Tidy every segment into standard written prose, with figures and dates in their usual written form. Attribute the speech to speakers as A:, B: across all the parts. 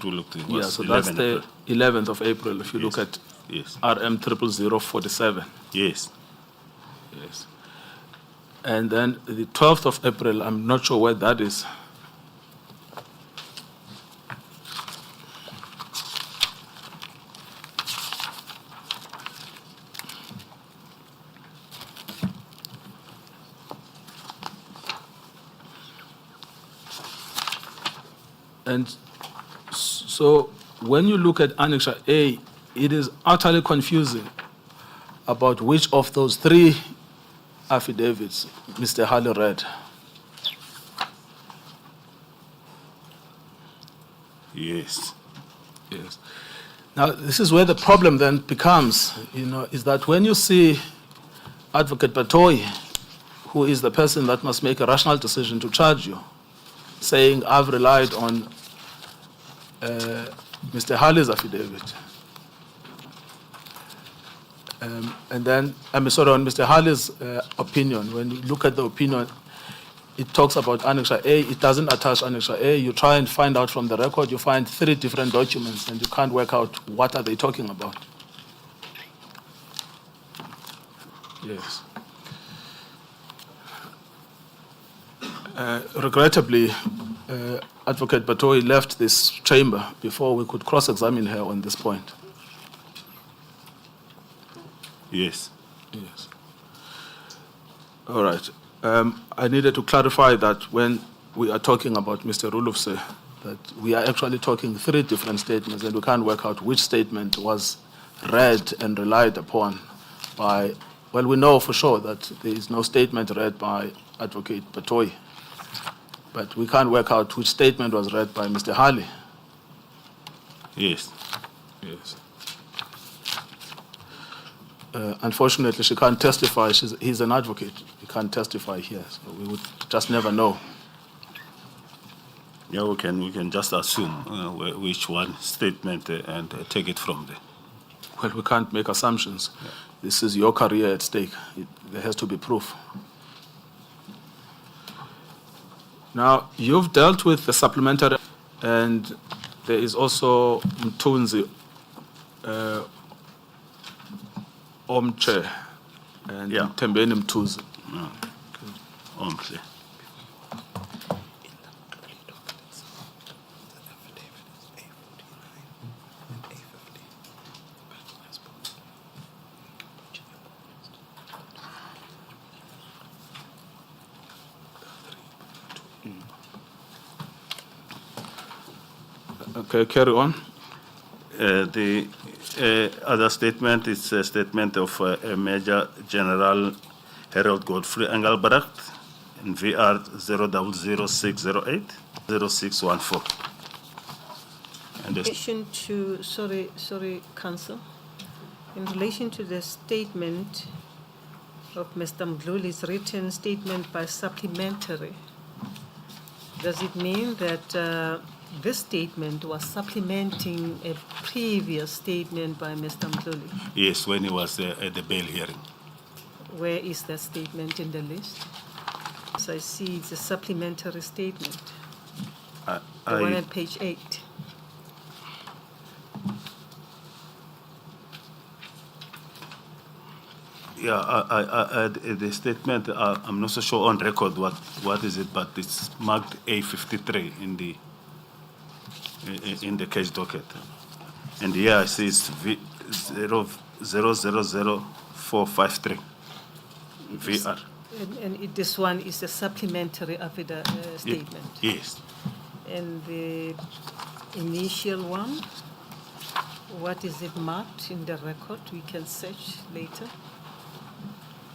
A: We looked at
B: Yeah,
A: was
B: so that's
A: 11
B: the
A: April.
B: 11th of April, if you look at
A: Yes.
B: RM 00047.
A: Yes.
B: Yes. And then the 12th of April, I'm not sure where that is. And so when you look at Annex A, it is utterly confusing about which of those three affidavits Mr. Hale read.
A: Yes.
B: Yes. Now, this is where the problem then becomes, is that when you see Advocate Batoyi, who is the person that must make a rational decision to charge you, saying, I've relied on Mr. Hale's affidavit. And then, on Mr. Hale's opinion, when you look at the opinion, it talks about Annex A, it doesn't attach Annex A. You try and find out from the record, you find 3 different documents, and you can't work out what are they talking about. Yes. Regrettably, Advocate Batoyi left this chamber before we could cross-examine her on this point.
A: Yes.
B: Yes. All right. I needed to clarify that when we are talking about Mr. Rulufse, that we are actually talking 3 different statements, and we can't work out which statement was read and relied upon by, well, we know for sure that there is no statement read by Advocate Batoyi, but we can't work out which statement was read by Mr. Hale.
A: Yes.
B: Yes. Unfortunately, she can't testify. He's an advocate. He can't testify here, so we would just never know.
A: Yeah, we can just assume which one statement and take it from there.
B: Well, we can't make assumptions. Yeah. This is your career at stake. There has to be proof. Now, you've dealt with the supplementary, and there is also Mtunzi, Omche, and Tembeni Mtuzi.
A: Omche.
B: Okay, carry on.
A: The other statement is a statement of Major General Harold Godfrey Engelbrecht in VR 000608 0614.
C: In relation to, sorry, Council. In relation to the statement of Mr. Mdluli's written statement by supplementary, does it mean that this statement was supplementing a previous statement by Mr. Mdluli?
A: Yes, when he was at the bail hearing.
C: Where is that statement in the list? So I see it's a supplementary statement. The one on page 8.
A: Yeah, the statement, I'm not so sure on record what is it, but it's marked A53 in the case docket. And here I see it's 000453 VR.
C: And this one is a supplementary statement?
A: Yes.
C: And the initial one, what is it marked in the record? We can search later.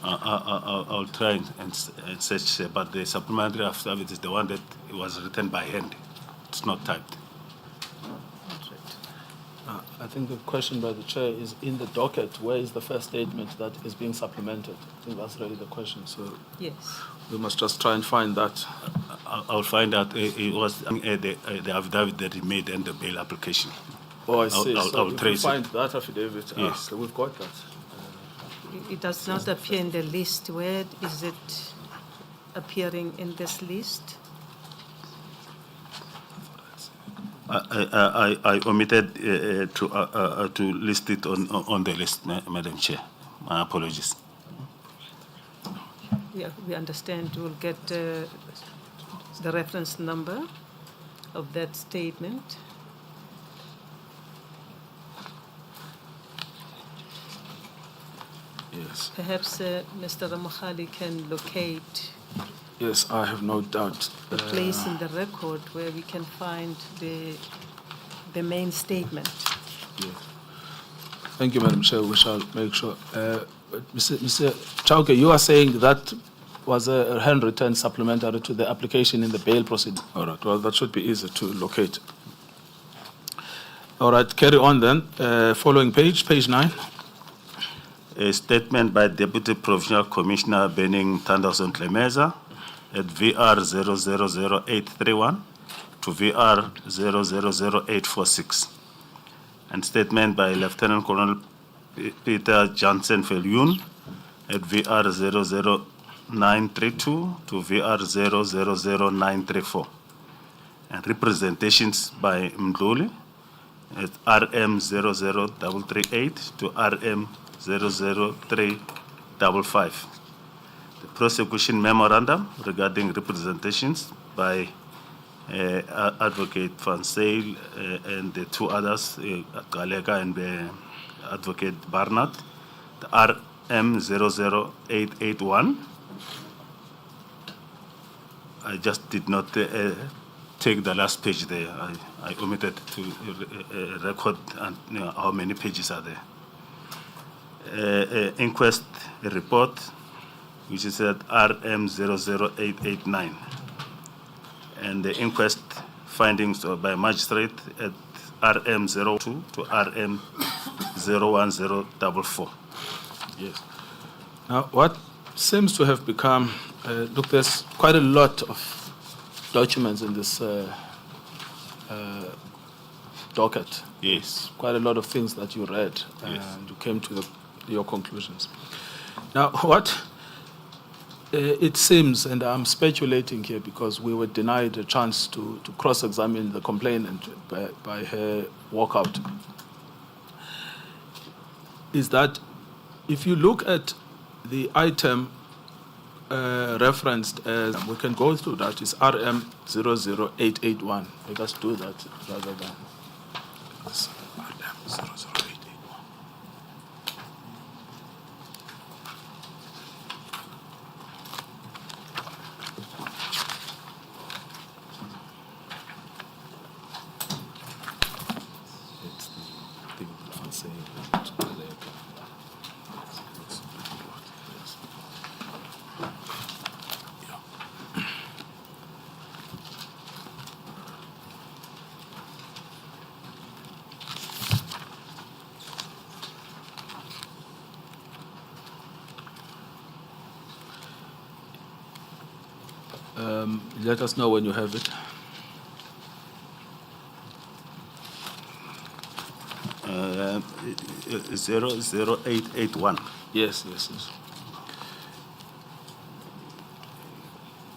A: I'll try and search, but the supplementary affidavit is the one that was written by hand. It's not typed.
B: I think the question by the chair is in the docket, where is the first statement that is being supplemented? I think that's really the question. So
C: yes,
B: we must just try and find that.
A: I'll find out. It was the affidavit that he made in the bail application.
B: Oh, I see.
A: I'll trace it.
B: Find that affidavit.
A: Yes.
B: So we've got that.
C: It does not appear in the list. Where is it appearing in this list?
A: I omitted to list it on the list, Madam Chair. My apologies.
C: Yeah, we understand. We'll get the reference number of that statement.
B: Yes.
C: Perhaps Mr. Ramakhali can locate
B: Yes, I have no doubt.
C: the place in the record where we can find the main statement.
B: Yes. Thank you, Madam Chair. We shall make sure. Mr. Chauke, you are saying that was a handwritten supplementary to the application in the bail proceeding. All right. Well, that should be easy to locate. All right. Carry on then. Following page, page 9.
A: A statement by Deputy Provincial Commissioner Benning Tanderson Clemeza at VR 000831 to VR 000846. And statement by Lieutenant Colonel Peter Jansen Viljoen at VR 00932 to VR 000934. And representations by Mdluli at RM 00338 to RM 00355. The prosecution memorandum regarding representations by Advocate Van Sale and the two others, Galega and Advocate Barnard, the RM 00881. I just did not take the last page there. I omitted to record how many pages are there. Inquest report, which is at RM 00889. And the inquest findings by magistrate at RM 02 to RM 01044.
B: Yes. Now, what seems to have become, look, there's quite a lot of documents in this docket.
A: Yes.
B: Quite a lot of things that you read,
A: Yes.
B: and you came to your conclusions. Now, what it seems, and I'm speculating here because we were denied a chance to cross-examine the complainant by her walkout, is that if you look at the item referenced as, we can go through that, is RM 00881. Let us do that rather than this RM 00881. It's the thing that I'm saying. Let us know when you have it.
A: 00881.
B: Yes.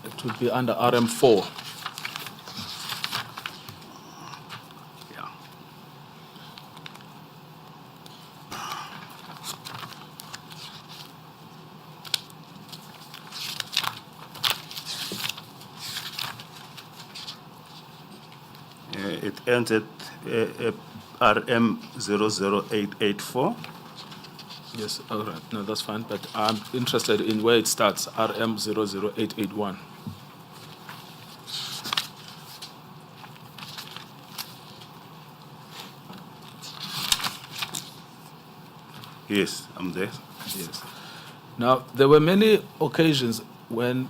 B: It would be under RM4.
A: Yeah. It ends at RM 00884.
B: Yes, all right. No, that's fine. But I'm interested in where it starts, RM 00881.
A: Yes, I'm there.
B: Yes. Now, there were many occasions when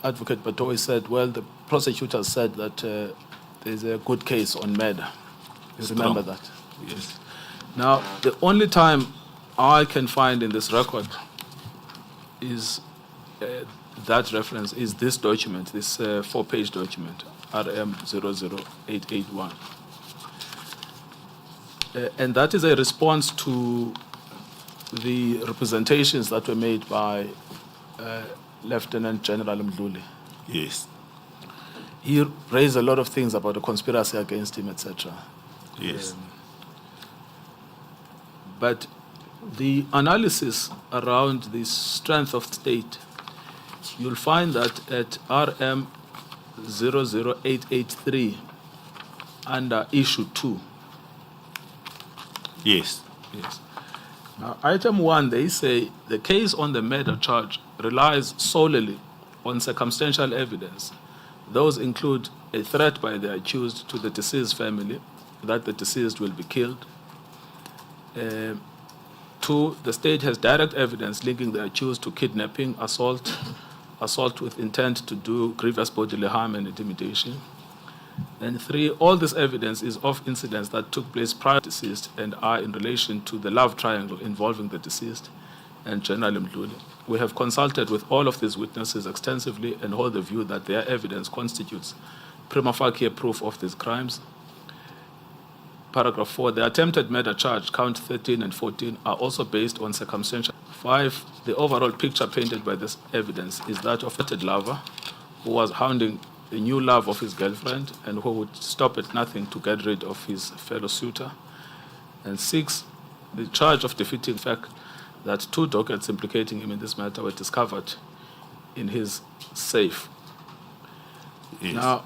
B: Advocate Batoy said, well, the prosecutor said that there's a good case on murder. You remember that?
A: Yes.
B: Now, the only time I can find in this record is that reference is this document, this 4-page document, RM 00881. And that is a response to the representations that were made by Lieutenant General Mdluli.
A: Yes.
B: he raised a lot of things about a conspiracy against him, etc.
A: Yes.
B: But the analysis around the strength of state, you'll find that at RM 00883 under issue 2.
A: Yes.
B: Yes. Now, item 1, they say the case on the murder charge relies solely on circumstantial evidence. Those include a threat by the accused to the deceased family that the deceased will be killed. 2, the state has direct evidence linking the accused to kidnapping, assault with intent to do grievous bodily harm and intimidation. And 3, all this evidence is of incidents that took place prior to the deceased and are in relation to the love triangle involving the deceased and General Mdluli. We have consulted with all of these witnesses extensively and hold the view that their evidence constitutes prima facie proof of these crimes. Paragraph 4, the attempted murder charge, count 13 and 14, are also based on circumstantial. 5, the overall picture painted by this evidence is that of a lover who was hounding the new love of his girlfriend and who would stop at nothing to get rid of his fellow suitor. And 6, the charge of defeating the fact that 2 dockets implicating him in this matter were discovered in his safe.
A: Yes.
B: Now,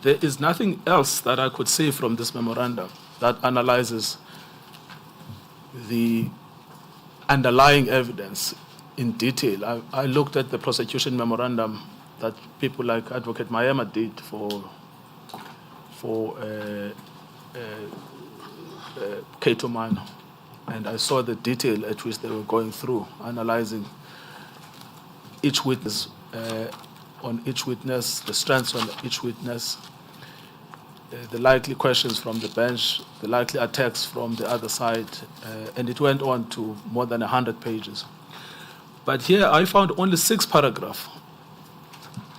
B: there is nothing else that I could say from this memorandum that analyzes the underlying evidence in detail. I looked at the prosecution memorandum that people like Advocate Mayema did for Kato Mano, and I saw the detail at which they were going through, analyzing each witness, on each witness, the strengths on each witness, the likely questions from the bench, the likely attacks from the other side, and it went on to more than 100 pages. But here I found only 6 paragraphs,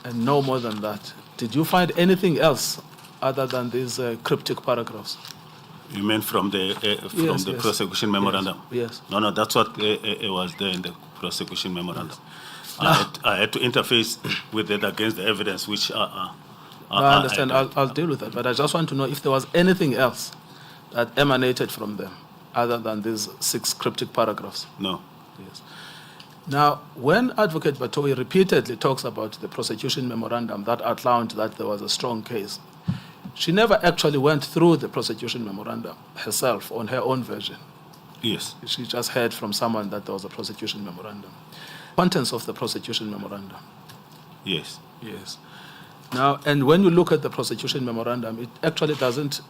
B: and no more than that. Did you find anything else other than these cryptic paragraphs?
A: You meant from the
B: Yes.
A: prosecution memorandum?
B: Yes.
A: No, that's what was there in the prosecution memorandum. I had to interface with it against the evidence, which
B: I understand. I'll deal with that. But I just want to know if there was anything else that emanated from them other than these 6 cryptic paragraphs.
A: No.
B: Yes. Now, when Advocate Batoyi repeatedly talks about the prosecution memorandum that outlined that there was a strong case, she never actually went through the prosecution memorandum herself on her own version.
A: Yes.
B: She just heard from someone that there was a prosecution memorandum. Contents of the prosecution memorandum.
A: Yes.
B: Yes. Now, and when you look at the prosecution memorandum, it actually doesn't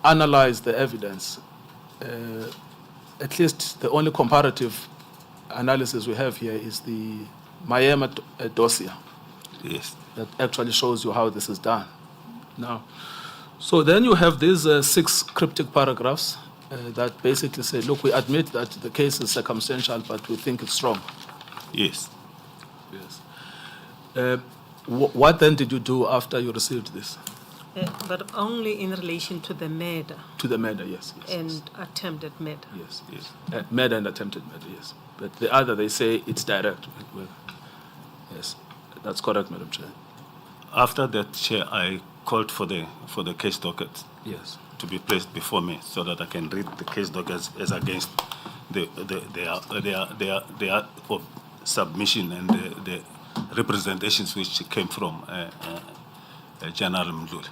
B: analyze the evidence. At least the only comparative analysis we have here is the Mayema dossier.
A: Yes.
B: That actually shows you how this is done. Now, so then you have these 6 cryptic paragraphs that basically say, look, we admit that the case is circumstantial, but we think it's strong.
A: Yes.
B: Yes. What then did you do after you received this?
C: But only in relation to the murder.
B: To the murder, yes.
C: And attempted murder.
B: Yes, yes. Murder and attempted murder, yes. But the other, they say it's direct. Yes, that's correct, Madam Chair.
A: After that, Chair, I called for the case docket.
B: Yes.
A: To be placed before me so that I can read the case docket as against their submission and the representations which came from General Mdluli.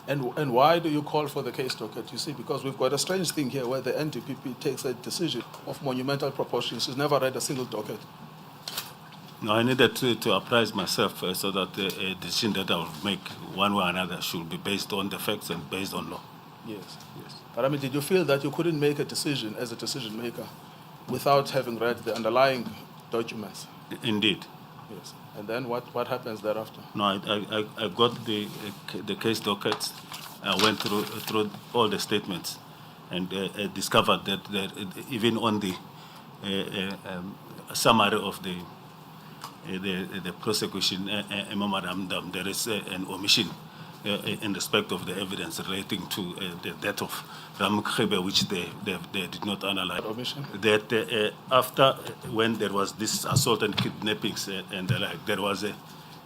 B: And why do you call for the case docket? You see, because we've got a strange thing here where the NDPP takes a decision of monumental proportions. She's never read a single docket.
A: No, I needed to apprise myself so that a decision that I will make one way or another should be based on the facts and based on law.
B: Yes, yes. But I mean, did you feel that you couldn't make a decision as a decision maker without having read the underlying documents?
A: Indeed.
B: Yes. And then what happens thereafter?
A: No, I got the case dockets. I went through all the statements and discovered that even on the summary of the prosecution memorandum, there is an omission in respect of the evidence relating to the death of Ram Khebe, which they did not analyze.
B: Omission?
A: That after, when there was this assault and kidnappings and the like, there was a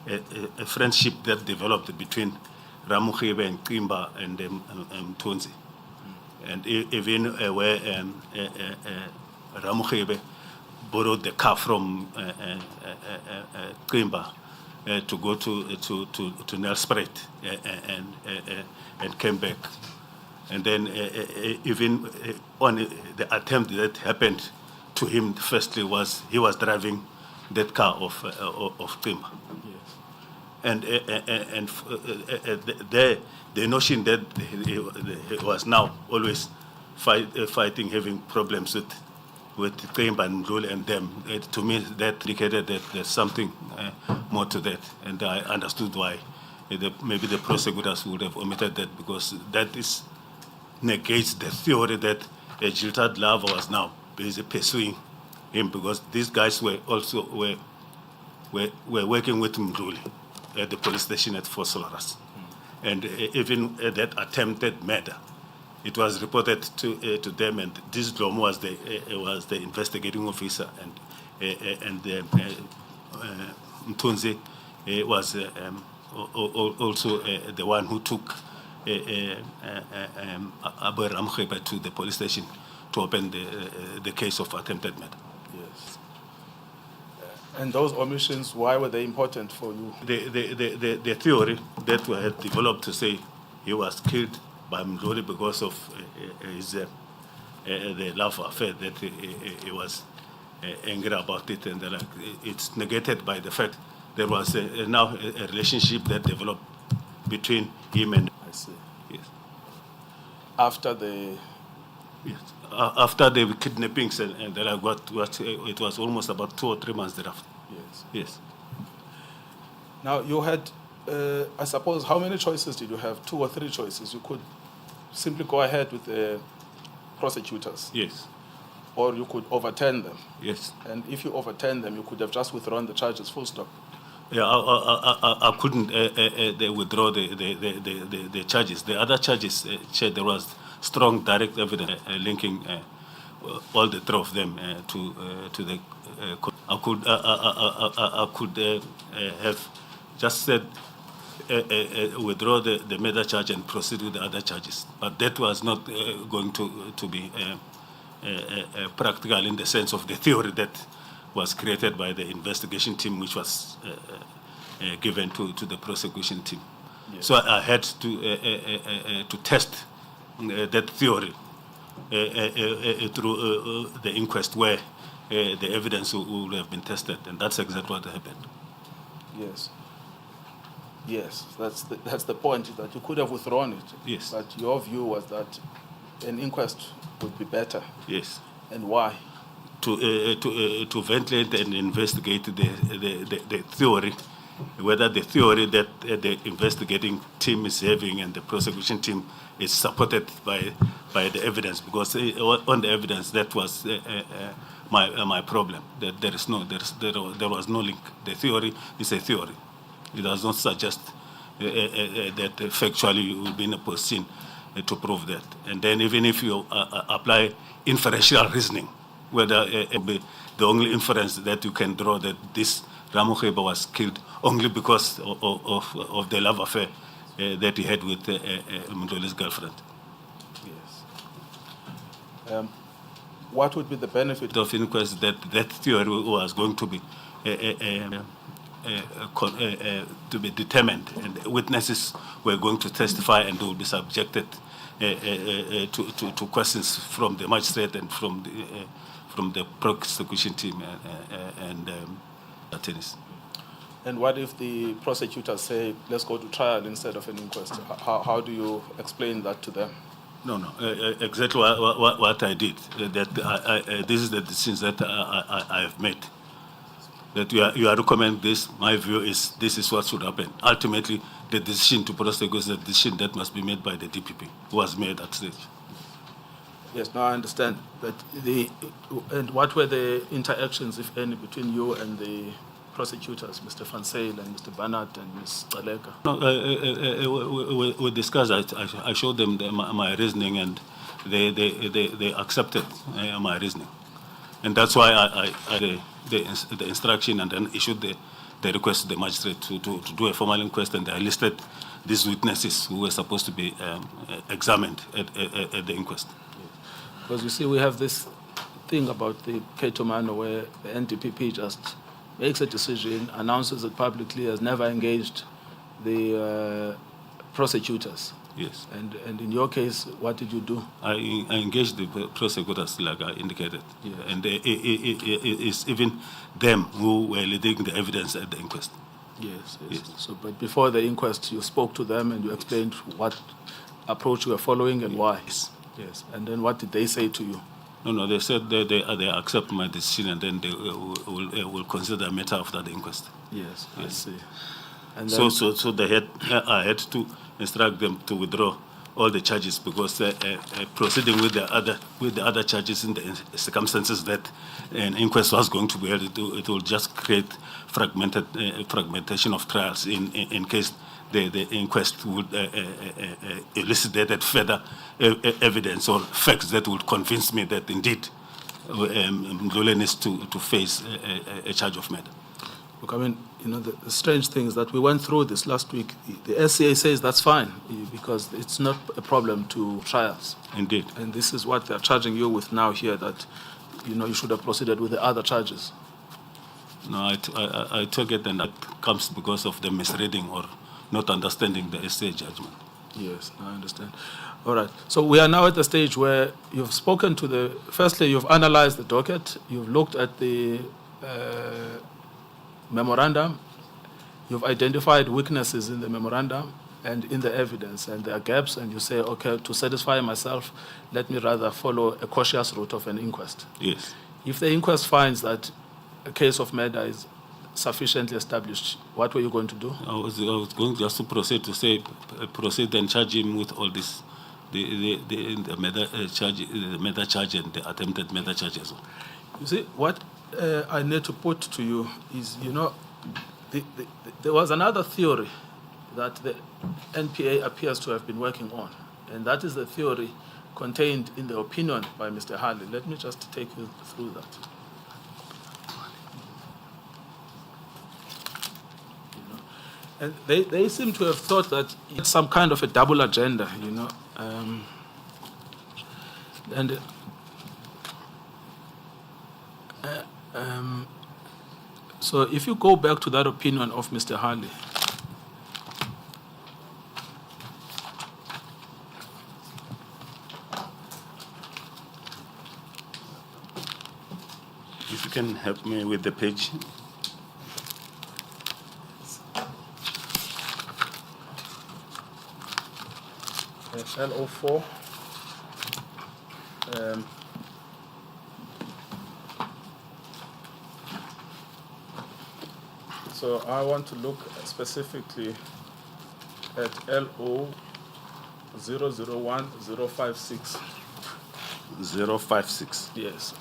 A: a friendship that developed between Ramukhibe and Kimba and Mtunzi. And even where Ramukhibe borrowed the car from Kimba to go to Nelspruit and came back. And then even on the attempt that happened to him, firstly was he was driving that car of Kimba.
B: Yes.
A: And the notion that he was now always fighting, having problems with Kimba and Mdluli and them, to me that indicated that there's something more to that. And I understood why maybe the prosecutors would have omitted that, because that negates the theory that a jilted lover was now busy pursuing him, because these guys were also were working with Mdluli at the police station at Fort Solaras. And even that attempted murder, it was reported to them, and this Dlomo was the investigating officer, and Mtunzi was also the one who took Abu Ramkheba to the police station to open the case of attempted murder.
B: Yes. And those omissions, why were they important for you?
A: The theory that we had developed to say he was killed by Mdluli because of his the love affair, that he was angry about it, and it's negated by the fact there was now a relationship that developed between him and.
B: I see.
A: Yes.
B: After the.
A: Yes. After the kidnappings, and then it was almost about 2 or 3 months thereafter.
B: Yes.
A: Yes.
B: Now you had, I suppose, how many choices did you have? 2 or 3 choices. You could simply go ahead with the prosecutors.
A: Yes.
B: Or you could overturn them.
A: Yes.
B: And if you overturn them, you could have just withdrawn the charges, full stop.
A: Yeah, I couldn't withdraw the charges. The other charges, there was strong direct evidence linking all the 3 of them to the. I could have just said withdraw the murder charge and proceed with the other charges, but that was not going to be practical in the sense of the theory that was created by the investigation team, which was given to the prosecution team. Yes. So I had to test that theory through the inquest, where the evidence would have been tested, and that's exactly what happened.
B: Yes. Yes, that's the point, that you could have withdrawn it.
A: Yes.
B: But your view was that an inquest would be better.
A: Yes.
B: And why?
A: To ventilate and investigate the theory, whether the theory that the investigating team is having and the prosecution team is supported by the evidence, because on the evidence that was my problem, that there was no link. The theory is a theory. It does not suggest that factually you will be in a position to prove that. And then even if you apply inferential reasoning, whether it be the only inference that you can draw that this Ramukhiba was killed only because of the love affair that he had with Mdluli's girlfriend.
B: Yes. What would be the benefit
A: of inquest that theory was going to be determined, and witnesses were going to testify, and they will be subjected to questions from the magistrate and from the prosecution team and attorneys.
B: And what if the prosecutors say, let's go to trial instead of an inquest? How do you explain that to them?
A: No. Exactly what I did. This is the decisions that I have made. That you are recommending this. My view is this is what should happen. Ultimately, the decision to prosecute is the decision that must be made by the DPP, who was made at stage.
B: Yes, now I understand. But and what were the interactions, if any, between you and the prosecutors, Mr. Van Zyl and Mr. Barnard and Ms. Chauke?
A: No, we discussed. I showed them my reasoning, and they accepted my reasoning, and that's why I the instruction and then issued they requested the magistrate to do a formal inquest, and they listed these witnesses who were supposed to be examined at the inquest.
B: Because you see, we have this thing about the Ketomano where the NDPP just makes a decision, announces it publicly, has never engaged the prosecutors.
A: Yes.
B: And in your case, what did you do?
A: I engaged the prosecutors, like I indicated.
B: Yes.
A: And it's even them who were leading the evidence at the inquest.
B: Yes.
A: Yes.
B: So, but before the inquest, you spoke to them and you explained what approach you were following and why.
A: Yes.
B: Yes. And then what did they say to you?
A: No, they said they accept my decision, and then they will consider the matter after the inquest.
B: Yes, I
A: Yes.
B: see. And then,
A: So I had to instruct them to withdraw all the charges, because proceeding with the other charges in the circumstances that an inquest was going to be held, it will just create fragmentation of trials in case the inquest would elucidate further evidence or facts that would convince me that indeed Mdluli needs to face a charge of murder.
B: look, I mean, you know, the strange thing is that we went through this last week. The SCA says that's fine because it's not a problem to trials.
A: Indeed.
B: And this is what they're charging you with now here, that, you know, you should have proceeded with the other charges.
A: No, I took it, and that comes because of the misreading or not understanding the SCA judgment.
B: Yes, I understand. All right. So we are now at the stage where you've spoken to firstly, you've analyzed the docket, you've looked at the memorandum, you've identified weaknesses in the memorandum and in the evidence, and there are gaps, and you say, okay, to satisfy myself, let me rather follow a cautious route of an inquest.
A: Yes.
B: If the inquest finds that a case of murder is sufficiently established, what were you going to do?
A: I was going just to proceed and charge him with all this, the murder charge and the attempted murder charge as well.
B: You see, what I need to put to you is, you know, there was another theory that the NPA appears to have been working on, and that is the theory contained in the opinion by Mr. Harley. Let me just take you through that. And they seem to have thought that it's some kind of a double agenda, you know. So if you go back to that opinion of Mr. Harley,
A: If you can help me with the page.
B: L04. So I want to look specifically at LO 001056.
A: 056.
B: Yes.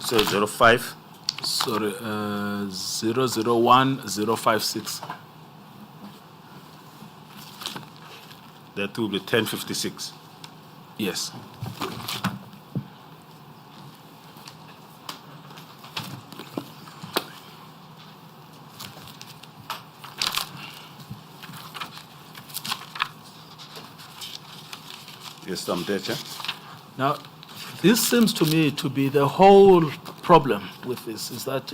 A: So 05.
B: Sorry, 001056.
A: That will be 1056.
B: Yes.
A: Yes, I'm there, Chair.
B: Now, this seems to me to be the whole problem with this, is that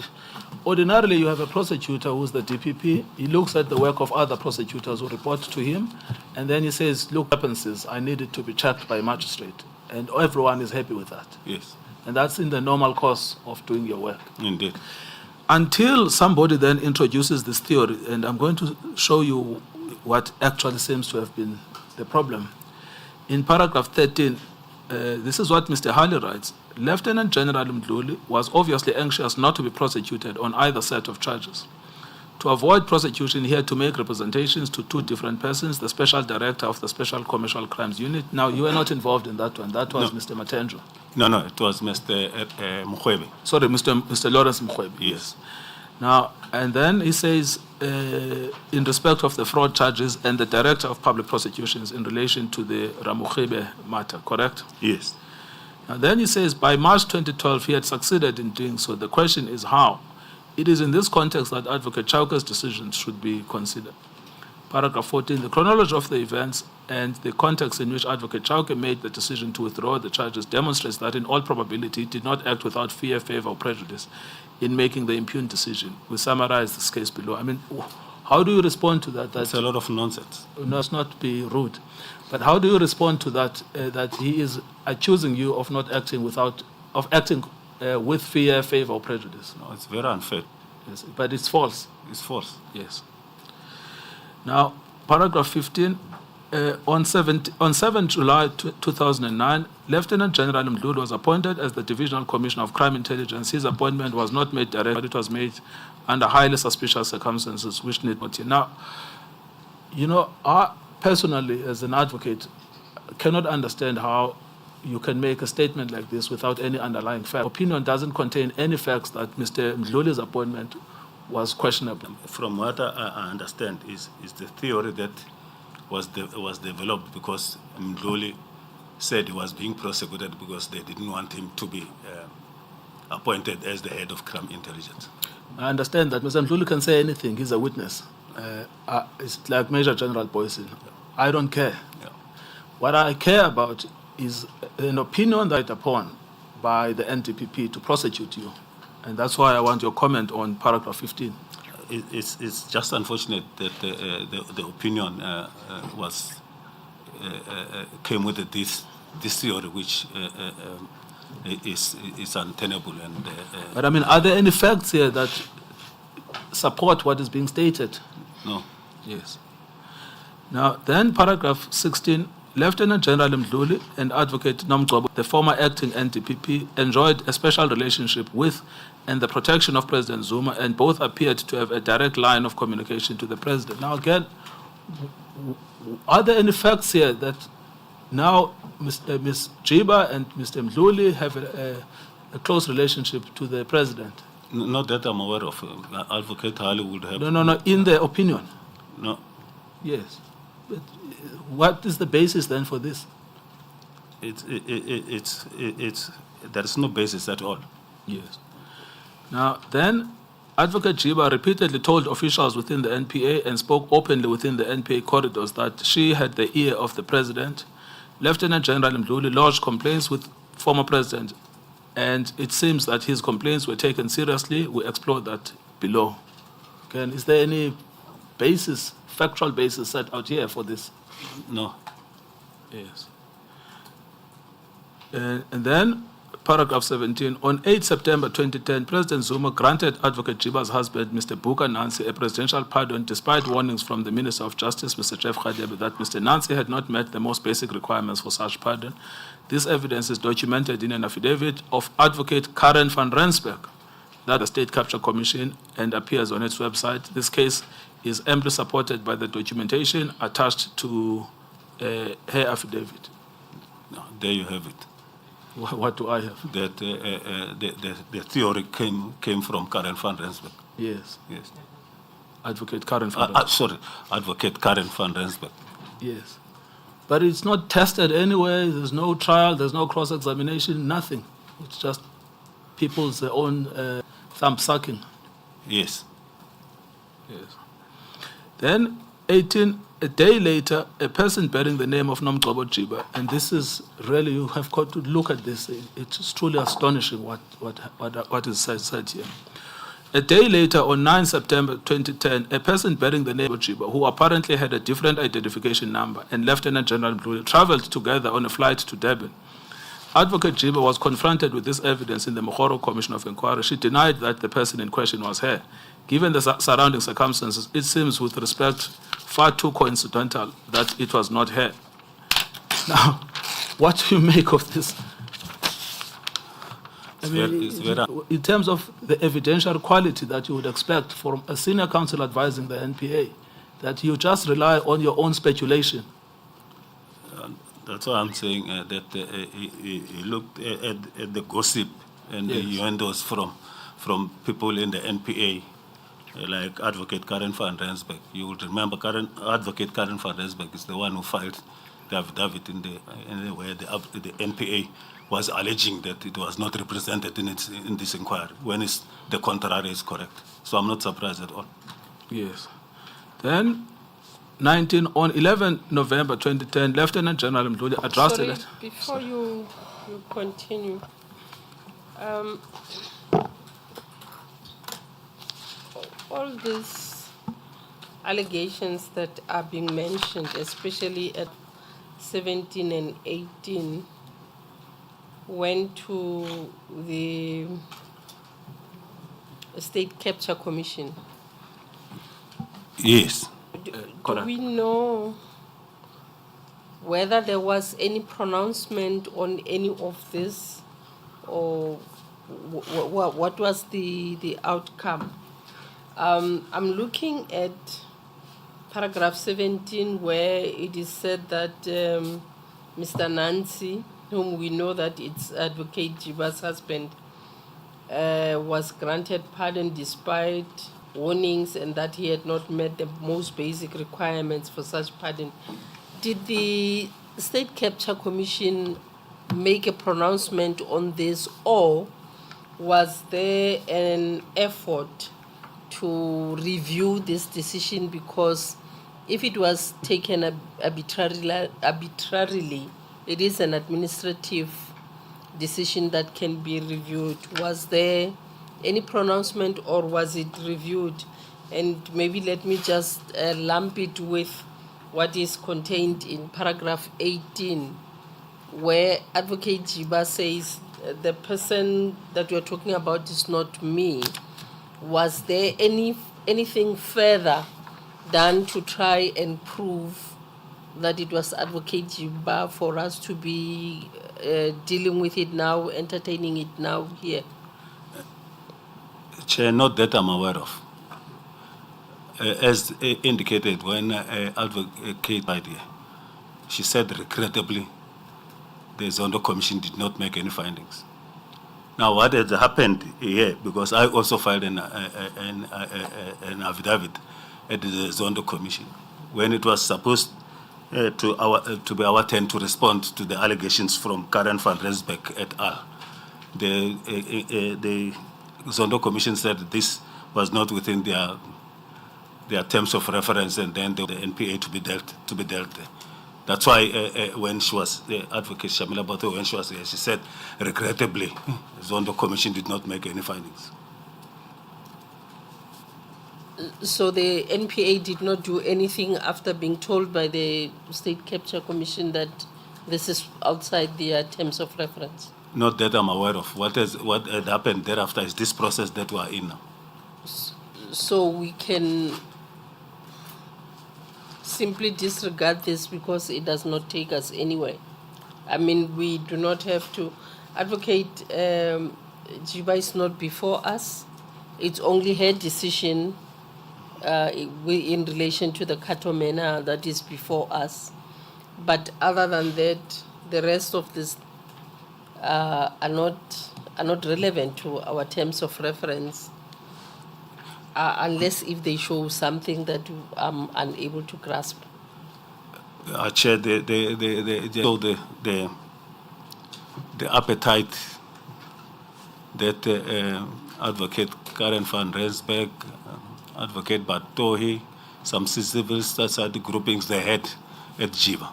B: ordinarily you have a prosecutor who's the DPP, he looks at the work of other prosecutors who report to him, and then he says, look, weapons, I need it to be checked by a magistrate. And everyone is happy with that.
A: Yes,
B: And that's in the normal course of doing your work.
A: indeed.
B: Until somebody then introduces this theory, and I'm going to show you what actually seems to have been the problem. In paragraph 13, this is what Mr. Harley writes. Lieutenant General Mdluli was obviously anxious not to be prosecuted on either set of charges. To avoid prosecution, he had to make representations to two different persons, the Special Director of the Special Commercial Crimes Unit. Now, you were not involved in that one. That was Mr. Matenjo.
A: No, it was Mr. Mkhwebe.
B: Sorry, Mr. Lawrence Mkhwebe.
A: Yes.
B: Now, and then he says, in respect of the fraud charges and the Director of Public Prosecutions in relation to the Ramukhebe matter, correct?
A: Yes.
B: Now, then he says, by March 2012, he had succeeded in doing so. The question is how? It is in this context that Advocate Chauke's decisions should be considered. Paragraph 14, the chronology of the events and the context in which Advocate Chauke made the decision to withdraw the charges demonstrates that in all probability he did not act without fear, favor, or prejudice in making the impugned decision. We summarize this case below. I mean, how do you respond to that?
A: That's a lot of nonsense.
B: Must not be rude. But how do you respond to that, that he is accusing you of not acting acting with fear, favor, or prejudice?
A: No, it's very unfair.
B: Yes, but it's false.
A: It's false.
B: Yes. Now, paragraph 15, on 7 July 2009, Lieutenant General Mdluli was appointed as the Divisional Commissioner of Crime Intelligence. His appointment was not made direct, but it was made under highly suspicious circumstances, which need not. Now, you know, I personally, as an advocate, cannot understand how you can make a statement like this without any underlying fact. Opinion doesn't contain any facts that Mr. Mdluli's appointment was questionable.
A: From what I understand is the theory that was developed because Mdluli said he was being prosecuted because they didn't want him to be appointed as the head of crime intelligence.
B: I understand that Mr. Mdluli can say anything. He's a witness. It's like Major General Boyson. I don't care.
A: Yeah.
B: What I care about is an opinion that upon by the NDPP to prosecute you. And that's why I want your comment on paragraph 15.
A: It's just unfortunate that the opinion came with this theory, which is untenable.
B: But I mean, are there any facts here that support what is being stated?
A: No.
B: Yes. Now, then paragraph 16, Lieutenant General Mdluli and Advocate Nomgcobo, the former acting NDPP, enjoyed a special relationship with and the protection of President Zuma, and both appeared to have a direct line of communication to the President. Now again, are there any facts here that now Ms. Jiba and Mr. Mdluli have a close relationship to the President?
A: Not that I'm aware of. Advocate Hali would have...
B: No, in their opinion.
A: No.
B: Yes. But what is the basis then for this?
A: There is no basis at all.
B: Yes. Now, then, Advocate Jiba repeatedly told officials within the NPA and spoke openly within the NPA corridors that she had the ear of the President. Lieutenant General Mdluli lodged complaints with former President, and it seems that his complaints were taken seriously. We explore that below. Again, is there any basis, factual basis set out here for this?
A: No.
B: Yes. And then, paragraph 17, on 8 September 2010, President Zuma granted Advocate Jiba's husband, Mr. Buka Nancy, a presidential pardon despite warnings from the Minister of Justice, Mr. Jeff Radebe, that Mr. Nancy had not met the most basic requirements for such pardon. This evidence is documented in an affidavit of Advocate Karen van Rensburg, that the State Capture Commission, and appears on its website. This case is amply supported by the documentation attached to her affidavit.
A: No, there you have it.
B: What do I have?
A: That the theory came from Karen van Rensburg.
B: Yes.
A: Yes.
B: Advocate Karen van Rensburg.
A: Advocate Karen van Rensburg.
B: Yes. But it's not tested anyway. There's no trial. There's no cross-examination. Nothing. It's just people's own thumb-sucking.
A: Yes.
B: Yes. Then, 18, a day later, a person bearing the name of Nomgcobo Jiba, and this is really, you have got to look at this. It's truly astonishing what is said here. A day later, on 9 September 2010, a person bearing the name of Jiba, who apparently had a different identification number, and Lieutenant General Mdluli traveled together on a flight to Durban. Advocate Jiba was confronted with this evidence in the Mohoro Commission of Inquiry. She denied that the person in question was her. Given the surrounding circumstances, it seems with respect far too coincidental that it was not her. Now, what do you make of this? I mean, in terms of the evidentiary quality that you would expect from a senior counsel advising the NPA, that you just rely on your own speculation.
A: That's why I'm saying that he looked at the gossip and the innuendos from people in the NPA, like Advocate Karen van Rensburg. You would remember Advocate Karen van Rensburg is the one who filed the affidavit in the where the NPA was alleging that it was not represented in this inquiry, when the contrary is correct. So I'm not surprised at all.
B: Yes. Then, on 11 November 2010, Lieutenant General Mdluli addressed it.
D: Before you continue, all these allegations that are being mentioned, especially at 17 and 18, went to the State Capture Commission.
A: Yes.
D: Do we know whether there was any pronouncement on any of this, or what was the outcome? I'm looking at paragraph 17, where it is said that Mr. Nancy, whom we know that it's Advocate Jiba's husband, was granted pardon despite warnings and that he had not met the most basic requirements for such pardon. Did the State Capture Commission make a pronouncement on this, or was there an effort to review this decision? Because if it was taken arbitrarily, it is an administrative decision that can be reviewed. Was there any pronouncement, or was it reviewed? And maybe let me just lump it with what is contained in paragraph 18, where Advocate Jiba says, the person that you're talking about is not me. Was there anything further done to try and prove that it was Advocate Jiba for us to be dealing with it now, entertaining it now here?
A: Chair, not that I'm aware of. As indicated when Advocate idea, she said regrettably the Zondo Commission did not make any findings. Now, what has happened here, because I also filed an affidavit at the Zondo Commission, when it was supposed to be our turn to respond to the allegations from Karen van Rensburg et al. The Zondo Commission said this was not within their terms of reference, and then the NPA to be dealt. That's why when she was Advocate Shamila Bato, when she was here, she said, regrettably, Zondo Commission did not make any findings.
D: So the NPA did not do anything after being told by the State Capture Commission that this is outside their terms of reference?
A: Not that I'm aware of. What had happened thereafter is this process that we are in now.
D: So we can simply disregard this because it does not take us anywhere. I mean, we do not have to advocate. Jiba is not before us. It's only her decision in relation to the Katomena that is before us. But other than that, the rest of this are not relevant to our terms of reference, unless if they show something that I'm unable to grasp.
A: Chair, the appetite that Advocate Karen van Rensburg, Advocate Batohi, some civil society groupings they had at Jiba.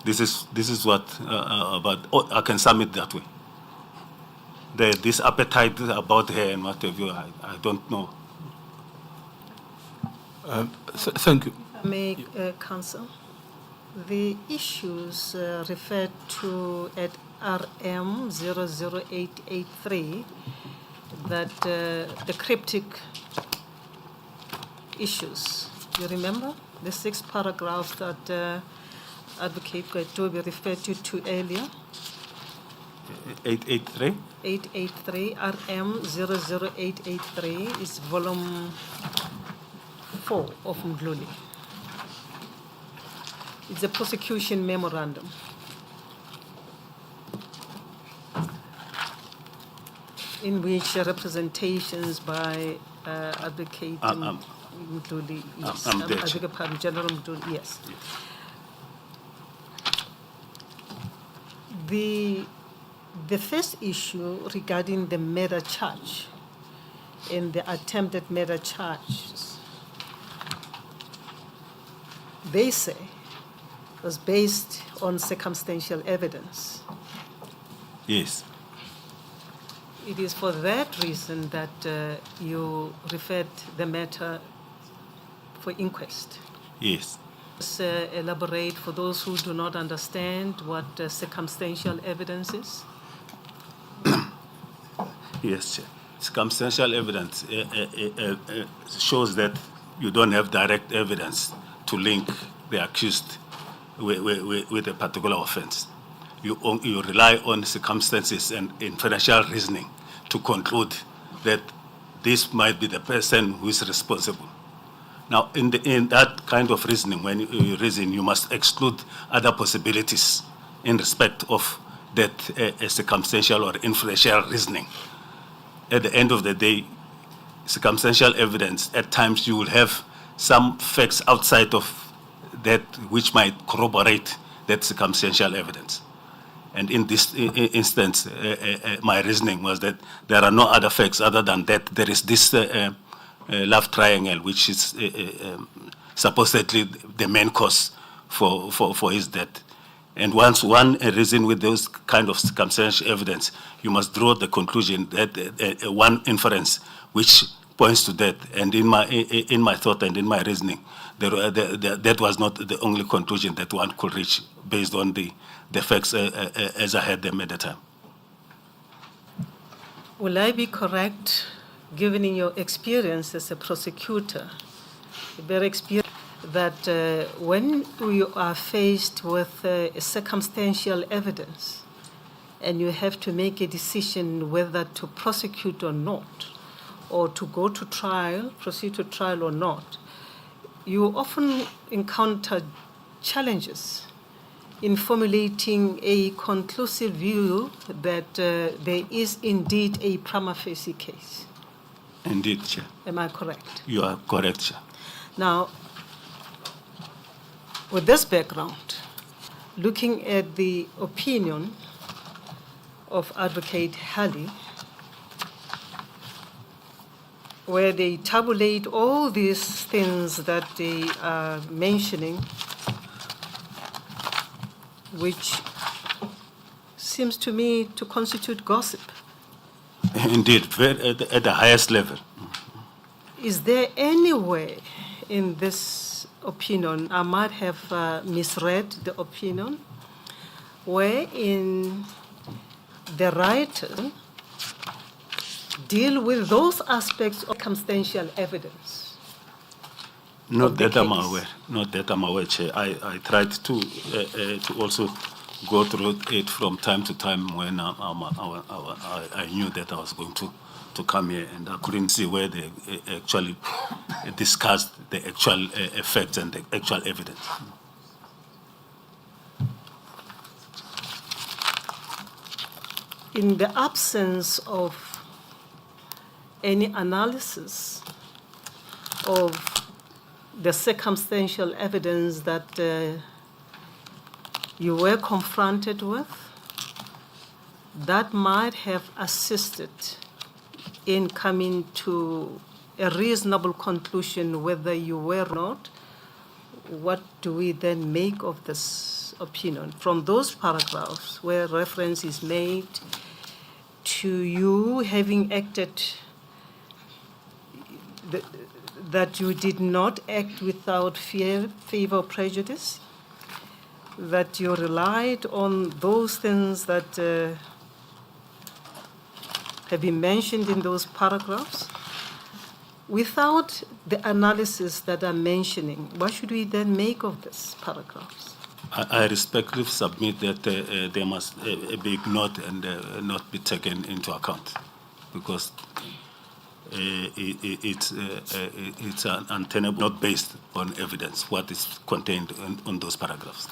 A: This is what I can sum it that way. This appetite about her and what have you, I don't know.
B: Thank you.
C: May Council, the issues referred to at RM 00883, that the cryptic issues, you remember? The 6th paragraph that Advocate Nkcukaitobi referred to earlier.
A: 883?
C: 883, RM 00883 is volume 4 of Mdluli. It's a prosecution memorandum. In which representations by Advocate Mdluli, yes,
A: I'm
C: I
A: there,
C: beg your pardon, General Mdluli, yes. The first issue regarding the murder charge and the attempted murder charges, they say, was based on circumstantial evidence.
A: Yes.
C: It is for that reason that you referred the matter for inquest.
A: Yes.
C: Let's elaborate for those who do not understand what circumstantial evidence is.
A: Yes, Chair. Circumstantial evidence shows that you don't have direct evidence to link the accused with a particular offense. You rely on circumstances and inferential reasoning to conclude that this might be the person who is responsible. Now, in that kind of reasoning, when you reason, you must exclude other possibilities in respect of that circumstantial or inferential reasoning. At the end of the day, circumstantial evidence, at times you will have some facts outside of that which might corroborate that circumstantial evidence. And in this instance, my reasoning was that there are no other facts other than that there is this love triangle, which is supposedly the main cause for his death. And once one reason with those kind of circumstantial evidence, you must draw the conclusion that one inference which points to that. And in my thought and in my reasoning, that was not the only conclusion that one could reach based on the facts as I had them at the time.
C: Will I be correct, given in your experience as a prosecutor, very experienced, that when you are faced with circumstantial evidence and you have to make a decision whether to prosecute or not, or to go to trial, proceed to trial or not, you often encounter challenges in formulating a conclusive view that there is indeed a prima facie case.
A: Indeed, Chair.
C: Am I correct?
A: You are correct, Chair.
C: Now, with this background, looking at the opinion of Advocate Halley, where they tabulate all these things that they are mentioning, which seems to me to constitute gossip.
A: Indeed, at the highest level.
C: Is there any way in this opinion, I might have misread the opinion, where in the writer deal with those aspects of circumstantial evidence?
A: Not that I'm aware. Not that I'm aware, Chair. I tried to also go through it from time to time when I knew that I was going to come here, and I couldn't see where they actually discussed the actual effects and the actual evidence.
C: In the absence of any analysis of the circumstantial evidence that you were confronted with, that might have assisted in coming to a reasonable conclusion whether you were or not. What do we then make of this opinion? From those paragraphs where reference is made to you having acted, that you did not act without fear, favor, or prejudice, that you relied on those things that have been mentioned in those paragraphs, without the analysis that I'm mentioning, what should we then make of these paragraphs?
A: I respectfully submit that they must be ignored and not be taken into account, because it's untenable, not based on evidence, what is contained on those paragraphs.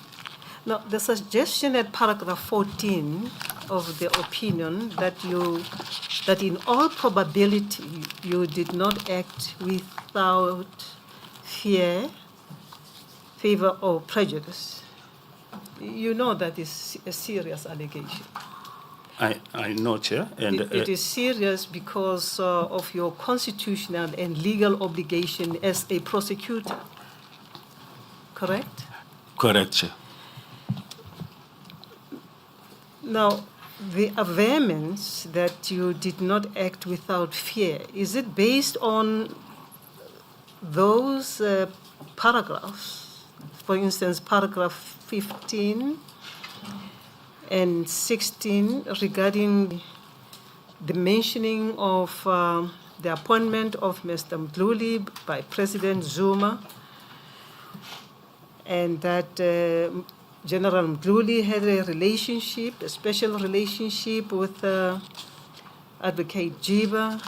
C: Now, the suggestion at paragraph 14 of the opinion that in all probability you did not act without fear, favor, or prejudice. You know that is a serious allegation.
A: I know, Chair. And
C: it is serious because of your constitutional and legal obligation as a prosecutor. Correct?
A: Correct, Chair.
C: Now, the averments that you did not act without fear, is it based on those paragraphs? For instance, paragraph 15 and 16 regarding the mentioning of the appointment of Mr. Mdluli by President Zuma, and that General Mdluli had a relationship, a special relationship with Advocate Jiba,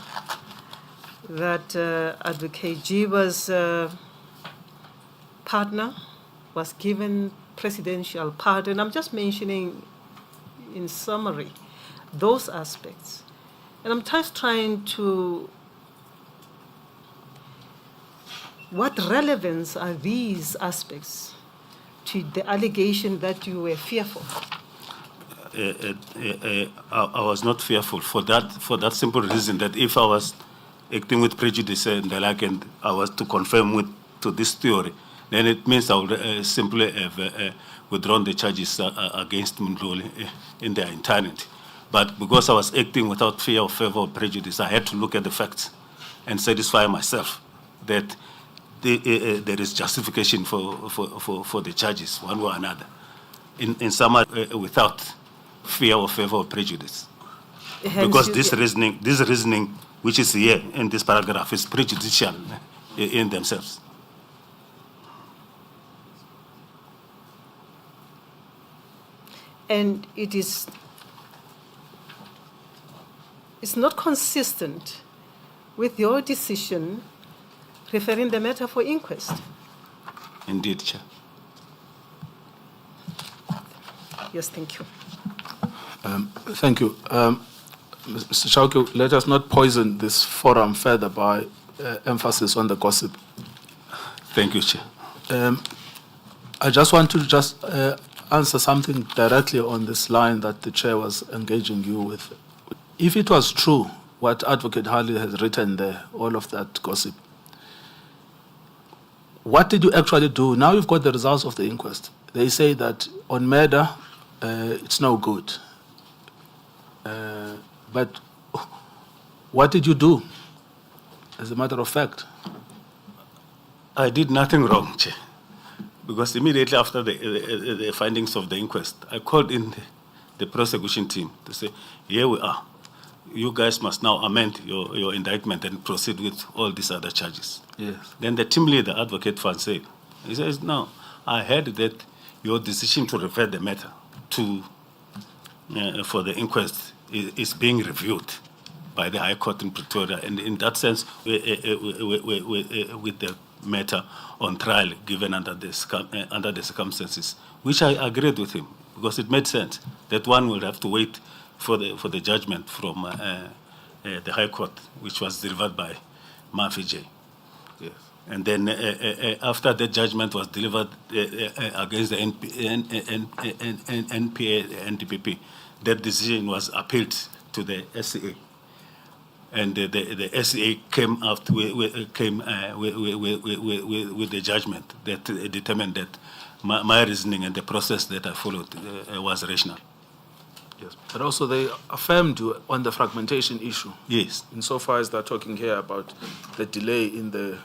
C: that Advocate Jiba's partner was given presidential pardon. I'm just mentioning in summary those aspects. And I'm just trying to, what relevance are these aspects to the allegation that you were fearful?
A: I was not fearful for that simple reason that if I was acting with prejudice and the like, and I was to confirm to this theory, then it means I would simply have withdrawn the charges against Mdluli in their entirety. But because I was acting without fear or favor or prejudice, I had to look at the facts and satisfy myself that there is justification for the charges, one way or another, in summary, without fear or favor or prejudice. Because this reasoning, which is here in this paragraph, is prejudicial in themselves.
C: And it's not consistent with your decision referring the matter for inquest.
A: Indeed, Chair.
C: Yes, thank you.
B: Thank you. Mr. Chauke, let us not poison this forum further by emphasis on the gossip.
A: Thank you, Chair.
B: I just want to answer something directly on this line that the Chair was engaging you with. If it was true, what Advocate Harley has written there, all of that gossip, what did you actually do? Now you've got the results of the inquest. They say that on murder, it's no good. But what did you do, as a matter of fact?
A: I did nothing wrong, Chair. Because immediately after the findings of the inquest, I called in the prosecution team to say, here we are. You guys must now amend your indictment and proceed with all these other charges.
B: Yes.
A: Then the team leader, Advocate Van said, he says, no, I heard that your decision to refer the matter for the inquest is being reviewed by the High Court in Pretoria. And in that sense, with the matter on trial given under the circumstances, which I agreed with him, because it made sense that one will have to wait for the judgment from the High Court, which was delivered by Murphy J. Yes. And then after the judgment was delivered against the NPA, NDPP, that decision was appealed to the SCA. And the SCA came out with the judgment that determined that my reasoning and the process that I followed was rational.
B: Yes. But also they affirmed you on the fragmentation issue.
A: Yes.
B: Insofar as they're talking here about the delay in the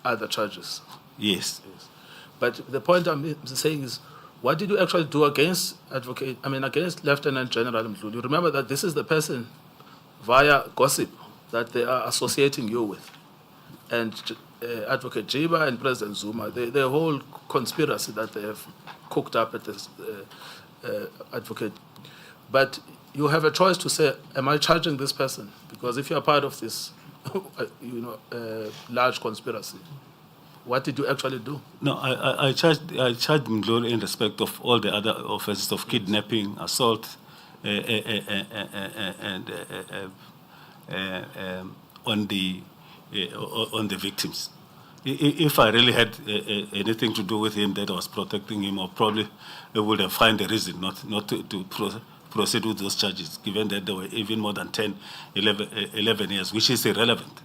B: other charges.
A: Yes.
B: Yes. But the point I'm saying is, what did you actually do against against Lieutenant General Mdluli? You remember that this is the person via gossip that they are associating you with. And Advocate Jiba and President Zuma, the whole conspiracy that they have cooked up at this advocate. But you have a choice to say, am I charging this person? Because if you are part of this, large conspiracy, what did you actually do?
A: No, I charged Mdluli in respect of all the other offenses of kidnapping, assault, and on the victims. If I really had anything to do with him that was protecting him, or probably I would have found a reason not to proceed with those charges, given that there were even more than 11 years, which is irrelevant.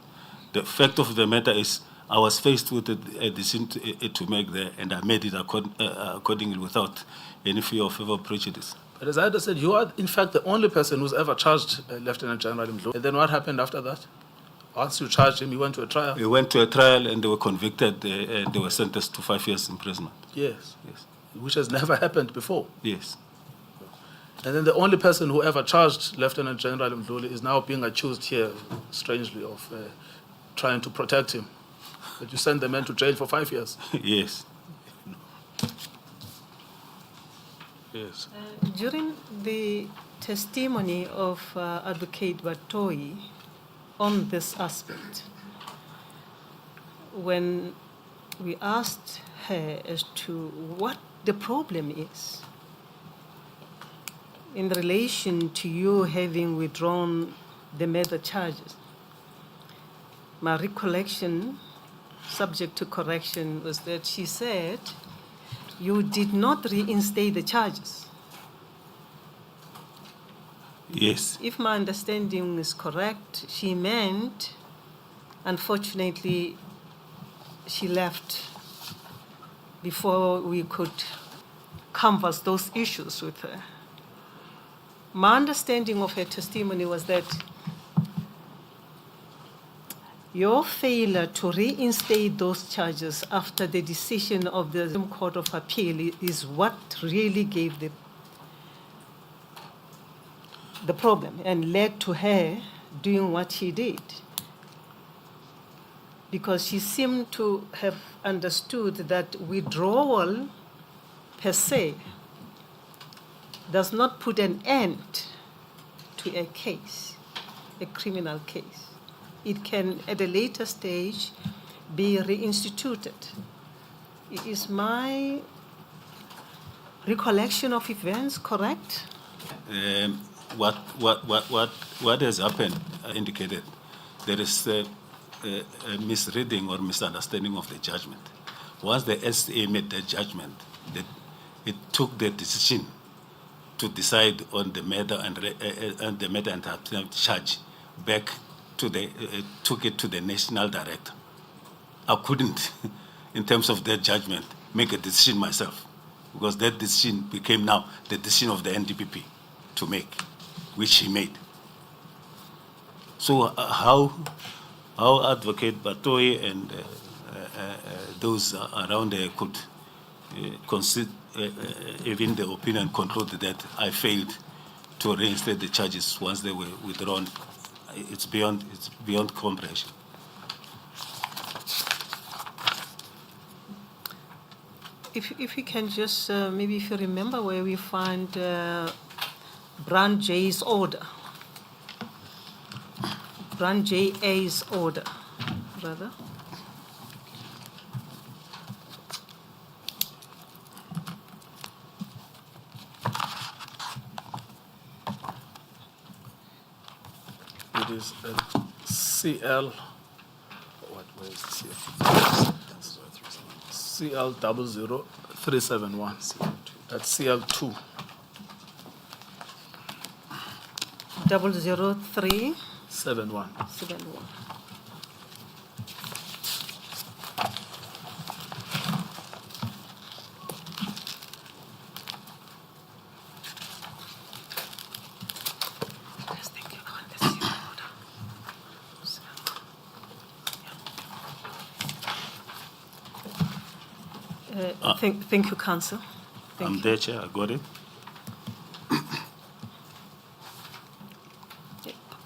A: The fact of the matter is, I was faced with a decision to make there, and I made it accordingly without any fear of ever prejudice.
B: But as I understood, you are in fact the only person who's ever charged Lieutenant General Mdluli. And then what happened after that? Once you charged him, he went to a trial?
A: He went to a trial and they were convicted and they were sentenced to 5 years imprisonment.
B: Yes. Which has never happened before.
A: Yes.
B: And then the only person who ever charged Lieutenant General Mdluli is now being accused here, strangely, of trying to protect him. But you sent the man to jail for 5 years.
A: Yes.
B: Yes.
C: During the testimony of Advocate Batoi on this aspect, when we asked her as to what the problem is in relation to you having withdrawn the murder charges, my recollection, subject to correction, was that she said you did not reinstate the charges.
A: Yes.
C: If my understanding is correct, she meant, unfortunately, she left before we could canvass those issues with her. My understanding of her testimony was that your failure to reinstate those charges after the decision of the Supreme Court of Appeal is what really gave the problem and led to her doing what she did. Because she seemed to have understood that withdrawal per se does not put an end to a case, a criminal case. It can, at a later stage, be reinstituted. Is my recollection of events correct?
A: What has happened indicated there is a misreading or misunderstanding of the judgment. Once the SA made the judgment, it took the decision to decide on the murder and the murder and attempt charge back to took it to the national director. I couldn't, in terms of that judgment, make a decision myself, because that decision became now the decision of the NDPP to make, which he made. So how Advocate Batoi and those around there could consider even the opinion concluded that I failed to reinstate the charges once they were withdrawn, it's beyond comprehension.
C: If you can just, maybe if you remember where we find Brand J's order. Brand JA's order, brother.
B: It is CL. Where is CL? CL 00371. That's CL2.
C: 00371.
B: 71.
C: Thank you, Counsel.
A: I'm there, Chair. I got it.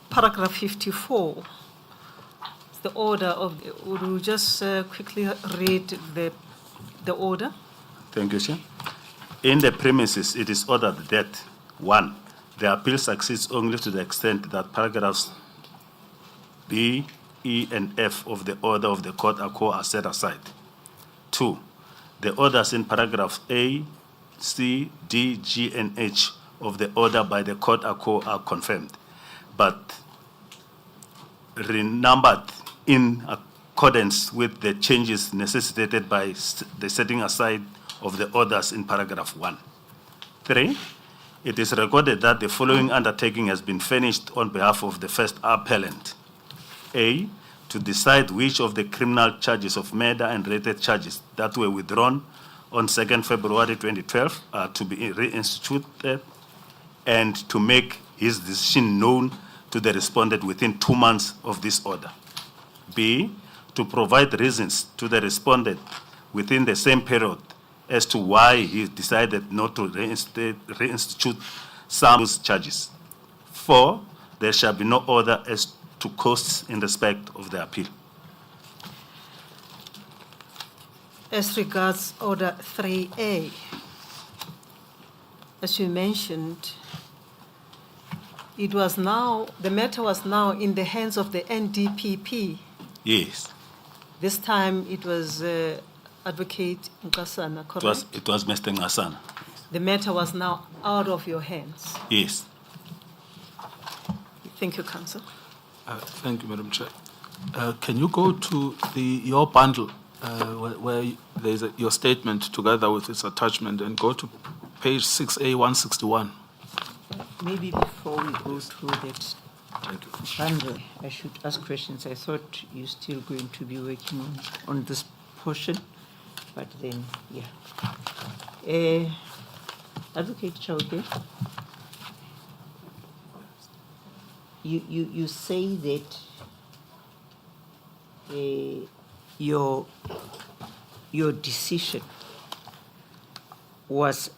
C: Paragraph 54 the order of, would you just quickly read the order?
A: Thank you, Chair. In the premises, it is ordered that 1, the appeal succeeds only to the extent that paragraphs B, E, and F of the order of the court are set aside. 2, the orders in paragraphs A, C, D, G, and H of the order by the court are confirmed, but renumbered in accordance with the changes necessitated by the setting aside of the orders in paragraph 1. 3, it is recorded that the following undertaking has been furnished on behalf of the first appellant. A, to decide which of the criminal charges of murder and related charges that were withdrawn on 2nd February 2012 are to be reinstituted, and to make his decision known to the respondent within 2 months of this order. B, to provide reasons to the respondent within the same period as to why he decided not to reinstitute some of those charges. 4, there shall be no order as to costs in respect of the appeal.
C: As regards Order 3A, as you mentioned, the matter was now in the hands of the NDPP.
A: Yes.
C: This time it was Advocate Nkasana, correct?
A: It was Mr. Ngasana.
C: The matter was now out of your hands.
A: Yes.
C: Thank you, Counsel.
B: Thank you, Madam Chair. Can you go to your bundle where there's your statement together with its attachment, and go to page 6A 161?
E: Maybe before we go through that bundle, I should ask questions. I thought you're still going to be working on this portion, but then, yeah. Advocate Chauke, you say that your decision was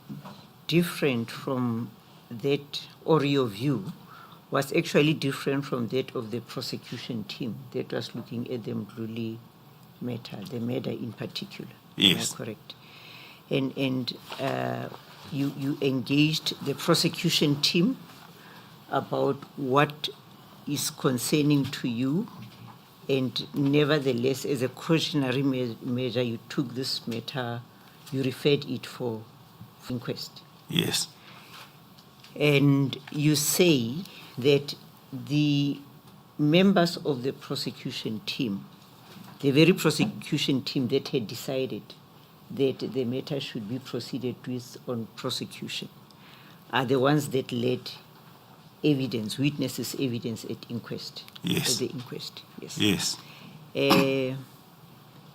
E: different from that, or your view was actually different from that of the prosecution team that was looking at the Mdluli matter, the matter in particular.
A: Yes.
E: Am I correct? And you engaged the prosecution team about what is concerning to you, and nevertheless, as a cautionary measure, you took this matter, you referred it for inquest.
A: Yes.
E: And you say that the members of the prosecution team, the very prosecution team that had decided that the matter should be proceeded with on prosecution, are the ones that led witnesses' evidence at inquest.
A: Yes.
E: At the inquest, yes.
A: Yes.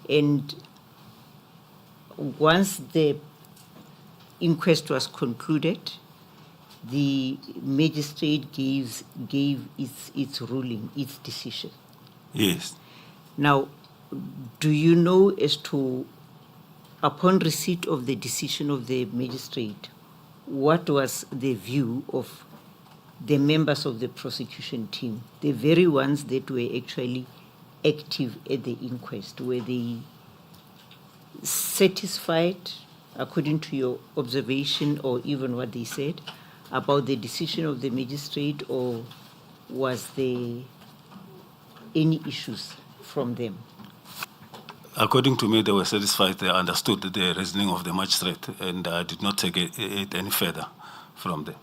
E: And once the inquest was concluded, the magistrate gave its ruling, its decision.
A: Yes.
E: Now, do you know as to, upon receipt of the decision of the magistrate, what was the view of the members of the prosecution team, the very ones that were actually active at the inquest? Were they satisfied, according to your observation or even what they said, about the decision of the magistrate, or was there any issues from them?
A: According to me, they were satisfied. They understood the reasoning of the magistrate, and I did not take it any further from there.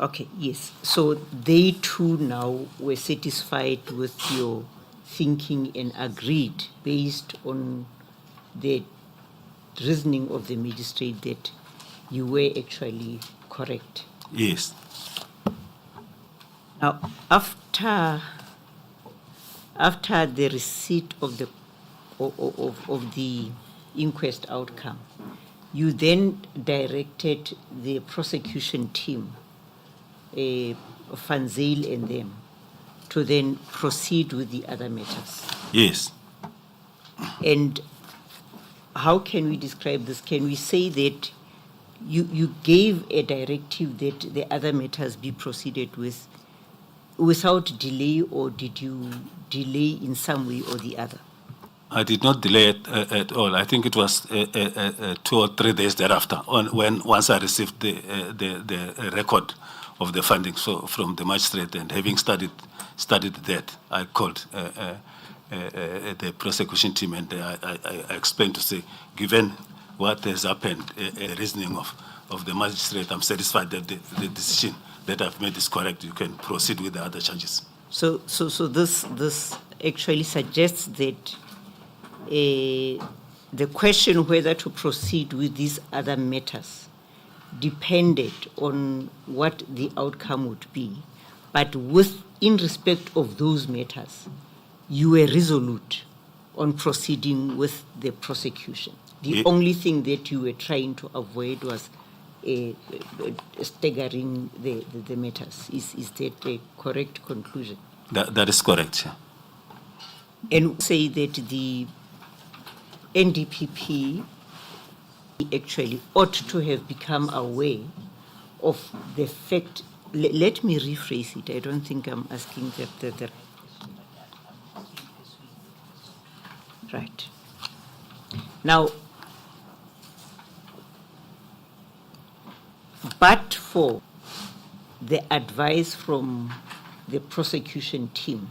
E: Okay, yes. So they too now were satisfied with your thinking and agreed, based on the reasoning of the magistrate, that you were actually correct.
A: Yes.
E: Now, after the receipt of the inquest outcome, you then directed the prosecution team, Fanzale and them, to then proceed with the other matters.
A: Yes.
E: And how can we describe this? Can we say that you gave a directive that the other matters be proceeded with without delay, or did you delay in some way or the other?
A: I did not delay it at all. I think it was 2 or 3 days thereafter, once I received the record of the findings from the magistrate, and having studied that, I called the prosecution team, and I explained to say, given what has happened, a reasoning of the magistrate, I'm satisfied that the decision that I've made is correct. You can proceed with the other charges.
E: So this actually suggests that the question whether to proceed with these other matters depended on what the outcome would be, but in respect of those matters, you were resolute on proceeding with the prosecution. The only thing that you were trying to avoid was staggering the matters. Is that a correct conclusion?
A: That is correct. Yeah.
E: And say that the NDPP actually ought to have become aware of the fact. Let me rephrase it. I don't think I'm asking that. Right. Now, but for the advice from the prosecution team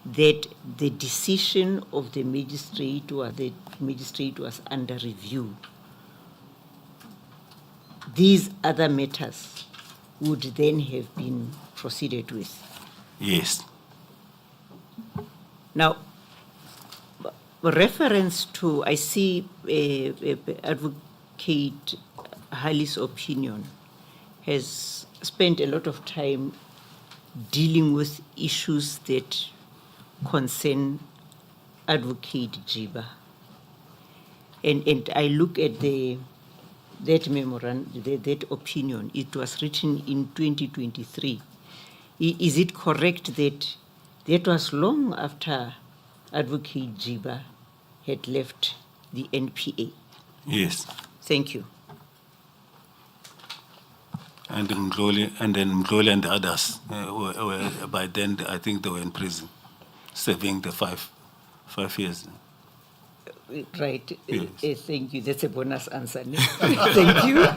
E: that the decision of the magistrate was under review, these other matters would then have been proceeded with.
A: Yes.
E: Now, reference to, I see Advocate Hali's opinion has spent a lot of time dealing with issues that concern Advocate Jiba. And I look at that memorandum, that opinion. It was written in 2023. Is it correct that that was long after Advocate Jiba had left the NPA?
A: Yes.
E: Thank you.
A: And Ngcukaitobi and the others were by then, I think they were in prison, serving the 5 years.
E: Right.
A: Yes.
E: Thank you. That's a bonus answer. Thank you.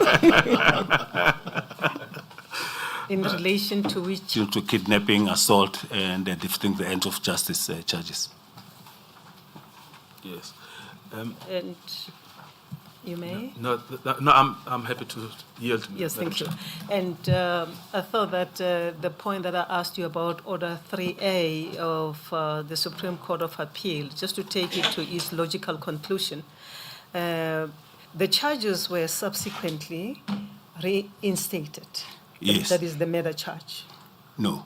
E: In relation to which?
A: To kidnapping, assault, and defeating the end of justice charges.
B: Yes.
C: And you may?
B: No, I'm happy to yield.
C: Yes, thank you. And I thought that the point that I asked you about Order 3A of the Supreme Court of Appeal, just to take it to its logical conclusion, the charges were subsequently reinstated.
A: Yes.
C: That is the murder charge.
A: No.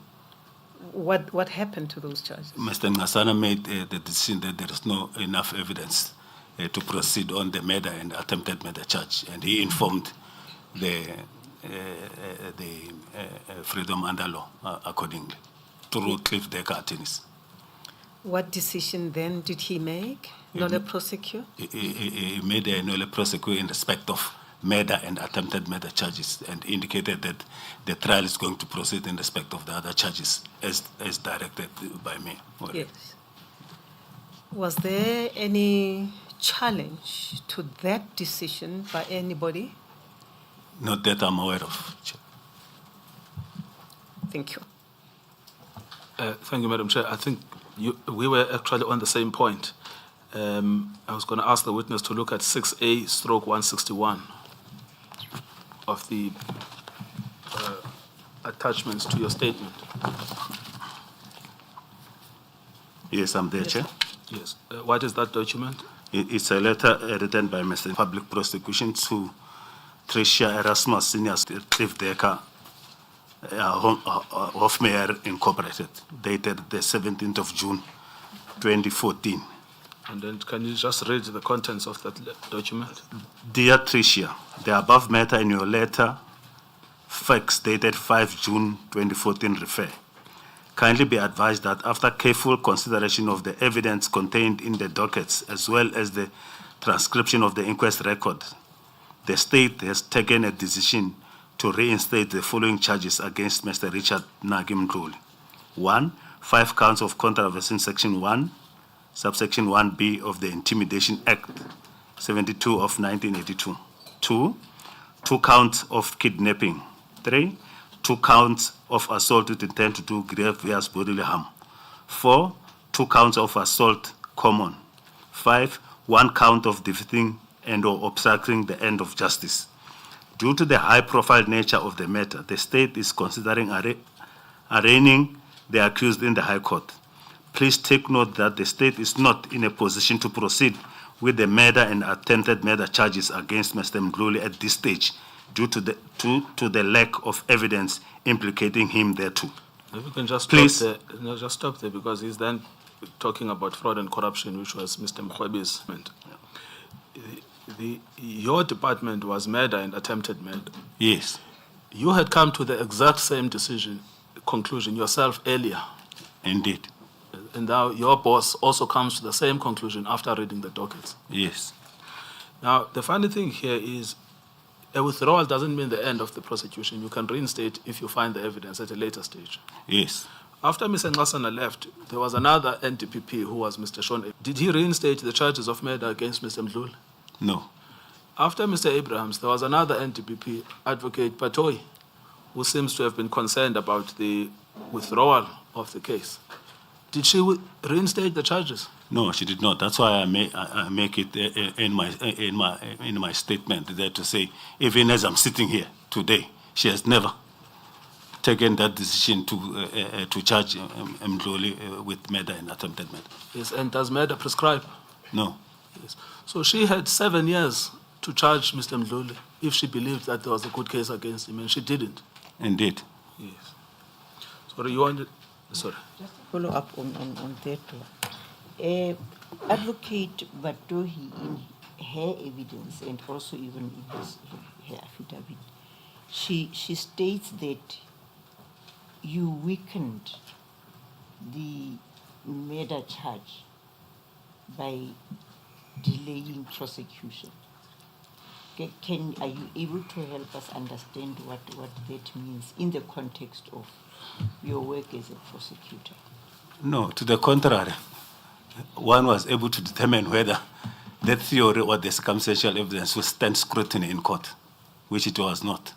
C: What happened to those charges?
A: Mr. Ngasana made the decision that there is no enough evidence to proceed on the murder and attempted murder charge, and he informed the freedom under law accordingly through Cliff Decker attorneys.
C: What decision then did he make? Nolle prosecute?
A: He made a nolle prosecute in respect of murder and attempted murder charges, and indicated that the trial is going to proceed in respect of the other charges as directed by me.
C: Yes. Was there any challenge to that decision by anybody?
A: Not that I'm aware of.
C: Thank you.
B: Thank you, Madam Chair. I think we were actually on the same point. I was going to ask the witness to look at 6A/161 of the attachments to your statement.
A: Yes, I'm there, Chair.
B: Yes. What is that document?
A: It's a letter written by Mr. Public Prosecution to Tricia Erasmus Senior Cliff Decker, Hofmeyer Incorporated, dated the 17th of June, 2014.
B: And then can you just read the contents of that document?
A: Dear Tricia, the above matter in your letter, facts dated 5 June 2014 refer. Kindly be advised that after careful consideration of the evidence contained in the dockets as well as the transcription of the inquest record, the state has taken a decision to reinstate the following charges against Mr. Richard Nagim Ndlovu. 1. 5 counts of contravention Section 1, subsection 1B of the Intimidation Act 72 of 1982. 2. 2 counts of kidnapping. 3. 2 counts of assault with intent to do grievous bodily harm. 4. 2 counts of assault common. 5. 1 count of defeating and/or obstructing the end of justice. Due to the high-profile nature of the matter, the state is considering arraigning the accused in the High Court. Please take note that the state is not in a position to proceed with the murder and attempted murder charges against Mr. Mdluli at this stage due to the lack of evidence implicating him thereto.
B: If you can just
A: Please.
B: stop there. No, just stop there, because he's then talking about fraud and corruption, which was Mr. Mkwebi's comment. Your department was murder and attempted murder.
A: Yes,
B: You had come to the exact same conclusion yourself earlier.
A: indeed.
B: And now your boss also comes to the same conclusion after reading the dockets.
A: Yes.
B: Now, the funny thing here is a withdrawal doesn't mean the end of the prosecution. You can reinstate if you find the evidence at a later stage.
A: Yes.
B: After Mr. Nkasana left, there was another NDPP who was Mr. Chauke. Did he reinstate the charges of murder against Mr. Mdluli?
A: No.
B: After Mr. Abrahams, there was another NDPP, Advocate Patoi, who seems to have been concerned about the withdrawal of the case. Did she reinstate the charges?
A: No, she did not. That's why I make it in my statement there to say, even as I'm sitting here today, she has never taken that decision to charge Mdluli with murder and attempted murder.
B: Yes, and does murder prescribe?
A: No.
B: Yes. So she had 7 years to charge Mr. Mdluli if she believed that there was a good case against him, and she didn't.
A: Indeed.
B: Yes. Sorry, you wanted... Sorry.
E: Just to follow up on that one. Advocate Batohi, in her evidence and also even in her affidavit, she states that you weakened the murder charge by delaying prosecution. Are you able to help us understand what that means in the context of your work as a prosecutor?
A: No, to the contrary. One was able to determine whether that theory or the circumstantial evidence would stand scrutiny in court, which it was not.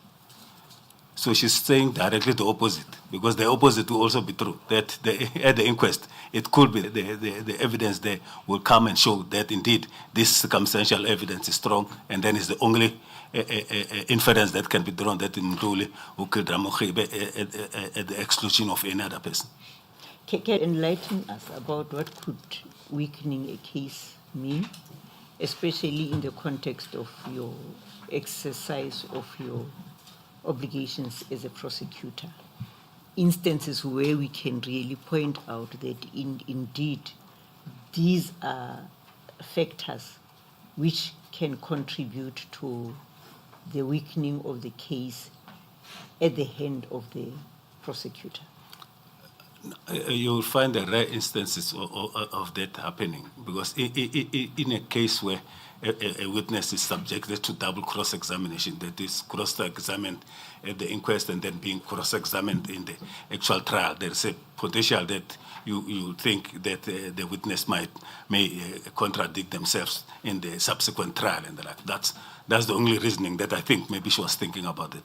A: So she's saying directly the opposite, because the opposite will also be true, that at the inquest, it could be the evidence there will come and show that indeed this circumstantial evidence is strong, and then it's the only inference that can be drawn that Mdluli who killed Ramokhibe at the exclusion of any other person.
E: Can you enlighten us about what could weakening a case mean, especially in the context of your exercise of your obligations as a prosecutor? Instances where we can really point out that indeed these are factors which can contribute to the weakening of the case at the hand of the prosecutor.
A: You will find the rare instances of that happening, because in a case where a witness is subjected to double cross-examination, that is cross-examined at the inquest and then being cross-examined in the actual trial, there is a potential that you think that the witness may contradict themselves in the subsequent trial and the like. That's the only reasoning that I think maybe she was thinking about it.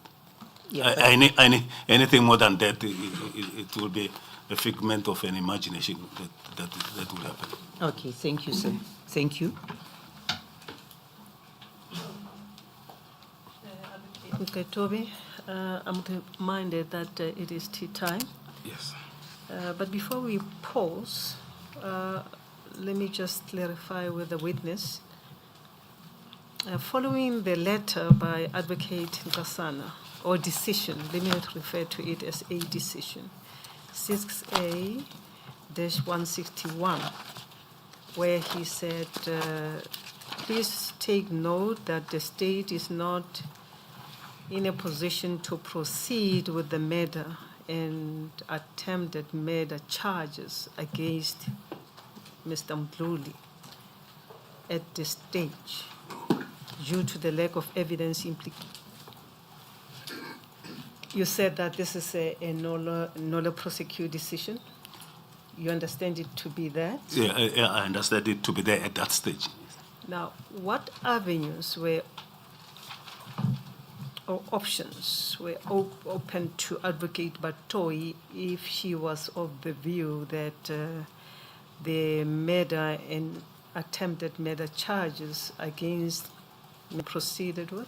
E: Yeah,
A: Anything more than that, it will be a figment of an imagination that will happen.
E: Okay, thank you, sir. Thank you.
C: Ngcukaitobi, I'm reminded that it is tea time.
B: Yes.
C: But before we pause, let me just clarify with the witness. Following the letter by Advocate Nkasana, or decision, let me not refer to it as a decision, 6A-161, where he said, please take note that the state is not in a position to proceed with the murder and attempted murder charges against Mr. Mdluli at this stage due to the lack of evidence You said that this is a nolle prosequi decision. You understand it to be that?
A: Yeah, I understand it to be there at that stage.
C: Now, what avenues were or options were open to Advocate Batoi if she was of the view that the murder and attempted murder charges against proceeded with?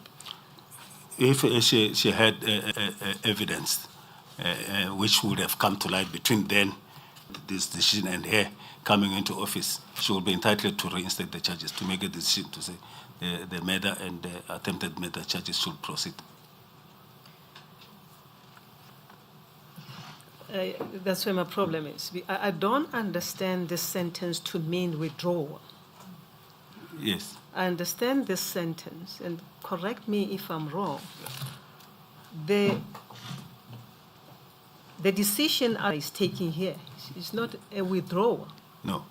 A: If she had evidence which would have come to light between then, this decision, and her coming into office, she will be entitled to reinstate the charges, to make a decision to say the murder and the attempted murder charges should proceed.
C: That's where my problem is. I don't understand this sentence to mean withdrawal.
A: Yes.
C: I understand this sentence, and correct me if I'm wrong. The decision I is taking here is not a withdrawal.
A: No.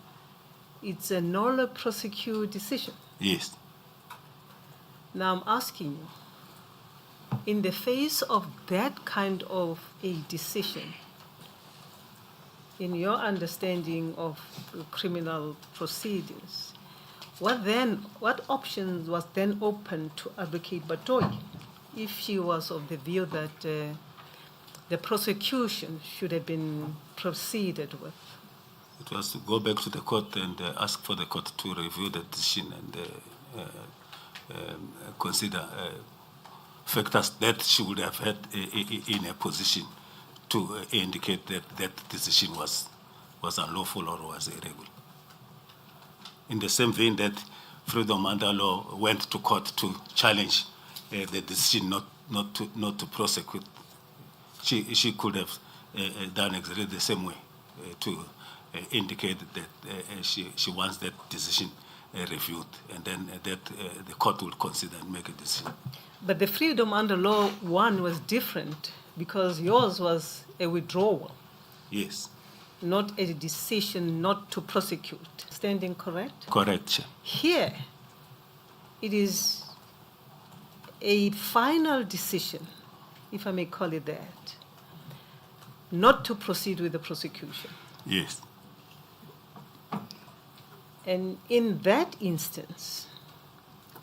C: It's a nolle prosequi decision.
A: Yes.
C: Now I'm asking you, in the face of that kind of a decision, in your understanding of criminal proceedings, what options was then open to Advocate Batoi if she was of the view that the prosecution should have been proceeded with?
A: It was to go back to the court and ask for the court to review the decision and consider factors that she would have had in a position to indicate that that decision was unlawful or was irregular. In the same vein that Freedom Under Law went to court to challenge the decision not to prosecute, she could have done exactly the same way to indicate that she wants that decision reviewed, and then that the court will consider and make a decision.
C: But the Freedom Under Law one was different because yours was a withdrawal.
A: Yes.
C: Not a decision not to prosecute. Standing correct?
A: Correct, Chair.
C: Here, it is a final decision, if I may call it that, not to proceed with the prosecution.
A: Yes.
C: And in that instance,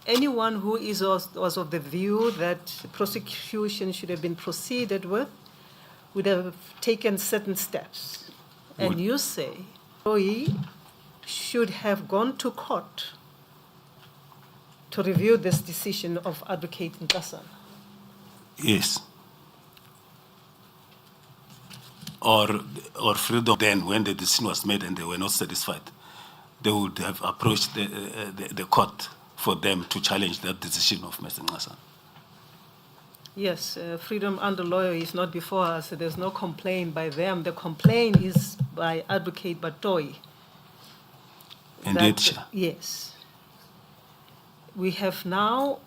C: anyone who was of the view that prosecution should have been proceeded with would have taken certain steps. And you say, we should have gone to court to review this decision of Advocate Nkasa.
A: Yes. Or Freedom, then when the decision was made and they were not satisfied, they would have approached the court for them to challenge that decision of Mr. Nkasa.
C: Yes, Freedom Under Law is not before us. There's no complaint by them. The complaint is by Advocate Batoi.
A: Indeed, Chair.
C: Yes. We have now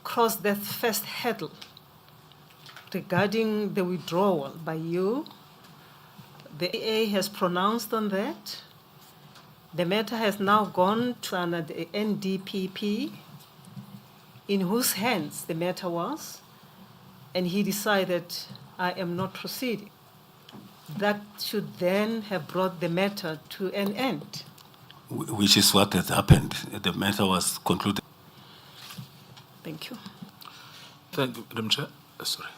C: crossed that first hurdle regarding the withdrawal by you. The AA has pronounced on that. The matter has now gone to an NDPP, in whose hands the matter was, and he decided, I am not proceeding. That should then have brought the matter to an end.
A: Which is what has happened. The matter was concluded.
C: Thank you.
B: Thank you, Madam Chair. Sorry.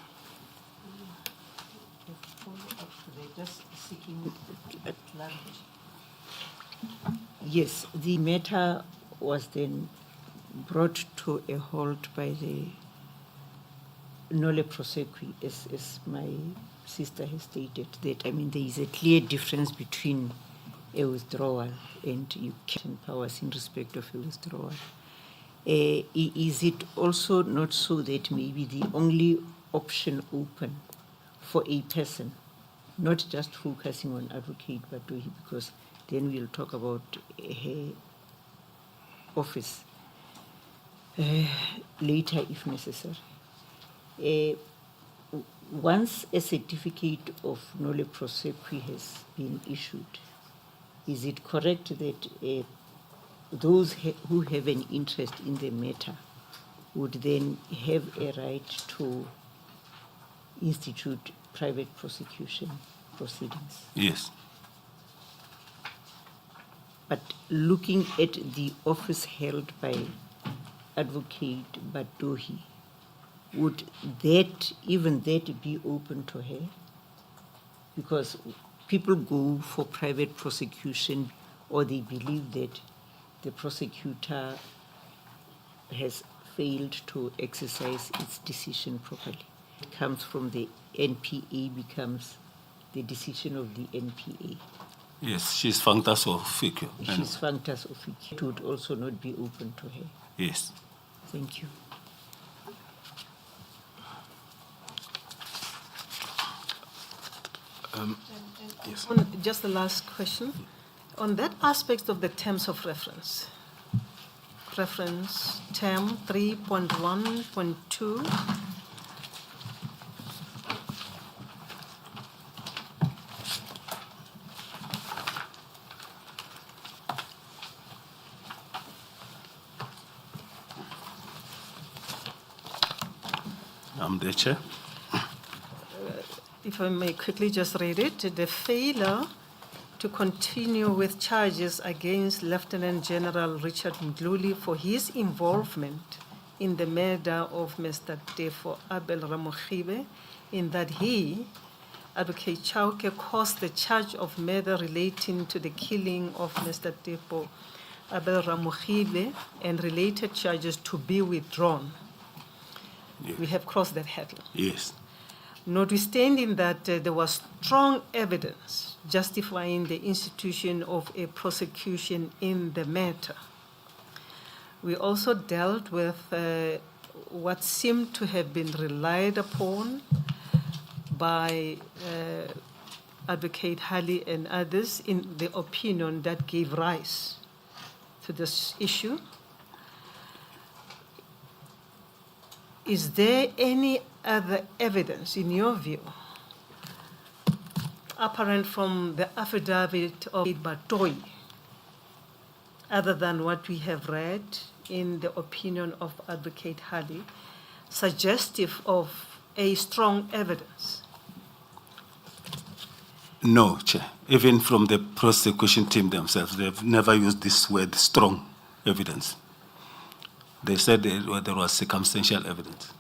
E: Yes, the matter was then brought to a halt by the nolle prosequi, as my sister has stated, that, there is a clear difference between a withdrawal and you can powers in respect of a withdrawal. Is it also not so that maybe the only option open for a person, not just focusing on Advocate Batoi, because then we'll talk about her office later if necessary. Once a certificate of nolle prosequi has been issued, is it correct that those who have an interest in the matter would then have a right to institute private prosecution proceedings.
A: Yes.
E: But looking at the office held by Advocate Batohi, would that, even that, be open to her? Because people go for private prosecution or they believe that the prosecutor has failed to exercise its decision properly. It comes from the NPA, becomes the decision of the NPA.
A: Yes, she's functus officio.
E: She's functus officio. It would also not be open to her.
A: Yes.
E: Thank you.
B: Yes.
C: Just the last question. On that aspect of the terms of reference, reference term 3.1.2,
A: I'm the chair.
C: if I may quickly just read it, the failure to continue with charges against Lieutenant General Richard Mdluli for his involvement in the murder of Mr. Tefo Abel Ramogibe, in that he, Advocate Chauke, caused the charge of murder relating to the killing of Mr. Tefo Abel Ramogibe and related charges to be withdrawn.
A: Yes.
C: We have crossed that hurdle.
A: Yes.
C: Notwithstanding that there was strong evidence justifying the institution of a prosecution in the matter. We also dealt with what seemed to have been relied upon by Advocate Hali and others in the opinion that gave rise to this issue. Is there any other evidence, in your view, apparent from the affidavit of Batohi, other than what we have read in the opinion of Advocate Hali, suggestive of a strong evidence?
A: No, Chair. Even from the prosecution team themselves, they've never used this word strong evidence. They said there was circumstantial evidence.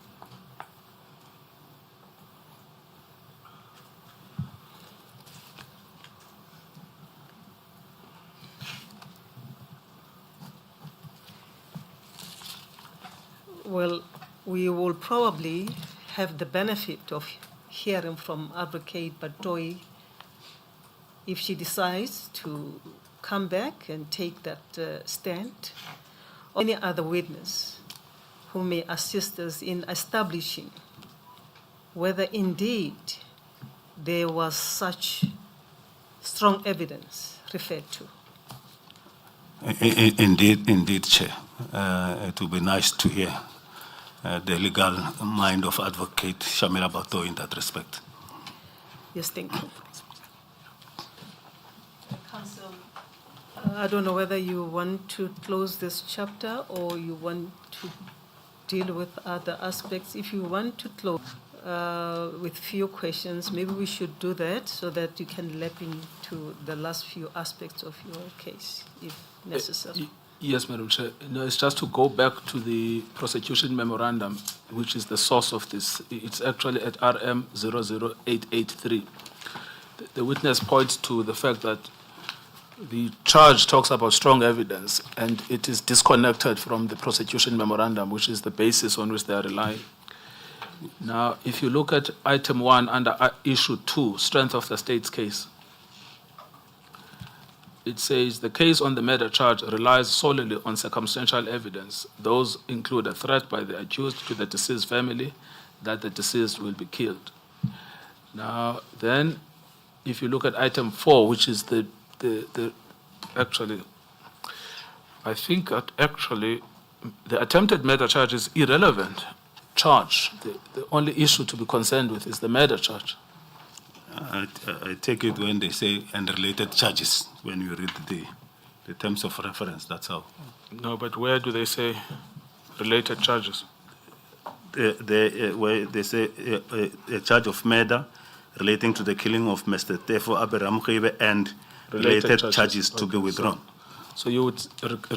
C: Well, we will probably have the benefit of hearing from Advocate Batohi if she decides to come back and take that stand, or any other witness who may assist us in establishing whether indeed there was such strong evidence referred to.
A: Indeed, Chair. It would be nice to hear the legal mind of Advocate Shamira Batohi in that respect.
C: Yes, thank you. Council, I don't know whether you want to close this chapter or you want to deal with other aspects. If you want to close with few questions, maybe we should do that so that you can lap into the last few aspects of your case, if necessary.
B: Yes, Madam Chair. No, it's just to go back to the prosecution memorandum, which is the source of this. It's actually at RM 00883. The witness points to the fact that the charge talks about strong evidence, and it is disconnected from the prosecution memorandum, which is the basis on which they are relying. Now, if you look at item 1 under issue 2, strength of the state's case, it says the case on the murder charge relies solely on circumstantial evidence. Those include a threat by the accused to the deceased family that the deceased will be killed. Now, then, if you look at item 4, which is actually, I think that actually the attempted murder charge is irrelevant charge. The only issue to be concerned with is the murder charge.
A: I take it when they say and related charges, when you read the terms of reference, that's how.
B: No, but where do they say related charges?
A: where they say a charge of murder relating to the killing of Mr. Tefo Aberamkhibe and related charges to be withdrawn.
B: So you would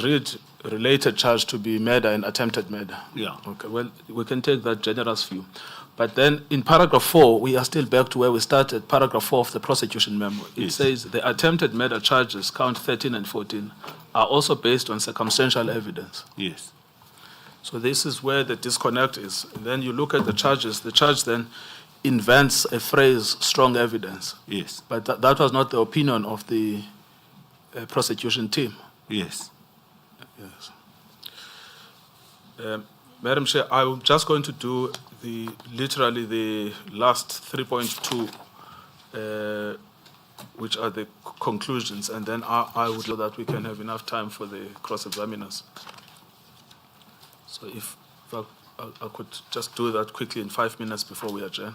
B: read related charge to be murder and attempted murder?
A: Yeah.
B: Okay, well, we can take that generous view. But then in paragraph 4, we are still back to where we started, paragraph 4 of the prosecution memo. It says the attempted murder charges, count 13 and 14, are also based on circumstantial evidence.
A: Yes.
B: So this is where the disconnect is. And then you look at the charges. The charge then invents a phrase, strong evidence.
A: Yes.
B: But that was not the opinion of the prosecution team.
A: Yes.
B: Yes. Madam Chair, I'm just going to do literally the last 3.2, which are the conclusions, and then I would know that we can have enough time for the cross-examiners. So if I could just do that quickly in 5 minutes before we adjourn.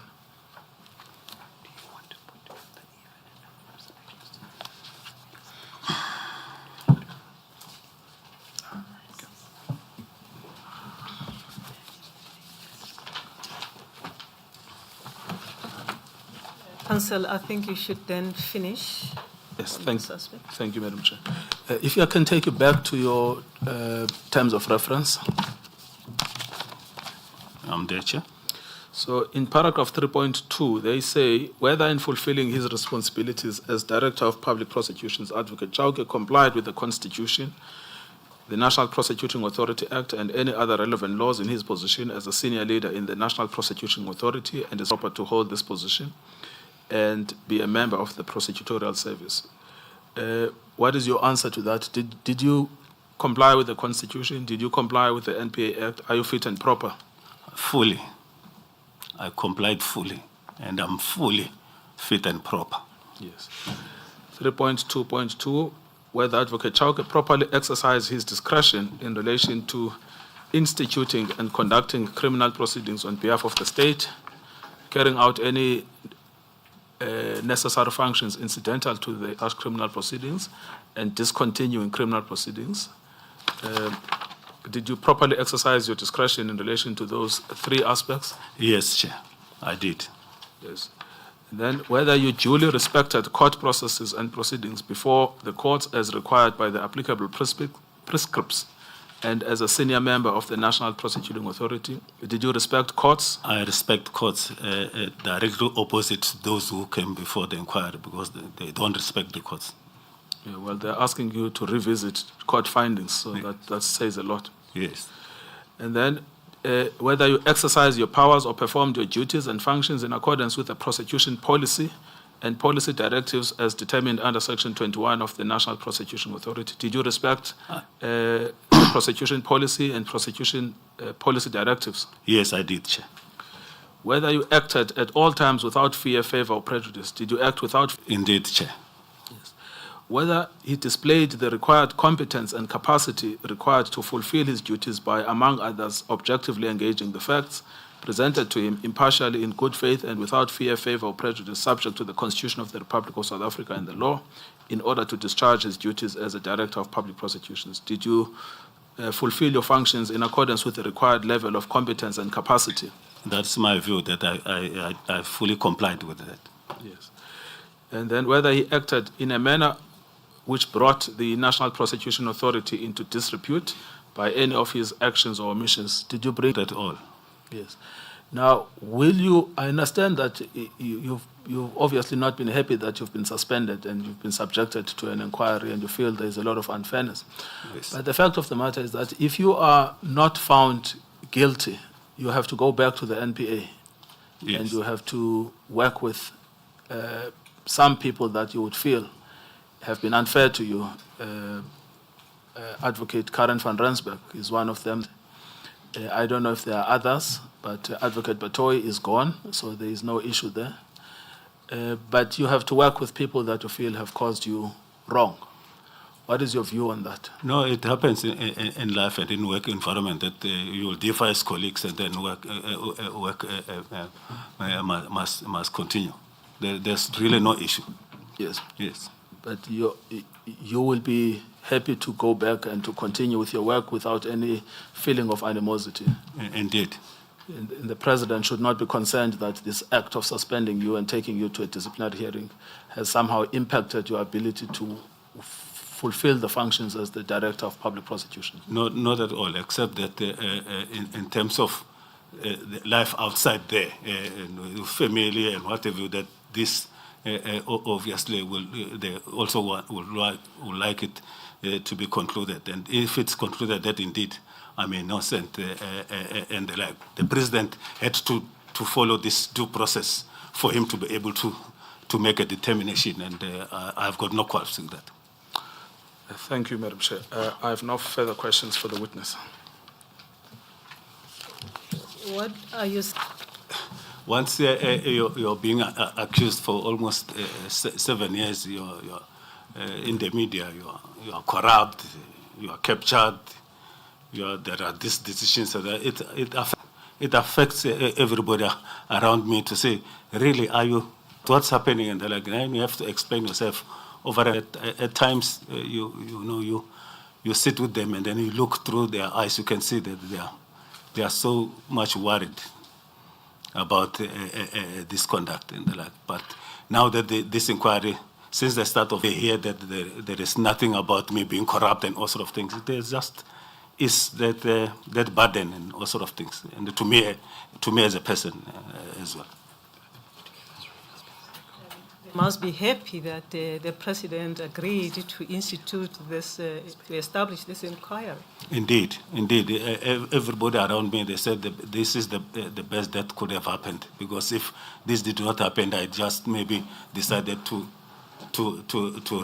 C: Counsel, I think you should then finish.
B: Yes,
C: on
B: thank
C: this aspect.
B: you, Madam Chair. If I can take you back to your terms of reference.
A: I'm there, Chair.
B: So in paragraph 3.2, they say, whether in fulfilling his responsibilities as Director of Public Prosecutions, Advocate Chauke complied with the Constitution, the National Prosecuting Authority Act, and any other relevant laws in his position as a senior leader in the National Prosecuting Authority, and is proper to hold this position and be a member of the prosecutorial service. What is your answer to that? Did you comply with the Constitution? Did you comply with the NPA Act? Are you fit and proper?
A: Fully. I complied fully, and I'm fully fit and proper.
B: Yes. 3.2.2, whether Advocate Chauke properly exercised his discretion in relation to instituting and conducting criminal proceedings on behalf of the state, carrying out any necessary functions incidental to the criminal proceedings, and discontinuing criminal proceedings. Did you properly exercise your discretion in relation to those three aspects?
A: Yes, Chair, I did.
B: Yes. And then whether you duly respected court processes and proceedings before the courts as required by the applicable prescripts, and as a senior member of the National Prosecuting Authority, did you respect courts?
A: I respect courts directly opposite to those who came before the inquiry, because they don't respect the courts.
B: Yeah, well, they're asking you to revisit court findings, so that says a lot.
A: Yes.
B: And then whether you exercise your powers or performed your duties and functions in accordance with the prosecution policy and policy directives as determined under Section 21 of the National Prosecution Authority. Did you respect prosecution policy and prosecution policy directives?
A: Yes, I did, Chair.
B: Whether you acted at all times without fear, favor, or prejudice. Did you act without?
A: Indeed, Chair.
B: Yes. Whether he displayed the required competence and capacity required to fulfill his duties by, among others, objectively engaging the facts presented to him impartially, in good faith, and without fear, favor, or prejudice, subject to the Constitution of the Republic of South Africa and the law, in order to discharge his duties as a Director of Public Prosecutions. Did you fulfill your functions in accordance with the required level of competence and capacity?
A: That's my view, that I fully complied with that.
B: Yes. And then whether he acted in a manner which brought the National Prosecution Authority into disrepute by any of his actions or omissions. Did you bring
A: that all?
B: Yes. Now, I understand that you've obviously not been happy that you've been suspended and you've been subjected to an inquiry and you feel there's a lot of unfairness.
A: Yes.
B: But the fact of the matter is that if you are not found guilty, you have to go back to the NPA.
A: Yes.
B: And you have to work with some people that you would feel have been unfair to you. Advocate Karen van Rensburg is one of them. I don't know if there are others, but Advocate Batoy is gone, so there is no issue there. But you have to work with people that you feel have caused you wrong. What is your view on that?
A: No, it happens in life and in work environment that you will differ as colleagues, and then work must continue. There's really no issue.
B: Yes.
A: Yes.
B: But you will be happy to go back and to continue with your work without any feeling of animosity.
A: Indeed.
B: the president should not be concerned that this act of suspending you and taking you to a disciplinary hearing has somehow impacted your ability to fulfill the functions as the director of public prosecution.
A: Not at all, except that in terms of the life outside there, and family and whatever, that this obviously will they also would like it to be concluded. And if it's concluded that indeed I'm innocent and the like, the president had to follow this due process for him to be able to make a determination, and I've got no quarrels with that.
B: Thank you, Madam Chair. I have no further questions for the witness.
C: What are you?
A: Once you're being accused for almost 7 years, you're in the media, you are corrupt, you are captured, there are these decisions, so that it affects everybody around me to say, really, are you, what's happening? And they're like, and you have to explain yourself. At times, you sit with them and then you look through their eyes, you can see that they are so much worried about this conduct and the like. But now that this inquiry, since the start of the year, that there is nothing about me being corrupt and all sort of things. There's just is that burden and all sort of things. And to me as a person as well.
C: Must be happy that the president agreed to institute this, to establish this inquiry.
A: Indeed. Everybody around me, they said that this is the best that could have happened, because if this did not happen, I just maybe decided to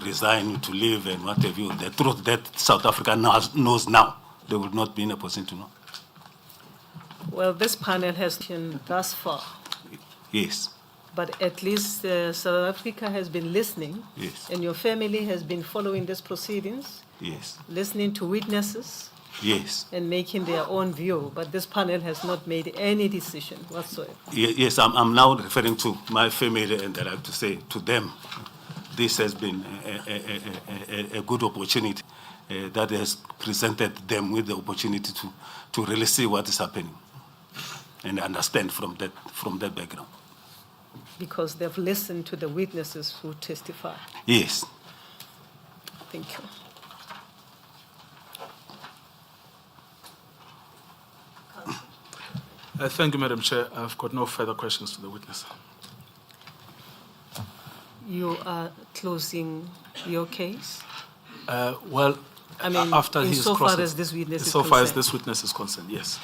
A: resign, to leave, and what have you. The truth that South Africa knows now, they would not be in a position to know.
C: Well, this panel has been thus far.
A: Yes.
C: But at least South Africa has been listening.
A: Yes.
C: And your family has been following these proceedings.
A: Yes.
C: Listening to witnesses.
A: Yes.
C: And making their own view. But this panel has not made any decision whatsoever.
A: Yes, I'm now referring to my family, and I like to say to them, this has been a good opportunity that has presented them with the opportunity to really see what is happening and understand from that background.
C: Because they've listened to the witnesses who testify.
A: Yes.
C: Thank you.
B: Thank you, Madam Chair. I've got no further questions to the witness.
C: You are closing your case?
B: Well,
C: I mean,
B: after he's
C: insofar as this witness is
B: so far as
C: concerned.
B: this witness is concerned, yes.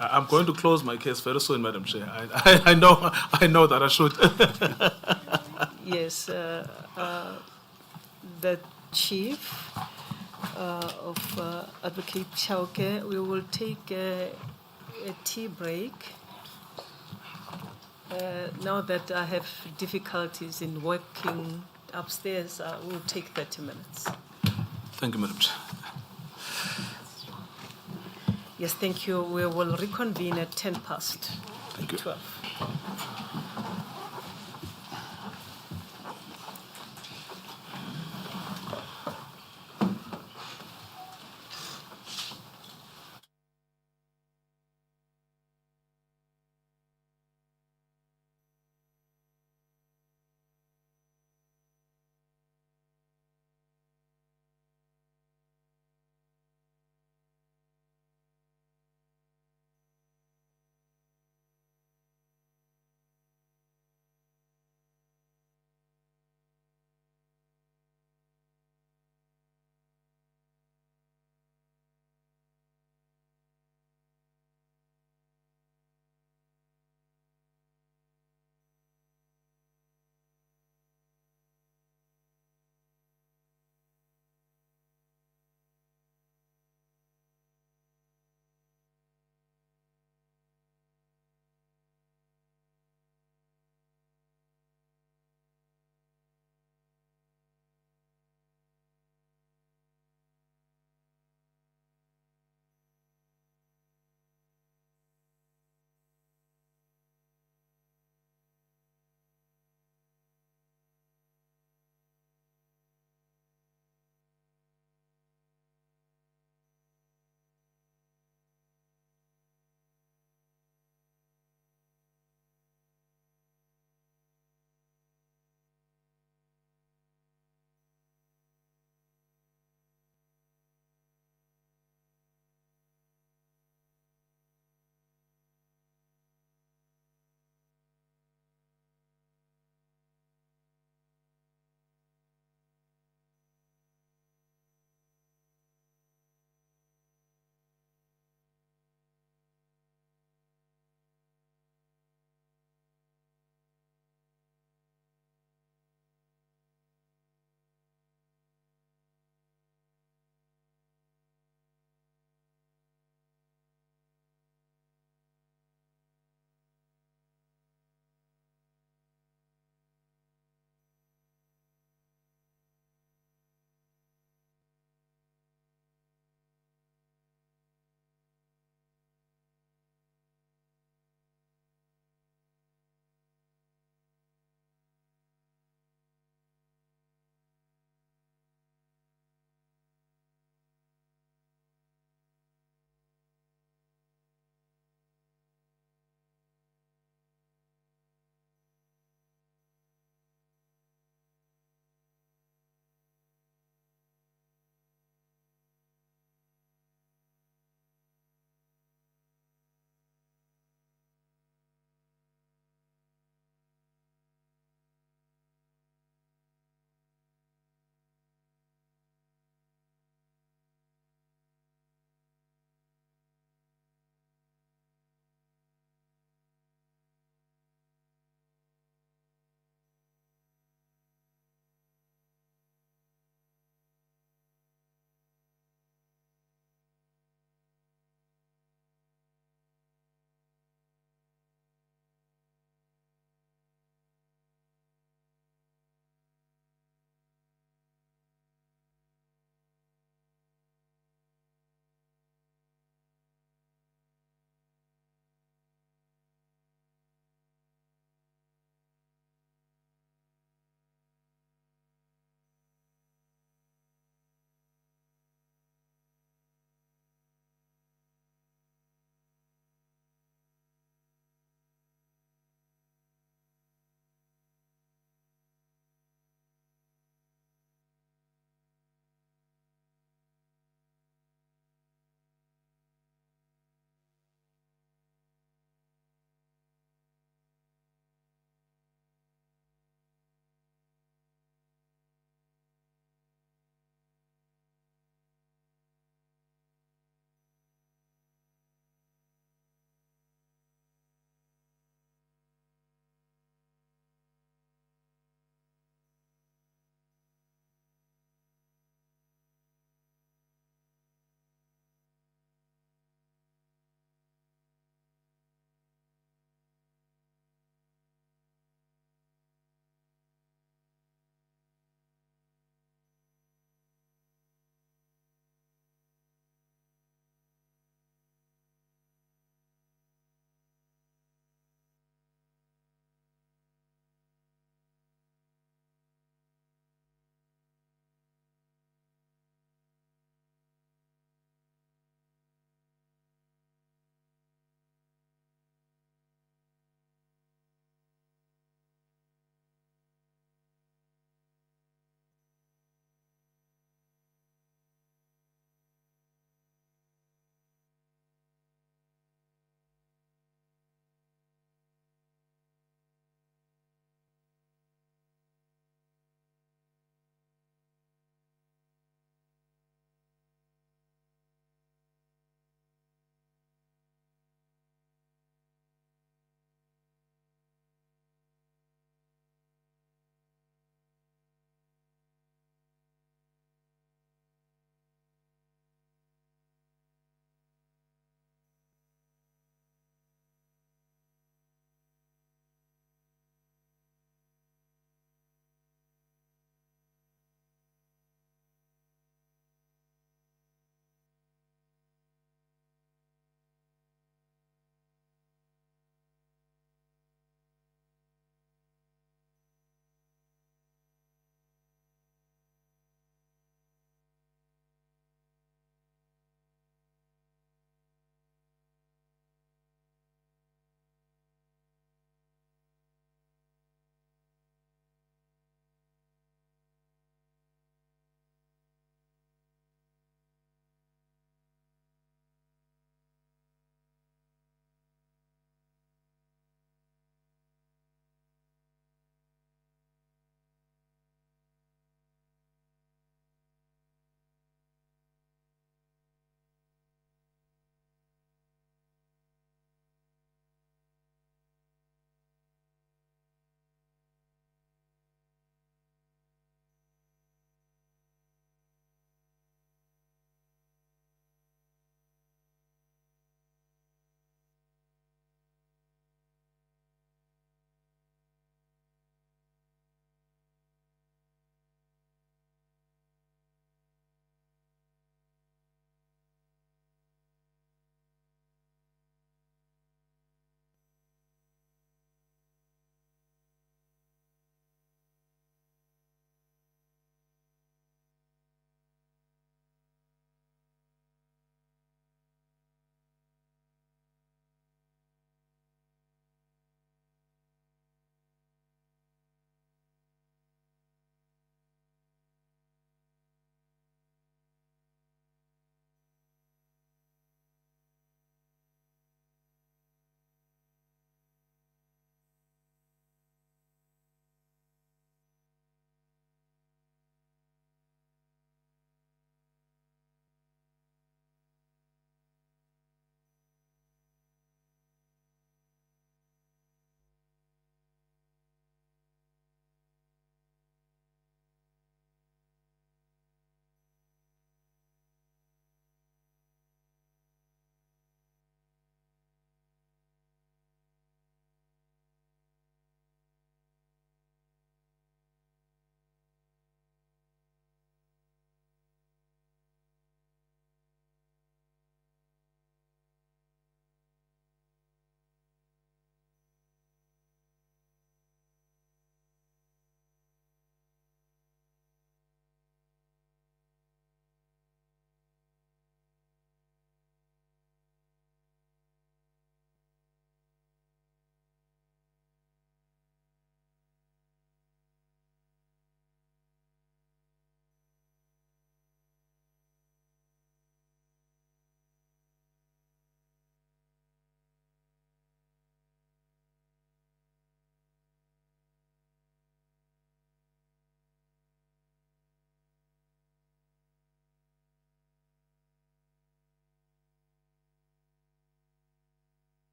B: I'm going to close my case very soon, Madam Chair. I know that I should.
C: Yes, the chief of Advocate Chauke, we will take a tea break. Now that I have difficulties in working upstairs, we'll take 30 minutes.
B: Thank you, Madam Chair.
C: Yes, thank you. We will reconvene at 12.
B: Thank you.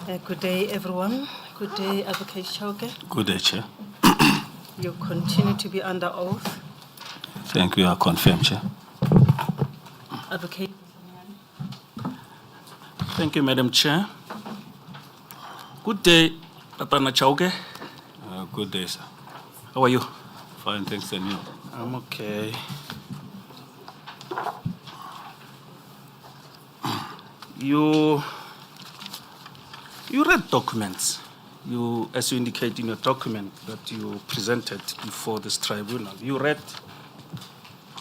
C: Good day, everyone. Good day, Advocate Chauke.
A: Good day, Chair.
C: You continue to be under oath.
A: Thank you. I confirm, Chair.
C: Advocate.
B: Thank you, Madam Chair. Good day, Tatana Chauke.
A: Good day, sir.
B: How are you?
A: Fine, thanks, and you?
B: I'm okay. You read documents. As you indicate in your document that you presented before this tribunal, you read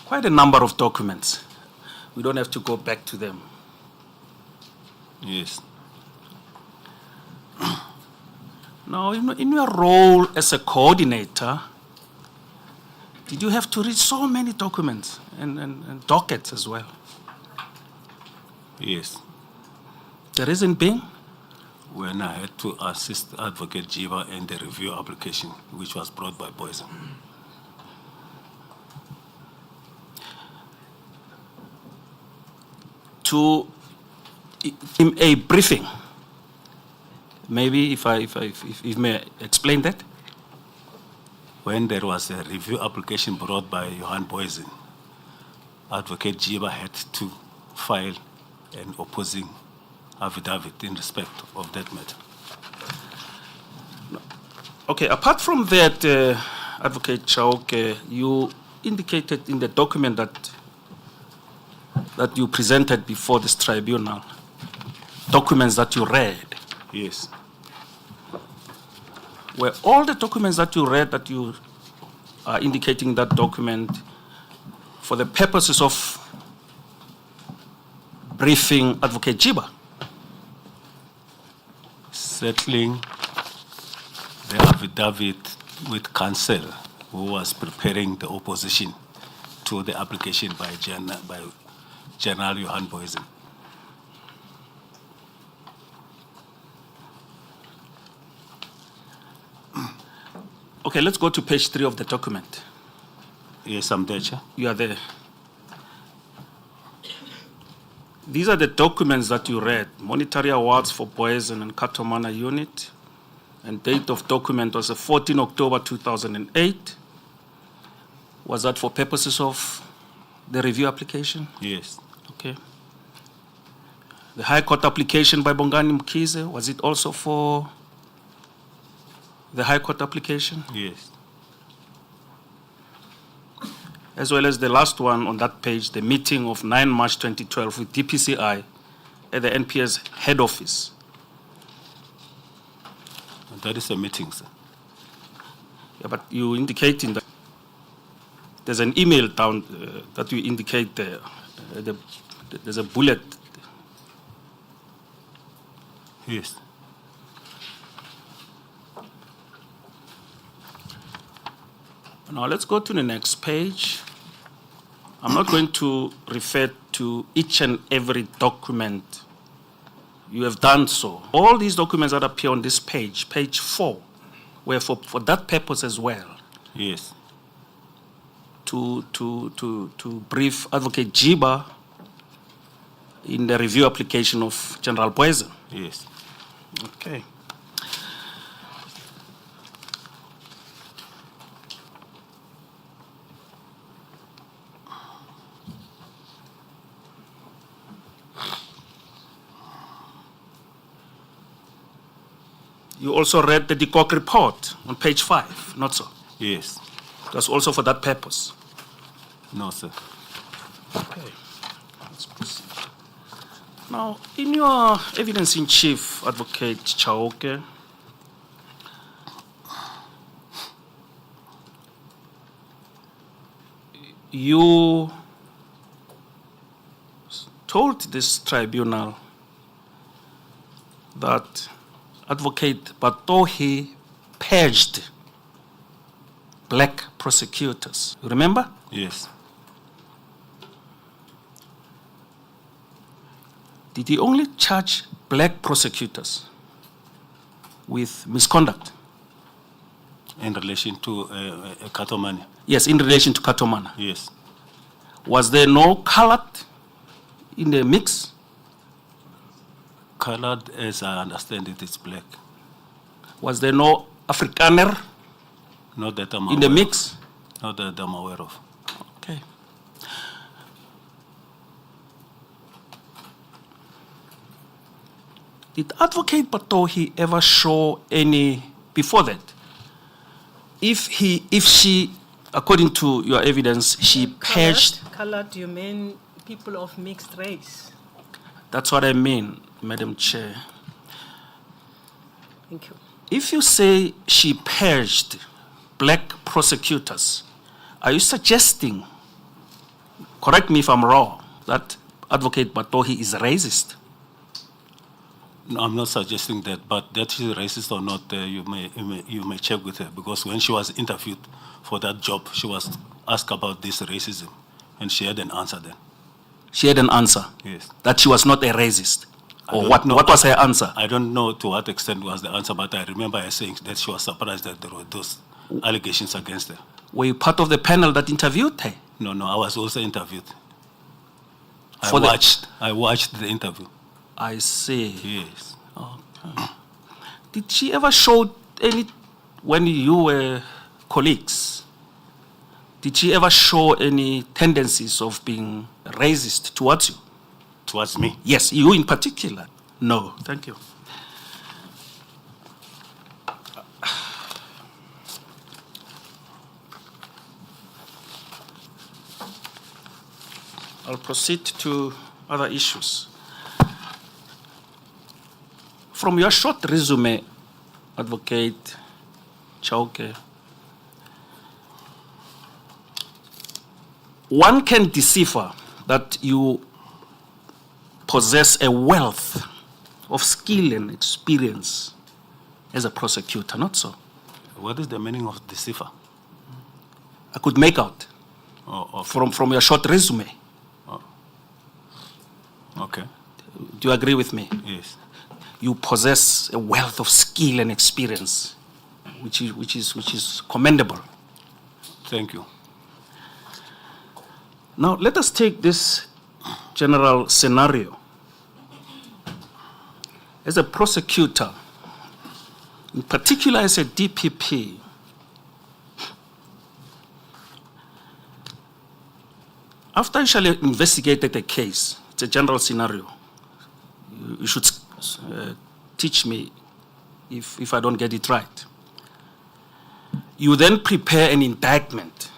B: quite a number of documents. We don't have to go back to them.
A: Yes.
B: Now, in your role as a coordinator, did you have to read so many documents and dockets as well?
A: Yes.
B: The reason being?
A: When I had to assist Advocate Jiba in the review application, which was brought by Poison.
B: To in a briefing, maybe if you may explain that?
A: When there was a review application brought by Johan Poison, Advocate Jiba had to file an opposing affidavit in respect of that matter.
B: Okay, apart from that, Advocate Chauke, you indicated in the document that you presented before this tribunal, documents that you read.
A: Yes.
B: Were all the documents that you read that you are indicating that document for the purposes of briefing Advocate Jiba?
A: Settling the affidavit with counsel who was preparing the opposition to the application by General Johan Poison.
B: Okay, let's go to page 3 of the document.
A: Yes, I'm there, Chair.
B: You are there. These are the documents that you read. Monetary awards for Poison and Katomana unit. And date of document was 14 October 2008. Was that for purposes of the review application?
A: Yes.
B: Okay. The High Court application by Bongani Mkhize, was it also for the High Court application?
A: Yes.
B: As well as the last one on that page, the meeting of 9 March 2012 with DPCI at the NPS head office.
A: That is a meeting, sir.
B: Yeah, but you indicating that there's an email down that you indicate there. There's a bullet.
A: Yes.
B: Now let's go to the next page. I'm not going to refer to each and every document. You have done so. All these documents that appear on this page, page 4, were for that purpose as well.
A: Yes.
B: To brief Advocate Jiba in the review application of General Poison.
A: Yes.
B: Okay. You also read the DeKok report on page 5, not so?
A: Yes.
B: That's also for that purpose.
A: No, sir.
B: Okay. Let's proceed. Now, in your evidence in chief, Advocate Chauke, you told this tribunal that Advocate Batohi purged black prosecutors. You remember?
A: Yes.
B: Did he only charge black prosecutors with misconduct?
A: In relation to Katomani?
B: Yes, in relation to Katomana.
A: Yes.
B: Was there no colored in the mix?
A: Colored, as I understand it, is black.
F: Was there no Afrikaner
A: Not that I'm
F: in the
A: aware
F: mix?
A: of. Not that I'm aware of.
F: Okay. Did Advocate Patohi ever show any, before that, if she, according to your evidence, she purged?
C: Colored, you mean people of mixed race?
F: That's what I mean, Madam Chair.
C: Thank you.
F: If you say she purged black prosecutors, are you suggesting, correct me if I'm wrong, that Advocate Patohi is racist?
A: No, I'm not suggesting that, but that she's racist or not, you may check with her, because when she was interviewed for that job, she was asked about this racism, and she had an answer then.
F: She had an answer?
A: Yes.
F: That she was not a racist?
A: I
F: Or
A: don't
F: what,
A: know.
F: what was her answer?
A: I don't know to what extent was the answer, but I remember her saying that she was surprised that there were those allegations against her.
F: Were you part of the panel that interviewed her?
A: No, I was also interviewed. I
F: For the-
A: watched the interview.
F: I see.
A: Yes.
F: Okay. Did she ever show any, when you were colleagues, did she ever show any tendencies of being racist towards you?
A: Towards me?
F: Yes, you in particular. No, thank you. I'll proceed to other issues. From your short resume, Advocate Chauke, one can decipher that you possess a wealth of skill and experience as a prosecutor, not so?
A: What is the meaning of deceiver?
F: I could make out
A: Okay.
F: from your short resume.
A: Okay.
F: Do you agree with me?
A: Yes.
F: You possess a wealth of skill and experience, which is commendable.
A: Thank you.
F: Now, let us take this general scenario. As a prosecutor, in particular as a DPP, after you shall have investigated a case, it's a general scenario. You should teach me if I don't get it right. You then prepare an indictment,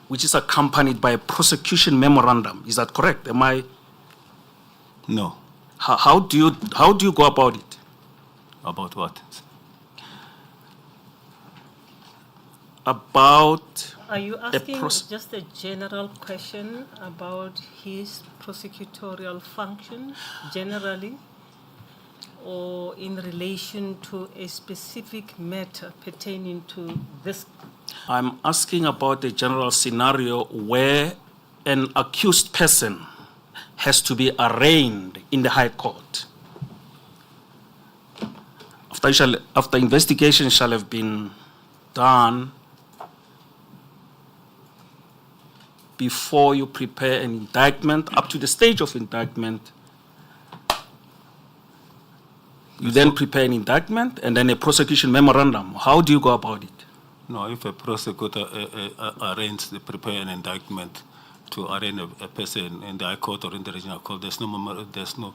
F: which is accompanied by a prosecution memorandum. Is that correct? Am I?
A: No.
F: How do you go about it?
A: About what?
F: About
C: Are you asking
F: pros-
C: just a general question about his prosecutorial function generally, or in relation to a specific matter pertaining to this?
F: I'm asking about a general scenario where an accused person has to be arraigned in the High Court. After investigation shall have been done, before you prepare an indictment, up to the stage of indictment, you then prepare an indictment and then a prosecution memorandum. How do you go about it?
A: No, if a prosecutor prepare an indictment to arraign a person in the High Court or in the regional court, there's no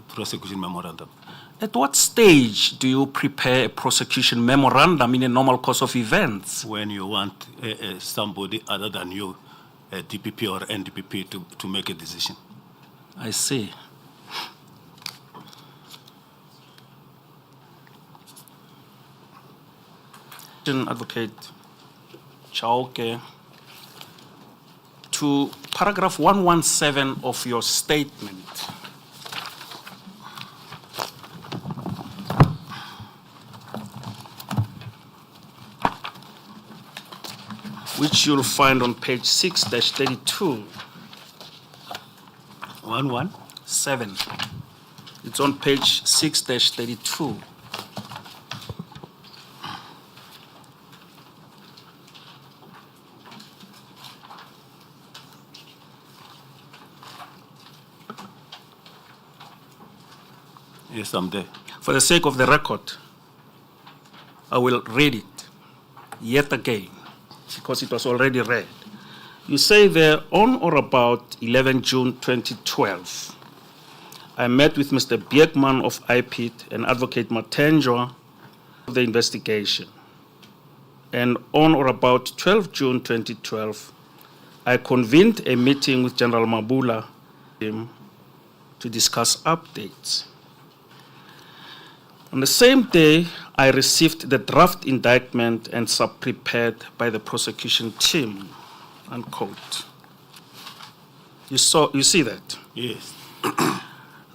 A: prosecution memorandum.
F: At what stage do you prepare a prosecution memorandum in a normal course of events?
A: When you want somebody other than you, a DPP or NDPP, to make a decision.
F: I see. Advocate Chauke, to paragraph 117 of your statement. Which you'll find on page 6-32.
A: 117.
F: It's on page 6-32.
A: Yes, I'm there.
F: For the sake of the record, I will read it yet again because it was already read. You say there, on or about 11 June 2012, I met with Mr. Bierkman of IPIT and Advocate Matenjwa of the investigation. And on or about 12 June 2012, I convened a meeting with General Mabula to discuss updates. On the same day, I received the draft indictment and sub-prepared by the prosecution team, unquote. You see that?
A: Yes.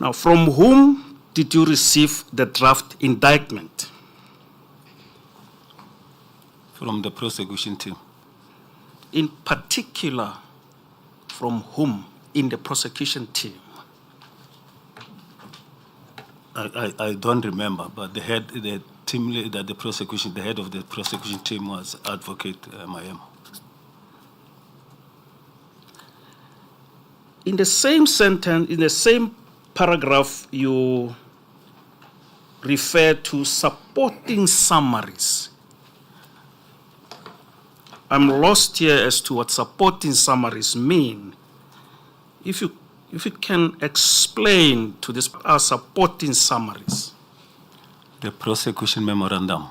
F: Now, from whom did you receive the draft indictment?
A: From the prosecution team.
F: In particular, from whom in the prosecution team?
A: I don't remember, but the head of the prosecution team was Advocate Mayema.
F: In the same sentence, in the same paragraph, you refer to supporting summaries. I'm lost here as to what supporting summaries mean. If you can explain to this, our supporting summaries.
A: The prosecution memorandum.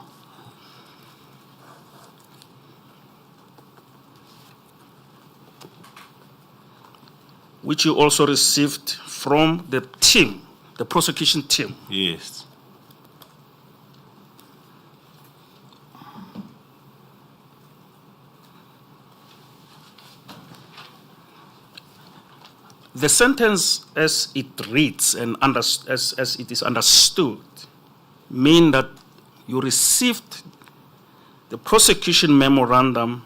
F: Which you also received from the team, the prosecution team.
A: Yes.
F: The sentence as it reads and as it is understood mean that you received the prosecution memorandum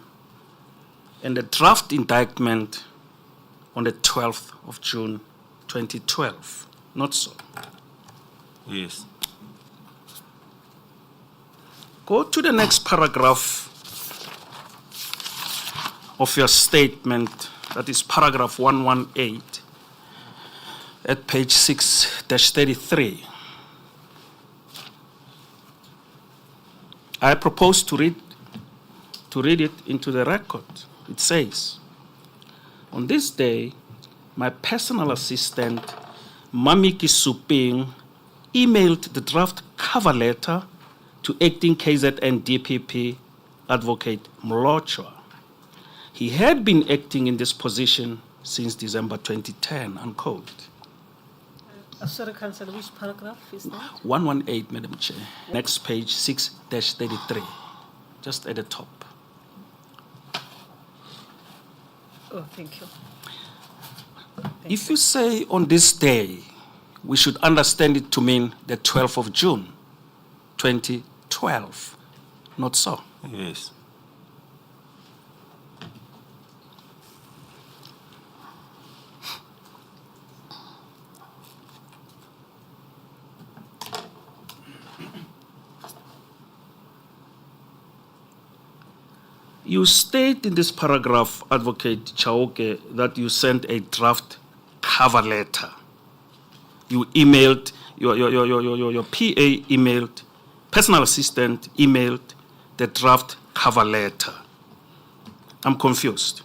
F: and the draft indictment on the 12th of June 2012. Not so.
A: Yes.
F: Go to the next paragraph of your statement, that is paragraph 118 at page 6-33. I propose to read it into the record. It says, on this day, my personal assistant, Mamiki Suping, emailed the draft cover letter to acting KZN DPP Advocate Mlochwa. He had been acting in this position since December 2010, unquote.
C: Sorry, Councillor, which paragraph is that?
F: 118, Madam Chair. Next page, 6-33, just at the top.
C: Oh, thank you.
F: If you say on this day, we should understand it to mean the 12th of June, 2012. Not so.
A: Yes.
F: You state in this paragraph, Advocate Chauke, that you sent a draft cover letter. You emailed, your PA emailed, personal assistant emailed the draft cover letter. I'm confused.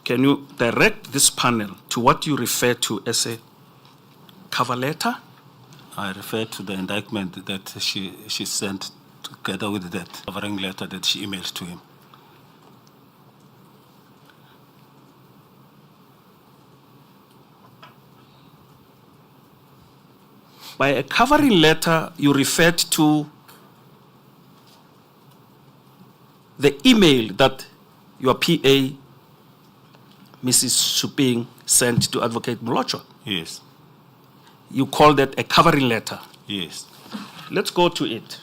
F: Can you direct this panel to what you refer to as a cover letter?
A: I refer to the indictment that she sent together with that covering letter that she emailed to him.
F: By a covering letter, you referred to the email that your PA, Mrs. Suping, sent to Advocate Mlochwa.
A: Yes.
F: You call that a covering letter.
A: Yes.
F: Let's go to it.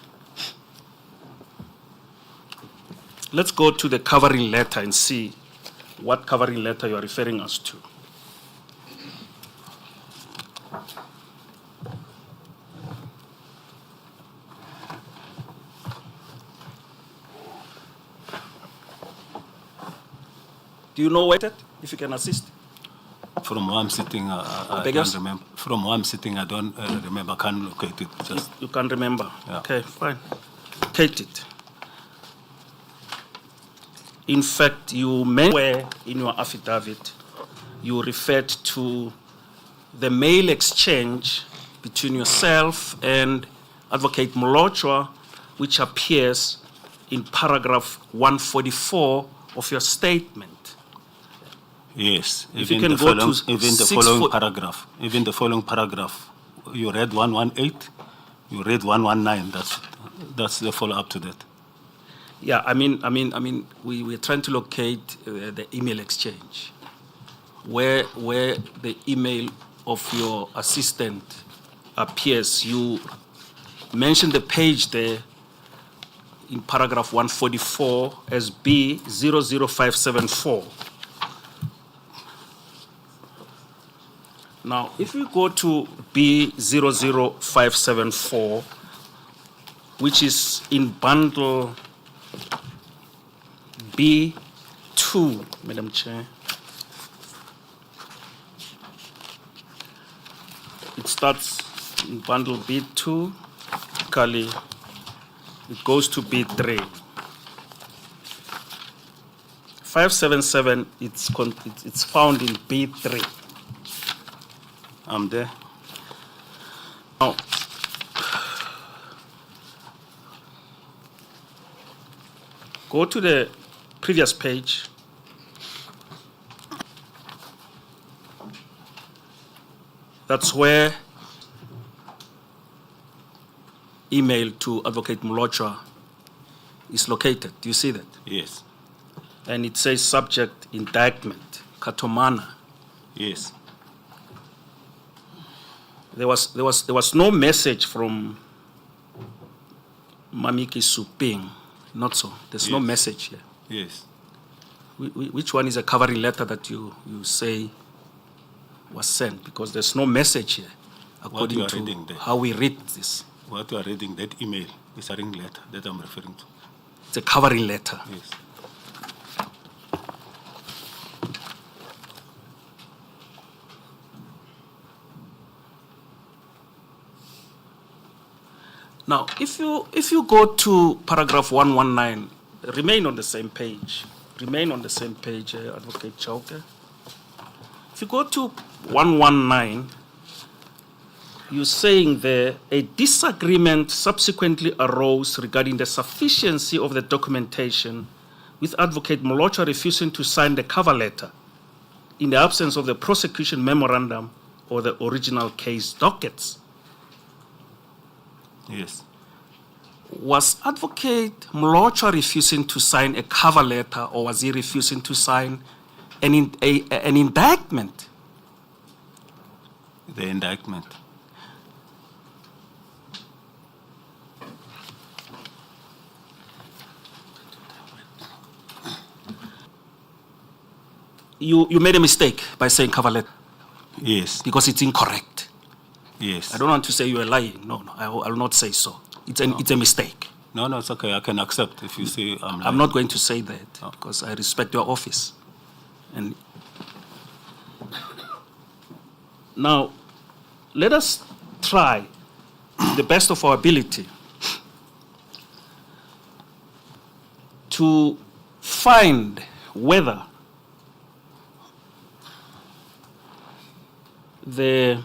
F: Let's go to the covering letter and see what covering letter you are referring us to. Do you know what it? If you can assist.
G: From where I'm sitting, I
F: Beg
G: don't
F: yours?
G: remember. From where I'm sitting, I don't remember. I can't locate it. Just
F: You can remember.
G: Yeah.
F: Okay, fine. Locate it. In fact, you mentioned where in your affidavit you referred to the mail exchange between yourself and Advocate Molochwa, which appears in paragraph 144 of your statement.
G: yes.
F: If you can go to
G: Even the following paragraph. You read 118. You read 119. That's the follow up to that.
F: Yeah, we're trying to locate the email exchange, where the email of your assistant appears. You mentioned the page there in paragraph 144 as B00574. Now, if we go to B00574, which is in bundle B2, Madam Chair. It starts in bundle B2, Kali. It goes to B3. 577, it's found in B3.
G: I'm there.
F: Now, go to the previous page. That's where email to Advocate Molochwa is located. Do you see that?
G: Yes.
F: And it says subject indictment, Katomana.
G: Yes.
F: There was no message from Mamiki Suping. Not so. There's no
G: Yes.
F: message here.
G: Yes.
F: Which one is a covering letter that you say was sent? Because there's no message here, according
G: you are
F: to
G: reading there.
F: how we read this.
G: What you are reading, that email is a ring letter that I'm referring to.
F: It's a covering letter.
G: Yes.
F: Now, if you go to paragraph 119, remain on the same page. Remain on the same page, Advocate Chauke. If you go to 119, you're saying there a disagreement subsequently arose regarding the sufficiency of the documentation, with Advocate Molochwa refusing to sign the cover letter in the absence of the prosecution memorandum or the original case dockets.
G: Yes.
F: Was Advocate Molochwa refusing to sign a cover letter, or was he refusing to sign an indictment?
G: The indictment.
F: You made a mistake by saying cover letter
G: Yes.
F: because it's incorrect.
G: Yes.
F: I don't want to say you are lying. No, I will not say so. It's a mistake.
G: No, it's okay. I can accept if you say I'm lying.
F: I'm not going to say that because I respect your office. And now, let us try the best of our ability to find whether the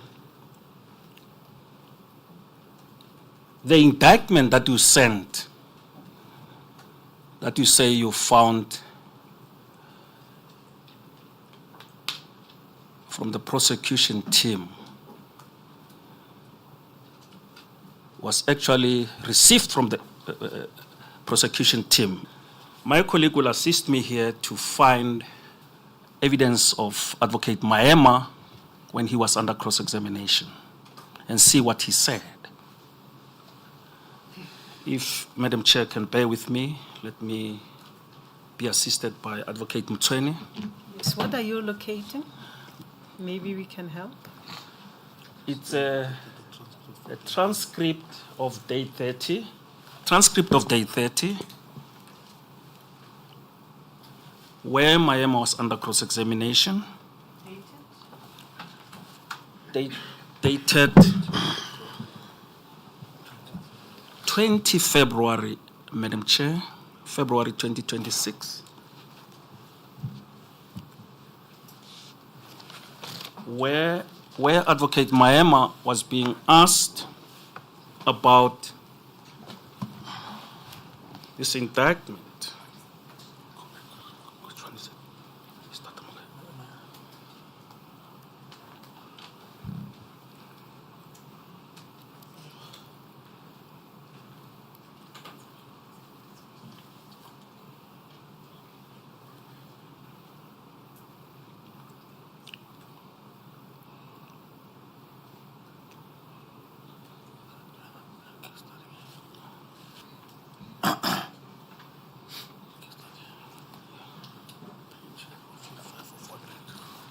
F: indictment that you sent, that you say you found from the prosecution team, was actually received from the prosecution team. My colleague will assist me here to find evidence of Advocate Maema when he was under cross-examination and see what he said. If Madam Chair can bear with me, let me be assisted by Advocate Mtsweni.
C: Yes, what are you locating? Maybe we can help.
F: It's a transcript of day 30. Transcript of day 30, where Maema was under cross-examination. dated 20 February, Madam Chair, February 2026, where Advocate Maema was being asked about this indictment. Which one is it?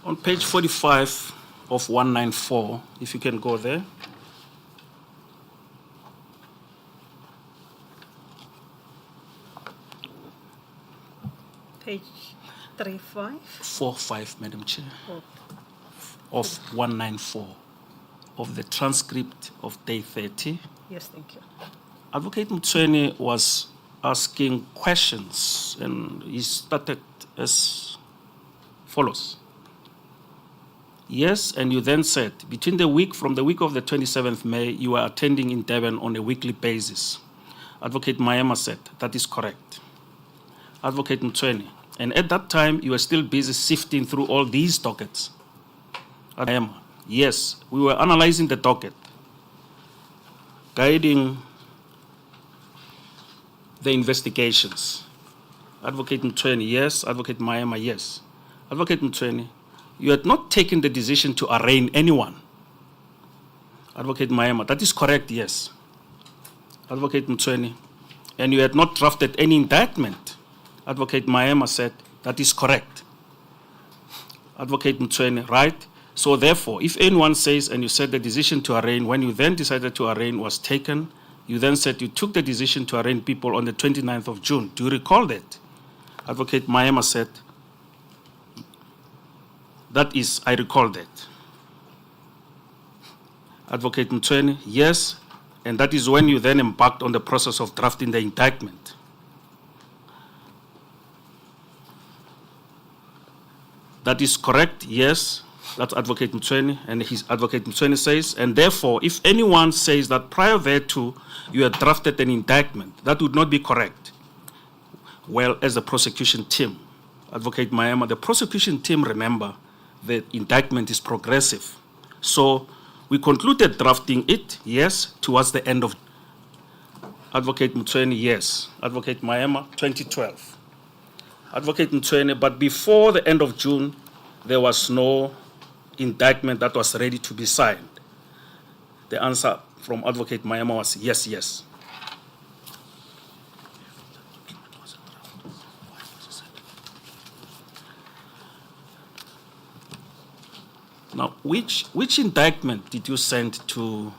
F: On page 45 of 194, if you can go there.
C: Page 35.
F: 45, Madam Chair,
C: Oh,
F: of 194 of the transcript of day 30.
C: yes, thank you.
F: Advocate Mtsweni was asking questions, and he started as follows. Yes, and you then said, from the week of the 27th May, you were attending in Durban on a weekly basis. Advocate Maema said, that is correct. Advocate Mtsweni, and at that time, you were still busy sifting through all these dockets. Maema, yes, we were analyzing the docket, guiding the investigations. Advocate Mtsweni, yes. Advocate Maema, yes. Advocate Mtsweni, you had not taken the decision to arraign anyone. Advocate Maema, that is correct, yes. Advocate Mtsweni, and you had not drafted any indictment. Advocate Maema said, that is correct. Advocate Mtsweni, right? So therefore, if anyone says, and you said the decision to arraign, when you then decided to arraign was taken, you then said you took the decision to arraign people on the 29th of June. Do you recall that? Advocate Maema said, that is, I recall that. Advocate Mtsweni, yes, and that is when you then embarked on the process of drafting the indictment. That is correct, yes. That's Advocate Mtsweni, and his Advocate Mtsweni says, and therefore, if anyone says that prior thereto you had drafted an indictment, that would not be correct. Well, as the prosecution team, Advocate Maema, the prosecution team, remember, the indictment is progressive. So we concluded drafting it, yes, towards the end of Advocate Mtsweni, yes. Advocate Maema, 2012. Advocate Mtsweni, but before the end of June, there was no indictment that was ready to be signed. The answer from Advocate Maema was yes, yes. Now, which indictment did you send to?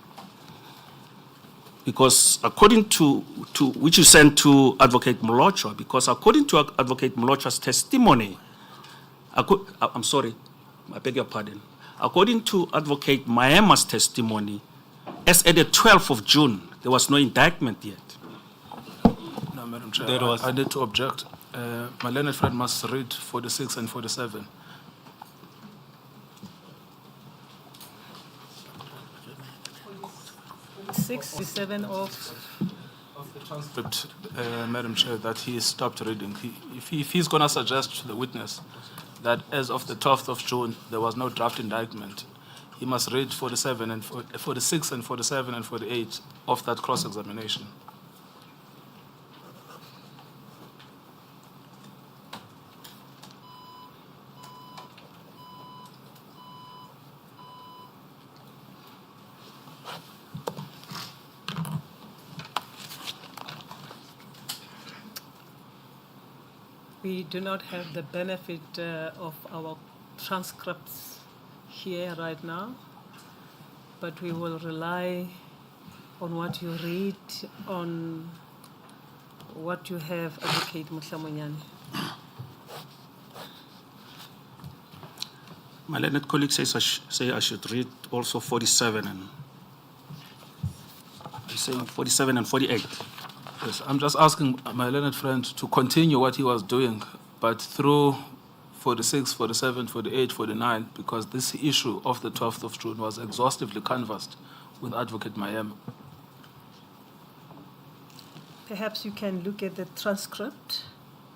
F: Because according to which you sent to Advocate Molochwa, because according to Advocate Molochwa's testimony, I'm sorry, I beg your pardon. According to Advocate Maema's testimony, as at the 12th of June, there was no indictment yet.
B: No, Madam Chair,
G: There was-
B: I need to object. My learned friend must read 46 and 47.
C: 67 of
B: The transcript, Madam Chair, that he stopped reading. If he's going to suggest to the witness that as of the 12th of June, there was no draft indictment, he must read 47 and 46 and 47 and 48 of that cross-examination.
C: We do not have the benefit of our transcripts here right now, but we will rely on what you read, on what you have, Advocate Mutlamonyane.
F: My learned colleague says I should read also 47 and I say 47 and 48.
B: Yes, I'm just asking my learned friend to continue what he was doing, but through 46, 47, 48, 49, because this issue of the 12th of June was exhaustively canvassed with Advocate Mayema.
C: Perhaps you can look at the transcript,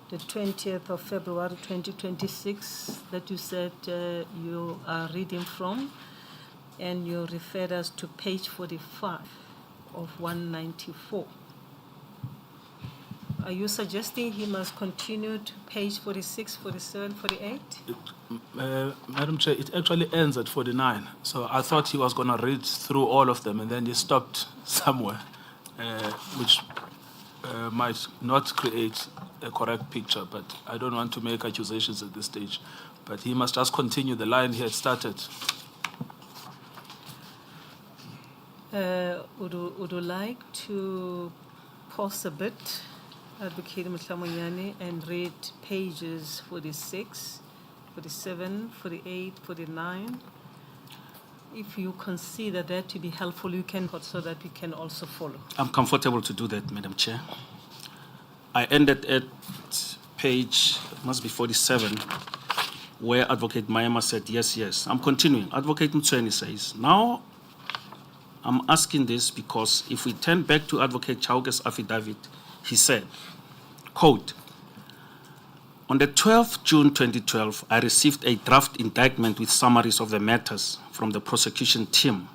C: the 20th of February 2026, that you said you are reading from, and you referred us to page 45 of 194. Are you suggesting he must continue to page 46, 47, 48?
B: Madam Chair, it actually ends at 49. So I thought he was going to read through all of them and then he stopped somewhere, which might not create a correct picture, but I don't want to make accusations at this stage. But he must just continue the line he had started.
C: Would you like to pause a bit, Advocate Mtlamonyane, and read pages 46, 47, 48, 49? If you consider that to be helpful, you can, so that we can also follow.
F: I'm comfortable to do that, Madam Chair. I ended at page, must be 47, where Advocate Mayema said, yes, yes. I'm continuing. Advocate Mtsweni says, now I'm asking this because if we turn back to Advocate Chauke's affidavit, he said, quote, on the 12th June 2012, I received a draft indictment with summaries of the matters from the prosecution team.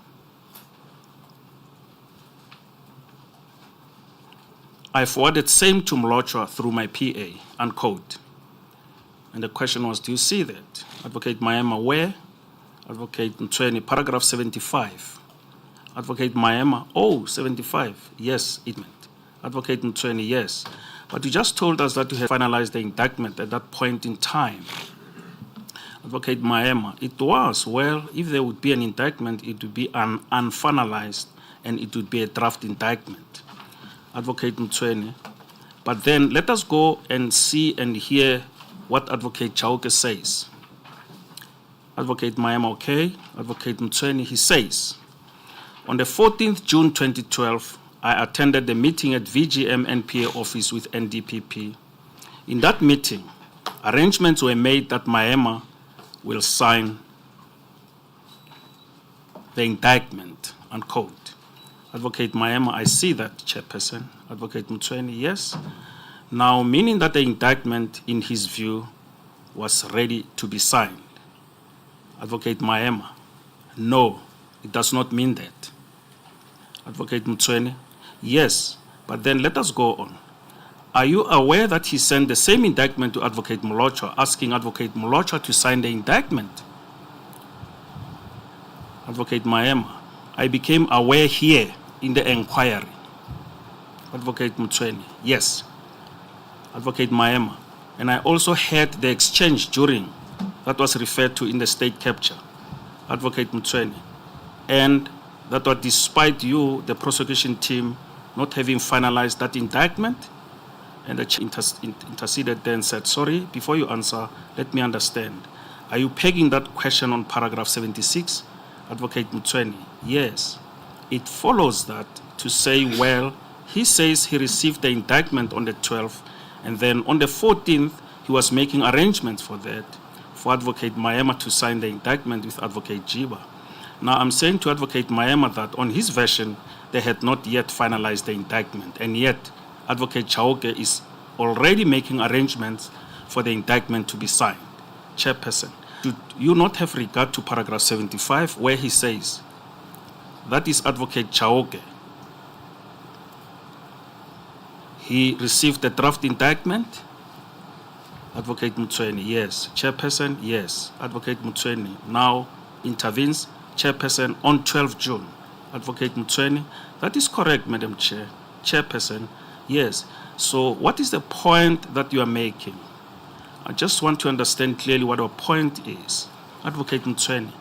F: I forwarded same to Mlotshwa through my PA, unquote. And the question was, do you see that? Advocate Mayema, where? Advocate Mtsweni, paragraph 75. Advocate Mayema, oh, 75. Yes, it meant. Advocate Mtsweni, yes. But you just told us that you had finalized the indictment at that point in time. Advocate Mayema, it was, well, if there would be an indictment, it would be unfinalized and it would be a draft indictment. Advocate Mtsweni, but then let us go and see and hear what Advocate Chauke says. Advocate Mayema, okay. Advocate Mtsweni, he says, on the 14th June 2012, I attended the meeting at VGM NPA office with NDPP. In that meeting, arrangements were made that Mayema will sign the indictment, unquote. Advocate Mayema, I see that, Chairperson. Advocate Mtsweni, yes. Now, meaning that the indictment, in his view, was ready to be signed. Advocate Mayema, no, it does not mean that. Advocate Mtsweni, yes, but then let us go on. Are you aware that he sent the same indictment to Advocate Mlotshwa, asking Advocate Mlotshwa to sign the indictment? Advocate Mayema, I became aware here in the inquiry. Advocate Mtsweni, yes. Advocate Mayema, and I also heard the exchange during that was referred to in the state capture. Advocate Mtsweni, and that was despite you, the prosecution team, not having finalized that indictment. And the chief interceded then said, sorry, before you answer, let me understand. Are you pegging that question on paragraph 76? Advocate Mtsweni, yes. It follows that to say, well, he says he received the indictment on the 12th, and then on the 14th, he was making arrangements for that, for Advocate Mayema to sign the indictment with Advocate Jiba. Now, I'm saying to Advocate Mayema that on his version, they had not yet finalized the indictment, and yet Advocate Chauke is already making arrangements for the indictment to be signed. Chairperson, do you not have regard to paragraph 75, where he says, that is Advocate Chauke. He received the draft indictment? Advocate Mtsweni, yes. Chairperson, yes. Advocate Mtsweni now intervenes. Chairperson, on 12 June. Advocate Mtsweni, that is correct, Madam Chair. Chairperson, yes. So what is the point that you are making? I just want to understand clearly what our point is. Advocate Mtsweni,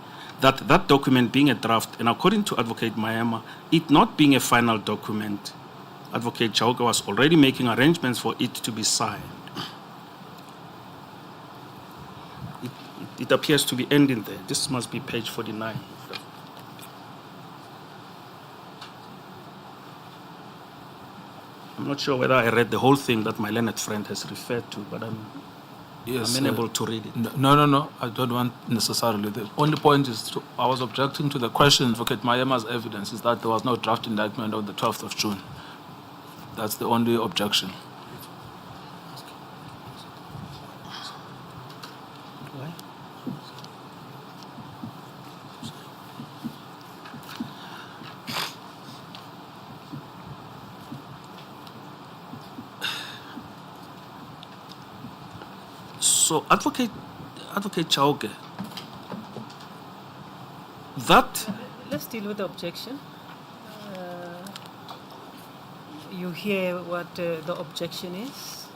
F: that document being a draft, and according to Advocate Mayema, it not being a final document, Advocate Chauke was already making arrangements for it to be signed. It appears to be ending there. This must be page 49. I'm not sure whether I read the whole thing that my learned friend has referred to, but I'm unable to read it.
B: No. I don't want necessarily. The only point is I was objecting to the question, Advocate Mayema's evidence is that there was no draft indictment on the 12th of June. That's the only objection.
F: So, Advocate Chauke, that
C: Let's deal with the objection. You hear what the objection is.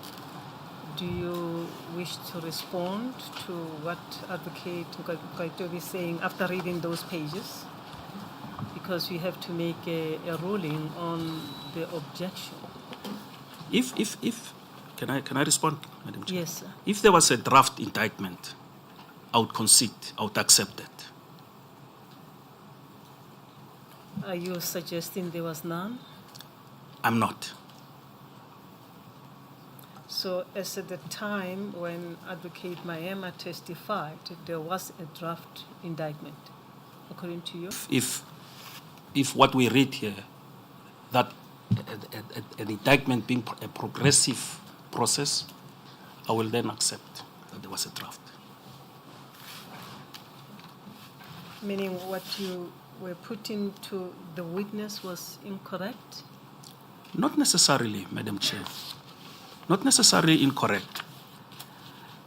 C: Do you wish to respond to what Advocate Ngcukaitobi is saying after reading those pages? Because we have to make a ruling on the objection.
F: Can I respond, Madam Chair?
C: Yes, sir.
F: If there was a draft indictment, I would concede, I would accept that.
C: Are you suggesting there was none?
F: I'm not.
C: So as at the time when Advocate Mayema testified, there was a draft indictment, according to you?
F: If what we read here, that an indictment being a progressive process, I will then accept that there was a draft.
C: Meaning what you were putting to the witness was incorrect?
F: Not necessarily, Madam Chair. Not necessarily incorrect.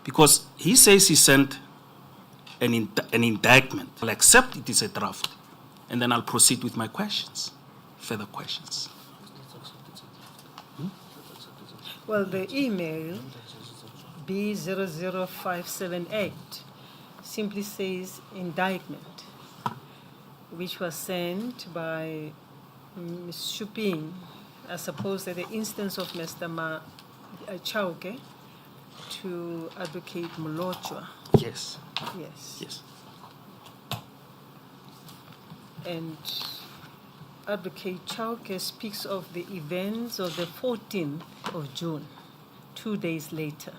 F: Because he says he sent an indictment. I'll accept it is a draft, and then I'll proceed with my questions, further questions.
C: Well, the email B00578 simply says indictment, which was sent by Ms. Shuping, I suppose at the instance of Mr. Chauke, to Advocate Molochwa.
F: Yes.
C: Yes.
F: Yes.
C: And Advocate Chauke speaks of the events of the 14th of June, 2 days later.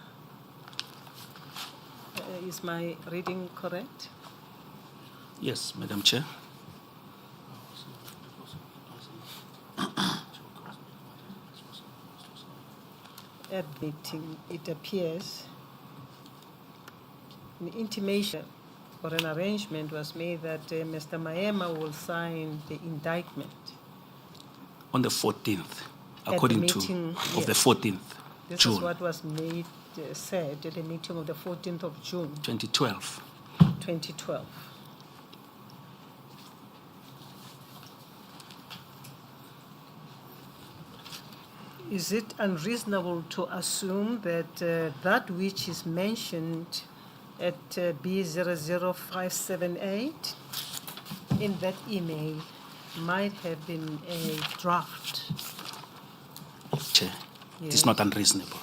C: Is my reading correct?
F: Yes, Madam Chair.
C: Admitting, it appears, an intimation or an arrangement was made that Mr. Mayema will sign the indictment.
F: On the 14th,
C: At
F: according
C: the
F: to
C: meeting,
F: of the
C: yes.
F: 14th
C: This
F: June
C: is what was made, said at the meeting of the 14th of June,
F: 2012.
C: 2012. Is it unreasonable to assume that that which is mentioned at B00578 in that email might have been a draft?
F: Chair, it is not unreasonable.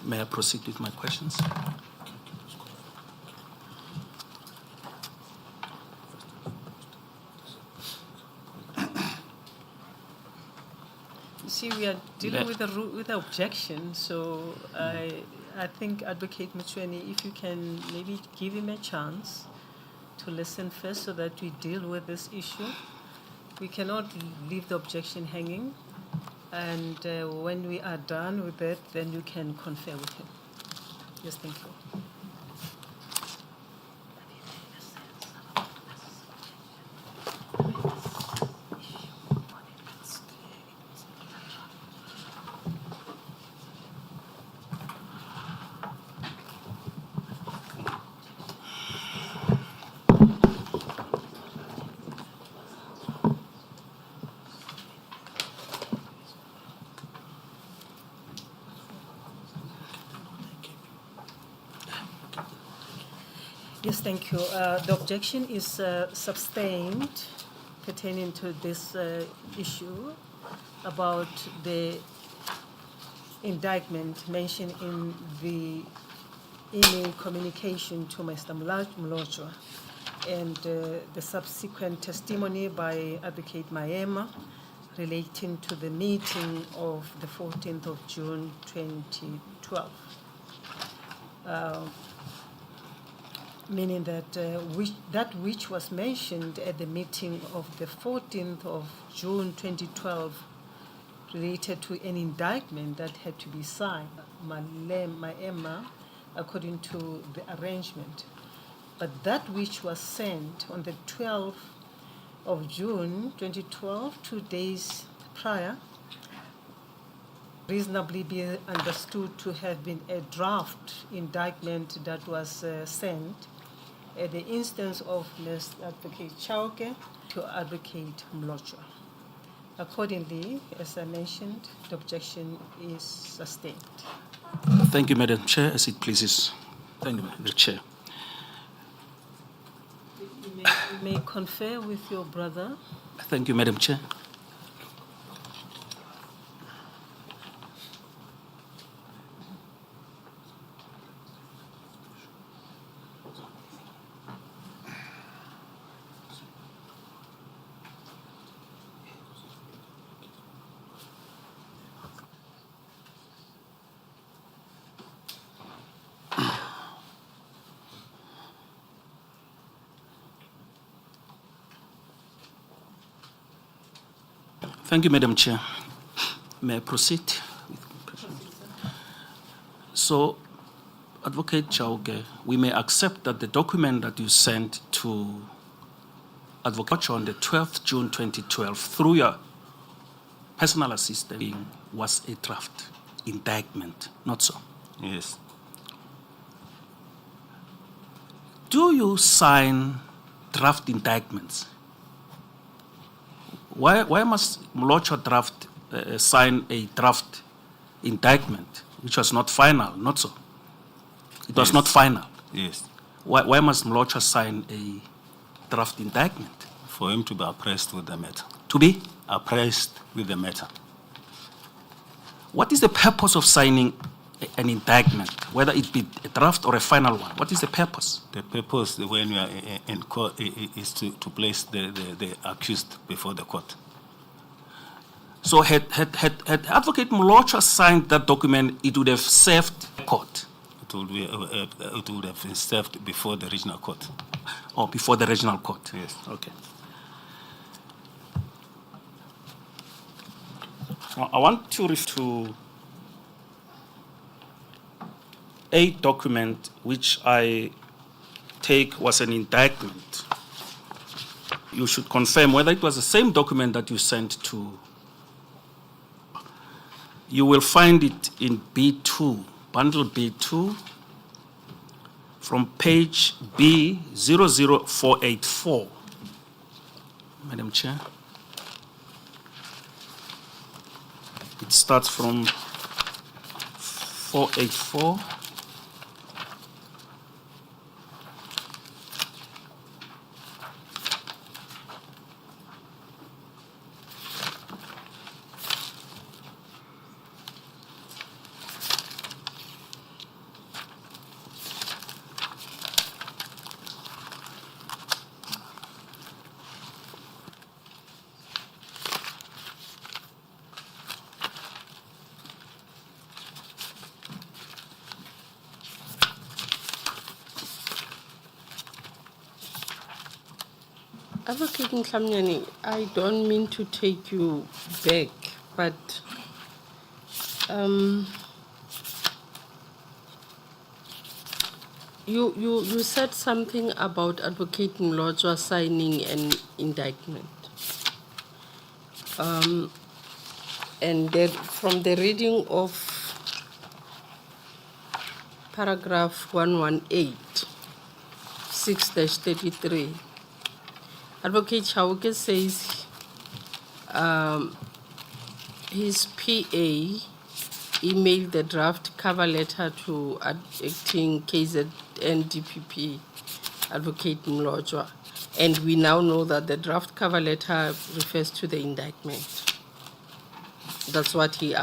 F: May I proceed with my questions?
C: See, we are dealing with the objection, so I think Advocate Mchweni, if you can maybe give him a chance to listen first so that we deal with this issue. We cannot leave the objection hanging, and when we are done with it, then you can confer with him. Yes, thank you. Yes, thank you. The objection is sustained pertaining to this issue about the indictment mentioned in the email communication to Mr. Mlochwa and the subsequent testimony by Advocate Maema relating to the meeting of the 14th of June 2012. Meaning that that which was mentioned at the meeting of the 14th of June 2012 related to an indictment that had to be signed, Maema, according to the arrangement. But that which was sent on the 12th of June 2012, 2 days prior, reasonably be understood to have been a draft indictment that was sent at the instance of Ms. Advocate Chauke to Advocate Mlochwa. Accordingly, as I mentioned, the objection is sustained.
F: Thank you, Madam Chair, as it pleases. Thank you, the Chair.
C: You may confer with your brother.
F: Thank you, Madam Chair. Thank you, Madam Chair. May I proceed? So, Advocate Chauke, we may accept that the document that you sent to Advocate on the 12th June 2012 through your personal assistant was a draft indictment, not so?
G: Yes.
F: Do you sign draft indictments? Why must Mlochwa sign a draft indictment, which was not final, not so? It was not final.
G: Yes.
F: Why must Mlochwa sign a draft indictment?
G: For him to be appraised with the matter.
F: To be?
G: Appraised with the matter.
F: What is the purpose of signing an indictment, whether it be a draft or a final one? What is the purpose?
G: The purpose when you are in court is to place the accused before the court.
F: So had Advocate Mlochwa signed that document, it would have served court?
G: It would have been served before the regional court.
F: Oh, before the regional court?
G: Yes.
F: Okay. Now, I want to refer to a document which I take was an indictment. You should confirm whether it was the same document that you sent to. You will find it in B2, bundle B2, from page B00484. Madam Chair. It starts from 484.
D: Advocate Nkabinde, I don't mean to take you back, but you said something about Advocate Mlochwa signing an indictment. And that from the reading of paragraph 118, 6-33, Advocate Chauke says his PA emailed the draft cover letter to acting KZN DPP, Advocate Mlochwa, and we now know that the draft cover letter refers to the indictment. That's what he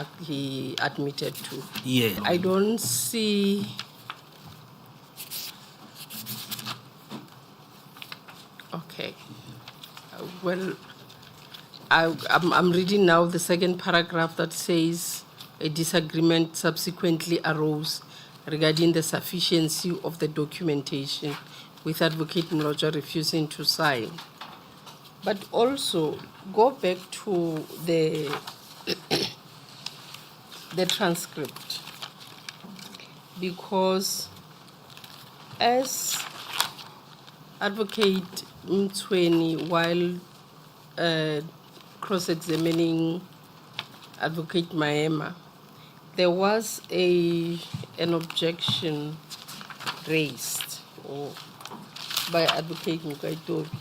D: admitted to.
F: Yeah.
D: I don't see Okay. Well, I'm reading now the second paragraph that says a disagreement subsequently arose regarding the sufficiency of the documentation, with Advocate Mloja refusing to sign. But also go back to the the transcript, because as Advocate Mtweni, while cross-examining Advocate Maema, there was an objection raised by Advocate Ngcukaitobi.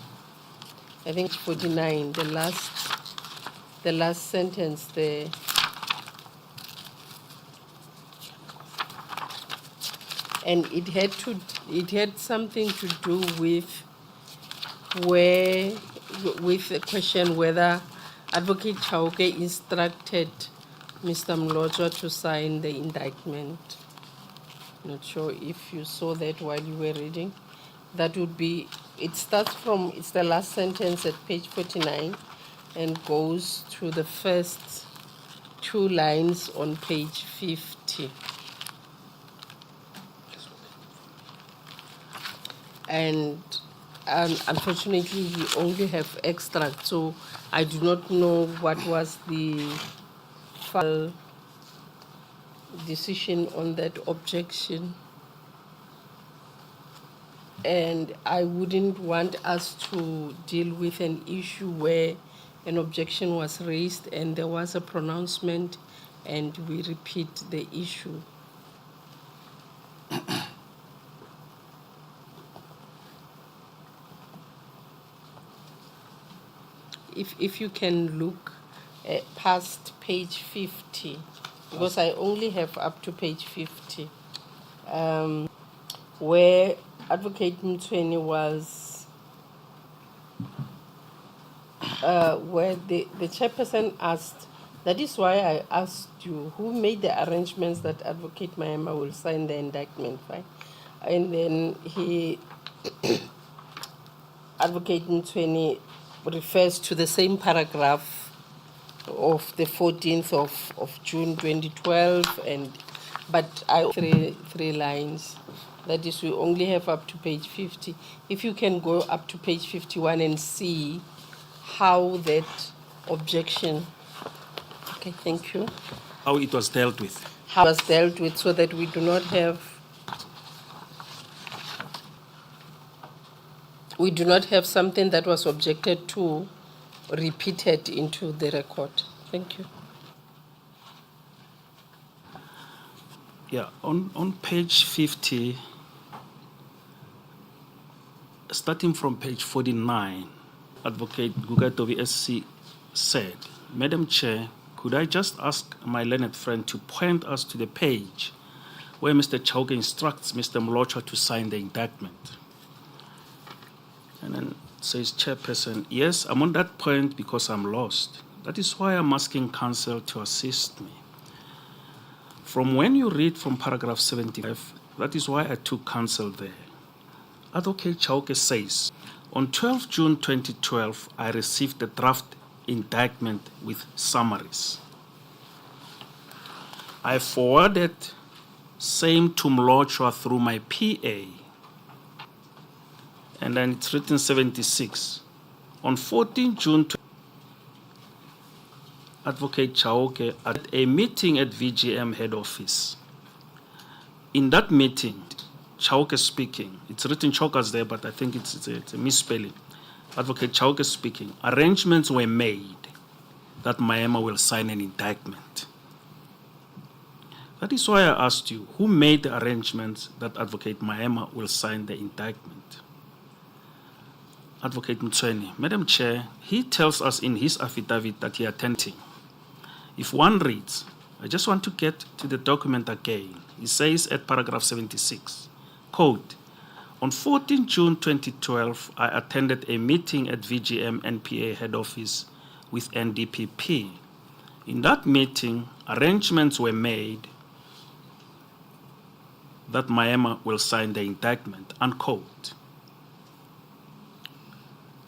D: I think 49, the last sentence there. And it had something to do with the question whether Advocate Chauke instructed Mr. Mloja to sign the indictment. Not sure if you saw that while you were reading. That would be, it's the last sentence at page 49 and goes to the first 2 lines on page 50. And unfortunately, we only have extract, so I do not know what was the final decision on that objection. And I wouldn't want us to deal with an issue where an objection was raised and there was a pronouncement and we repeat the issue. If you can look past page 50, because I only have up to page 50, where Advocate Mtweni was, where the chairperson asked, that is why I asked you, who made the arrangements that Advocate Maema will sign the indictment, right? And then Advocate Mtweni refers to the same paragraph of the 14th of June 2012, but I three lines. That is, we only have up to page 50. If you can go up to page 51 and see how that objection, okay, thank you.
F: How it was dealt with.
D: How it was dealt with, so that we do not have something that was objected to repeated into the record. Thank you.
F: Yeah, on page 50, starting from page 49, Advocate Ngcukaitobi SC said, Madam Chair, could I just ask my learned friend to point us to the page where Mr. Chauke instructs Mr. Mloja to sign the indictment? And then says Chairperson, yes, I'm on that point because I'm lost. That is why I'm asking counsel to assist me. From when you read from paragraph 75, that is why I took counsel there. Advocate Chauke says, on 12 June 2012, I received the draft indictment with summaries. I forwarded same to Mloja through my PA. And then it's written 76. On 14 June, Advocate Chauke at a meeting at VGM head office. In that meeting, Chauke speaking, it's written Chauke's there, but I think it's a misspelling. Advocate Chauke speaking, arrangements were made that Maema will sign an indictment. That is why I asked you, who made the arrangements that Advocate Maema will sign the indictment? Advocate Mtweni, Madam Chair, he tells us in his affidavit that he attended. If one reads, I just want to get to the document again. He says at paragraph 76, quote, on 14 June 2012, I attended a meeting at VGM NPA head office with NDPP. In that meeting, arrangements were made that Maema will sign the indictment, unquote.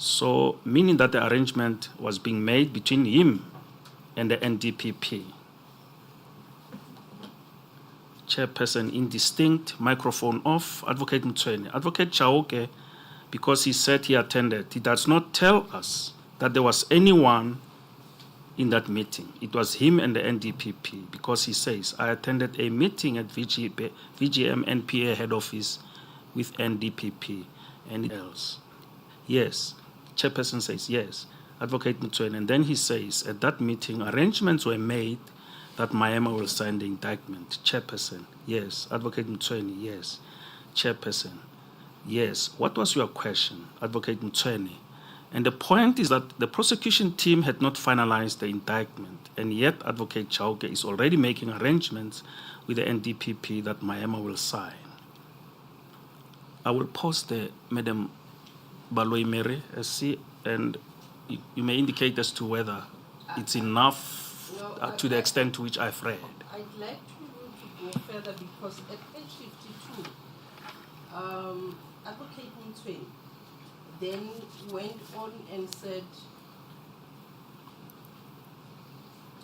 F: So, meaning that the arrangement was being made between him and the NDPP. Chairperson indistinct, microphone off, Advocate Mtsweni. Advocate Chauke, because he said he attended, he does not tell us that there was anyone in that meeting. It was him and the NDPP, because he says, I attended a meeting at VGM NPA head office with NDPP and else. Yes. Chairperson says, yes. Advocate Mtsweni. And then he says, at that meeting, arrangements were made that Miami will sign the indictment. Chairperson, yes. Advocate Mtsweni, yes. Chairperson, yes. What was your question? Advocate Mtsweni. And the point is that the prosecution team had not finalized the indictment, and yet Advocate Chauke is already making arrangements with the NDPP that Miami will sign. I will pause there, Madam Baloi Mary, and you may indicate as to whether it's enough to the extent to which I've read.
D: I'd like to go further because at page 52, Advocate Mtsweni then went on and said,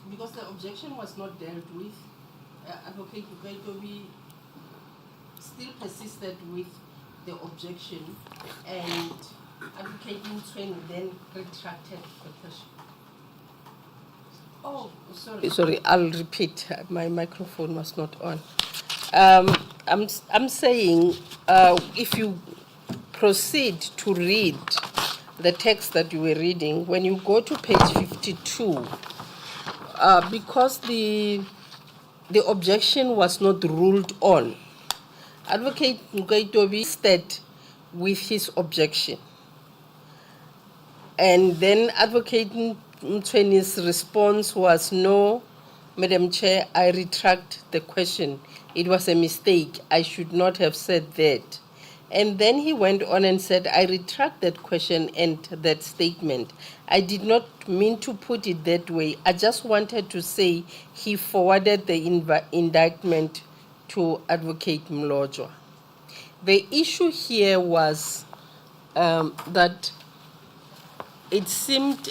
D: because the objection was not dealt with, Advocate Nkcukaitobi still persisted with the objection, and Advocate Mtsweni then retracted the question. Oh, sorry. Sorry, I'll repeat. My microphone was not on. I'm saying if you proceed to read the text that you were reading, when you go to page 52, because the objection was not ruled on, Advocate Ngcukaitobi stayed with his objection. And then Advocate Mtsweni's response was, no, Madam Chair, I retract the question. It was a mistake. I should not have said that. And then he went on and said, I retract that question and that statement. I did not mean to put it that way. I just wanted to say he forwarded the indictment to Advocate Mlojwa. The issue here was that it seemed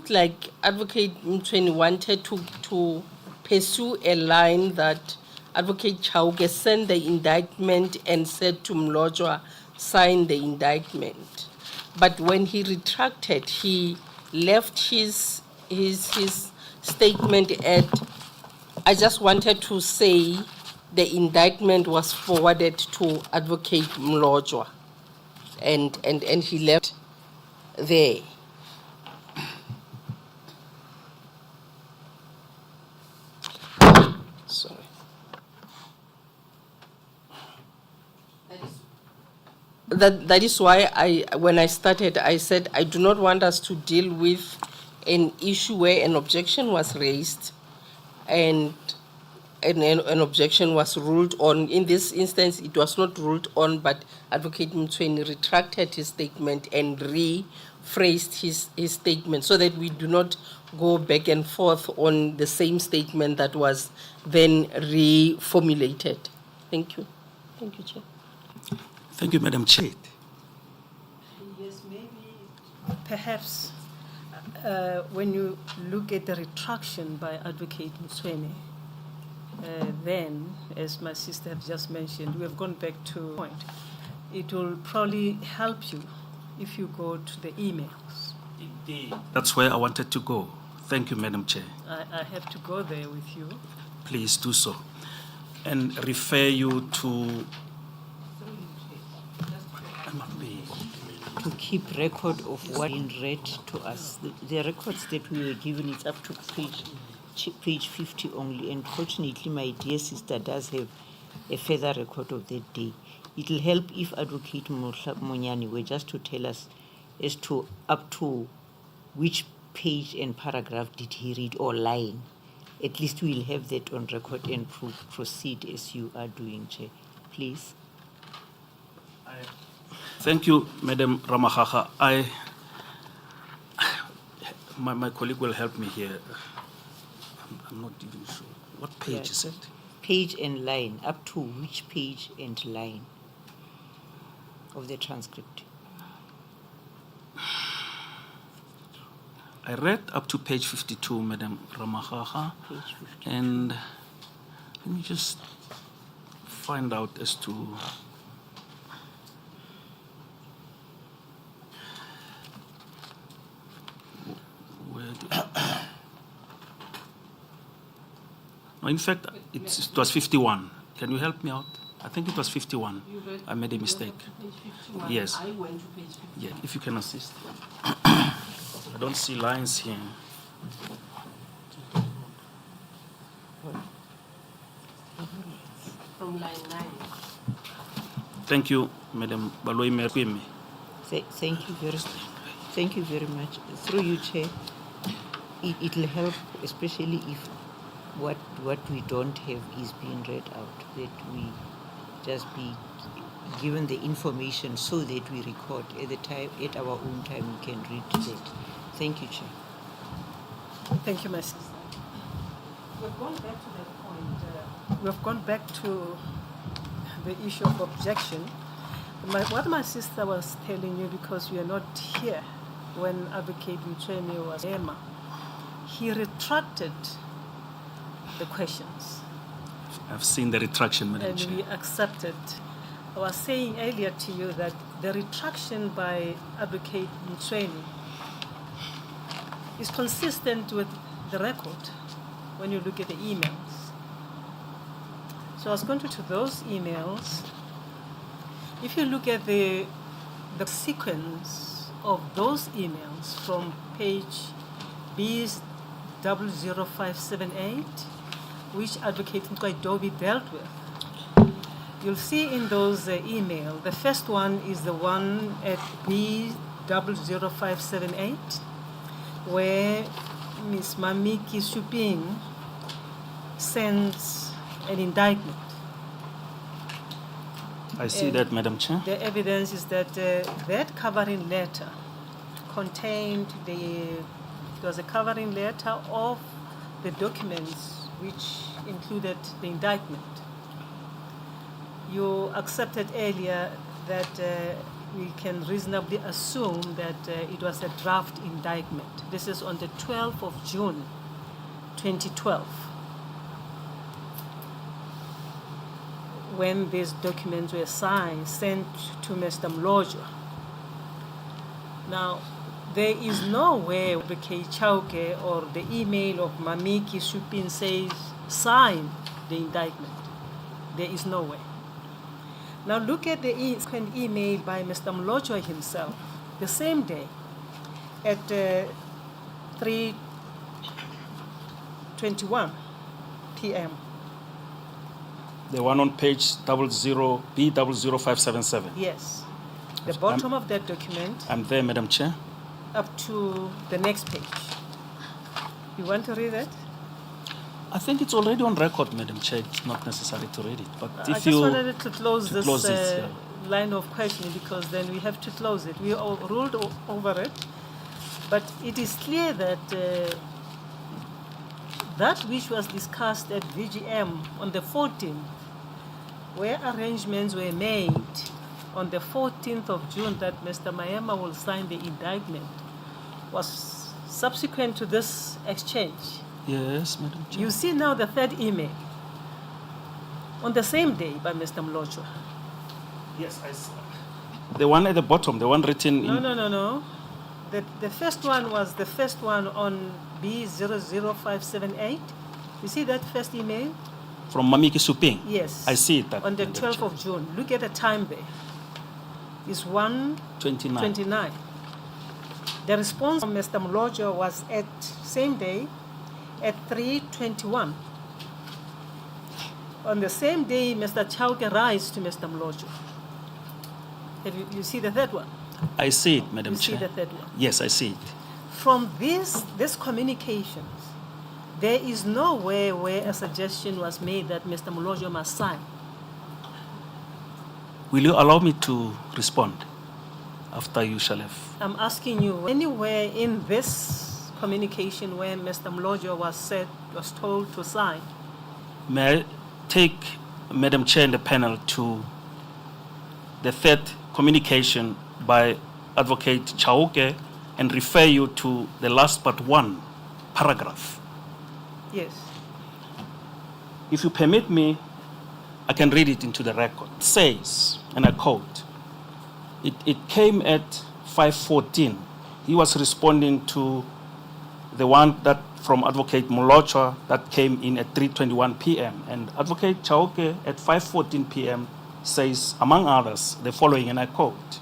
D: like Advocate Mtsweni wanted to pursue a line that Advocate Chauke sent the indictment and said to Mlojwa, sign the indictment. But when he retracted, he left his statement at, I just wanted to say the indictment was forwarded to Advocate Mlojwa, and he left there. Sorry. That is why when I started, I said I do not want us to deal with an issue where an objection was raised and an objection was ruled on. In this instance, it was not ruled on, but Advocate Mtsweni retracted his statement and rephrased his statement so that we do not go back and forth on the same statement that was then reformulated. Thank you. Thank you, Chair.
F: Thank you, Madam Chair.
C: Yes, maybe, perhaps, when you look at the retraction by Advocate Mtsweni, then, as my sister has just mentioned, we have gone back to point. It will probably help you if you go to the emails.
F: Indeed. That's where I wanted to go. Thank you, Madam Chair.
C: I have to go there with you.
F: Please do so. And refer you to
E: keep record of what is read to us. The records that we were given is up to page 50 only. And fortunately, my dear sister does have a further record of that day. It will help if Advocate Monyani were just to tell us as to up to which page and paragraph did he read or line. At least we'll have that on record and proceed as you are doing, Chair. Please.
F: Thank you, Madam Ramahaha. My colleague will help me here. I'm not even sure. What page is it?
E: Page and line. Up to which page and line of the transcript?
F: I read up to page 52, Madam Ramagaga, and let me just find out as to where no, in fact, it was 51. Can you help me out? I think it was 51. I made a mistake. Yes.
D: I went to page 50.
F: Yeah, if you can assist. I don't see lines here.
D: From line 9.
F: Thank you, Madam Baloi Merkweme.
E: Thank you very much. Through you, Chair, it'll help, especially if what we don't have is being read out, that we just be given the information so that we record at our own time we can read that. Thank you, Chair.
C: Thank you, my sister. We've gone back to that point. We've gone back to the issue of objection. What my sister was telling you, because you are not here when Advocate Ngcukaitobi was Emma, he retracted the questions.
F: I've seen the retraction, Madam
C: And
F: Chair.
C: we accepted. I was saying earlier to you that the retraction by Advocate Ngcukaitobi is consistent with the record when you look at the emails. So I was going to those emails. If you look at the sequence of those emails from page B00578, which Advocate Nkcukaitobi dealt with, you'll see in those emails, the first one is the one at B00578, where Ms. Mamiki Suping sends an indictment.
F: I see that, Madam Chair.
C: The evidence is that that covering letter contained it was a covering letter of the documents which included the indictment. You accepted earlier that we can reasonably assume that it was a draft indictment. This is on the 12th of June, 2012, when these documents were signed, sent to Mr. Mlojo. Now, there is no way the Chauke or the email of Mamiki Supin says sign the indictment. There is no way. Now look at the email by Mr. Mlojo himself, the same day at 3:21 p.m.
F: The one on page B00577.
C: Yes. The bottom of that document
F: I'm there, Madam Chair.
C: up to the next page. You want to read it?
F: I think it's already on record, Madam Chair. It's not necessary to read it. But
C: I
F: if
C: just
F: you
C: wanted to close this
F: close it, yeah.
C: line of questioning, because then we have to close it. We all ruled over it, but it is clear that that which was discussed at VGM on the 14th, where arrangements were made on the 14th of June that Mr. Mayema will sign the indictment, was subsequent to this exchange.
F: Yes, Madam Chair.
C: You see now the third email on the same day by Mr. Mlojo.
F: Yes, I see. The one at the bottom, the one written in...
C: No. The first one was the first one on B00578. You see that first email?
F: From Mamiki Suping?
C: Yes.
F: I see it. That,
C: on the
F: Madam
C: 12th
F: Chair.
C: of June. Look at the time there. It's 1:29. The response from Mr. Mlojo was at same day at 3:21. On the same day, Mr. Chauke writes to Mr. Mlojo. You see the third one?
F: I see it, Madam
C: You see
F: Chair.
C: the third one?
F: Yes, I see it.
C: From these communications, there is no way where a suggestion was made that Mr. Mlojo must sign.
F: Will you allow me to respond after you shall have?
C: I'm asking you, anywhere in this communication where Mr. Mlojo was told to sign?
F: May I take Madam Chair and the panel to the third communication by Advocate Chauke and refer you to the last but one paragraph.
C: Yes.
F: If you permit me, I can read it into the record. It says, and I quote, it came at 5:14. He was responding to the one that from Advocate Molocha that came in at 3:21 p.m. And Advocate Chauke at 5:14 p.m. says, among others, the following, and I quote,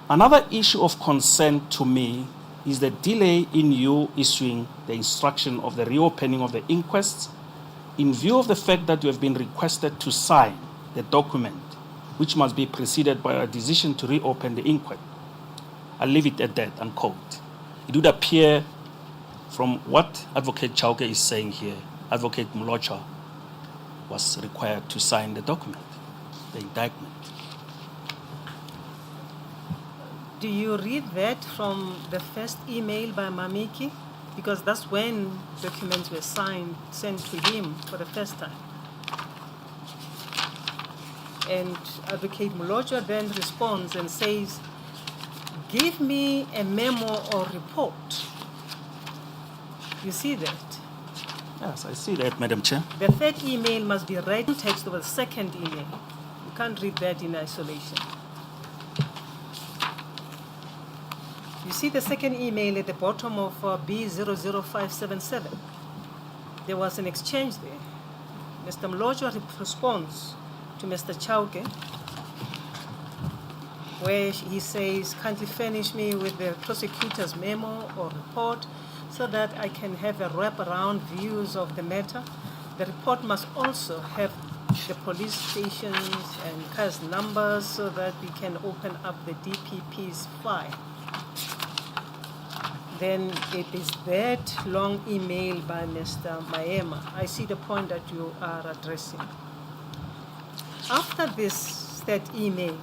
F: another issue of concern to me is the delay in you issuing the instruction of the reopening of the inquest in view of the fact that you have been requested to sign the document, which must be preceded by a decision to reopen the inquiry. I'll leave it at that, unquote. It would appear from what Advocate Chauke is saying here, Advocate Molocha was required to sign the document, the indictment.
C: Do you read that from the first email by Mamiki? Because that's when documents were signed, sent to him for the first time. And Advocate Molocha then responds and says, give me a memo or report. You see that?
F: Yes, I see that, Madam Chair.
C: The third email must be read in text of the second email. You can't read that in isolation. You see the second email at the bottom of B00577. There was an exchange there. Mr. Molocha responds to Mr. Chauke, where he says, kindly furnish me with the prosecutor's memo or report so that I can have a wraparound views of the matter. The report must also have the police stations and case numbers so that we can open up the DPP's file. Then it is that long email by Mr. Maema. I see the point that you are addressing. After this third email,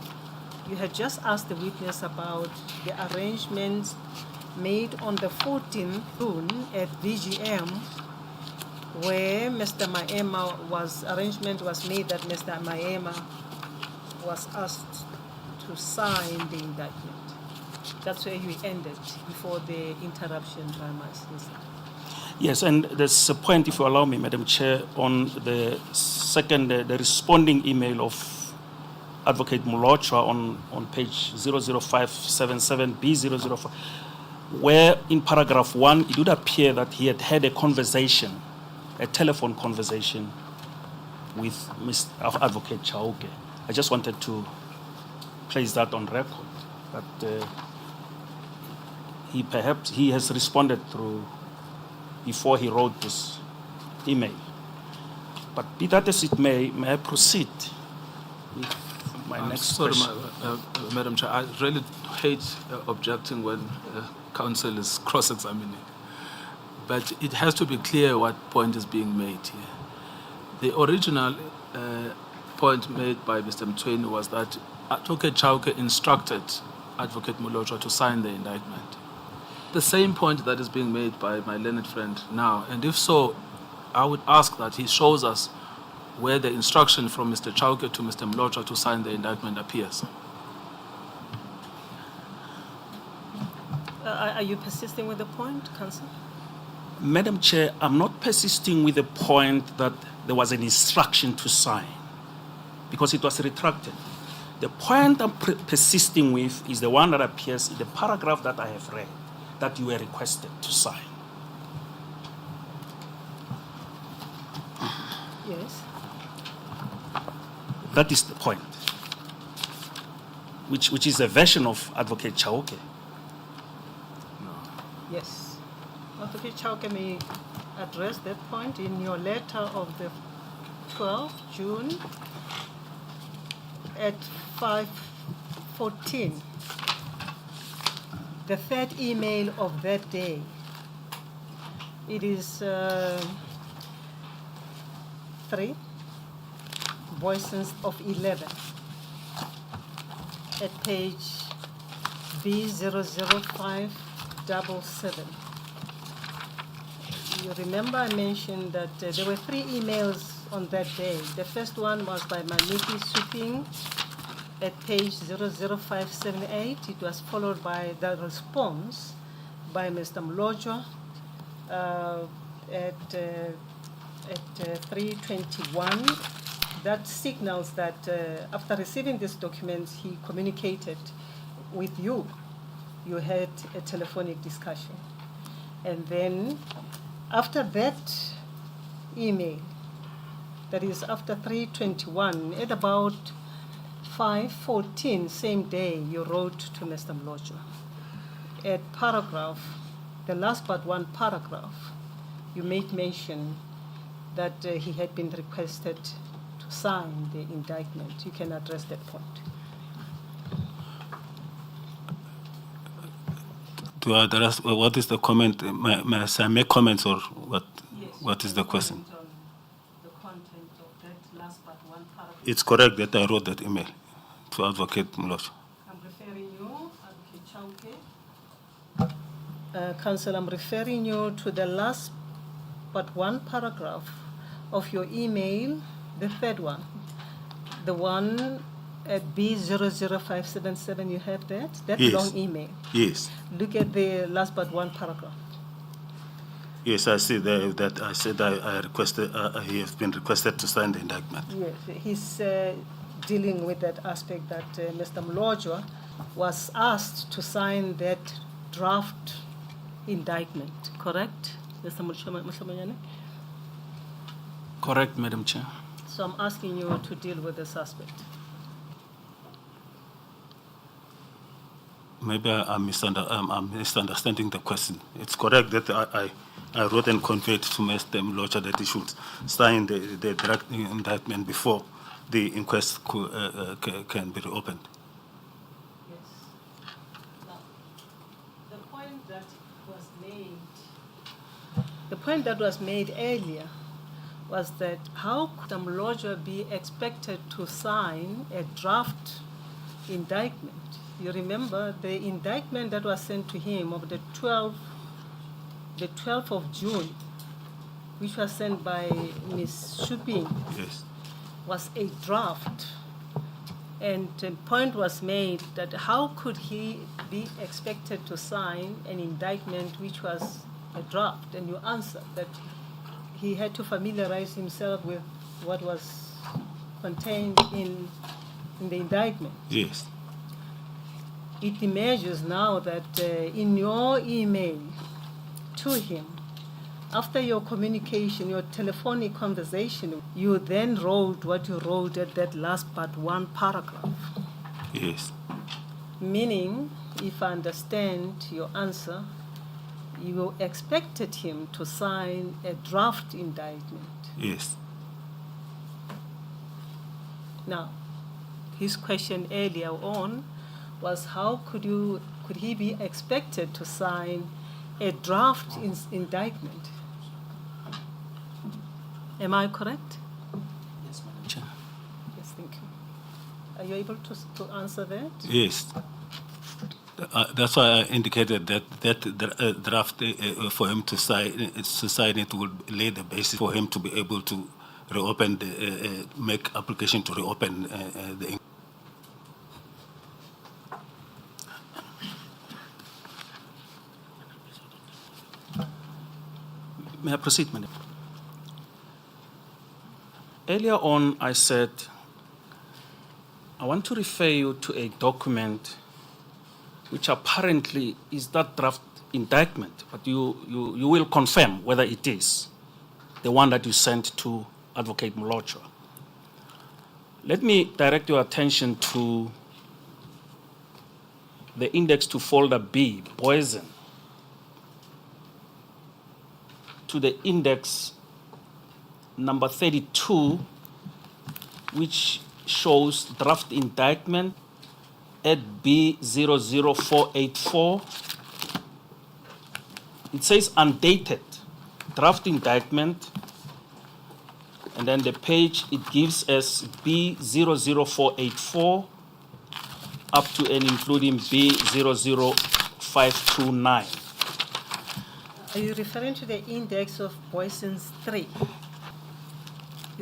C: you had just asked the witness about the arrangements made on the 14th June at VGM, where Mr. Maema arrangement was made that Mr. Maema was asked to sign the indictment. That's where you ended before the interruption by my solicitor.
F: Yes, and there's a point, if you allow me, Madam Chair, on the second, the responding email of Advocate Molocha on page 00577B005, where in paragraph 1, it would appear that he had a conversation, a telephone conversation with Mr. Advocate Chauke. I just wanted to place that on record, that he has responded through before he wrote this email. But be that as it may I proceed with my next question?
B: Madam Chair, I really hate objecting when counsel is cross-examining. But it has to be clear what point is being made here. The original point made by Mr. Mtweni was that Advocate Chauke instructed Advocate Molocha to sign the indictment. The same point that is being made by my learned friend now, and if so, I would ask that he shows us where the instruction from Mr. Chauke to Mr. Molocha to sign the indictment appears.
C: Are you persisting with the point, Counsel?
F: Madam Chair, I'm not persisting with the point that there was an instruction to sign, because it was retracted. The point I'm persisting with is the one that appears in the paragraph that I have read, that you were requested to sign.
C: Yes.
F: That is the point, which is a version of Advocate Chauke.
C: Yes. Advocate Chauke may address that point in your letter of the 12th June at 5:14. The third email of that day. It is 3 Voices of 11 at page B00577. You remember I mentioned that there were 3 emails on that day. The first one was by Maniki Suping at page 00578. It was followed by the response by Mr. Mlojwa at 321. That signals that after receiving these documents, he communicated with you. You had a telephonic discussion. And then after that email, that is after 321, at about 5:14, same day, you wrote to Mr. Mlojwa. At paragraph, the last but one paragraph, you made mention that he had been requested to sign the indictment. You can address that point.
G: To address, what is the comment? May I make comments or what?
C: Yes.
G: What is the question?
C: Comment on the content of that last but one paragraph.
G: It's correct that I wrote that email to Advocate Mlojwa.
C: I'm referring you, Advocate Chauke. Counsel, I'm referring you to the last but one paragraph of your email, the third one, the one at B00577. You have that
G: Yes.
C: long email.
G: Yes.
C: Look at the last but one paragraph.
G: Yes, I see that I said I requested, he has been requested to sign the indictment.
C: Yes, he's dealing with that aspect that Mr. Mlojwa was asked to sign that draft indictment, correct, Mr. Mlojwa?
F: Correct, Madam Chair.
C: So I'm asking you to deal with this aspect.
G: Maybe I'm misunderstanding the question. It's correct that I wrote and conveyed to Mr. Mlojwa that he should sign the draft indictment before the inquest can be reopened.
C: Yes. Now, the point that was made earlier was that how could Mlojwa be expected to sign a draft indictment? You remember the indictment that was sent to him of the 12th of June, which was sent by Ms. Shuping,
G: Yes.
C: was a draft. And a point was made that how could he be expected to sign an indictment which was a draft? And you answered that he had to familiarize himself with what was contained in the indictment.
G: Yes.
C: It emerges now that in your email to him, after your communication, your telephonic conversation, you then wrote what you wrote at that last but one paragraph.
G: Yes.
C: Meaning, if I understand your answer, you expected him to sign a draft indictment.
G: Yes.
C: Now, his question earlier on was how could he be expected to sign a draft indictment? Am I correct?
F: Yes, Madam Chair.
C: Yes, thank you. Are you able to answer that?
G: Yes. That's why I indicated that draft for him to sign it would lay the basis for him to be able to reopen make application to reopen the.
F: May I proceed, Madam? Earlier on, I said, I want to refer you to a document which apparently is that draft indictment, but you will confirm whether it is the one that you sent to Advocate Mlojwa. Let me direct your attention to the index to folder B, poison, to the index number 32, which shows draft indictment at B00484. It says undated draft indictment, and then the page it gives us B00484 up to and including B00529.
C: Are you referring to the index of Boyson's 3?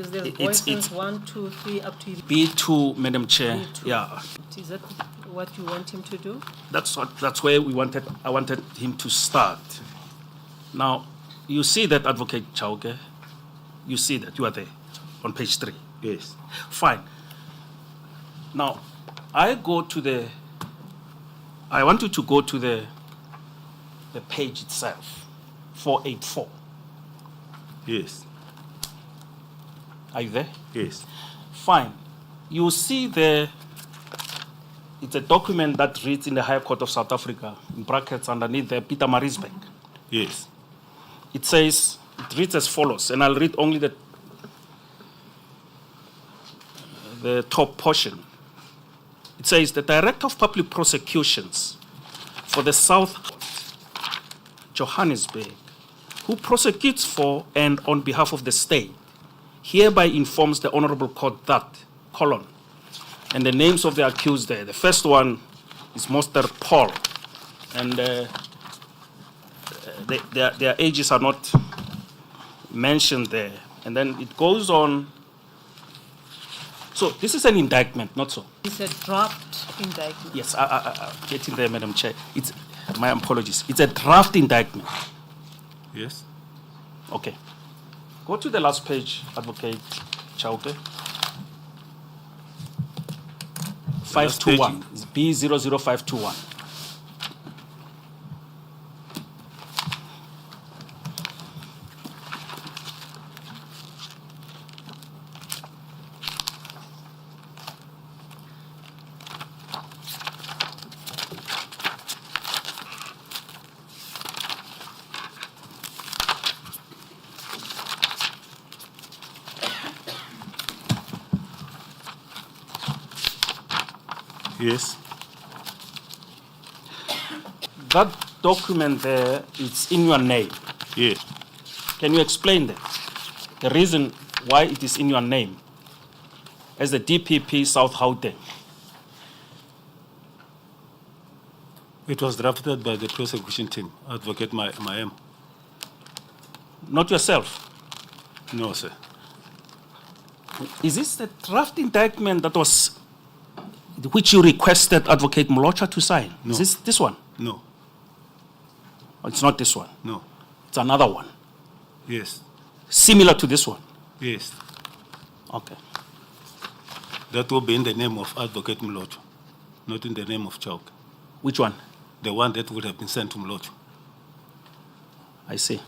C: Because there's
F: It's-
C: voices 1, 2, 3, up to
F: B2, Madam Chair.
C: B2.
F: Yeah,
C: Is that what you want him to do?
F: that's where I wanted him to start. Now, you see that, Advocate Chauke? You see that, you are there on page 3.
A: Yes.
F: Fine. Now, I want you to go to the page itself, 484.
A: Yes.
F: Are you there?
A: Yes.
F: Fine. You see there, it's a document that reads in the High Court of South Africa, in brackets underneath there, Peter Marisbeck.
A: Yes.
F: It says, it reads as follows, and I'll read only the top portion. It says, the Director of Public Prosecutions for the South Johannesburg, who prosecutes for and on behalf of the state, hereby informs the Honorable Court that, colon, and the names of the accused there. The first one is Mr. Paul, and their ages are not mentioned there. And then it goes on. So this is an indictment, not so?
C: It's a draft indictment.
F: Yes, I get in there, Madam Chair. My apologies. It's a draft indictment.
A: Yes.
F: Okay. Go to the last page, Advocate Chauke. 521. It's B00521.
A: Yes.
F: That document there, it's in your name.
A: Yes.
F: Can you explain that? The reason why it is in your name as the DPP South Gauteng?
A: It was drafted by the prosecution team, Advocate Maema.
F: Not yourself.
A: No, sir.
F: Is this the draft indictment that was, which you requested Advocate Mlocha to sign?
A: No.
F: Is this one?
A: No.
F: Oh, it's not this one.
A: No.
F: It's another one.
A: Yes.
F: Similar to this one.
A: Yes.
F: Okay.
A: That will be in the name of Advocate Mlocho, not in the name of Chauke.
F: Which one?
A: The one that would have been sent to Mlocho.
F: I see.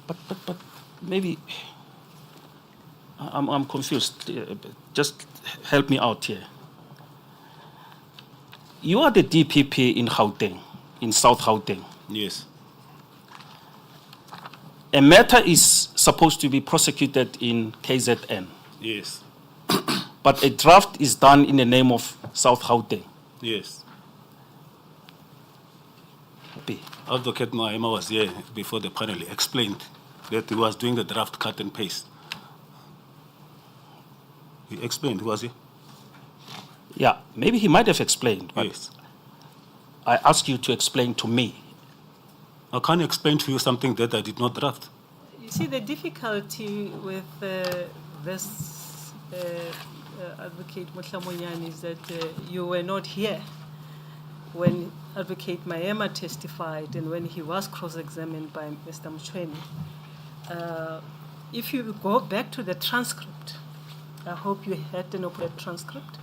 F: But maybe I'm confused. Just help me out here. You are the DPP in Gauteng, in South Gauteng.
A: Yes.
F: A matter is supposed to be prosecuted in KZN,
A: Yes.
F: but a draft is done in the name of South Gauteng.
A: Yes.
F: B.
A: Advocate Maema was here before the panel. He explained that he was doing the draft cut and paste. He explained, was he?
F: Yeah, maybe he might have explained, but
A: Yes.
F: I ask you to explain to me.
A: I can't explain to you something that I did not draft.
C: You see, the difficulty with this Advocate Motlamonyane is that you were not here when Advocate Maema testified and when he was cross-examined by Mr. Mchweni. If you go back to the transcript, I hope you had an open transcript.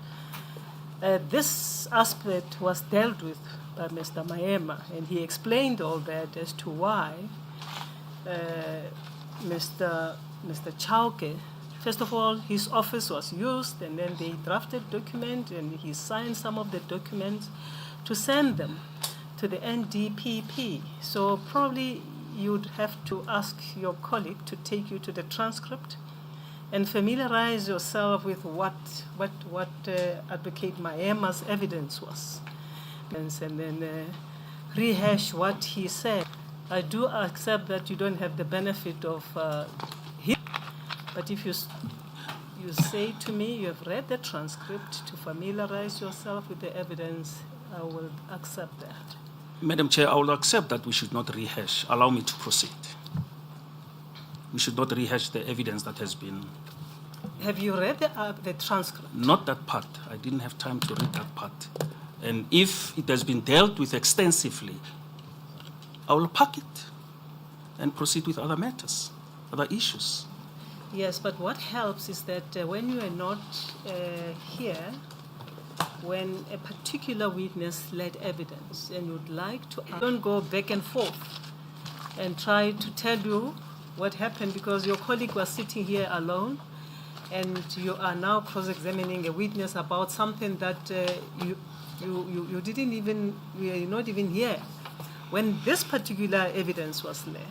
C: This aspect was dealt with by Mr. Maema, and he explained all that as to why Mr. Chauke, first of all, his office was used, and then they drafted document, and he signed some of the documents to send them to the NDPP. So probably you'd have to ask your colleague to take you to the transcript and familiarize yourself with what Advocate Maema's evidence was, and then rehash what he said. I do accept that you don't have the benefit of him, but if you say to me you have read the transcript to familiarize yourself with the evidence, I will accept that.
F: Madam Chair, I will accept that we should not rehash. Allow me to proceed. we should not rehash the evidence that has been.
C: Have you read the transcript?
F: Not that part. I didn't have time to read that part. And if it has been dealt with extensively, I will pack it and proceed with other matters, other issues.
C: Yes, but what helps is that when you are not here, when a particular witness led evidence and you'd like to, don't go back and forth and try to tell you what happened because your colleague was sitting here alone and you are now cross-examining a witness about something that you didn't even, you are not even here when this particular evidence was led.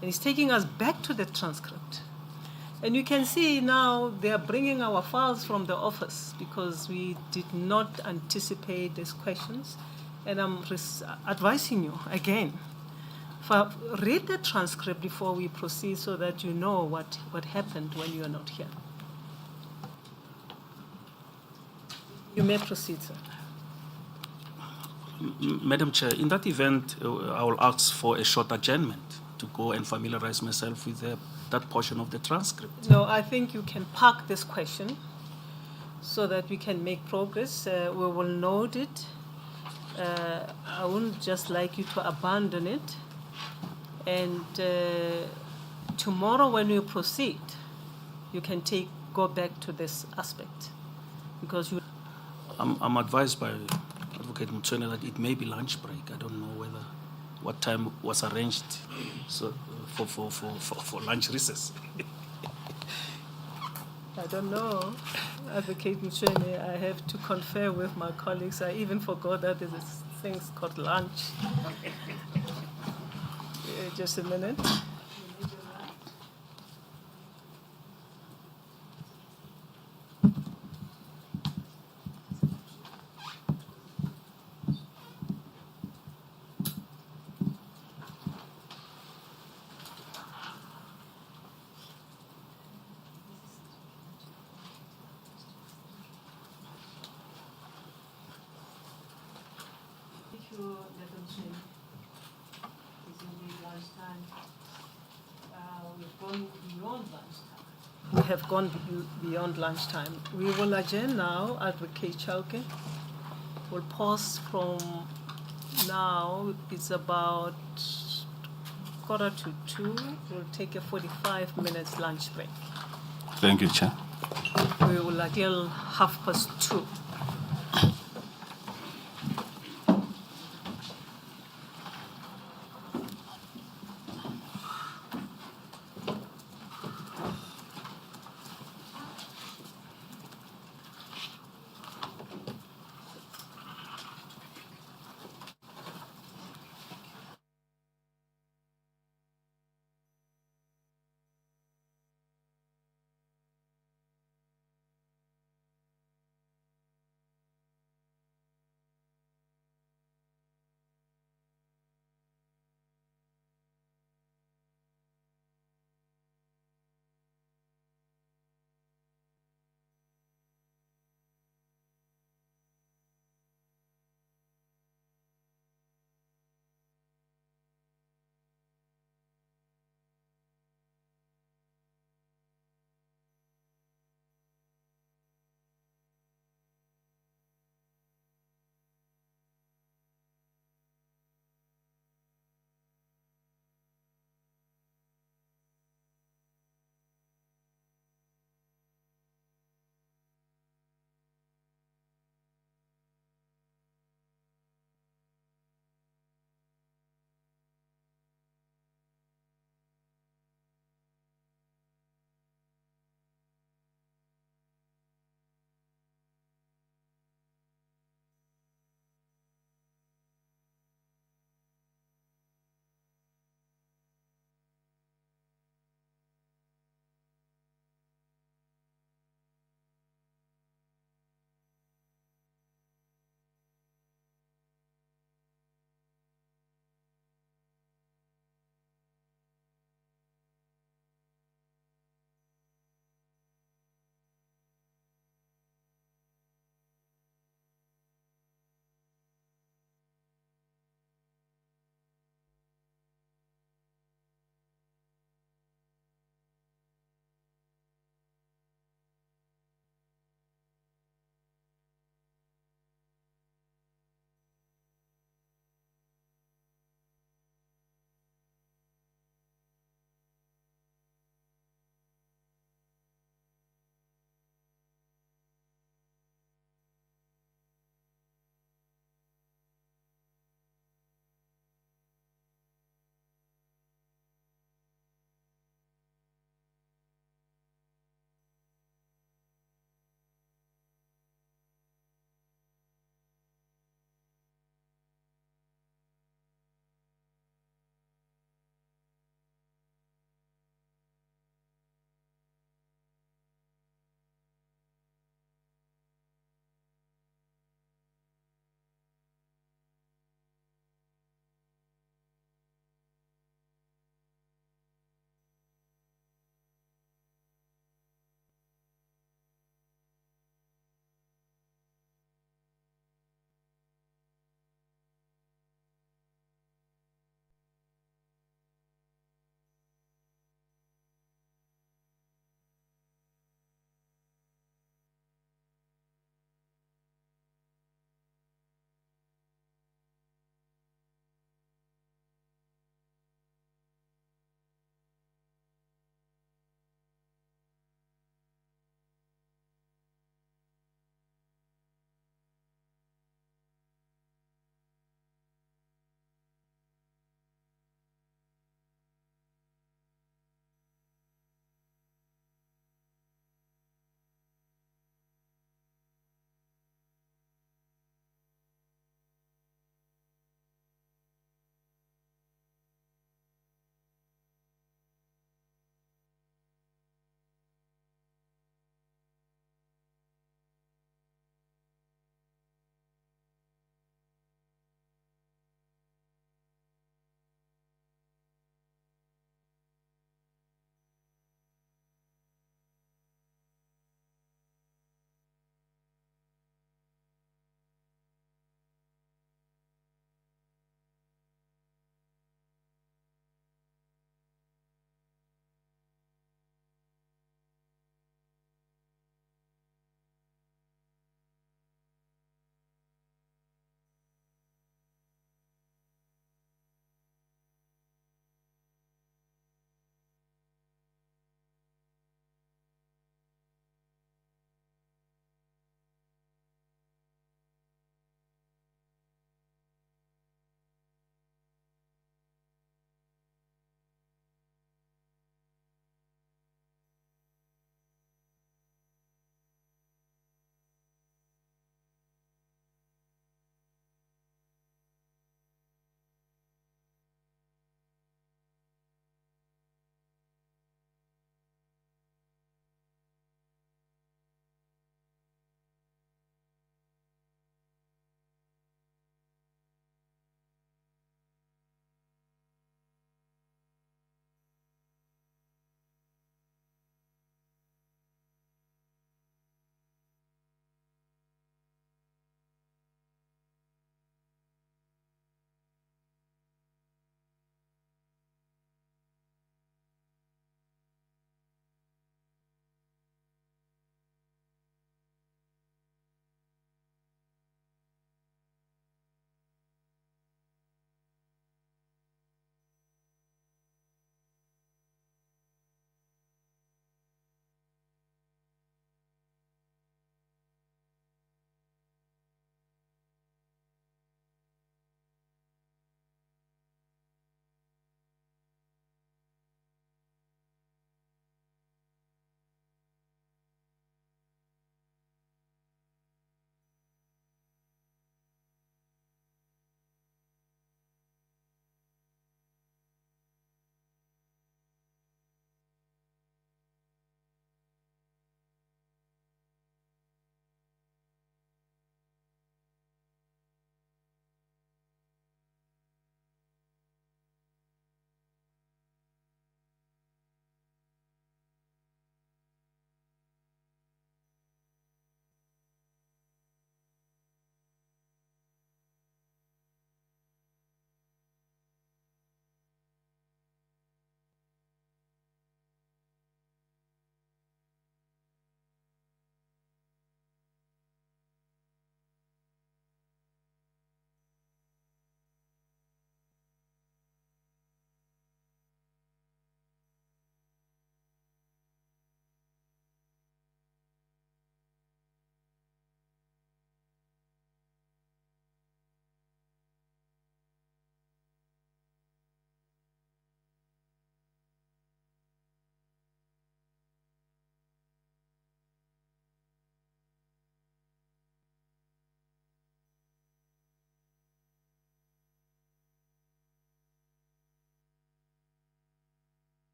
C: And it's taking us back to the transcript. And you can see now they are bringing our files from the office because we did not anticipate these questions. And I'm advising you again, read the transcript before we proceed so that you know what happened when you are not here. You may proceed, sir.
F: Madam Chair, in that event, I will ask for a short adjournment to go and familiarize myself with that portion of the transcript.
C: No, I think you can park this question so that we can make progress. We will note it. I wouldn't just like you to abandon it. And tomorrow when you proceed, you can go back to this aspect because you.
F: I'm advised by Advocate Mtswene that it may be lunch break. I don't know what time was arranged for lunch recess.
C: I don't know. Advocate Mtswene, I have to confer with my colleagues. I even forgot that there's things called lunch. Just a minute. We have gone beyond lunchtime. We will adjourn now, Advocate Chauke. We'll pause from now. It's about 1:45. We'll take a 45 minutes lunch break.
A: Thank you, Chair.
C: We will adjourn 2:30.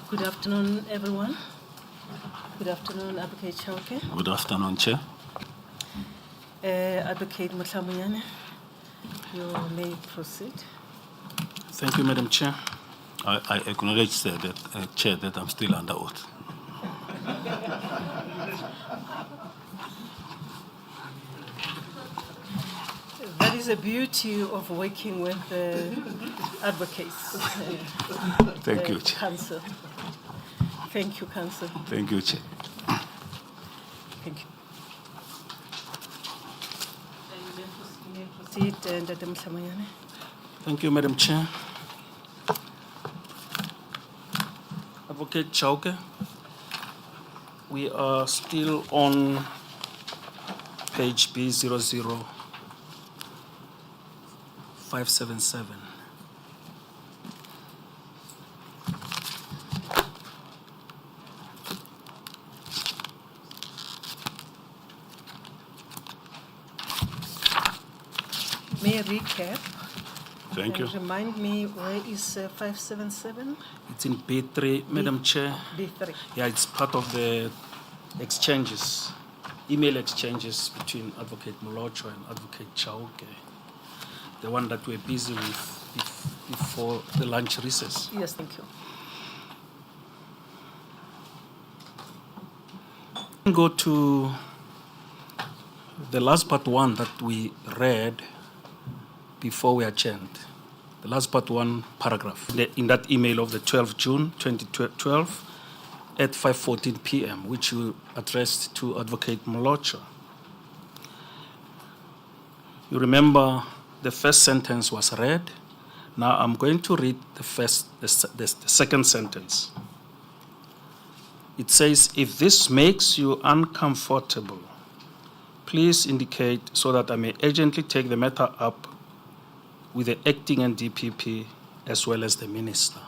C: Good afternoon, everyone. Good afternoon, Advocate Chauke.
A: Good afternoon, Chair.
C: Advocate Mutlamuyane, you may proceed.
F: Thank you, Madam Chair.
A: I acknowledge, sir, that, Chair, that I'm still under oath.
C: That is the beauty of working with advocates.
A: Thank you, Chair.
C: Council. Thank you, Council.
A: Thank you, Chair.
C: Thank you. You may proceed, Ndate Mutlamuyane.
F: Thank you, Madam Chair. Advocate Chauke, we are still on page B00577.
C: May I recap?
A: Thank you.
C: And remind me, where is 577?
F: It's in B3, Madam Chair.
C: B3.
F: Yeah, it's part of the exchanges, email exchanges between Advocate Molocho and Advocate Chauke, the one that we're busy with before the lunch recess.
C: Yes, thank you.
F: Go to the last part one that we read before we adjourned. The last part one paragraph in that email of the 12th June 2012 at 5:14 p.m., which you addressed to Advocate Molocho. You remember the first sentence was read. Now I'm going to read the second sentence. It says, if this makes you uncomfortable, please indicate so that I may urgently take the matter up with the acting NDPP as well as the minister,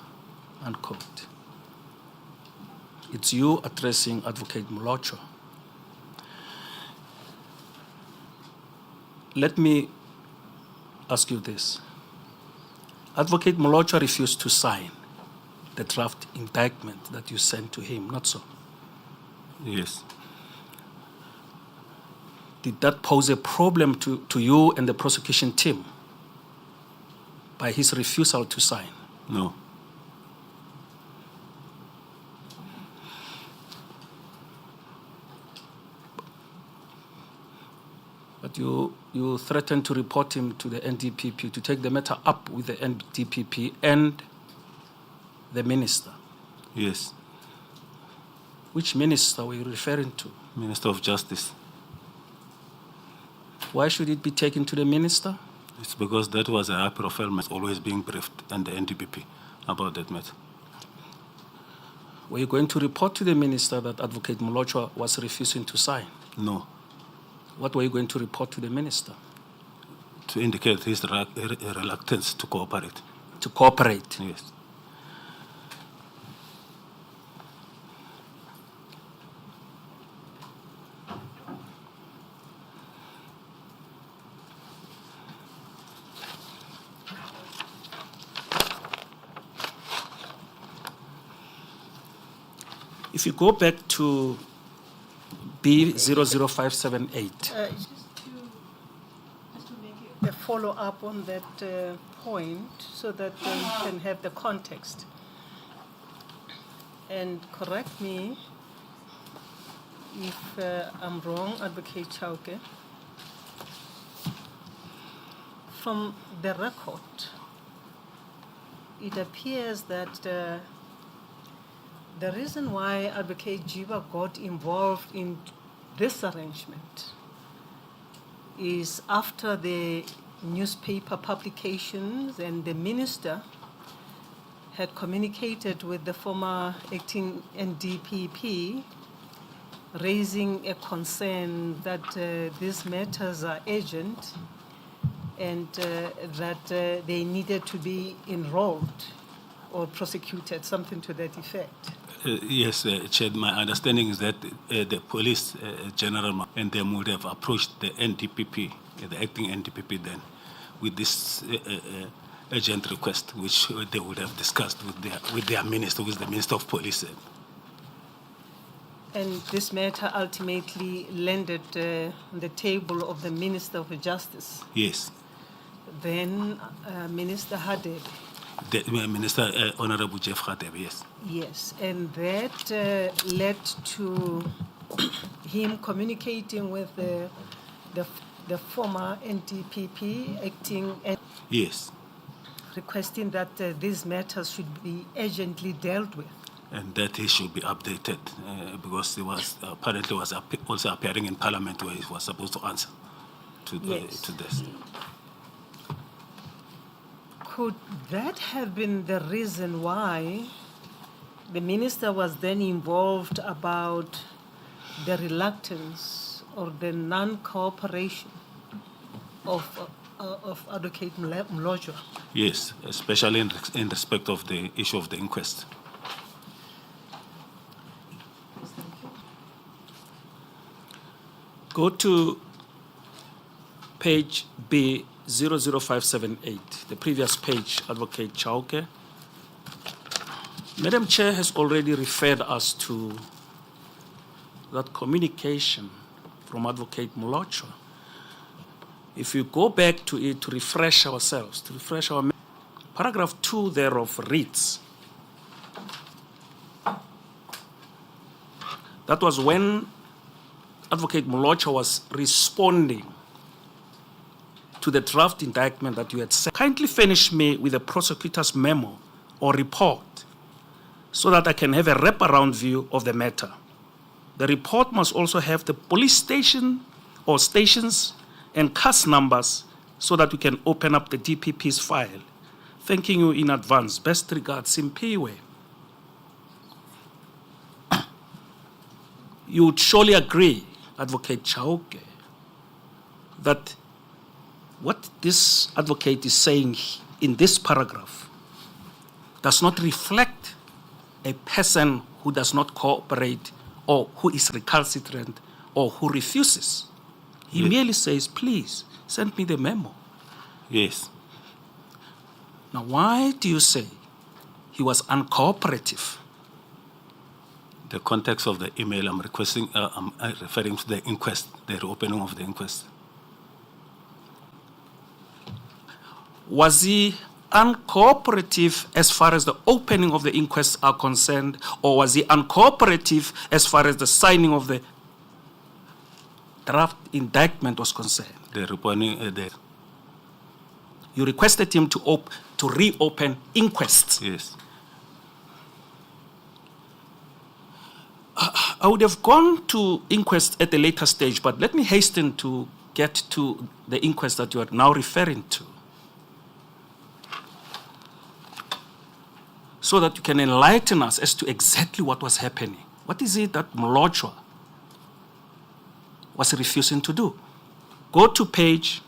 F: unquote. It's you addressing Advocate Molocho. Let me ask you this. Advocate Molocho refused to sign the draft indictment that you sent to him, not so?
A: Yes.
F: Did that pose a problem to you and the prosecution team by his refusal to sign?
A: No.
F: But you threatened to report him to the NDPP, to take the matter up with the NDPP and the minister.
A: Yes.
F: Which minister were you referring to?
A: Minister of Justice.
F: Why should it be taken to the minister?
A: It's because that was a high profile matter, always being briefed, and the NDPP about that matter.
F: Were you going to report to the minister that Advocate Molocho was refusing to sign?
A: No.
F: What were you going to report to the minister?
A: To indicate his reluctance to cooperate.
F: To cooperate?
A: Yes.
F: If you go back to B00578.
C: Just to make a follow-up on that point so that we can have the context. And correct me if I'm wrong, Advocate Chauke. From the record, it appears that the reason why Advocate Jiba got involved in this arrangement is after the newspaper publications and the minister had communicated with the former acting NDPP, raising a concern that these matters are urgent and that they needed to be enrolled or prosecuted, something to that effect.
A: Yes, Chair, my understanding is that the police general and them would have approached the NDPP, the acting NDPP then, with this
G: urgent request, which they would have discussed with their minister, who is the Minister of Police.
C: And this matter ultimately landed on the table of the Minister of Justice.
G: Yes.
C: Then Minister Hadebe.
G: The Minister, Honorable Jeff Hadebe, yes.
C: Yes, and that led to him communicating with the former NDPP acting and
G: Yes.
C: requesting that these matters should be urgently dealt with.
G: And that he should be updated because he was apparently also appearing in Parliament where he was supposed to answer to this.
C: Could that have been the reason why the minister was then involved about the reluctance or the non-cooperation of Advocate Mlojwa?
G: Yes, especially in respect of the issue of the inquest.
F: Go to page B00578, the previous page, Advocate Chauke. Madam Chair has already referred us to that communication from Advocate Mlojwa. If you go back to it to refresh ourselves, to refresh our paragraph 2 thereof reads, that was when Advocate Mlojwa was responding to the draft indictment that you had sent. Kindly furnish me with the prosecutor's memo or report so that I can have a wraparound view of the matter. The report must also have the police station or stations and cast numbers so that we can open up the DPP's file. Thanking you in advance. Best regards, Simpiwe. You would surely agree, Advocate Chauke, that what this advocate is saying in this paragraph does not reflect a person who does not cooperate or who is recalcitrant or who refuses. He merely says, please, send me the memo.
G: Yes.
F: Now, why do you say he was uncooperative?
G: The context of the email I'm requesting, I'm referring to the inquest, the reopening of the inquest.
F: Was he uncooperative as far as the opening of the inquest are concerned, or was he uncooperative as far as the signing of the draft indictment was concerned?
G: The reopening,
F: You requested him to reopen inquests.
G: yes.
F: I would have gone to inquest at a later stage, but let me hasten to get to the inquest that you are now referring to, so that you can enlighten us as to exactly what was happening. What is it that Mlojwa was refusing to do? Go to page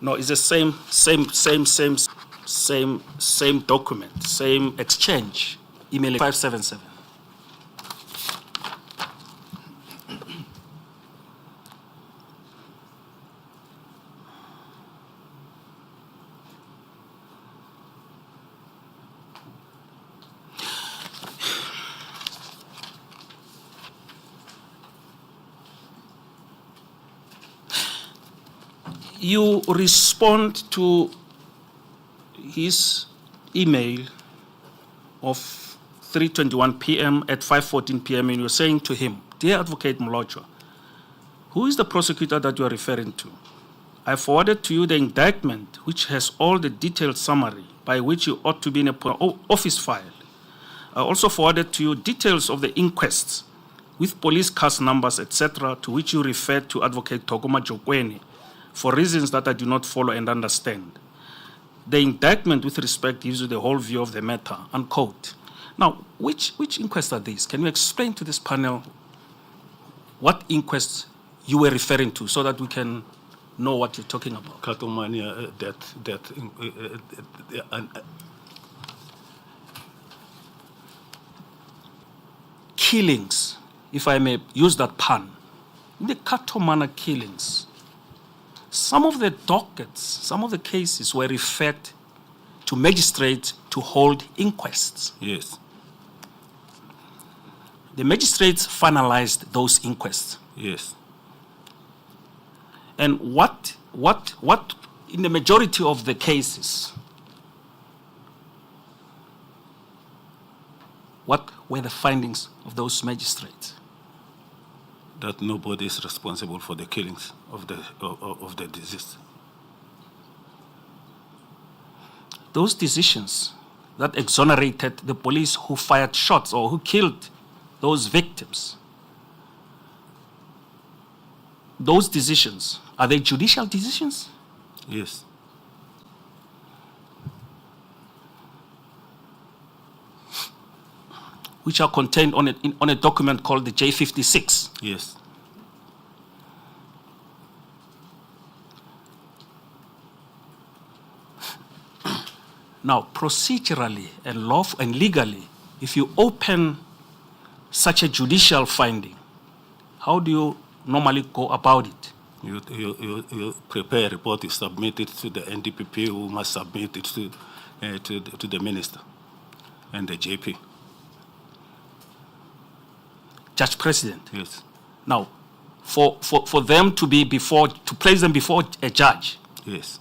F: No, it's the same document, same exchange. Email 577. You respond to his email of 3:21 p.m. at 5:14 p.m. and you're saying to him, Dear Advocate Mlojwa, who is the prosecutor that you are referring to? I forwarded to you the indictment, which has all the detailed summary by which you ought to be in an office file. I also forwarded to you details of the inquests with police cast numbers, etc., to which you referred to Advocate Togoma Jokweni, for reasons that I do not follow and understand. The indictment with respect gives you the whole view of the matter, unquote. Now, which inquests are these? Can you explain to this panel what inquests you were referring to so that we can know what you're talking about.
G: Cartomania,
F: Killings, if I may use that pun, in the Katomana killings, some of the dockets, some of the cases were referred to magistrates to hold inquests.
G: yes,
F: The magistrates finalized those inquests.
G: yes.
F: And what in the majority of the cases, what were the findings of those magistrates?
G: That nobody is responsible for the killings of the deceased.
F: Those decisions that exonerated the police who fired shots or who killed those victims, those decisions, are they judicial decisions?
G: Yes,
F: Which are contained on a document called the J56.
G: yes.
F: Now, procedurally and legally, if you open such a judicial finding, how do you normally go about it?
G: You prepare a report, you submit it to the NDPP, who must submit it to the minister and the JP.
F: Judge President.
G: Yes,
F: Now, for them to place them before a judge,
G: yes.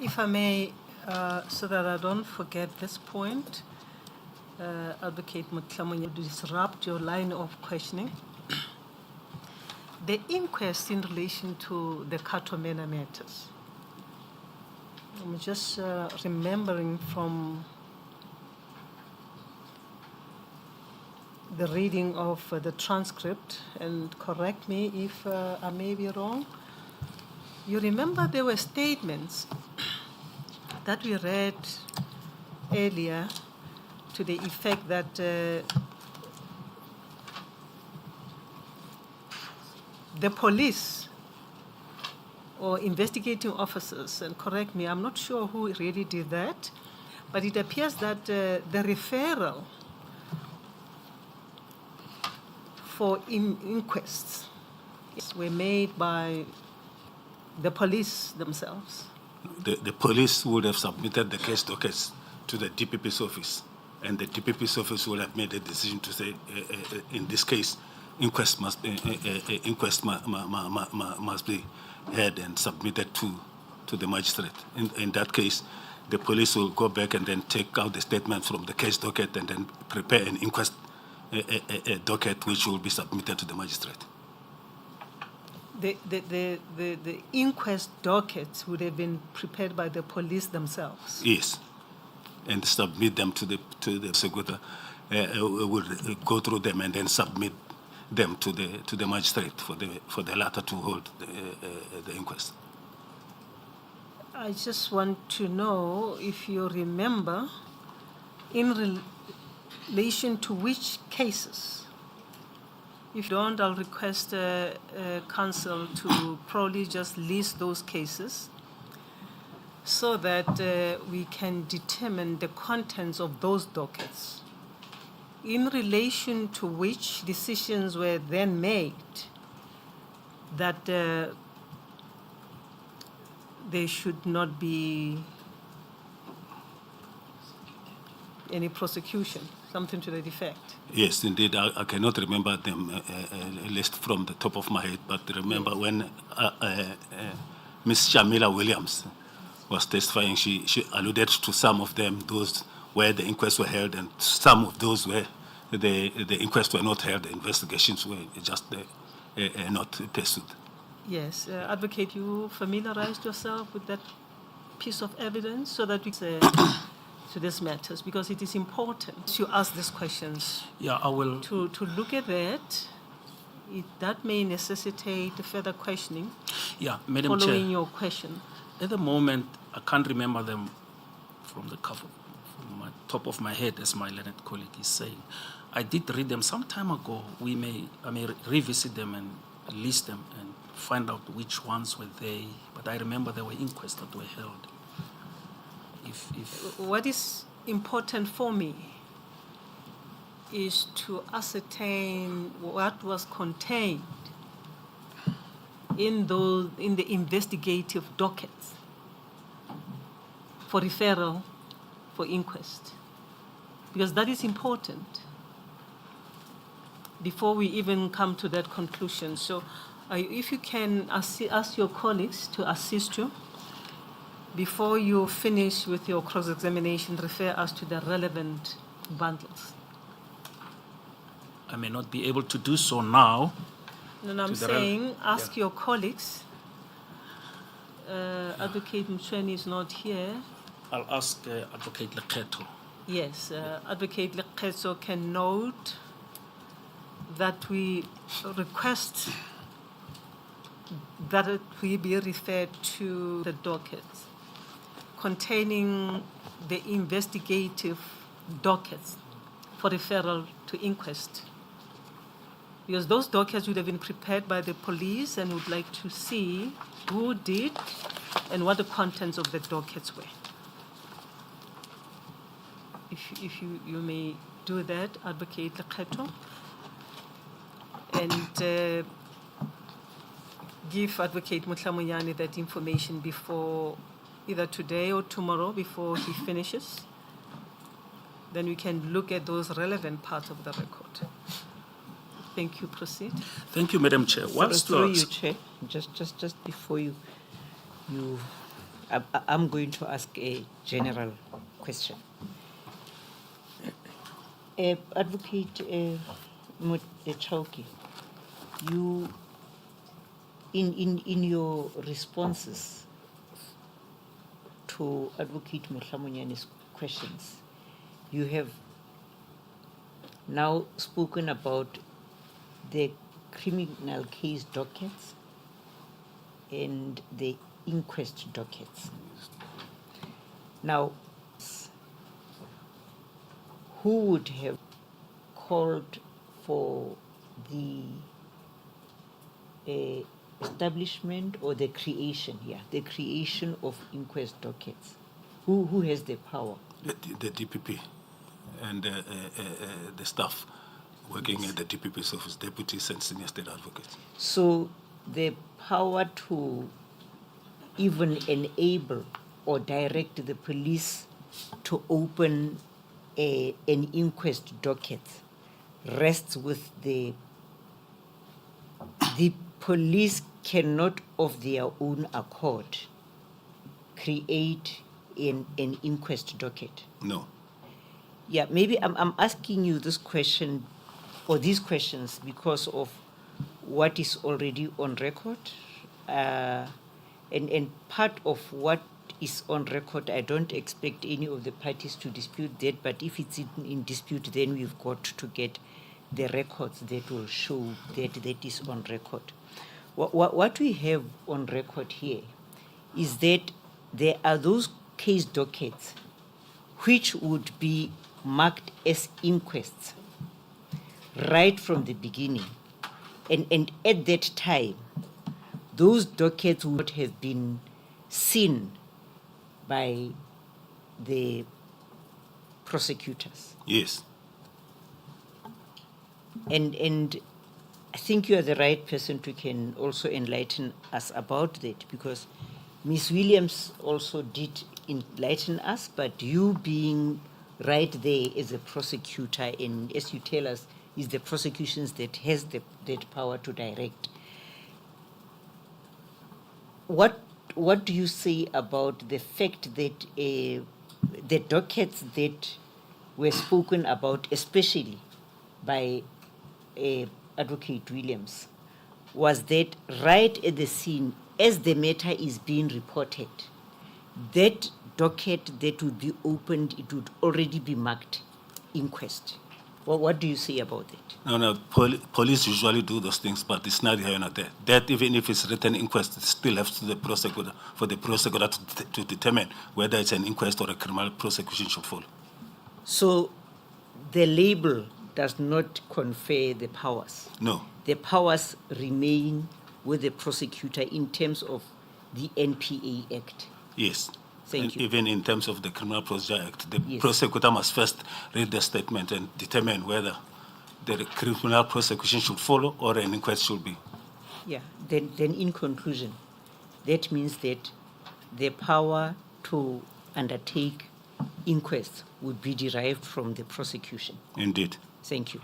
C: If I may, so that I don't forget this point, Advocate Mutlamunye, to disrupt your line of questioning. The inquest in relation to the Katomena matters. I'm just remembering from the reading of the transcript, and correct me if I may be wrong. You remember there were statements that we read earlier to the effect that the police or investigating officers, and correct me, I'm not sure who really did that, but it appears that the referral for inquests were made by the police themselves.
G: The police would have submitted the case dockets to the DPP's office, and the DPP's office would have made a decision to say, in this case, inquest must be had and submitted to the magistrate. In that case, the police will go back and then take out the statement from the case docket and then prepare an inquest docket which will be submitted to the magistrate.
C: The inquest dockets would have been prepared by the police themselves.
G: Yes, and submit them to the Seguta. Will go through them and then submit them to the magistrate for the latter to hold the inquest.
C: I just want to know if you remember, in relation to which cases. If you don't, I'll request counsel to probably just list those cases so that we can determine the contents of those dockets, in relation to which decisions were then made that there should not be any prosecution, something to that effect.
G: Yes, indeed. I cannot remember them list from the top of my head, but remember when Ms. Shamila Williams was testifying, she alluded to some of them, those where the inquests were held, and some of those where the inquests were not held, the investigations were just not pursued.
C: Yes, Advocate, you familiarized yourself with that piece of evidence so that we to these matters, because it is important to ask these questions.
F: Yeah, I will.
C: To look at that, that may necessitate further questioning.
F: Yeah, Madam Chair.
C: Following your question.
F: At the moment, I can't remember them from the cover, from my top of my head, as my learned colleague is saying. I did read them some time ago. I may revisit them and list them and find out which ones were they. But I remember there were inquests that were held.
C: What is important for me is to ascertain what was contained in the investigative dockets for referral for inquest, because that is important before we even come to that conclusion. So if you can ask your colleagues to assist you before you finish with your cross-examination, refer us to the relevant bundles.
F: I may not be able to do so now.
C: No, I'm saying ask your colleagues. Advocate Mchweni is not here.
F: I'll ask Advocate Lekgetho.
C: Yes, Advocate Lekgetho can note that we request that we be referred to the dockets containing the investigative dockets for referral to inquest. Because those dockets would have been prepared by the police and would like to see who did and what the contents of the dockets were. If you may do that, Advocate Lekgetho, and give Advocate Mutlamuyani that information before either today or tomorrow before he finishes. Then we can look at those relevant parts of the record. Thank you. Proceed.
F: Thank you, Madam Chair.
E: Through you, Chair, just before I'm going to ask a general question. Advocate Chauke, you in your responses to Advocate Mutlamuyani's questions, you have now spoken about the criminal case dockets and the inquest dockets. Now, who would have called for the establishment or the creation of inquest dockets? Who has the power?
G: The DPP and the staff working at the DPP's office, deputies and senior state advocates.
E: So the power to even enable or direct the police to open an inquest docket rests with the police cannot of their own accord create an inquest docket.
G: No.
E: Yeah, maybe I'm asking you this question or these questions because of what is already on record, and part of what is on record, I don't expect any of the parties to dispute that, but if it's in dispute, then we've got to get the records that will show that is on record. What we have on record here is that there are those case dockets which would be marked as inquests right from the beginning. And at that time, those dockets would have been seen by the prosecutors.
G: Yes.
E: And I think you are the right person to can also enlighten us about that, because Ms. Williams also did enlighten us, but you being right there as a prosecutor, and as you tell us, is the prosecutions that has that power to direct. What do you say about the fact that the dockets that were spoken about, especially by Advocate Williams, was that right at the scene, as the matter is being reported, that docket that would be opened, it would already be marked inquest? Well, what do you say about that?
G: No, police usually do those things, but it's not here not there. That even if it's written inquest, it still has to the prosecutor, for the prosecutor to determine whether it's an inquest or a criminal prosecution should follow.
E: So the label does not confer the powers.
A: No.
E: The powers remain with the prosecutor in terms of the NPA Act.
A: Yes.
E: Thank
A: And
E: you.
A: even in terms of the Criminal Procedure Act, the
E: Yes.
A: prosecutor must first read the statement and determine whether the criminal prosecution should follow or an inquest should be.
E: Yeah, then in conclusion, that means that the power to undertake inquests would be derived from the prosecution.
A: Indeed.
E: Thank you.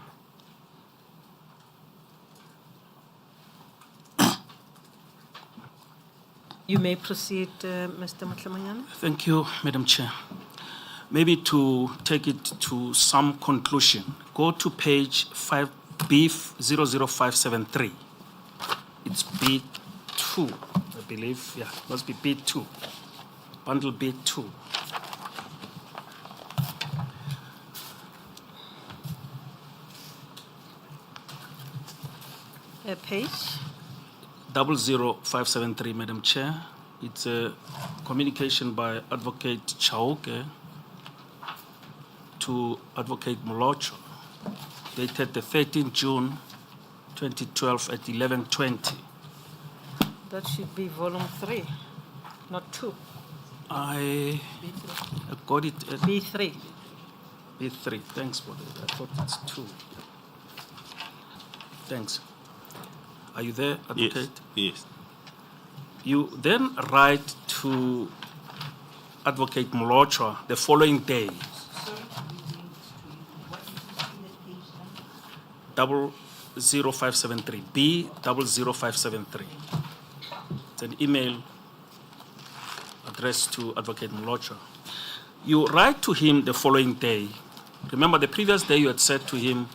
C: You may proceed, Mr. Matlamanyana.
F: Thank you, Madam Chair. Maybe to take it to some conclusion, go to page 5B00573. It's B2, I believe. Yeah, must be B2. Bundle B2.
C: Page?
F: 00573, Madam Chair. It's a communication by Advocate Chauke to Advocate Molocho, dated the 13th June 2012 at 11:20.
C: That should be volume 3, not 2.
F: I got it at
C: B3.
F: B3. Thanks for that. I thought it's 2. Thanks. Are you there, Advocate?
A: Yes.
F: You then write to Advocate Molocho the following day. 00573, B00573. It's an email addressed to Advocate Molocho. You write to him the following day. Remember, the previous day you had said to him,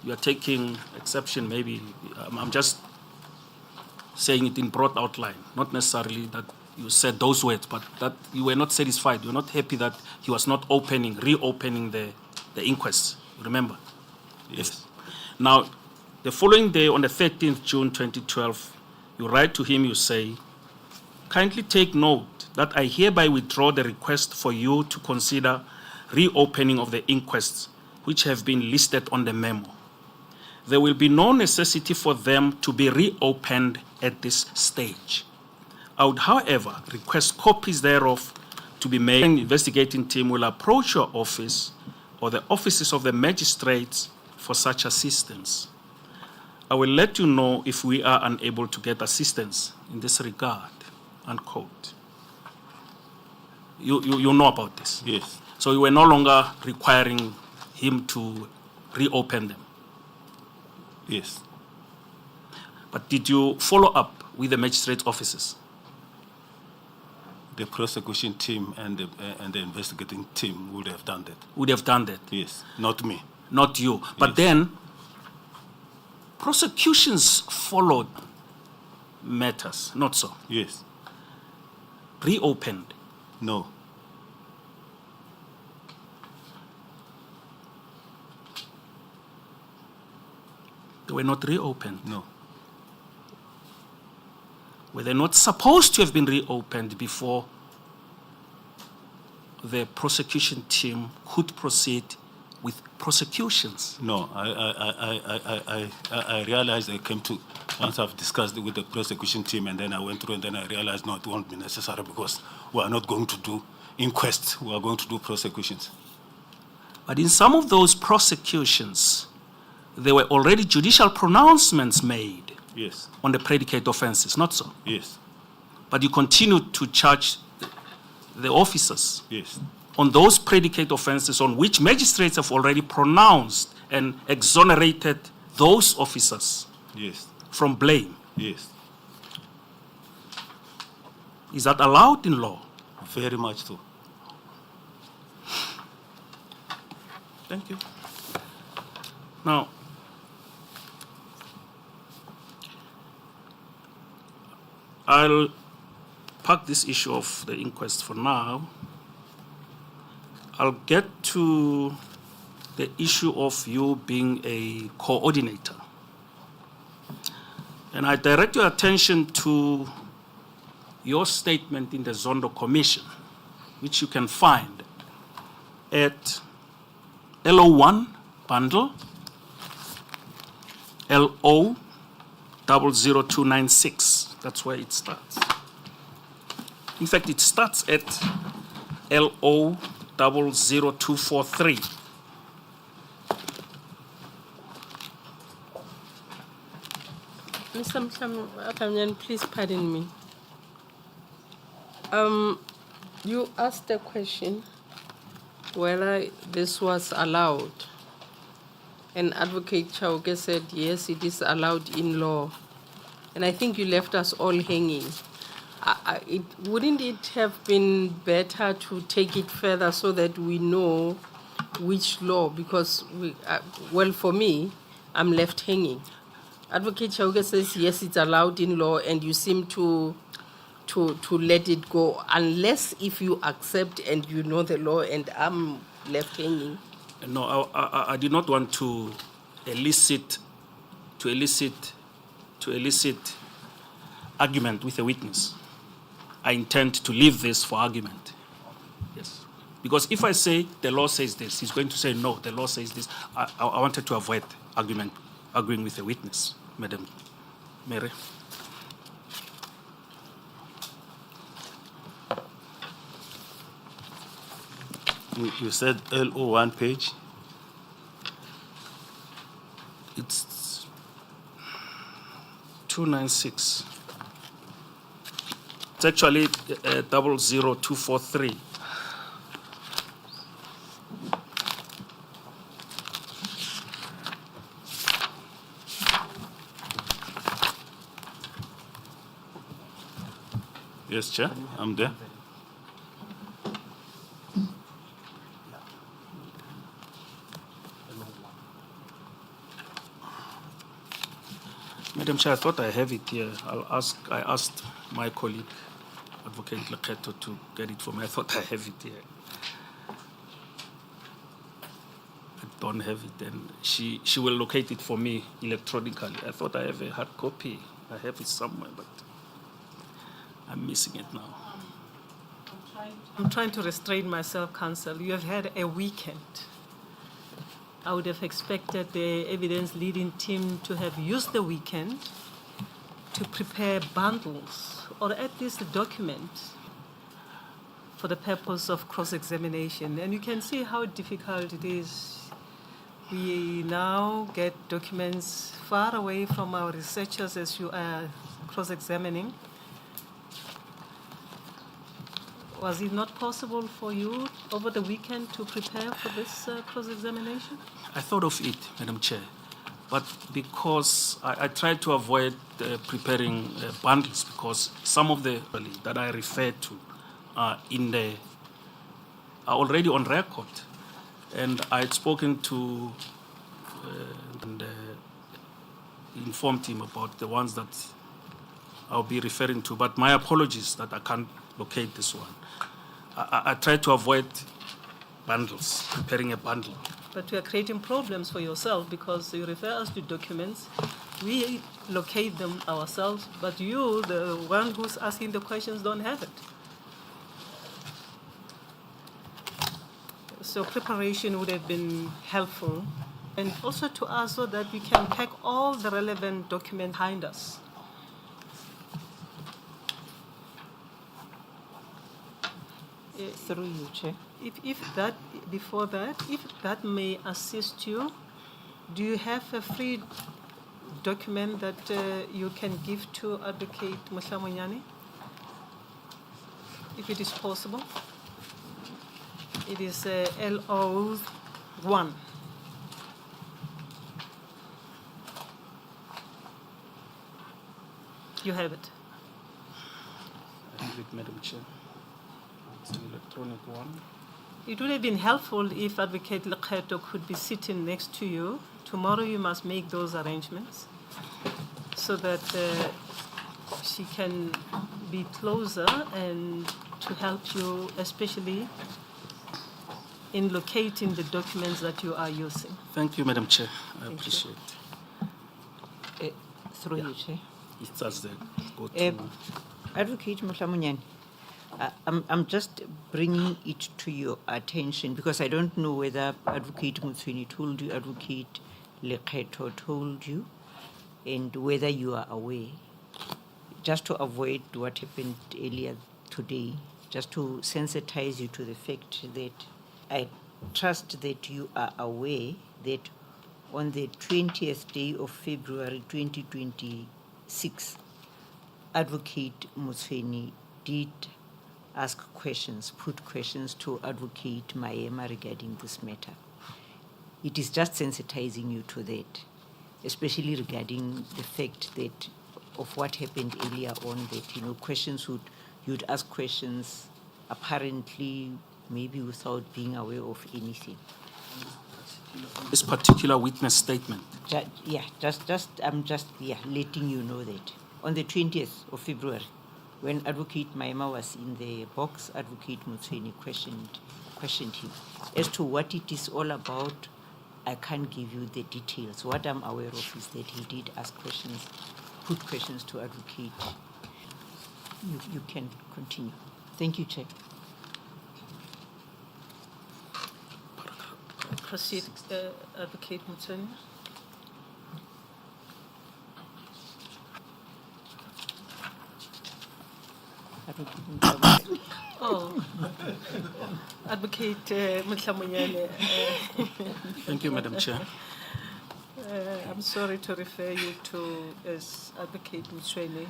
F: you are taking exception, maybe. I'm just saying it in broad outline, not necessarily that you said those words, but that you were not satisfied. You were not happy that he was not reopening the inquest. Remember?
A: Yes.
F: Now, the following day, on the 13th June 2012, you write to him, you say, kindly take note that I hereby withdraw the request for you to consider reopening of the inquests which have been listed on the memo. There will be no necessity for them to be reopened at this stage. I would, however, request copies thereof to be made. The investigating team will approach your office or the offices of the magistrates for such assistance. I will let you know if we are unable to get assistance in this regard, unquote. You know about this?
A: Yes.
F: So you were no longer requiring him to reopen them?
A: Yes.
F: But did you follow up with the magistrate offices?
A: The prosecution team and the investigating team would have done that.
F: Would have done that?
A: Yes, not me.
F: Not you. But
A: Yes.
F: then, prosecutions followed matters, not so?
A: Yes.
F: Reopened?
A: No.
F: They were not reopened?
A: No.
F: Were they not supposed to have been reopened before the prosecution team could proceed with prosecutions?
A: No, I realized I came to, once I've discussed it with the prosecution team, and then I went through and then I realized, no, it won't be necessary because we are not going to do inquests, we are going to do prosecutions.
F: But in some of those prosecutions, there were already judicial pronouncements made
A: Yes.
F: on the predicate offenses, not so?
A: Yes.
F: But you continued to charge the officers
A: Yes.
F: on those predicate offenses on which magistrates have already pronounced and exonerated those officers
A: Yes.
F: from blame.
A: Yes.
F: Is that allowed in law?
A: Very much so.
F: Thank you. Now, I'll park this issue of the inquest for now. I'll get to the issue of you being a coordinator. And I direct your attention to your statement in the Zondo Commission, which you can find at LO1 bundle LO 00296. That's where it starts. In fact, it starts at LO 00243.
D: Mr. Mkamnyan, please pardon me. You asked a question whether this was allowed. And Advocate Chauke said, yes, it is allowed in law. And I think you left us all hanging. Wouldn't it have been better to take it further so that we know which law? Because, well, for me, I'm left hanging. Advocate Chauke says, yes, it's allowed in law, and you seem to let it go, unless if you accept and you know the law, and I'm left hanging.
F: No, I did not want to elicit argument with a witness. I intend to leave this for argument. Yes. Because if I say the law says this, he's going to say no, the law says this. I wanted to avoid arguing with a witness, Madam Mary.
A: You said LO1 page?
F: It's 296. It's actually 00243.
A: Yes, Chair, I'm there.
F: Madam Chair, I thought I have it here. I asked my colleague, Advocate Lekgetho, to get it for me. I thought I have it here. I don't have it, and she will locate it for me electronically. I thought I have a hard copy. I have it somewhere, but I'm missing it now.
C: I'm trying to restrain myself, Counsel. You have had a weekend. I would have expected the evidence leading team to have used the weekend to prepare bundles or at least a document for the purpose of cross-examination. And you can see how difficult it is. We now get documents far away from our researchers as you are cross-examining. Was it not possible for you over the weekend to prepare for this cross-examination?
F: I thought of it, Madam Chair, but because I tried to avoid preparing bundles, because some of the that I referred to are already on record, and I had spoken to and informed him about the ones that I'll be referring to. But my apologies that I can't locate this one. I tried to avoid bundles, preparing a bundle.
C: But you are creating problems for yourself because you refer us to documents. We locate them ourselves, but you, the one who's asking the questions, don't have it. So preparation would have been helpful, and also to us so that we can pack all the relevant documents behind us.
E: Through you, Chair.
C: If that may assist you, do you have a free document that you can give to Advocate Mushamonyane, if it is possible? It is LO1. You have it.
F: I have it, Madam Chair. It's an electronic one.
C: It would have been helpful if Advocate Lekgetho could be sitting next to you. Tomorrow you must make those arrangements so that she can be closer and to help you, especially in locating the documents that you are using.
F: Thank you, Madam Chair. I appreciate it.
E: Through you, Chair.
F: It's as they go to...
E: Advocate Mushamonyane, I'm just bringing it to your attention because I don't know whether Advocate Motsweni told you, Advocate Lekgetho told you, and whether you are aware. Just to avoid what happened earlier today, just to sensitize you to the fact that I trust that you are aware that on the 20th day of February 2026, Advocate Motsweni did ask questions, put questions to Advocate Maema regarding this matter. It is just sensitizing you to that, especially regarding the fact that of what happened earlier on, that, you know, you'd ask questions apparently maybe without being aware of anything.
F: This particular witness statement.
E: I'm just letting you know that. On the 20th of February, when Advocate Maema was in the box, Advocate Motsweni questioned him. As to what it is all about, I can't give you the details. What I'm aware of is that he did ask questions, put questions to Advocate. You can continue. Thank you, Chair.
C: Proceed, Advocate Motsweni. Oh, Advocate Mutlamunyane.
F: Thank you, Madam Chair.
C: I'm sorry to refer you to as Advocate Motsweni,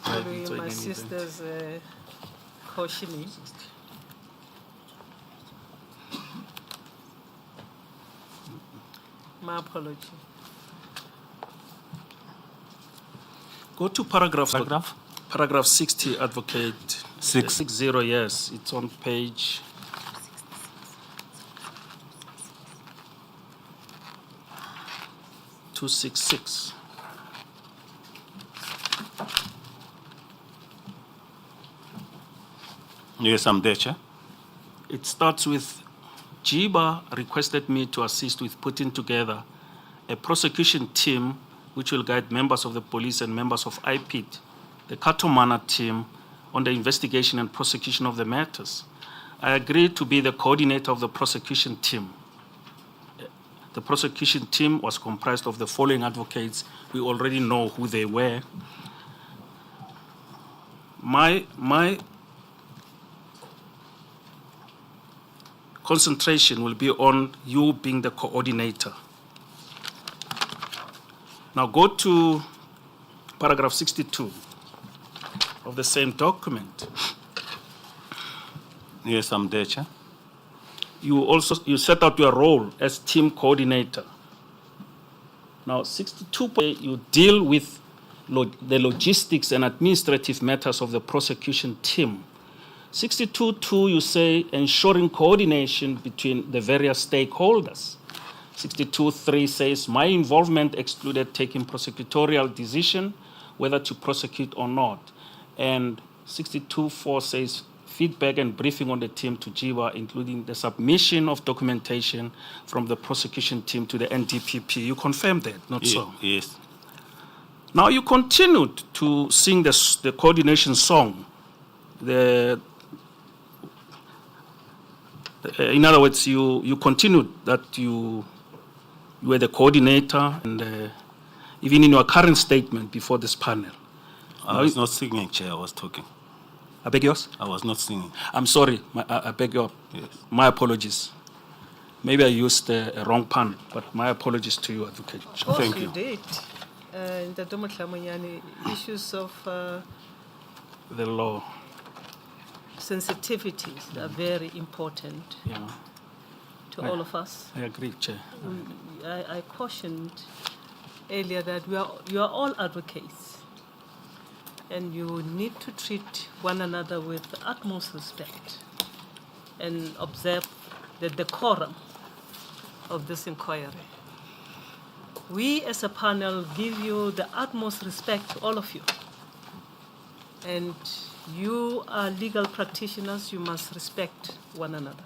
C: following my sister's cautioning. My apology.
F: Go to paragraph 60, Advocate. 60, yes. It's on page 266.
A: Yes, I'm there, Chair.
F: It starts with, Jiba requested me to assist with putting together a prosecution team which will guide members of the police and members of IPIT, the Katomana team, on the investigation and prosecution of the matters. I agreed to be the coordinator of the prosecution team. The prosecution team was comprised of the following advocates. We already know who they were. My concentration will be on you being the coordinator. Now go to paragraph 62 of the same document.
A: Yes, I'm there, Chair.
F: You set out your role as team coordinator. Now 62, you deal with the logistics and administrative matters of the prosecution team. 62.2, you say ensuring coordination between the various stakeholders. 62.3 says my involvement excluded taking prosecutorial decision whether to prosecute or not. And 62.4 says feedback and briefing on the team to Jiba, including the submission of documentation from the prosecution team to the NDPP. You confirm that, not so?
A: Yes.
F: Now you continued to sing the coordination song. In other words, you continued that you were the coordinator, and even in your current statement before this panel.
A: I was not singing, Chair. I was talking.
F: I beg yours?
A: I was not singing.
F: I'm sorry. I beg your.
A: Yes.
F: My apologies. Maybe I used a wrong pun, but my apologies to you, Advocate.
C: Of course
F: Thank
C: you
F: you.
C: did. In the Domotlamanyani, issues of
F: The law.
C: sensitivities are very important
F: Yeah,
C: to all of us.
F: I agree, Chair.
C: I cautioned earlier that you are all advocates, and you need to treat one another with the utmost respect and observe the decorum of this inquiry. We as a panel give you the utmost respect, all of you. And you are legal practitioners, you must respect one another,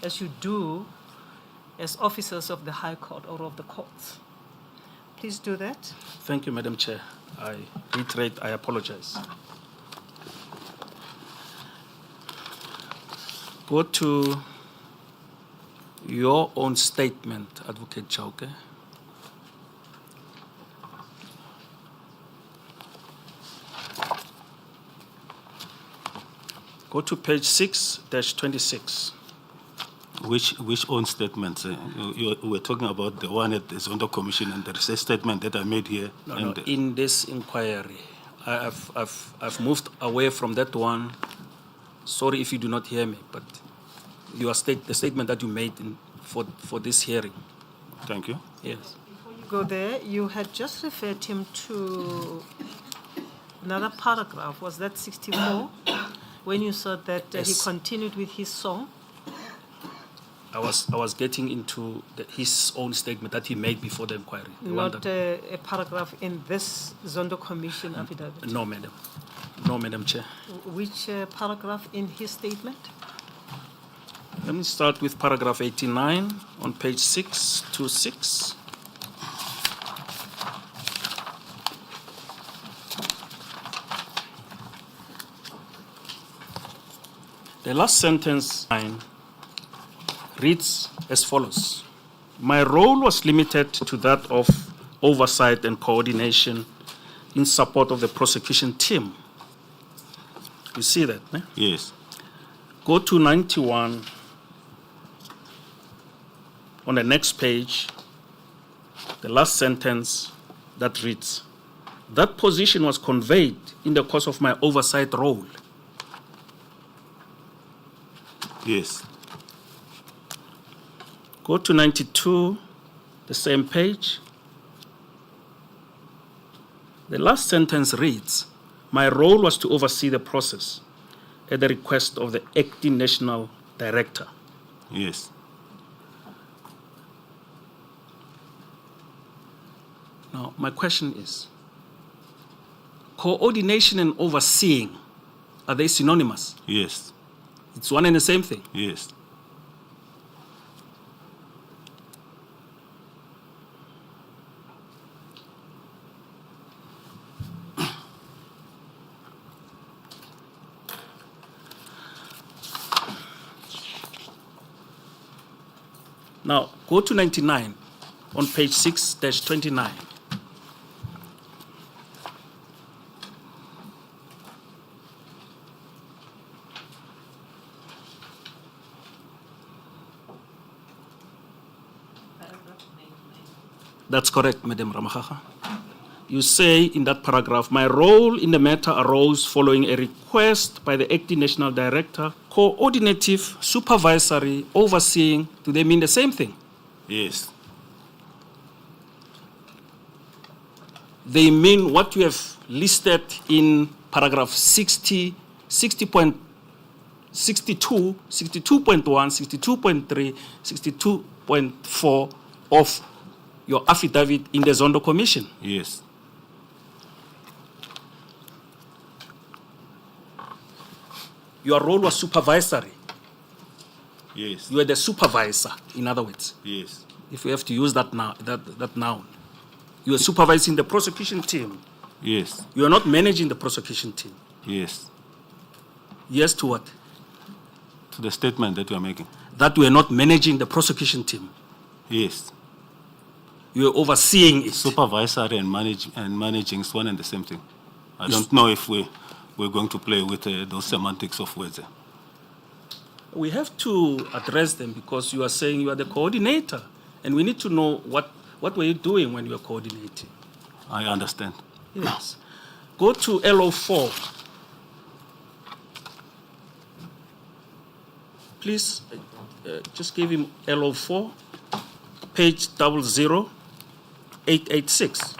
C: as you do as officers of the High Court or of the courts. Please do that.
F: Thank you, Madam Chair. I reiterate, I apologize. Go to your own statement, Advocate Chauke. Go to page 6-26.
A: Which own statements? You were talking about the one at the Zondo Commission, and there is a statement that I made here.
F: No, in this inquiry, I've moved away from that one. Sorry if you do not hear me, but the statement that you made for this hearing.
A: Thank you.
F: Yes.
C: Before you go there, you had just referred him to another paragraph. Was that 64? When you said that he
F: Yes.
C: continued with his song?
F: I was getting into his own statement that he made before the inquiry. The one
C: Not
F: that-
C: a paragraph in this Zondo Commission affidavit?
F: No, madam. No, Madam Chair.
C: Which paragraph in his statement?
F: Let me start with paragraph 89 on page 626. The last sentence reads as follows. My role was limited to that of oversight and coordination in support of the prosecution team. You see that? Eh?
A: Yes.
F: Go to 91 on the next page, the last sentence that reads, that position was conveyed in the course of my oversight role.
A: Yes.
F: Go to 92, the same page. The last sentence reads, my role was to oversee the process at the request of the acting national director.
A: Yes.
F: Now, my question is, coordination and overseeing, are they synonymous?
A: Yes.
F: It's one and the same thing.
A: Yes.
F: Now, go to 99 on page 6-29. That's correct, Madam Ramachaka. You say in that paragraph, my role in the matter arose following a request by the acting national director, coordinative, supervisory, overseeing. Do they mean the same thing?
A: Yes.
F: They mean what you have listed in paragraph 60, 60.62, 62.1, 62.3, 62.4 of your affidavit in the Zondo Commission.
A: Yes.
F: Your role was supervisory.
A: Yes.
F: You were the supervisor, in other words.
A: Yes.
F: If we have to use that noun. You were supervising the prosecution team.
A: Yes.
F: You are not managing the prosecution team.
A: Yes.
F: Yes to what?
A: To the statement that you are making.
F: That we are not managing the prosecution team.
A: Yes.
F: You are overseeing it.
A: Supervisory and managing is one and the same thing. I don't know if we're going to play with those semantics of words.
F: We have to address them because you are saying you are the coordinator, and we need to know what were you doing when you were coordinating.
A: I understand.
F: Yes. Go to LO4. Please, just give him LO4, page 00886.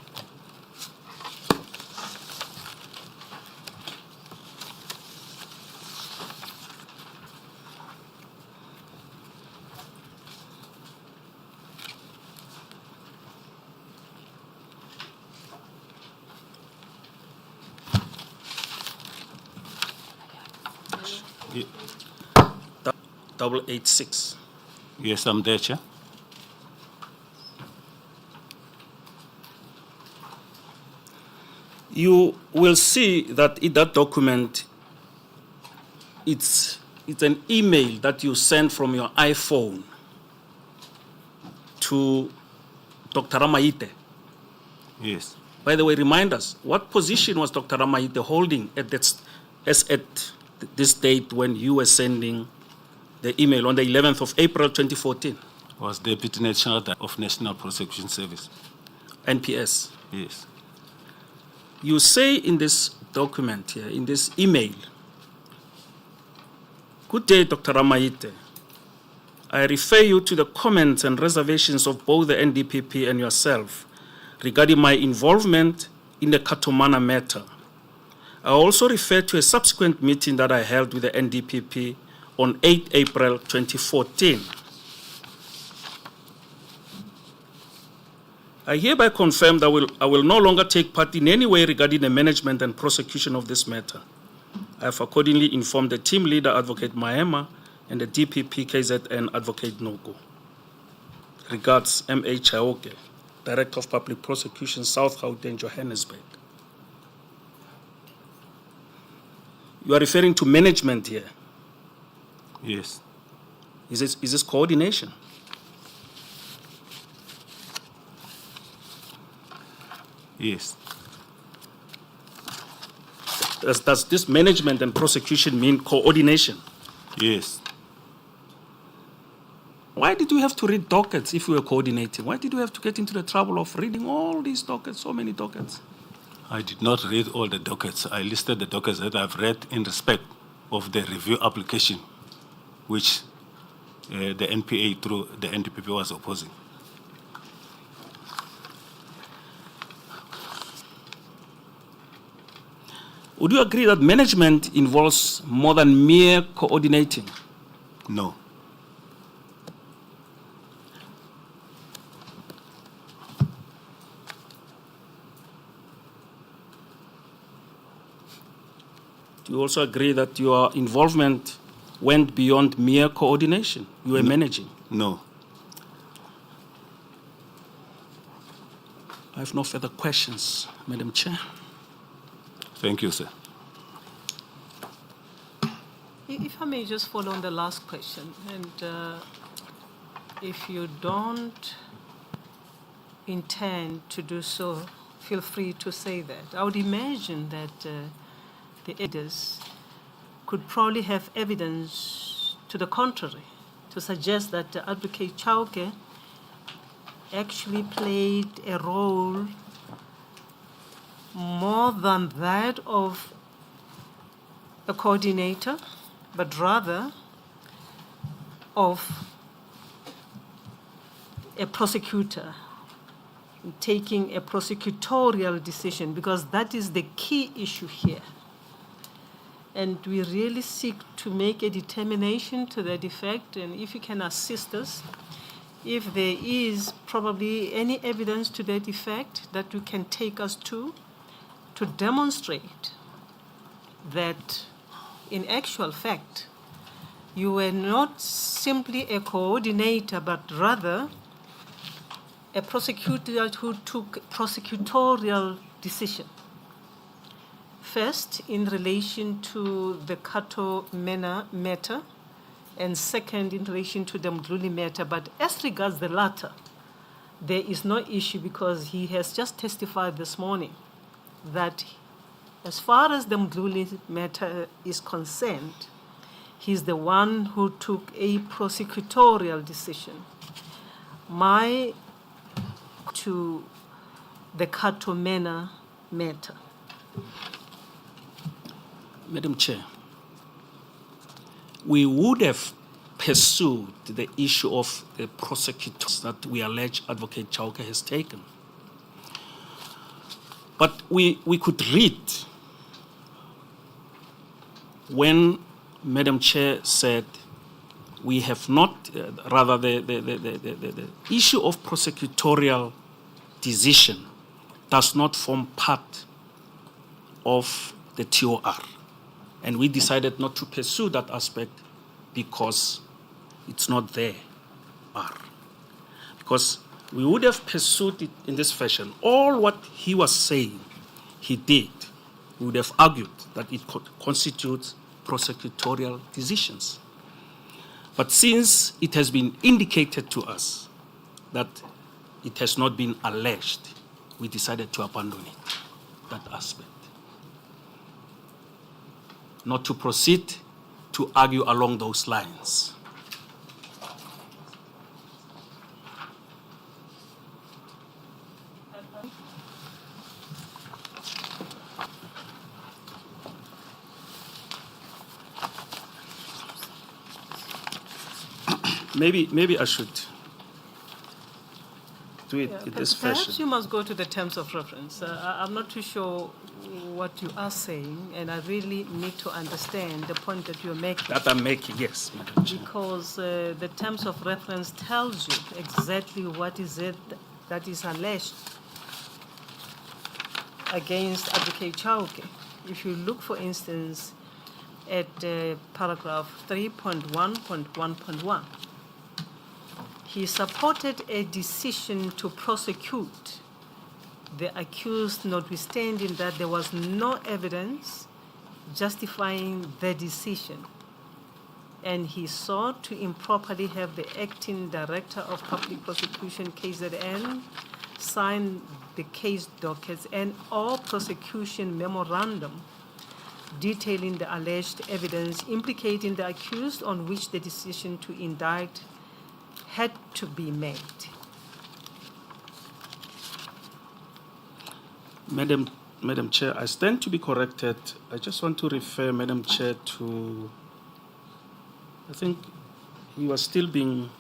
A: Ye-
F: 886.
A: Yes, I'm there, Chair.
F: You will see that in that document, it's it's an email that you sent from your iPhone to Dr. Ramaite.
A: Yes.
F: By the way, remind us, what position was Dr. Ramaite holding at this date when you were sending the email on the 11th of April 2014?
A: Was Deputy National Director of National Prosecution Service.
F: NPS.
A: Yes.
F: You say in this document here, in this email, "Good day, Dr. Ramaite. I refer you to the comments and reservations of both the NDPP and yourself regarding my involvement in the Katomana matter. I also refer to a subsequent meeting that I held with the NDPP on 8 April 2014. I hereby confirm that I will no longer take part in any way regarding the management and prosecution of this matter. I have accordingly informed the team leader, Advocate Mahema, and the DPP KZN Advocate Nogo. Regards, M.A. Chauke, Director of Public Prosecution, South Gauteng, Johannesburg." You are referring to management here.
A: Yes.
F: Is this coordination?
A: Yes.
F: Does this management and prosecution mean coordination?
A: Yes.
F: Why did we have to read dockets if we were coordinating? Why did we have to get into the trouble of reading all these dockets, so many dockets?
A: I did not read all the dockets. I listed the dockets that I've read in respect of the review application, which the NPA through the NDPP was opposing.
F: Would you agree that management involves more than mere coordinating?
A: No.
F: Do you also agree that your involvement went beyond mere coordination? You were managing?
A: No.
F: I have no further questions, Madam Chair.
A: Thank you, sir.
C: If I may just follow on the last question, and if you don't intend to do so, feel free to say that. I would imagine that the editors could probably have evidence to the contrary to suggest that Advocate Chauke actually played a role more than that of a coordinator, but rather of a prosecutor taking a prosecutorial decision, because that is the key issue here. And we really seek to make a determination to that effect, and if you can assist us, if there is probably any evidence to that effect that you can take us to demonstrate that in actual fact you were not simply a coordinator, but rather a prosecutor who took prosecutorial decision. First, in relation to the Katomana matter, and second, in relation to the Mdluli matter. But as regards the latter, there is no issue, because he has just testified this morning that as far as the Mdluli matter is concerned, he's the one who took a prosecutorial decision. To the Katomana matter.
F: Madam Chair, we would have pursued the issue of the prosecutors that we allege Advocate Chauke has taken. But we could read when Madam Chair said we have not, rather the issue of prosecutorial decision does not form part of the TOR. And we decided not to pursue that aspect because it's not there. Because we would have pursued it in this fashion. All what he was saying, he did. We would have argued that it constitutes prosecutorial decisions. But since it has been indicated to us that it has not been alleged, we decided to abandon it, that aspect. Not to proceed to argue along those lines. Maybe I should do it in this
C: Perhaps
F: fashion.
C: you must go to the terms of reference. I'm not too sure what you are saying, and I really need to understand the point that you're making.
F: That I'm making, yes, Madam Chair.
C: Because the terms of reference tells you exactly what is it that is alleged against Advocate Chauke. If you look, for instance, at paragraph 3.1.1.1, he supported a decision to prosecute the accused, notwithstanding that there was no evidence justifying the decision. And he sought to improperly have the acting director of public prosecution, KZN, sign the case dockets and all prosecution memorandum detailing the alleged evidence implicating the accused on which the decision to indict had to be made.
F: Madam Chair, I stand to be corrected. I just want to refer, Madam Chair, to, I think he was still being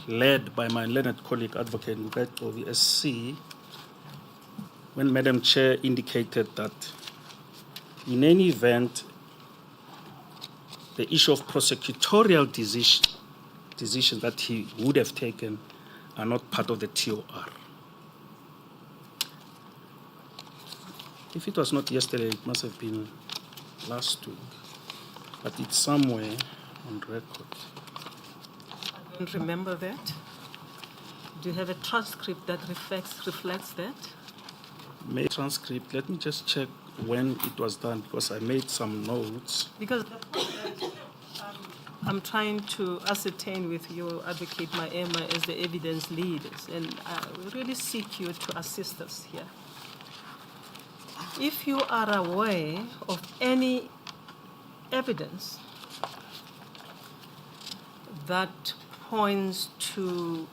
F: led by my learned colleague, Advocate Ngcukaitobi, SC, when Madam Chair indicated that in any event, the issue of prosecutorial decisions that he would have taken are not part of the TOR. If it was not yesterday, it must have been last week, but it's somewhere on record.
C: I don't remember that. Do you have a transcript that reflects that?
F: Transcript, let me just check when it was done, because I made some notes.
C: Because I'm trying to ascertain with you, Advocate Maema, as the evidence leaders, and I really seek you to assist us here. If you are aware of any evidence that points to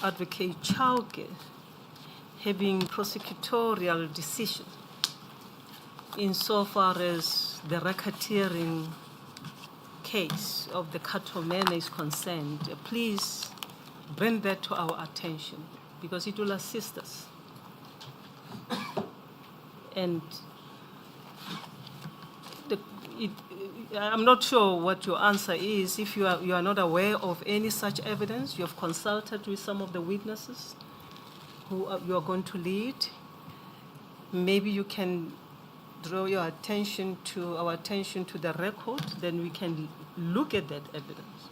C: Advocate Chauke having prosecutorial decision insofar as the racketeering case of the Katomene is concerned, please bring that to our attention because it will assist us. And I'm not sure what your answer is. If you are not aware of any such evidence, you have consulted with some of the witnesses who you are going to lead, maybe you can draw our attention to the record, then we can look at that evidence.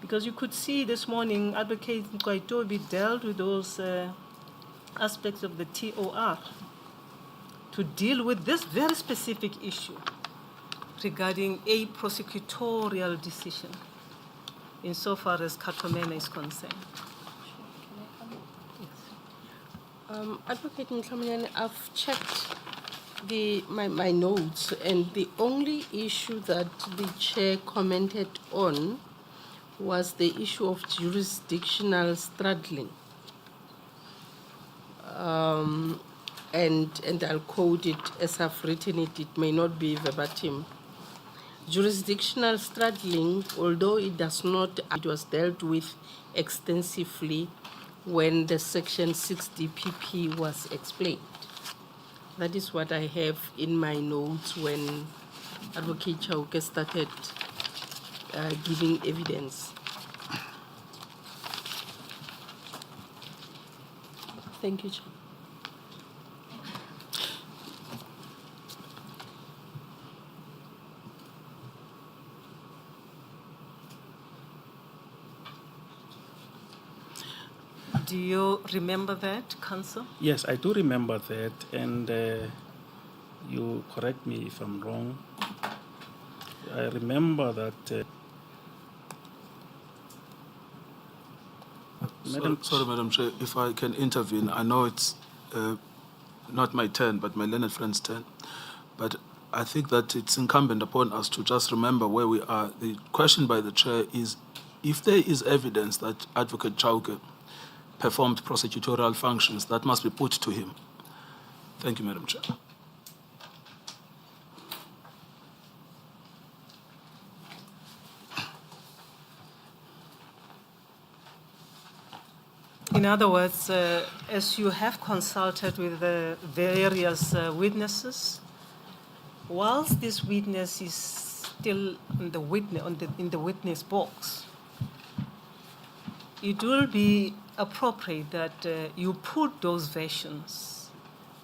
C: Because you could see this morning, Advocate Ngcukaitobi dealt with those aspects of the TOR to deal with this very specific issue regarding a prosecutorial decision insofar as Katomene is concerned.
D: Advocate Mhlaminyane, I've checked my notes, and the only issue that the chair commented on was the issue of jurisdictional straddling. And I'll quote it as I've written it, it may not be verbatim. Jurisdictional straddling, although it was dealt with extensively when the Section 6 DPP was explained. That is what I have in my notes when Advocate Chauke started giving evidence. Thank you, Chair.
C: Do you remember that, Council?
F: Yes, I do remember that, and you correct me if I'm wrong. I remember that
B: Sorry, Madam Chair, if I can intervene. I know it's not my turn, but my learned friend's turn. But I think that it's incumbent upon us to just remember where we are. The question by the Chair is, if there is evidence that Advocate Chauke performed prosecutorial functions, that must be put to him. Thank you, Madam Chair.
C: In other words, as you have consulted with the various witnesses, whilst this witness is still in the witness box, it will be appropriate that you put those versions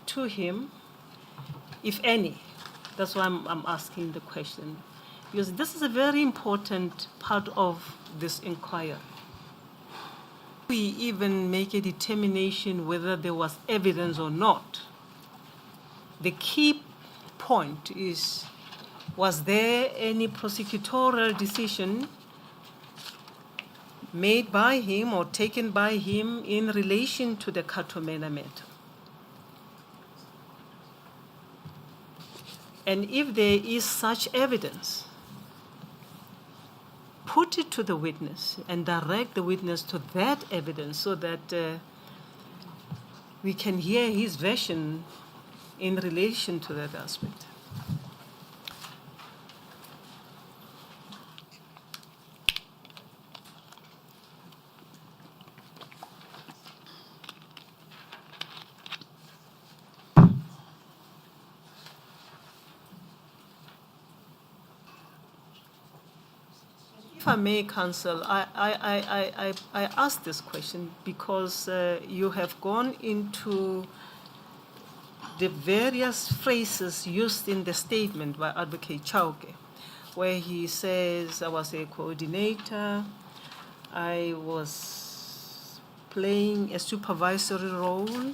C: to him, if any. That's why I'm asking the question, because this is a very important part of this inquiry. We even make a determination whether there was evidence or not. The key point is, was there any prosecutorial decision made by him or taken by him in relation to the Katomena matter? And if there is such evidence, put it to the witness and direct the witness to that evidence so that we can hear his version in relation to that aspect. If I may, Counsel, I ask this question because you have gone into the various phrases used in the statement by Advocate Chauke, where he says, I was a coordinator, I was playing a supervisory role,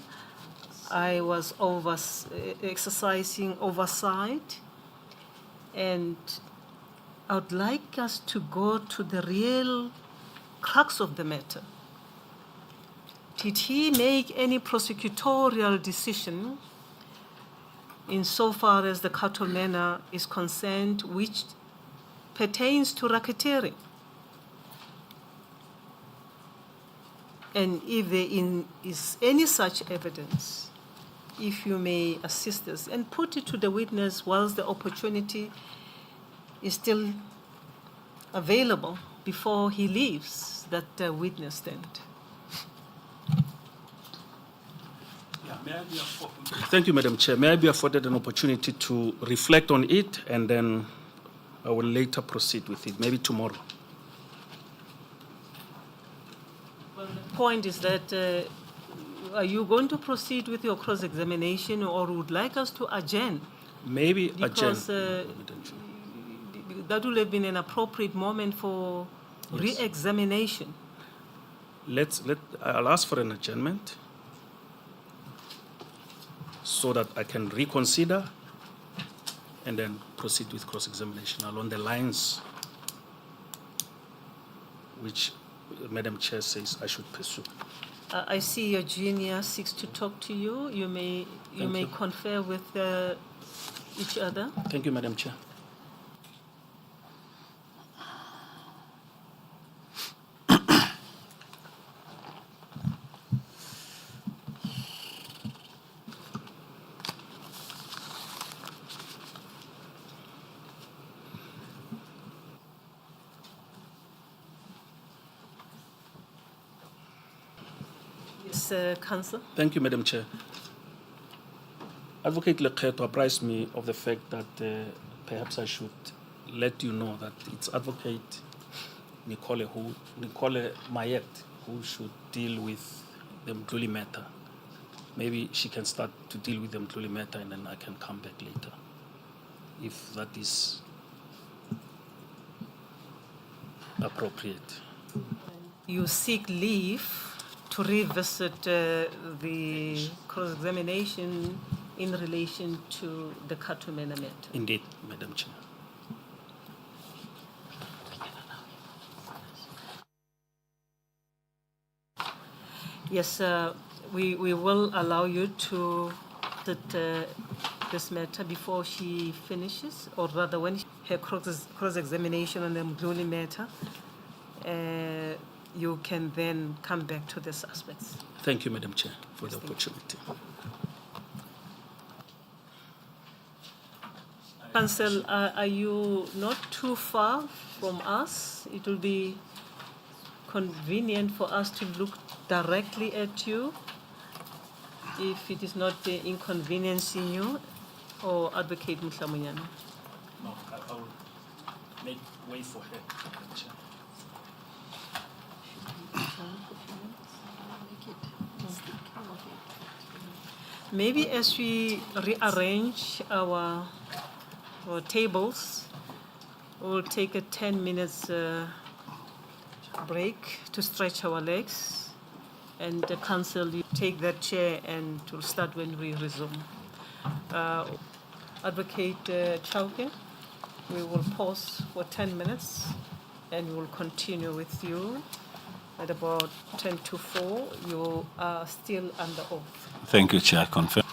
C: I was exercising oversight, and I would like us to go to the real crux of the matter. Did he make any prosecutorial decision insofar as the Katomena is concerned, which pertains to racketeering? And if there is any such evidence, if you may assist us and put it to the witness whilst the opportunity is still available before he leaves that witness stand.
F: Thank you, Madam Chair. May I be afforded an opportunity to reflect on it, and then I will later proceed with it, maybe tomorrow.
C: Well, the point is that are you going to proceed with your cross-examination, or would like us to adjourn?
F: Maybe
C: because
F: adjourn.
C: That would have been an appropriate moment for re-examination.
F: I'll ask for an adjournment so that I can reconsider and then proceed with cross-examination along the lines which Madam Chair says I should pursue.
C: I see your junior seeks to talk to you. You may confer with each other.
F: Thank you, Madam Chair.
C: Counsel.
F: Thank you, Madam Chair. Advocate Lekgeto apprised me of the fact that perhaps I should let you know that it's Advocate Nicole Mayet who should deal with the Mdluli matter. Maybe she can start to deal with the Mdluli matter and then I can come back later, if that is appropriate.
C: You seek leave to revisit the cross-examination in relation to the Katomena matter.
F: Indeed, Madam Chair.
C: Yes, we will allow you to that this matter before she finishes, or rather when her cross-examination on the Mdluli matter, you can then come back to these aspects.
F: Thank you, Madam Chair, for the opportunity.
C: Council, are you not too far from us? It will be convenient for us to look directly at you if it is not inconveniencing you, or Advocate Mhlamunyana.
F: No, I will make way for her, Madam Chair.
C: Maybe as we rearrange our tables, we'll take a 10 minutes break to stretch our legs, and the council, you take that chair and we'll start when we resume. Advocate Chauke, we will pause for 10 minutes and we will continue with you at about 10 to 4. You are still under oath.
G: Thank you, Chair. I confirm.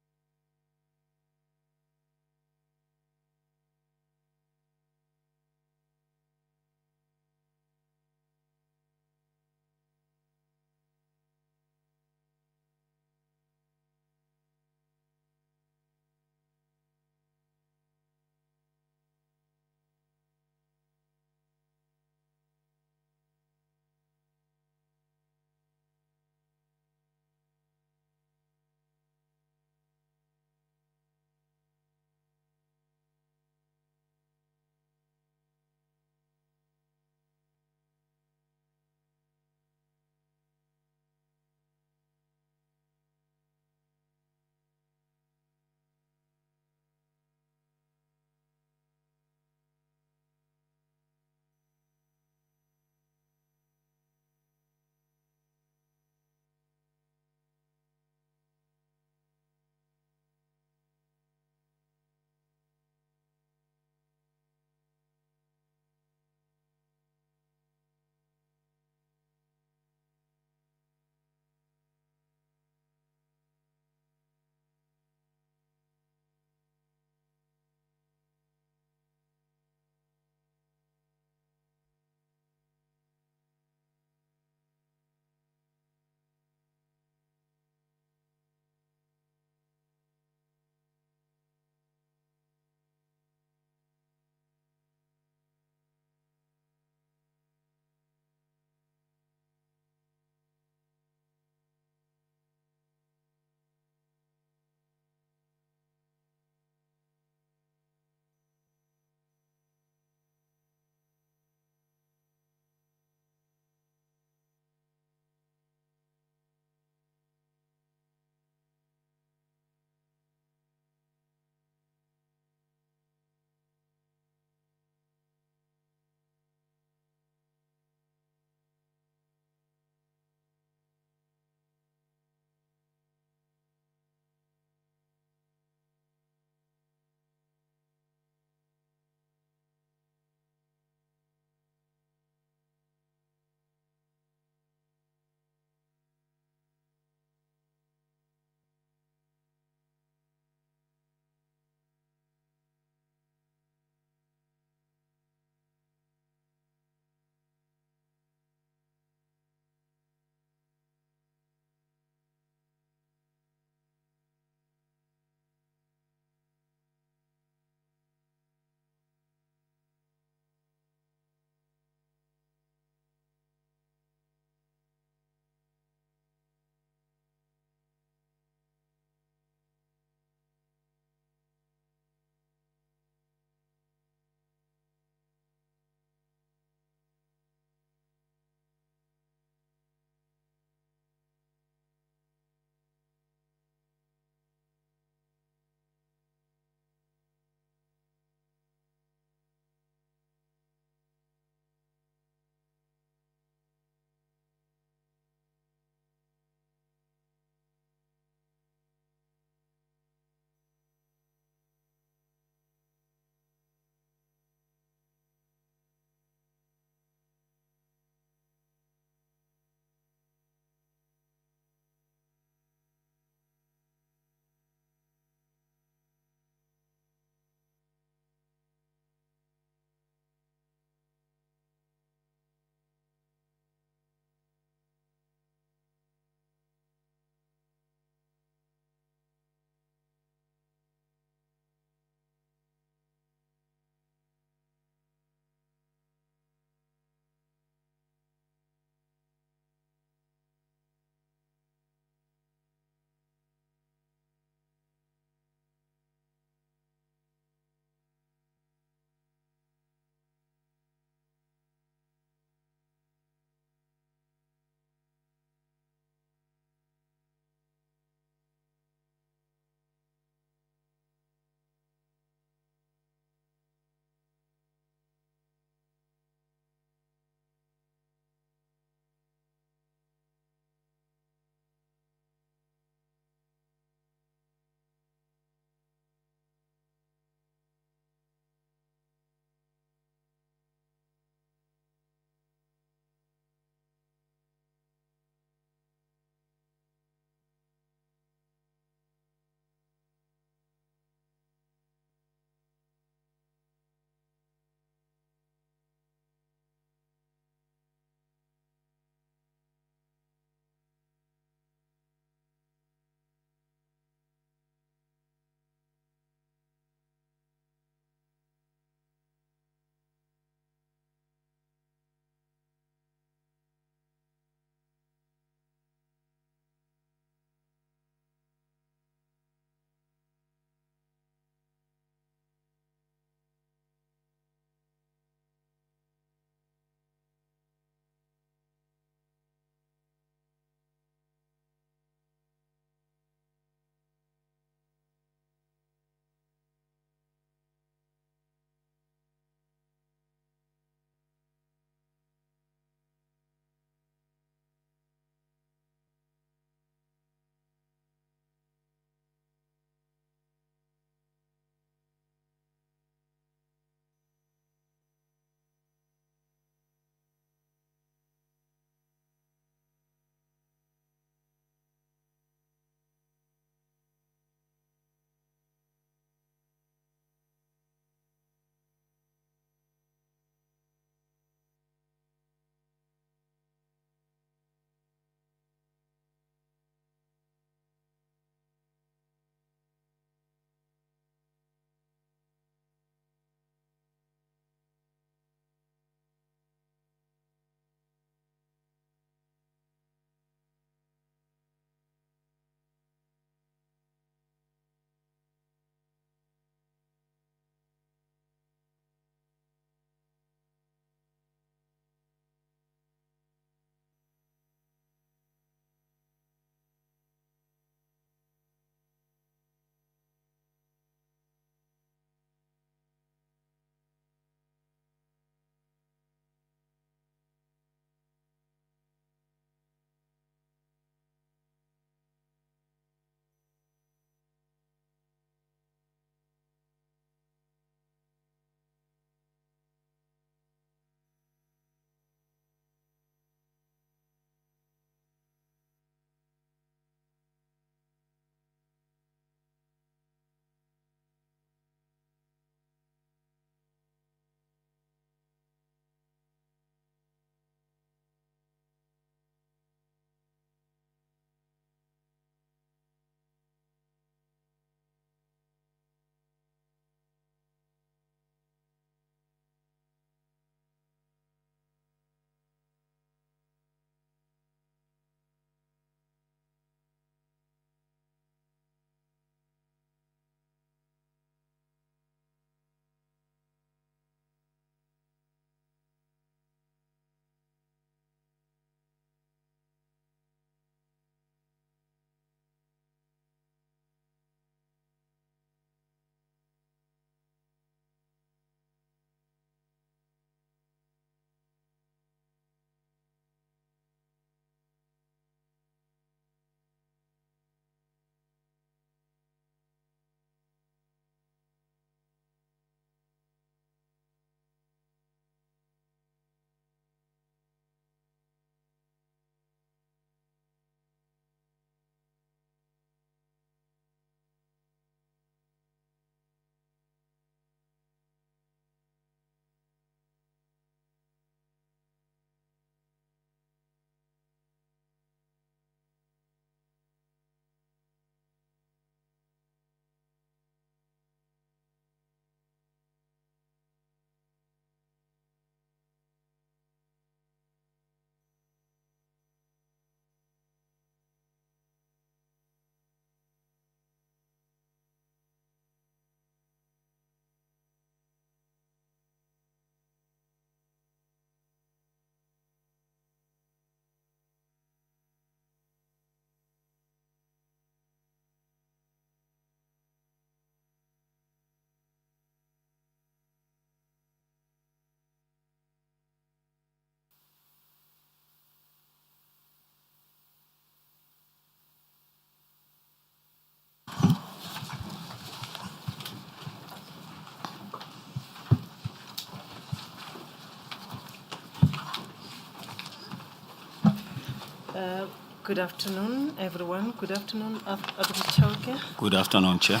C: Good afternoon, everyone. Good afternoon, Advocate Chauke.
G: Good afternoon, Chair.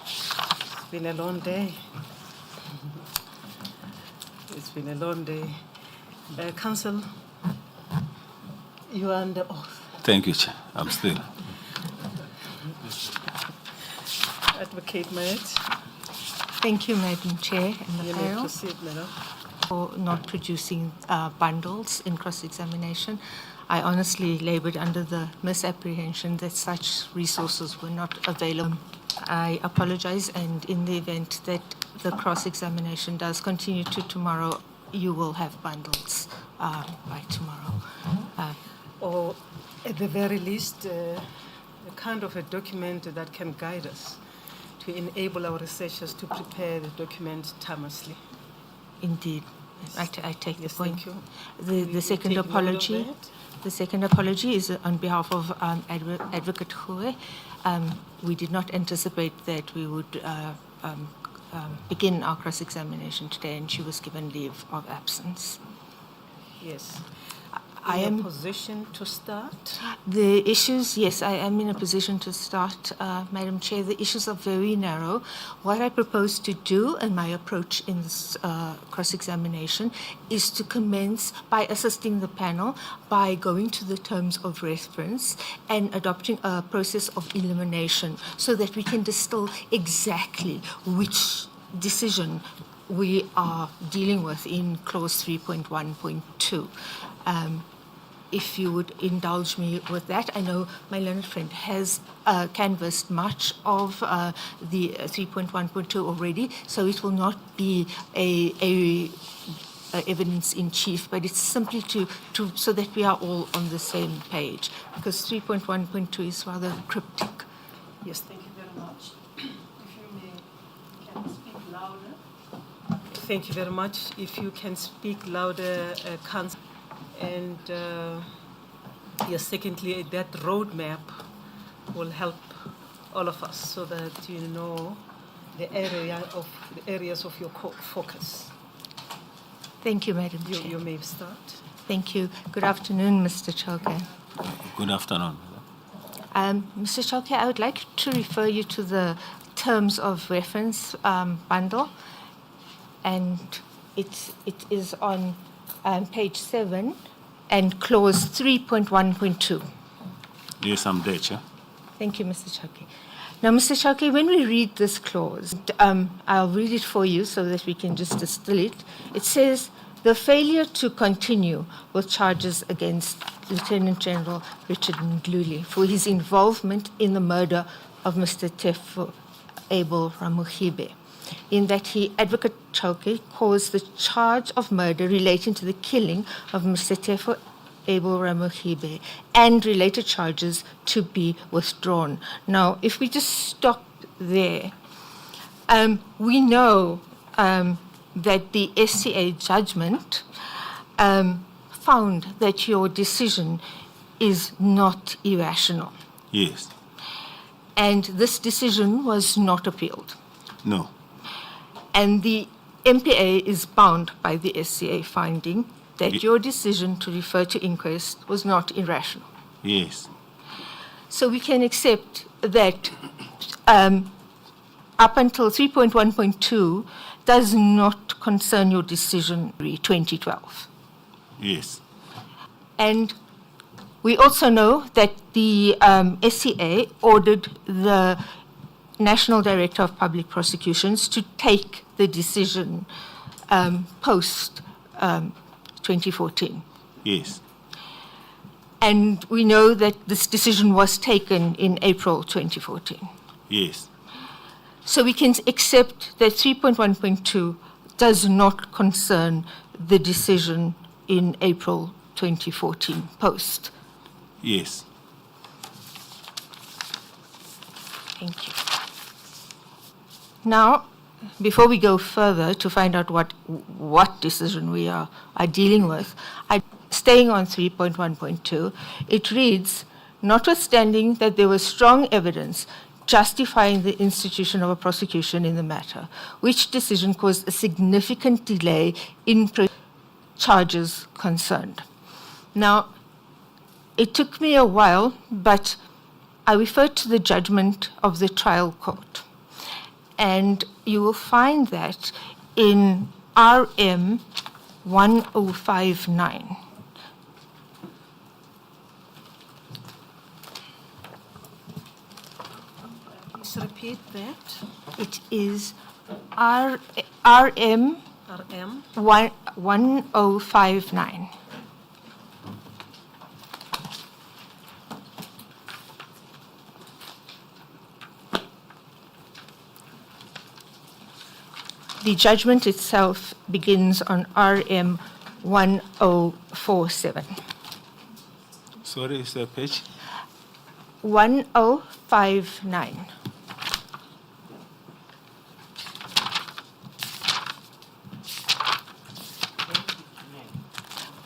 C: It's been a long day. It's been a long day. Counsel, you are under oath.
G: Thank you, Chair. I'm still.
C: Advocate Mayet,
H: Thank you, Madam Chair and the
C: you may
H: panel,
C: proceed, madam.
H: for not producing bundles in cross-examination. I honestly labored under the misapprehension that such resources were not available. I apologize, and in the event that the cross-examination does continue to tomorrow, you will have bundles by tomorrow.
C: Or at the very least, a kind of a document that can guide us to enable our researchers to prepare the document timelessly.
H: Indeed, I take
C: Yes,
H: the point.
C: thank you.
H: The second
C: take note of
H: apology.
C: that.
H: The second apology is on behalf of Advocate Chauke. We did not anticipate that we would begin our cross-examination today, and she was given leave of absence.
C: Yes.
H: I
C: In a
H: am
C: position to start.
H: the issues. Yes, I am in a position to start, Madam Chair. The issues are very narrow. What I propose to do, and my approach in this cross-examination, is to commence by assisting the panel by going to the terms of reference and adopting a process of elimination, so that we can distill exactly which decision we are dealing with in clause 3.1.2. If you would indulge me with that, I know my learned friend has canvassed much of the 3.1.2 already, so it will not be a evidence in chief, but it's simply to so that we are all on the same page, because 3.1.2 is rather cryptic.
C: Yes, thank you very much. If you may, can speak louder. Thank you very much. If you can speak louder, Counsel. And yes, secondly, that roadmap will help all of us so that you know the areas of your focus.
H: Thank you, Madam Chair.
C: You may start.
H: Thank you. Good afternoon, Mr. Chauke.
G: Good afternoon.
H: Mr. Chauke, I would like to refer you to the terms of reference bundle, and it is on page 7 and clause 3.1.2.
G: Yes, I'm there, Chair.
H: Thank you, Mr. Chauke. Now, Mr. Chauke, when we read this clause, I'll read it for you so that we can just distill it. It says, the failure to continue with charges against Lieutenant General Richard Ndluli for his involvement in the murder of Mr. Tefo Abel Ramogibe, in that he, Advocate Chauke, caused the charge of murder relating to the killing of Mr. Tefo Abel Ramogibe and related charges to be withdrawn. Now, if we just stop there, we know that the SCA judgment found that your decision is not irrational.
G: Yes.
H: And this decision was not appealed.
G: No.
H: And the MPA is bound by the SCA finding that your decision to refer to inquest was not irrational.
G: Yes.
H: So we can accept that up until 3.1.2 does not concern your decision 2012.
G: Yes.
H: And we also know that the SCA ordered the National Director of Public Prosecutions to take the decision post 2014.
G: Yes.
H: And we know that this decision was taken in April 2014.
G: Yes.
H: So we can accept that 3.1.2 does not concern the decision in April 2014 post.
G: Yes.
H: Thank you. Now, before we go further to find out what decision we are dealing with, staying on 3.1.2, it reads, notwithstanding that there was strong evidence justifying the institution of a prosecution in the matter, which decision caused a significant delay in charges concerned. Now, it took me a while, but I referred to the judgment of the trial court. And you will find that in RM 1059.
C: Please repeat that.
H: It is RM
C: RM
H: 1059. The judgment itself begins on RM 1047.
G: Sorry, is there a page?
H: 1059.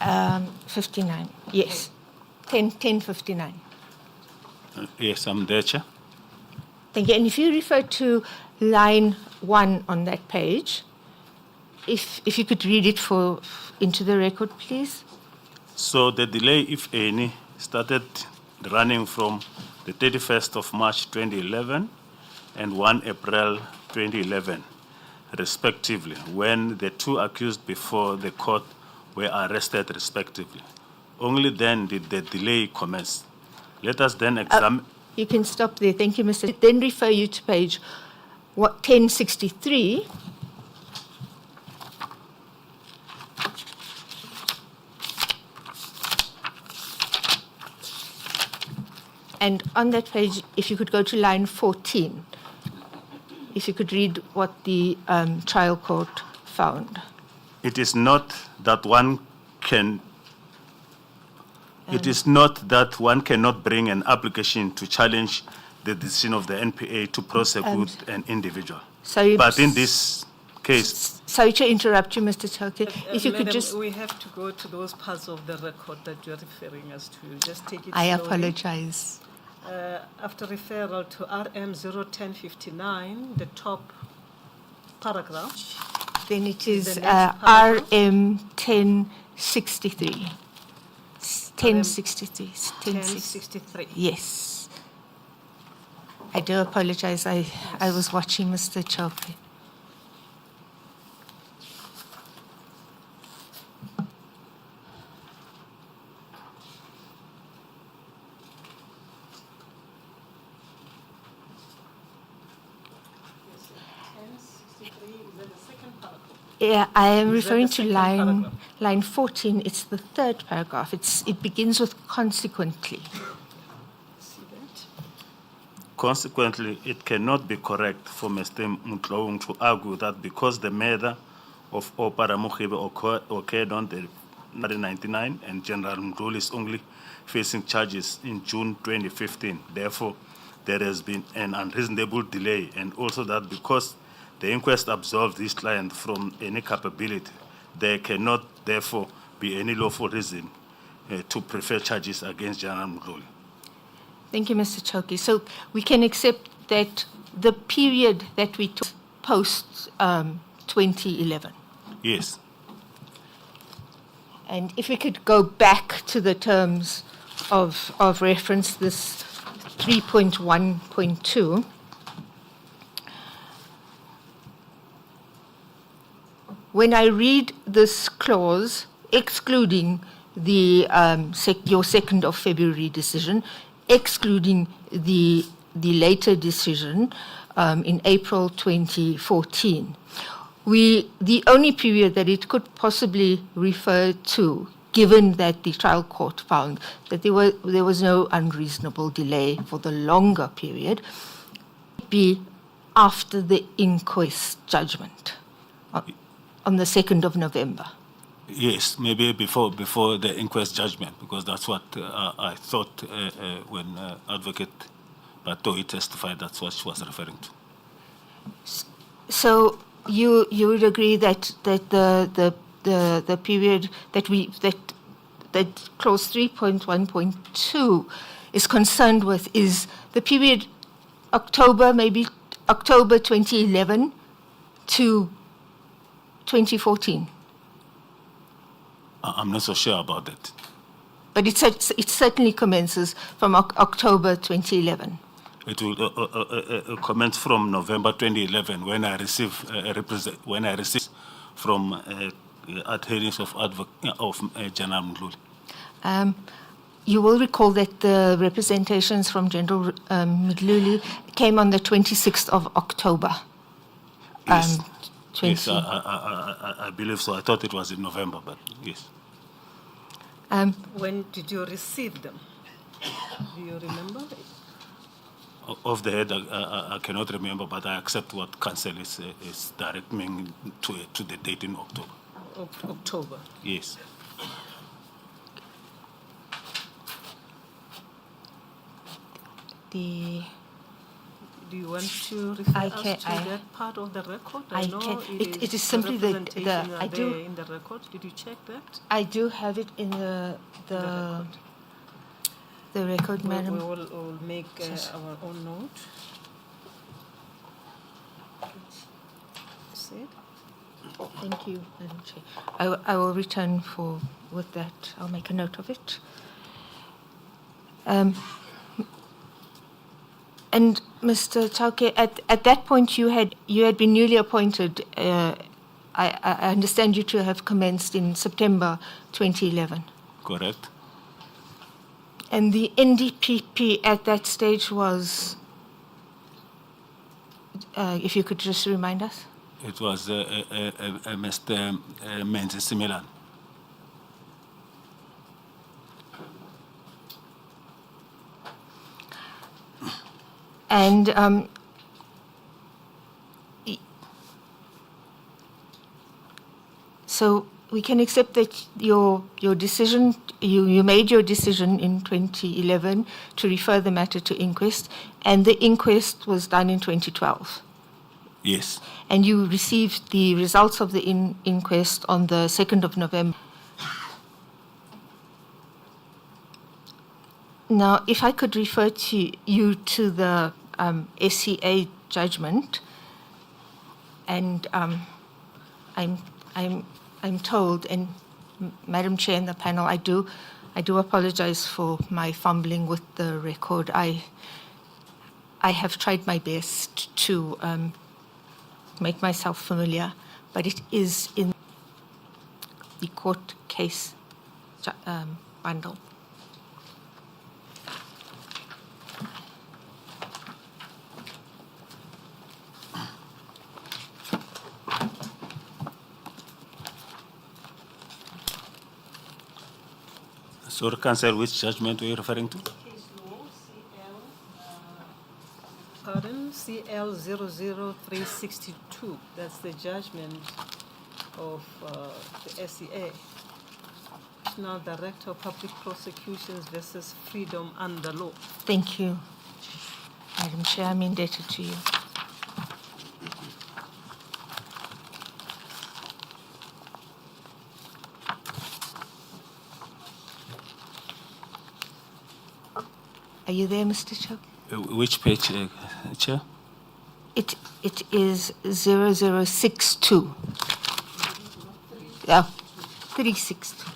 H: Um, 59, yes. 1059.
G: Yes, I'm there, Chair.
H: Thank you. And if you refer to line 1 on that page, if you could read it into the record, please.
A: So the delay, if any, started running from the 31st of March 2011 and 1 April 2011, respectively, when the two accused before the court were arrested respectively. Only then did the delay commence. Let us then examine...
H: You can stop there. Thank you, Mr. Then refer you to page 1063. And on that page, if you could go to line 14, if you could read what the trial court found.
A: It is not that one can... It is not that one cannot bring an application to challenge the decision of the NPA to prosecute an individual.
H: Sorry,
A: but in this case...
H: Sorry to interrupt you, Mr. Chauke. If you
C: Madam,
H: could just...
C: we have to go to those parts of the record that you're referring us to. Just take it
H: I
C: slowly.
H: apologize.
C: After referral to RM 01059, the top paragraph.
H: Then it is
C: The next paragraph.
H: RM 1063. 1063.
C: 1063.
H: Yes. I do apologize. I was watching Mr. Chauke. Yeah, I am referring to line 14. It's the third paragraph. It begins with consequently.
C: See that?
A: Consequently, it cannot be correct for Mr. Mutloung to argue that because the murder of Opara Mokhibe occurred on the 1999 and General Mduli is only facing charges in June 2015. Therefore, there has been an unreasonable delay, and also that because the inquest absolved this client from any culpability, there cannot therefore be any lawful reason to prefer charges against General Mduli.
H: Thank you, Mr. Chauke. So we can accept that the period that we took post 2011.
A: Yes.
H: And if we could go back to the terms of reference, this 3.1.2. When I read this clause, excluding the your 2nd of February decision, excluding the later decision in April 2014, the only period that it could possibly refer to, given that the trial court found that there was no unreasonable delay for the longer period, would be after the inquest judgment on the 2nd of November.
G: Yes, maybe before the inquest judgment, because that's what I thought when Advocate Batoi testified. That's what she was referring to.
H: So you would agree that the period that clause 3.1.2 is concerned with is the period October 2011 to 2014.
G: I'm not so sure about that.
H: But it certainly commences from October 2011.
A: It will commence from November 2011 when I receive from attorneys of General Mdluli.
H: You will recall that the representations from General Mdluli came on the 26th of October.
A: Yes. Yes, I believe so. I thought it was in November, but yes.
C: When did you receive them? Do you remember?
A: Off the head, I cannot remember, but I accept what Council is directing me to the date in October.
C: October.
A: Yes.
C: Do you want to refer
H: I
C: us
H: can-
C: to
H: I-
C: that part of the record?
H: I
C: know
H: can- it is simply the-
C: representation
H: the-
C: are
H: I do-
C: there in the record. Did you check that?
H: I do have it in the record, Madam.
C: We will make our own note. See it?
H: Thank you, Madam Chair. I will return with that. I'll make a note of it. And Mr. Chauke, at that point you had been newly appointed. I understand you to have commenced in September 2011.
A: Correct.
H: And the NDPP at that stage was, if you could just remind us?
A: It was Mr. Menzi Similan.
H: And so we can accept that your decision, you made your decision in 2011 to refer the matter to inquest, and the inquest was done in 2012.
A: Yes.
H: And you received the results of the inquest on the 2nd of November. Now, if I could refer you to the SCA judgment, and I'm told, and Madam Chair and the panel, I do apologize for my fumbling with the record. I have tried my best to make myself familiar, but it is in the court case bundle.
A: Sorry, Council, which judgment were you referring to?
C: Pardon, CL 00362. That's the judgment of the SCA. National Director of Public Prosecutions versus Freedom Under Law.
H: Thank you, Madam Chair. I'm indebted to you. Are you there, Mr. Chauke?
A: Which page, Chair?
H: It is 0062. Yeah, 362.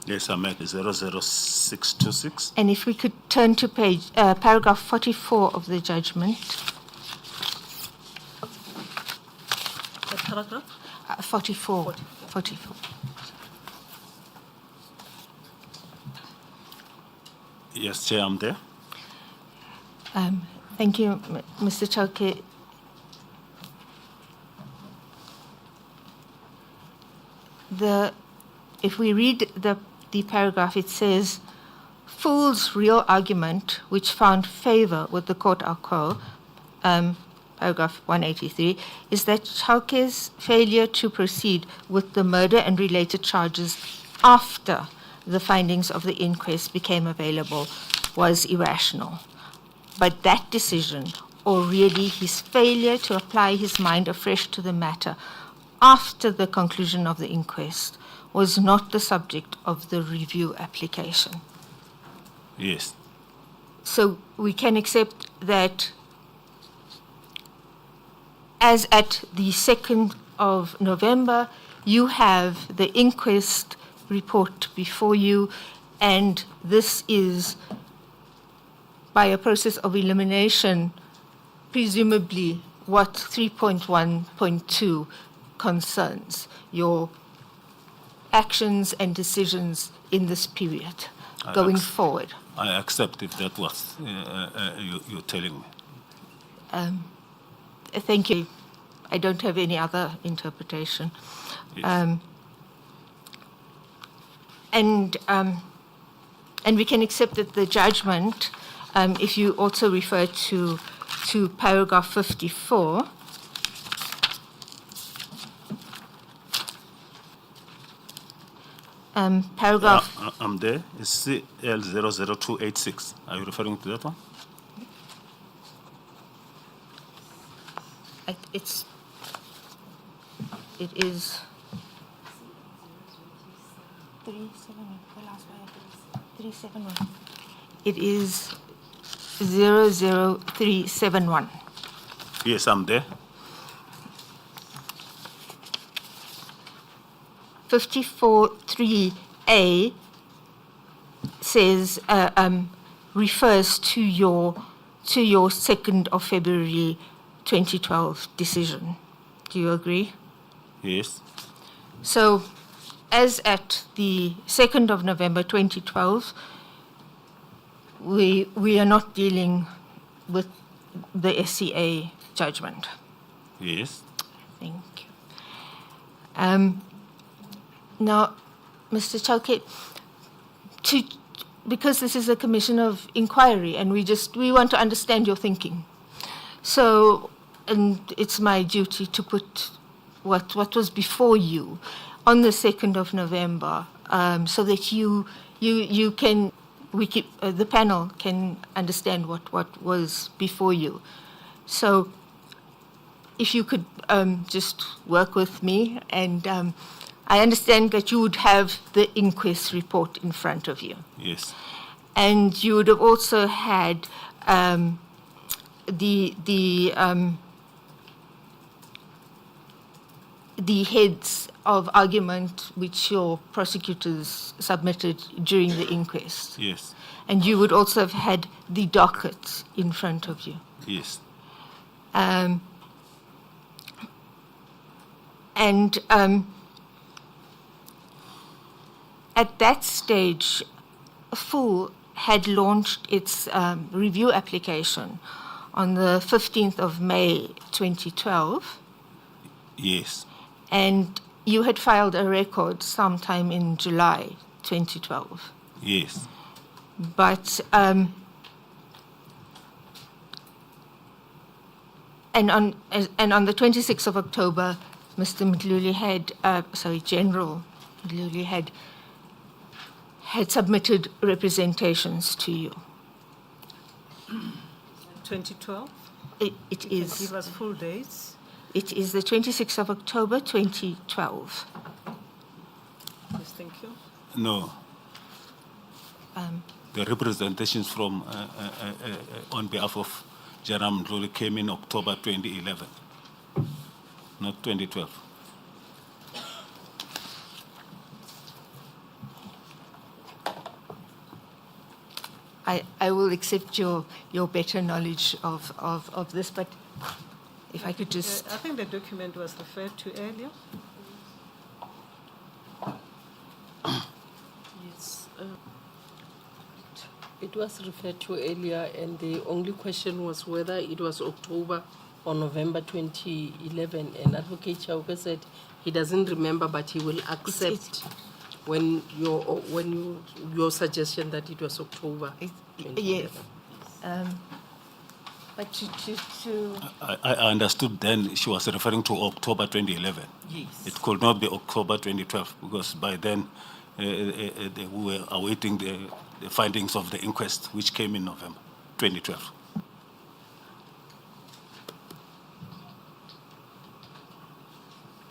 A: Yes, I'm at 00626.
H: And if we could turn to paragraph 44 of the judgment.
C: The paragraph?
H: 44. 44.
A: Yes, Chair, I'm there.
H: Thank you, Mr. Chauke. If we read the paragraph, it says, Fool's real argument, which found favor with the court arco, paragraph 183, is that Chauke's failure to proceed with the murder and related charges after the findings of the inquest became available was irrational. But that decision, or really his failure to apply his mind afresh to the matter after the conclusion of the inquest, was not the subject of the review application.
A: Yes.
H: So we can accept that as at the 2nd of November, you have the inquest report before you, and this is, by a process of elimination, presumably what 3.1.2 concerns, your actions and decisions in this period going forward.
G: I accept if that was you're telling me.
H: Thank you. I don't have any other interpretation.
A: Yes.
H: And we can accept that the judgment, if you also refer to paragraph 54, paragraph.
A: I'm there. It's CL00286. Are you referring to that one?
H: It is 371. It is 00371.
A: Yes, I'm there.
H: 54.3a says refers to your 2nd of February 2012 decision. Do you agree?
A: Yes.
H: So, as at the 2nd of November 2012, we are not dealing with the SCA judgment.
A: Yes.
H: Thank you. Now, Mr. Chauke, because this is a commission of inquiry and we want to understand your thinking. So, and it's my duty to put what was before you on the 2nd of November, so that the panel can understand what was before you. So, if you could just work with me, and I understand that you would have the inquest report in front of you.
A: Yes.
H: And you would have also had the heads of argument which your prosecutors submitted during the inquest.
A: Yes.
H: And you would also have had the docket in front of you.
A: Yes.
H: At that stage, FUL had launched its review application on the 15th of May 2012.
A: Yes.
H: And you had filed a record sometime in July 2012.
A: Yes.
H: But, and on the 26th of October, Mr. Mdluli General Mdluli had submitted representations to you.
C: 2012?
H: It
C: Give
H: is.
C: us full dates.
H: It is the 26th of October, 2012.
C: Yes, thank you.
A: No. The representations from on behalf of General Mdluli came in October 2011, not 2012.
H: I will accept your better knowledge of this, but if I could just...
C: I think the document was referred to earlier.
D: Yes. It was referred to earlier, and the only question was whether it was October or November 2011. And Advocate Chauke said he doesn't remember, but he will accept when your suggestion that it was October 2011.
H: Yes. But to
A: I understood then she was referring to October 2011.
E: Yes.
A: It could not be October 2012 because by then we were awaiting the findings of the inquest, which came in November 2012.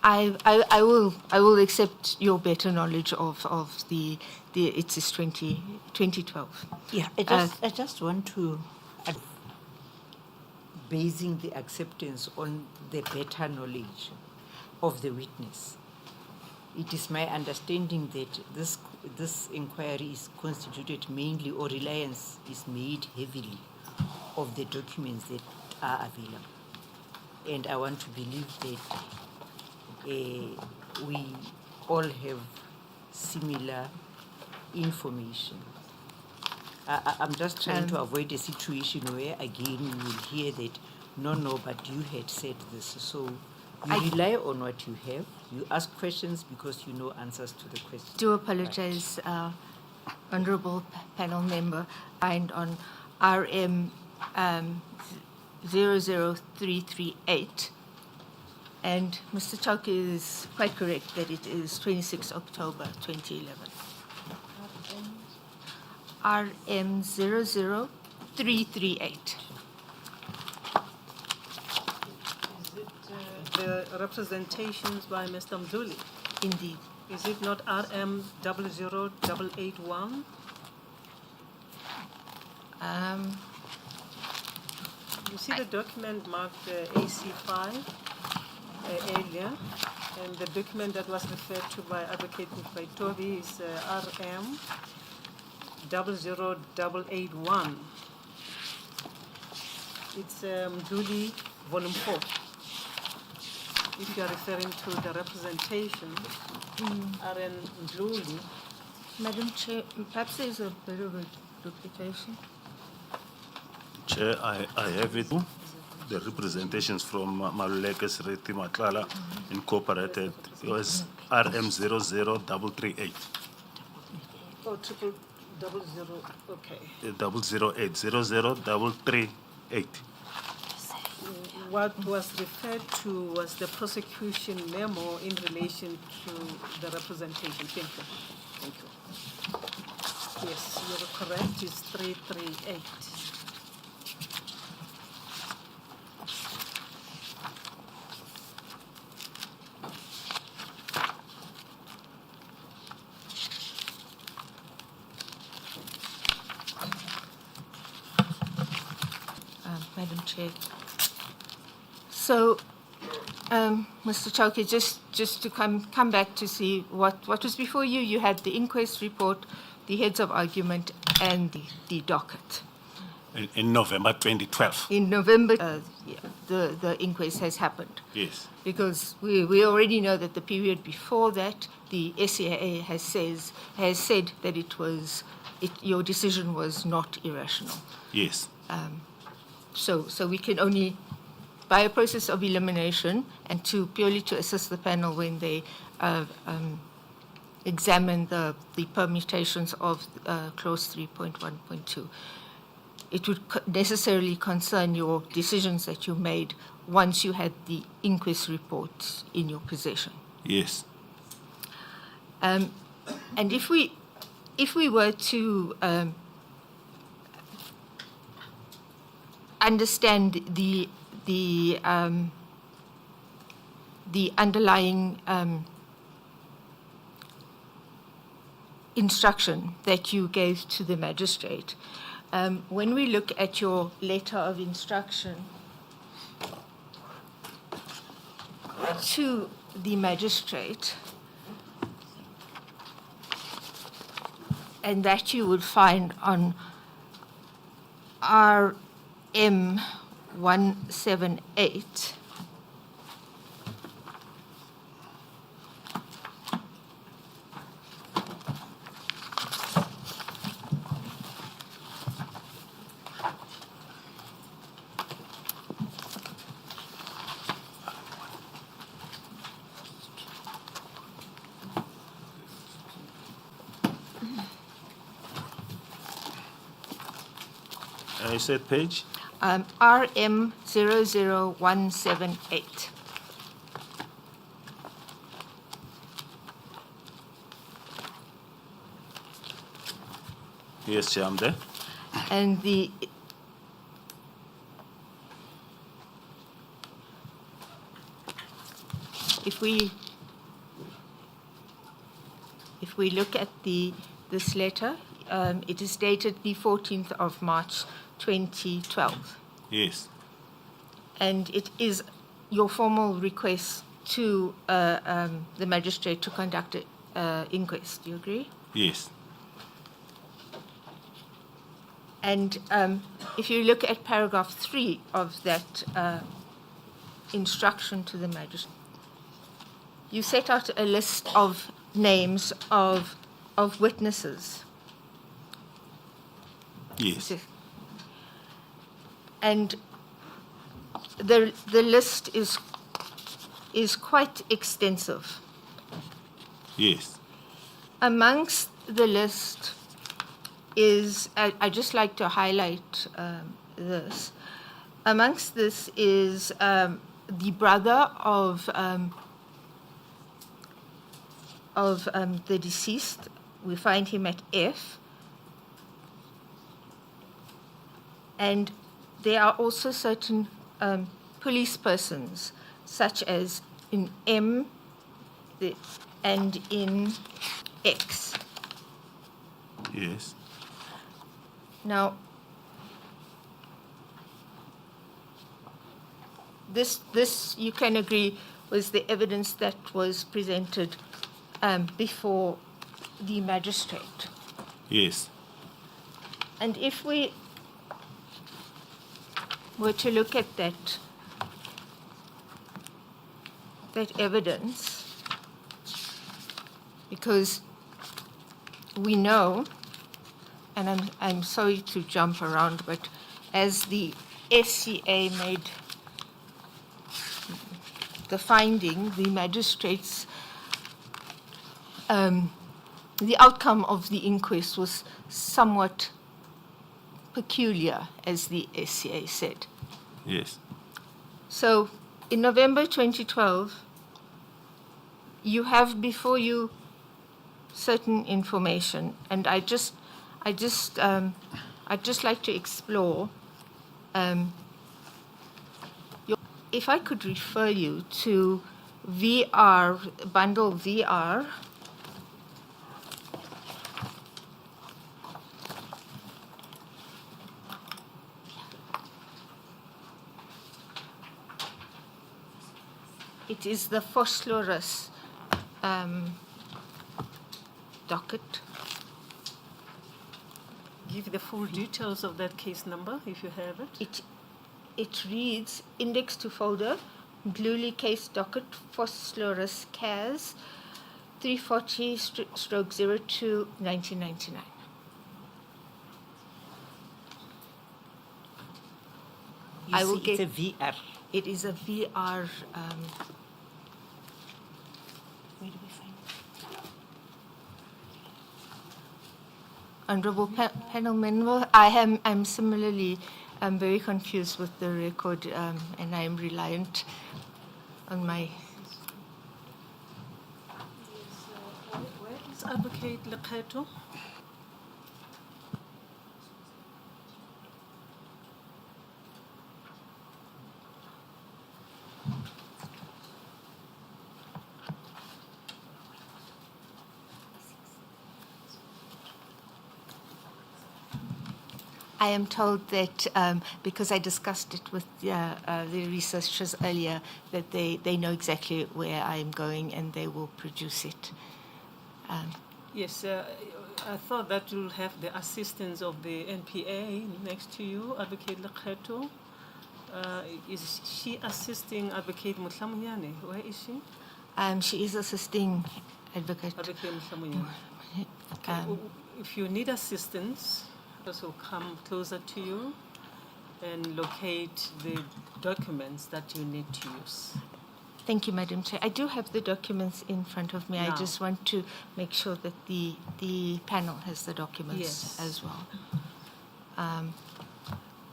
H: I will accept your better knowledge of the it is 2012.
E: Yeah, I just want to, basing the acceptance on the better knowledge of the witness. It is my understanding that this inquiry is constituted mainly, or reliance is made heavily, of the documents that are available. And I want to believe that we all have similar information. I'm just trying to avoid a situation where again you will hear that, no, but you had said this. So you rely on what you have. You ask questions because you know answers to the questions.
H: Do apologize, honorable panel member, and on RM 00338. And Mr. Chauke is quite correct that it is 26 October 2011. RM 00338.
C: Is it the representations by Mr. Mdluli?
H: Indeed.
C: Is it not RM 00881? You see the document marked AC5 earlier, and the document that was referred to by Advocate Nkcukaitobi is RM 00881. It's Mdluli Volume 4. If you are referring to the representation, RM Mdluli.
H: Madam Chair, perhaps there's a bit of a duplication.
A: Chair, I have it. The representations from Maluleke Sreti Matlala Incorporated. It was RM 00338.
C: Oh, 0000, okay.
A: 008, 00338.
C: What was referred to was the prosecution memo in relation to the representation. Thank you. Thank you. Yes, you're correct. It's 338.
H: Madam Chair. So, Mr. Chauke, just to come back to see what was before you. You had the inquest report, the heads of argument, and the docket.
G: In November 2012.
H: In November, the inquest has happened.
G: Yes.
H: Because we already know that the period before that, the SCAA has said that your decision was not irrational.
G: Yes.
H: So we can only, by a process of elimination, and purely to assist the panel when they examine the permutations of clause 3.1.2, it would necessarily concern your decisions that you made once you had the inquest report in your possession.
G: Yes.
H: And if we were to understand the underlying instruction that you gave to the magistrate, when we look at your letter of instruction to the magistrate, and that you would find on RM 178,
A: You said page?
H: RM 00178.
A: Yes, Chair, I'm there.
H: And the if we look at this letter, it is dated the 14th of March, 2012.
G: Yes.
H: And it is your formal request to the magistrate to conduct an inquest. Do you agree?
G: Yes.
H: And if you look at paragraph 3 of that instruction to the magistrate, you set out a list of names of witnesses.
G: Yes.
H: And the list is quite extensive.
G: Yes.
H: Amongst the list is, I just like to highlight this. Amongst this is the brother of the deceased. We find him at F. And there are also certain police persons, such as in M and in X.
G: Yes.
H: Now, this you can agree was the evidence that was presented before the magistrate.
G: Yes.
H: And if we were to look at that evidence, because we know, and I'm sorry to jump around, but as the SCA made the finding, the magistrates, the outcome of the inquest was somewhat peculiar, as the SCA said.
G: Yes.
H: So in November 2012, you have before you certain information, and I'd just like to explore. If I could refer you to VR, bundle VR. It is the Phosphorus docket.
C: Give the full details of that case number, if you have it.
H: It reads, index to folder, Ngcukaitobi case docket, Phosphorus CAS, 340/02, 1999.
E: I will get. It's a VR.
H: It is a VR. Where do we find it? Honorable panel member, I'm similarly very confused with the record, and I am reliant on my.
C: Where is Advocate Nkcukaitobi?
H: I am told that because I discussed it with the researchers earlier, that they know exactly where I am going and they will produce it.
C: Yes, I thought that you'll have the assistance of the NPA next to you, Advocate Nkcukaitobi. Is she assisting Advocate Mutlamuyane? Where is she?
H: She is assisting Advocate.
C: Advocate Mutlamuyane. Okay. If you need assistance, us will come closer to you and locate the documents that you need to use.
H: Thank you, Madam Chair. I do have the documents in front of me.
C: Now.
H: I just want to make sure that the panel has the documents
C: Yes.
H: as well.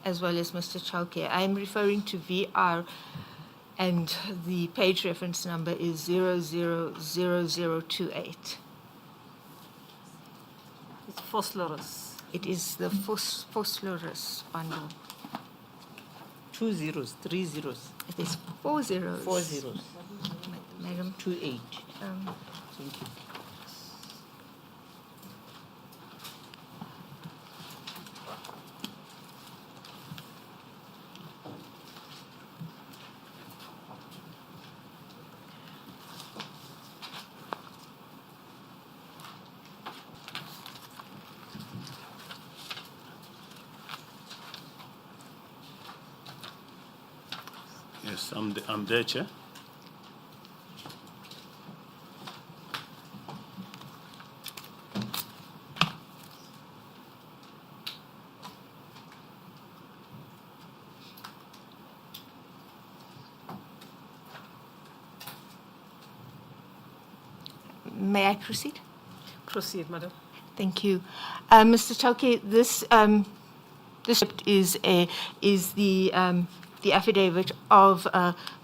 H: As well as Mr. Chauke. I am referring to VR, and the page reference number is 000028.
C: It's Phosphorus.
H: It is the Phosphorus bundle.
E: 2 zeros, 3 zeros,
H: It is 4 zeros.
E: 4 zeros.
H: Madam.
E: 2-8. Thank you.
A: Yes, I'm there, Chair.
H: May I proceed?
C: Proceed, Madam.
H: Thank you. Mr. Chauke, this is the affidavit of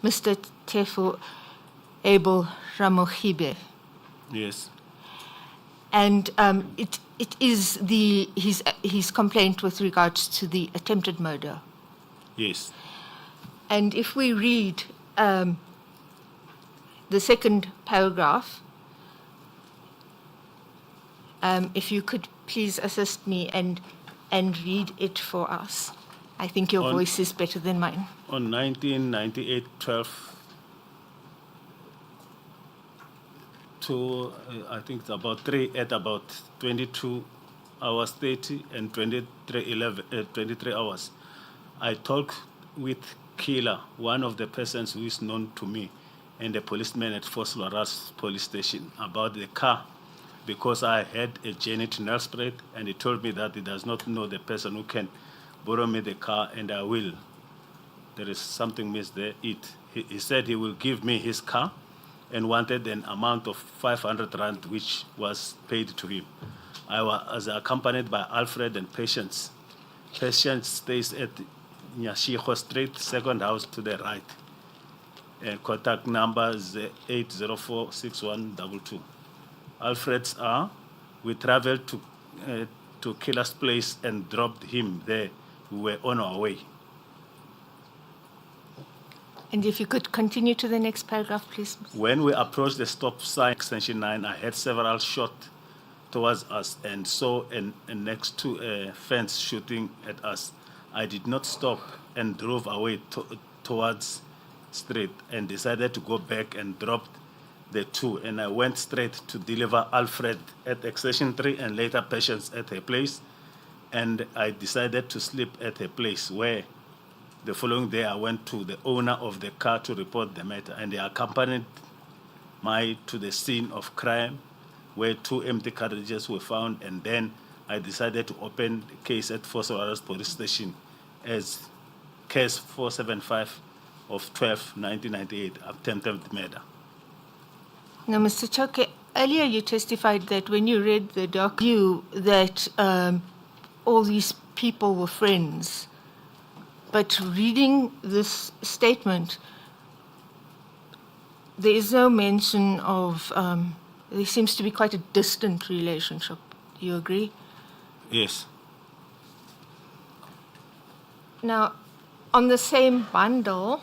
H: Mr. Tefo Abel Ramohibe.
A: Yes.
H: And it is his complaint with regards to the attempted murder.
A: Yes.
H: And if we read the second paragraph, if you could please assist me and read it for us. I think your voice is better than mine.
A: On 1998-12 to, I think it's about 22 hours 30 and 23 hours, I talked with Killer, one of the persons who is known to me, and the policeman at Fort Loras police station about the car, because I had a journey to Nelspruit, and he told me that he does not know the person who can borrow me the car, and I will. There is something missed there. He said he will give me his car and wanted an amount of 500 rand, which was paid to him. I was accompanied by Alfred and Patience. Patience stays at Nyashiho Street, second house to the right. Contact number is 804-6122. Alfred's we traveled to Killer's place and dropped him there. We were on our way.
H: And if you could continue to the next paragraph, please.
A: When we approached the stop sign, extension 9, I heard several shots towards us and saw a next to a fence shooting at us. I did not stop and drove away towards street and decided to go back and dropped the two, and I went straight to deliver Alfred at extension 3 and later Patience at her place, and I decided to sleep at her place, where the following day I went to the owner of the car to report the matter, and they accompanied me to the scene of crime where 2 empty carriages were found, and then I decided to open the case at Fort Loras police station as case 475 of 12/1998, attempted murder.
H: Now, Mr. Chauke, earlier you testified that when you read the doc, that all these people were friends. But reading this statement, there is no mention of, there seems to be quite a distant relationship. Do you agree?
A: Yes.
H: Now, on the same bundle,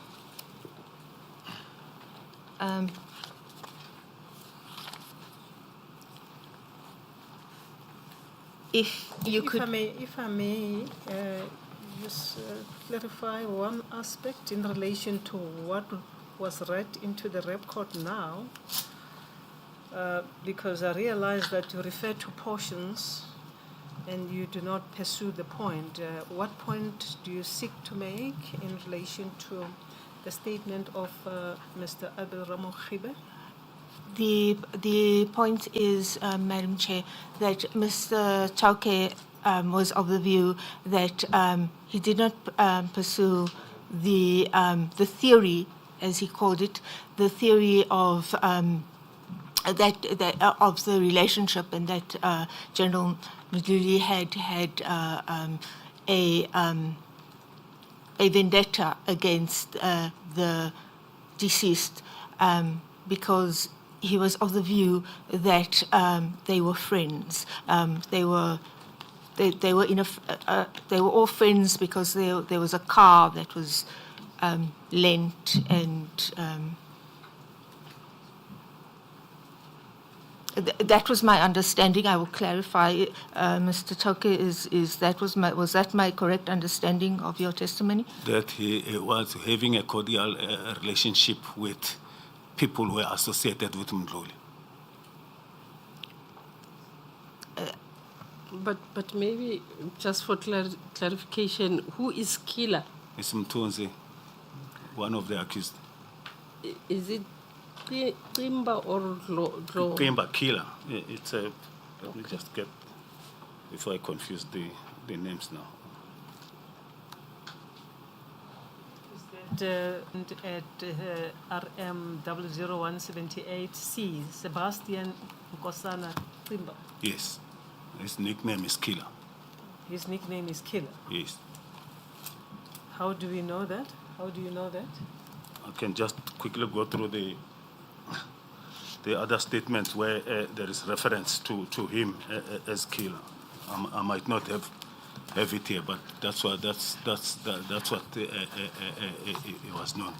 H: if you could...
C: If I may just clarify one aspect in relation to what was read into the record now, because I realize that you refer to portions and you do not pursue the point. What point do you seek to make in relation to the statement of Mr. Abel Ramohibe?
H: The point is, Madam Chair, that Mr. Chauke was of the view that he did not pursue the theory, as he called it, the theory of of the relationship, and that General Mdluli had a vendetta against the deceased because he was of the view that they were friends. They were all friends because there was a car that was lent, and That was my understanding. I will clarify, Mr. Chauke, was that my correct understanding of your testimony?
G: That he was having a cordial relationship with people who were associated with Mdluli.
D: But maybe just for clarification, who is killer?
G: It's Mtunzi, one of the accused.
D: Is it Timba or Glo?
G: Pemba killer. It's a. Let me just get before I confuse the names now.
C: Is that at RM 00178C, Sebastian Nkosana Timba?
G: Yes, his nickname is Killer.
C: His nickname is Killer.
G: Yes,
C: How do we know that? How do you know that?
G: I can just quickly go through the other statements where there is reference to him as Killer. I might not have it here, but that's what it was known.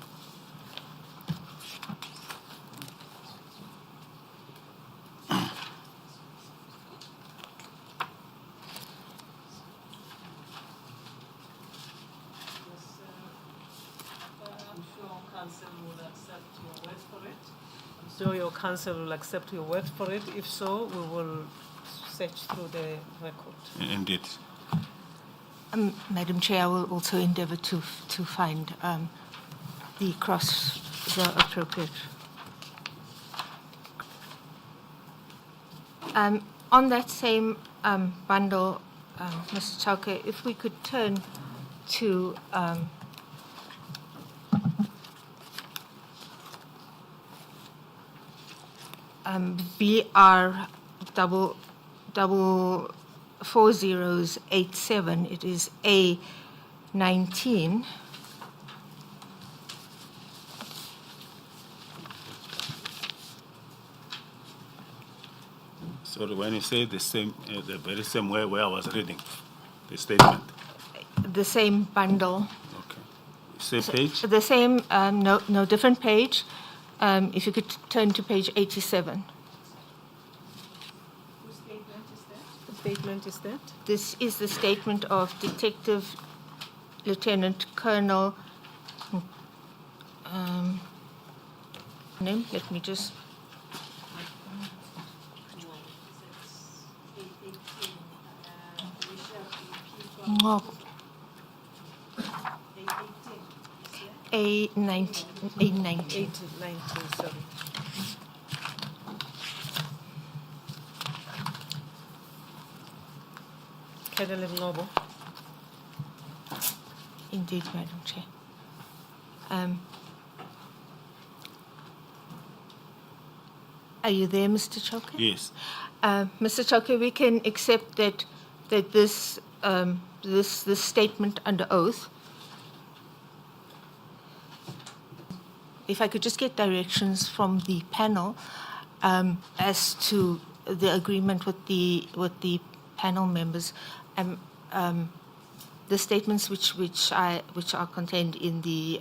C: So your counsel will accept your word for it. If so, we will search through the record.
G: Indeed.
H: Madam Chair, I will also endeavour to find the appropriate. On that same bundle, Mr. Chauke, if we could turn to VR 4087, it is A19.
G: Sorry, when you say the same, the very same way where I was reading the statement.
H: The same bundle.
G: Okay. Same page?
H: The same, no, different page. If you could turn to page 87.
C: Whose statement is that? The statement is that?
H: This is the statement of Detective Lieutenant Colonel. Name. Let me just. A19.
C: A19, sorry. Colonel Ngobo.
H: Indeed, Madam Chair. Are you there, Mr. Chauke?
G: Yes.
H: Mr. Chauke, we can accept that this statement under oath. If I could just get directions from the panel as to the agreement with the panel members, the statements which are contained in the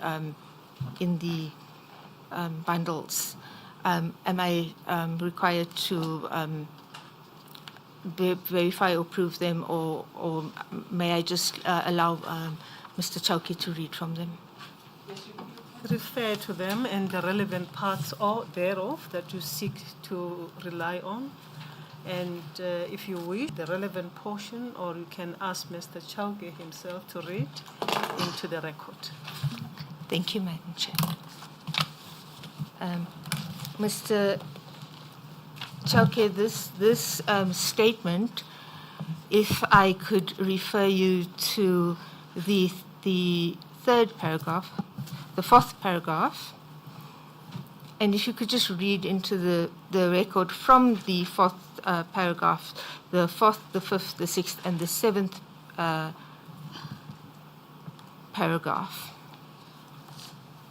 H: bundles. Am I required to verify or prove them, or may I just allow Mr. Chauke to read from them?
C: Refer to them and the relevant parts thereof that you seek to rely on. And if you wish, the relevant portion, or you can ask Mr. Chauke himself to read into the record.
H: Thank you, Madam Chair. Mr. Chauke, this statement, if I could refer you to the third paragraph, the fourth paragraph, and if you could just read into the record from the fourth paragraph, the fourth, the fifth, the sixth, and the seventh paragraph.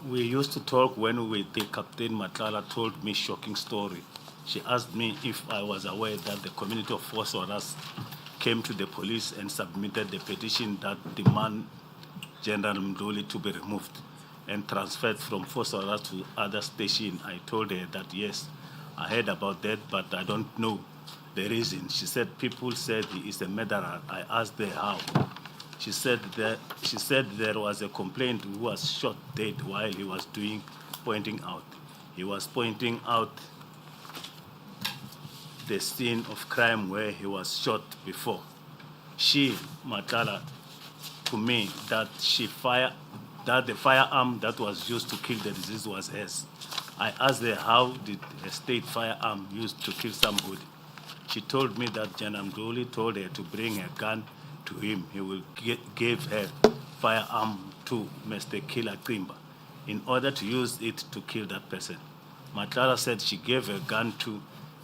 G: We used to talk when the Captain Matlala told me shocking story. She asked me if I was aware that the community of Fosoras came to the police and submitted the petition that demand General Mdluli to be removed and transferred from Fosoras to other station. I told her that yes,
A: I heard about that, but I don't know the reason. She said people said he is a murderer. I asked her how. She said there was a complaint who was shot dead while he was pointing out. He was pointing out the scene of crime where he was shot before. She, Matala, to me that the firearm that was used to kill the disease was hers. I asked her how did a state firearm used to kill somebody. She told me that General Mduli told her to bring a gun to him. He will give her firearm to Mr. Nkcukaitobi in order to use it to kill that person. Matala said she gave a gun to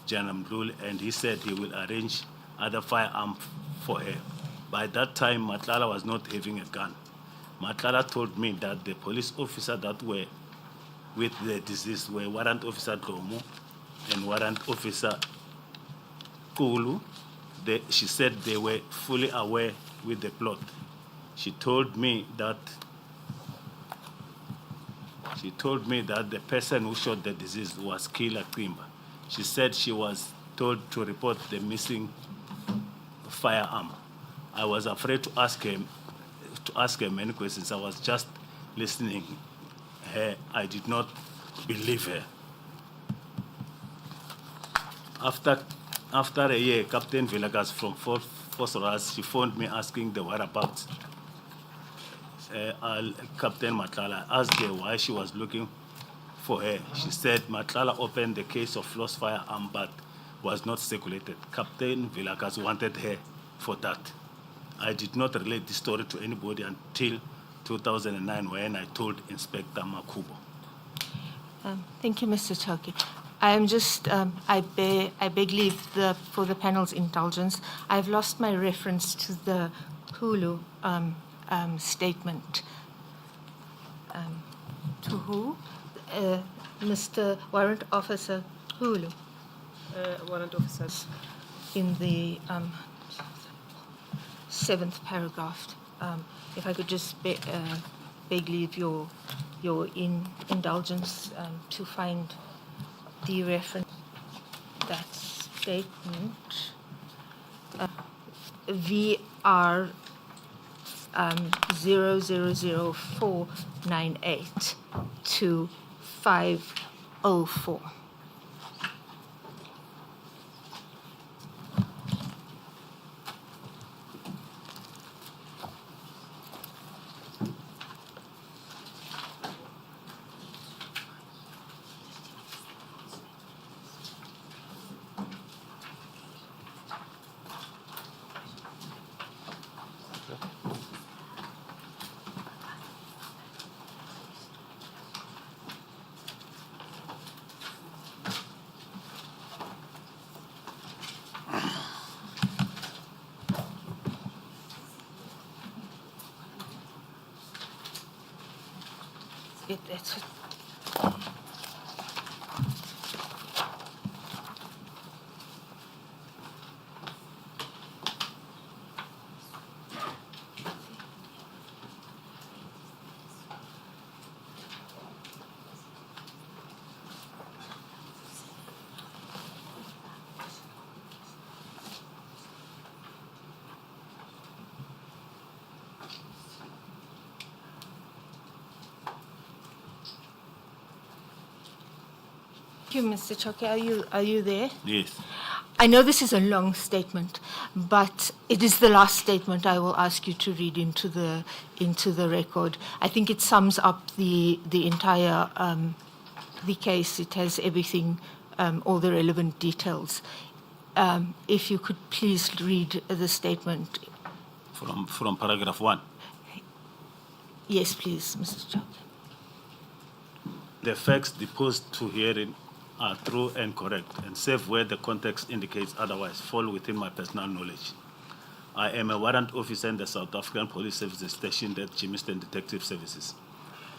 A: General Mduli and he said he will arrange other firearm for her. By that time, Matlala was not having a gun. Matlala told me that the police officer that were with the deceased were Warrant Officer Domo and Warrant Officer Kulu. She said they were fully aware with the plot. She told me that the person who shot the deceased was Nkcukaitobi. She said she was told to report the missing firearm. I was afraid to ask her many questions. I was just listening her. I did not believe her. After a year, Captain Villagas from Phosphorus, she phoned me asking the whereabouts. Captain Matlala asked her why she was looking for her. She said Matlala opened the case of lost firearm but was not circulated. Captain Villagas wanted her for that. I did not relate this story to anybody until 2009 when I told Inspector Makubo.
H: Thank you, Mr. Chauke. I am just, I beg leave for the panel's indulgence. I've lost my reference to the Hulu statement. To who? Mr. Warrant Officer Hulu.
C: Warrant officers.
H: In the 7th paragraph. If I could just beg leave your indulgence to find the reference that statement. VR 000498 to 504. That's it. Thank you, Mr. Chauke. Are you there?
A: Yes.
H: I know this is a long statement, but it is the last statement I will ask you to read into the record. I think it sums up the entire the case. It has everything, all the relevant details. If you could please read the statement.
A: From paragraph 1.
H: Yes, please, Mr. Chauke.
A: The facts deposed to hearing are true and correct, and save where the context indicates otherwise, fall within my personal knowledge. I am a warrant officer in the South African Police Services stationed at Jamestown Detective Services.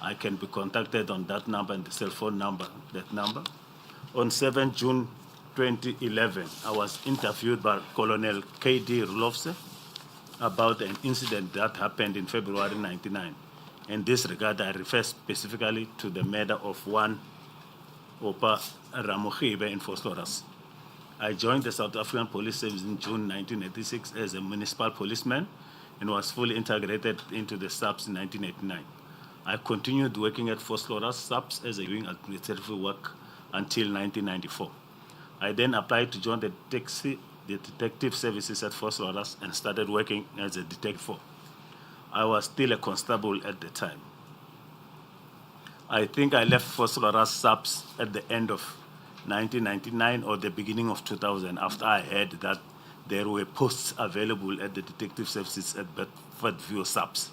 A: I can be contacted on that number and the cell phone number, that number. On 7 June 2011, I was interviewed by Colonel K.D. Rulofse about an incident that happened in February 1999. In this regard, I refer specifically to the murder of one Opa Ramogibe in Vosloorus. I joined the South African Police Service in June 1986 as a municipal policeman and was fully integrated into the SAPS in 1989. I continued working at Vosloorus SAPS as a doing administrative work until 1994. I then applied to join the detective services at Vosloorus and started working as a detective. I was still a constable at the time. I think I left Vosloorus SAPS at the end of 1999 or the beginning of 2000 after I heard that there were posts available at the detective services at Bedfordview SAPS.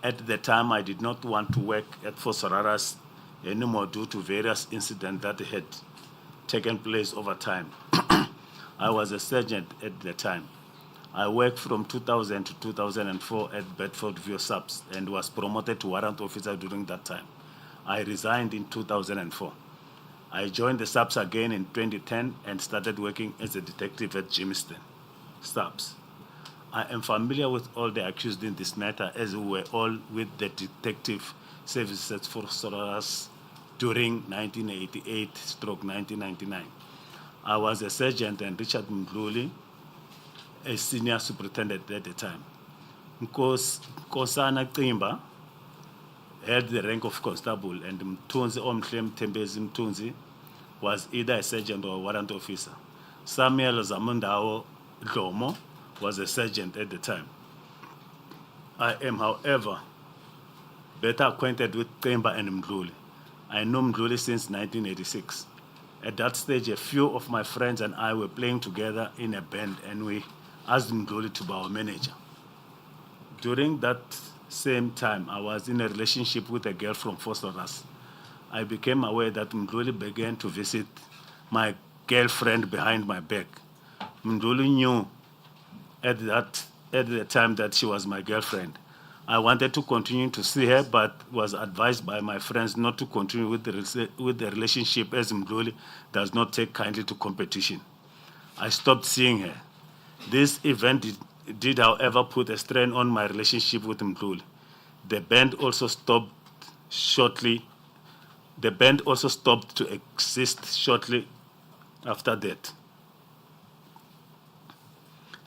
A: At the time, I did not want to work at Vosloorus anymore due to various incidents that had taken place over time. I was a sergeant at the time. I worked from 2000 to 2004 at Bedfordview SAPS and was promoted to warrant officer during that time. I resigned in 2004. I joined the SAPS again in 2010 and started working as a detective at Jamestown SAPS. I am familiar with all the accused in this matter, as we were all with the detective services for Vosloorus during 1988-1999. I was a sergeant and Richard Mdluli, a senior superintendent at the time. Nkosana Cimba held the rank of constable, and Mtunzi Omhlem Tembezi Mtunzi was either a sergeant or a warrant officer. Samuel Zamundao Dlomo was a sergeant at the time. I am, however, better acquainted with Cimba and Mdluli. I know Mdluli since 1986. At that stage, a few of my friends and I were playing together in a band, and we asked Mdluli to be our manager. During that same time, I was in a relationship with a girl from Vosloorus. I became aware that Mdluli began to visit my girlfriend behind my back. Mdluli knew at the time that she was my girlfriend. I wanted to continue to see her, but was advised by my friends not to continue with the relationship, as Mdluli does not take kindly to competition. I stopped seeing her. This event did, however, put a strain on my relationship with Mdluli. The band also stopped to exist shortly after that.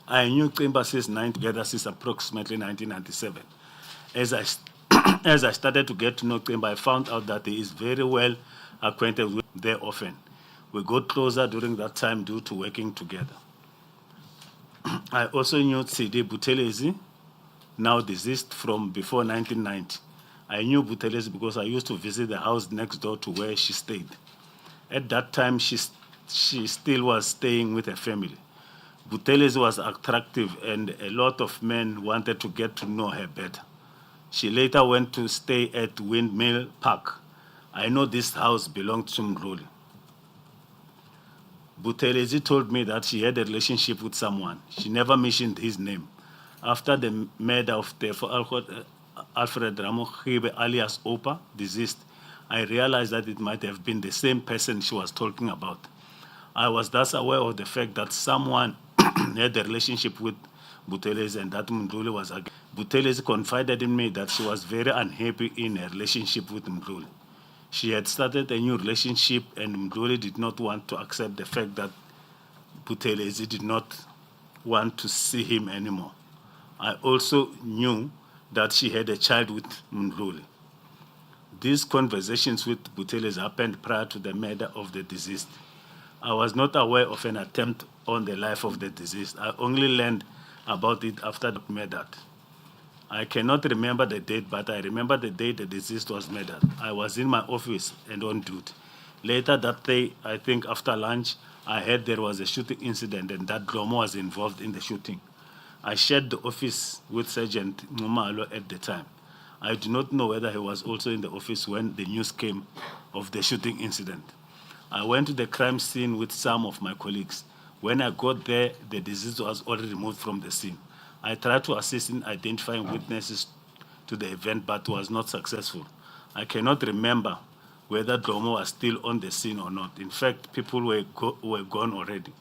A: I knew Cimba together since approximately 1997. As I started to get to know Cimba, I found out that he is very well acquainted with there often. We got closer during that time due to working together. I also knew Tsidi Buthelezi, now deceased, from before 1990. I knew Buthelezi because I used to visit the house next door to where she stayed. At that time, she still was staying with her family. Buthelezi was attractive and a lot of men wanted to get to know her better. She later went to stay at Windmill Park. I know this house belonged to Mdluli. Buthelezi told me that she had a relationship with someone. She never mentioned his name. After the murder of Alfred Ramogibe alias Opa, deceased, I realized that it might have been the same person she was talking about. I was thus aware of the fact that someone had a relationship with Buthelezi and that Mdluli was against. Buthelezi confided in me that she was very unhappy in her relationship with Mdluli. She had started a new relationship and Mdluli did not want to accept the fact that Buthelezi did not want to see him anymore. I also knew that she had a child with Mdluli. These conversations with Buthelezi happened prior to the murder of the deceased. I was not aware of an attempt on the life of the deceased. I only learned about it after the murder. I cannot remember the date, but I remember the day the deceased was murdered. I was in my office and on duty. Later that day, I think after lunch, I heard there was a shooting incident and that Dlomo was involved in the shooting. I shared the office with Sergeant Ngumalo at the time. I do not know whether he was also in the office when the news came of the shooting incident. I went to the crime scene with some of my colleagues. When I got there, the deceased was already removed from the scene. I tried to assist in identifying witnesses to the event, but was not successful. I cannot remember whether Dlomo was still on the scene or not. In fact, people were gone already.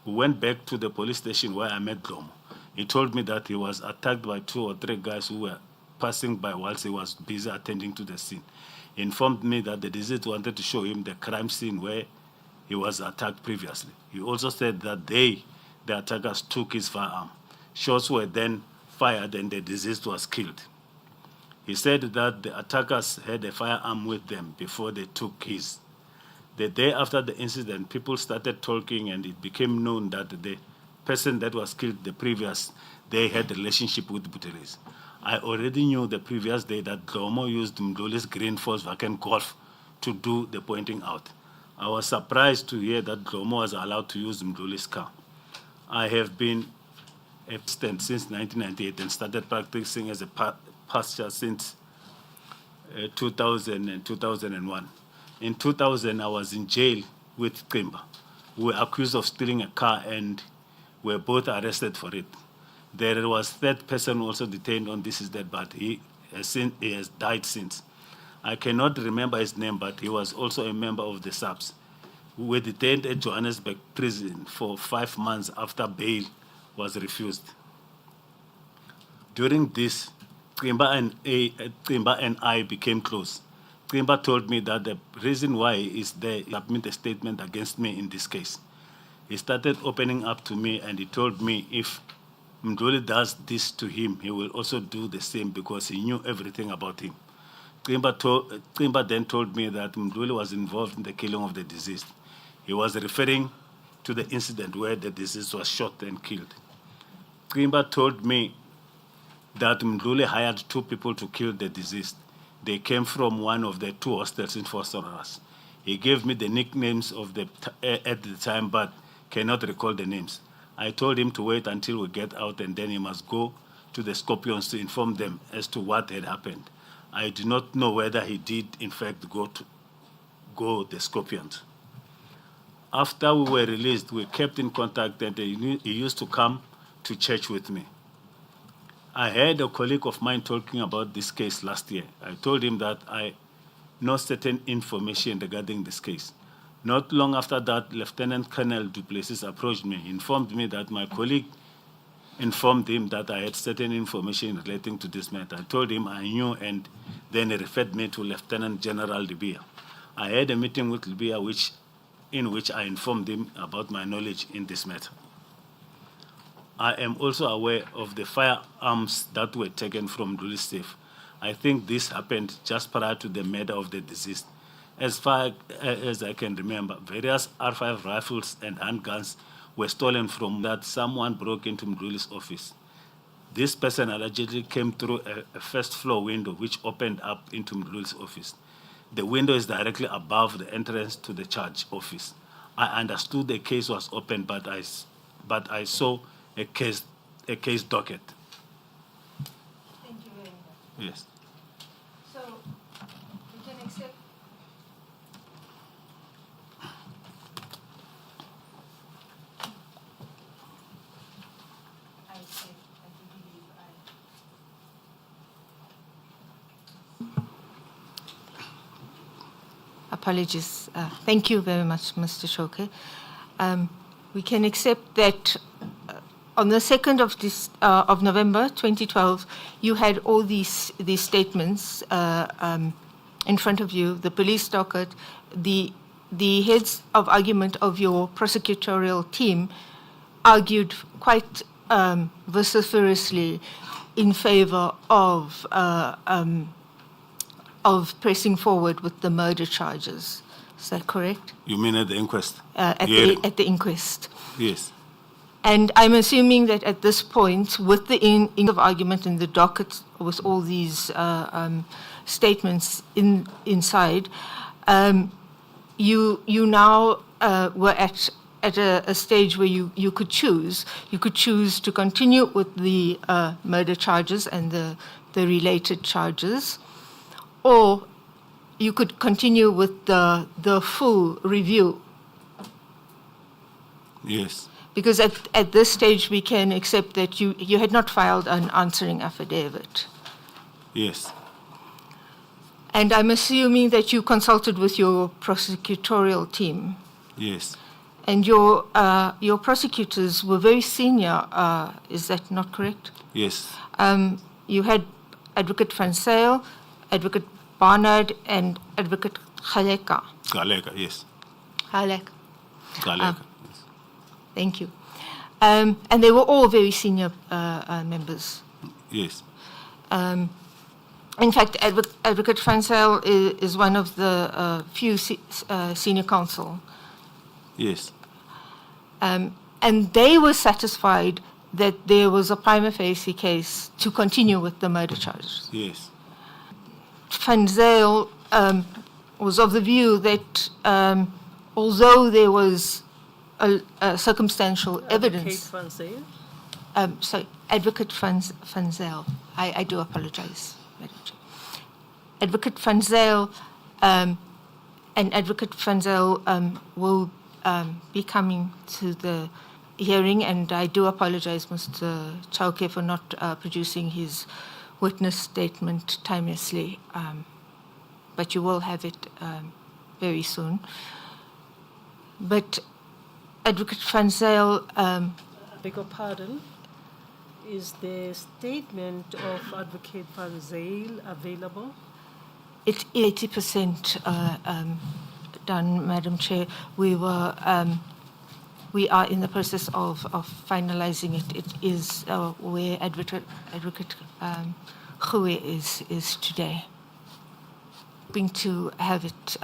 A: We went back to the police station where I met Dlomo. He told me that he was attacked by 2 or 3 guys who were passing by whilst he was busy attending to the scene. He informed me that the deceased wanted to show him the crime scene where he was attacked previously. He also said that the attackers, took his firearm. Shots were then fired and the deceased was killed. He said that the attackers had a firearm with them before they took his. The day after the incident, people started talking and it became known that the person that was killed the previous day had a relationship with Butelis. I already knew the previous day that Dlomo used Mdluli's green Volkswagen Golf to do the pointing out. I was surprised to hear that Dlomo was allowed to use Mdluli's car. I have been absent since 1998 and started practicing as a pastor since 2000 and 2001. In 2000, I was in jail with Kimba. We were accused of stealing a car and were both arrested for it. There was third person also detained on this is dead, but he has died since. I cannot remember his name, but he was also a member of the SAPS. We were detained at Johannesburg prison for 5 months after bail was refused. During this, Kimba and I became close. Kimba told me that the reason why is they submit a statement against me in this case. He started opening up to me and he told me if Mdluli does this to him, he will also do the same because he knew everything about him. Kimba then told me that Mdluli was involved in the killing of the deceased. He was referring to the incident where the deceased was shot and killed. Kimba told me that Mdluli hired 2 people to kill the deceased. They came from one of the 2 hostels in Fosterras. He gave me the nicknames of at the time, but cannot recall the names. I told him to wait until we get out and then he must go to the Scorpions to inform them as to what had happened. I do not know whether he did, in fact, go the Scorpions. After we were released, we kept in contact and he used to come to church with me. I heard a colleague of mine talking about this case last year. I told him that I know certain information regarding this case. Not long after that, Lieutenant Colonel Du Plessis approached me, informed me that my colleague informed him that I had certain information relating to this matter. I told him I knew, and then he referred me to Lieutenant General Libya. I had a meeting with Libya in which I informed him about my knowledge in this matter. I am also aware of the firearms that were taken from Mdluli's safe. I think this happened just prior to the murder of the deceased. As far as I can remember, various R5 rifles and handguns were stolen from that someone broke into Mdluli's office. This person allegedly came through a first-floor window which opened up into Mdluli's office. The window is directly above the entrance to the charge office. I understood the case was open, but I saw a case docket.
H: Thank you very much.
A: Yes.
H: So, we can accept. Apologies. Thank you very much, Mr. Chauke. We can accept that on the 2nd of November 2012, you had all these statements in front of you, the police docket, the heads of argument of your prosecutorial team argued quite vociferously in favor of pressing forward with the murder charges. Is that correct?
A: You mean at the inquest?
H: At the inquest.
A: Yes.
H: And I'm assuming that at this point, with the end of argument in the docket, with all these statements inside, you now were at a stage where you could choose. You could choose to continue with the murder charges and the related charges, or you could continue with the full review.
A: Yes.
H: Because at this stage, we can accept that you had not filed an answering affidavit.
A: Yes.
H: And I'm assuming that you consulted with your prosecutorial team.
A: Yes.
H: And your prosecutors were very senior, is that not correct?
A: Yes.
H: You had Advocate Van Zyl, Advocate Barnard and Advocate Khaleka.
G: Galeka, yes.
H: Khalek.
G: Galeka. Yes.
H: Thank you. And they were all very senior members.
G: Yes.
H: In fact, Advocate Francel is one of the few senior counsel.
G: Yes.
H: And they were satisfied that there was a prima facie case to continue with the murder charges.
G: Yes.
H: Francel was of the view that although there was a circumstantial evidence... Advocate Francel. I do apologize, Madam Chair. Advocate Francel and Advocate Francel will be coming to the hearing, and I do apologize, Mr. Chauke, for not producing his witness statement timelessly, but you will have it very soon. But Advocate Francel...
C: beg your pardon. Is the statement of Advocate Van Zyl available?
H: It's 80% done, Madam Chair. We are in the process of finalizing it. It is where Advocate Nkcukaitobi is today. Hoping to have it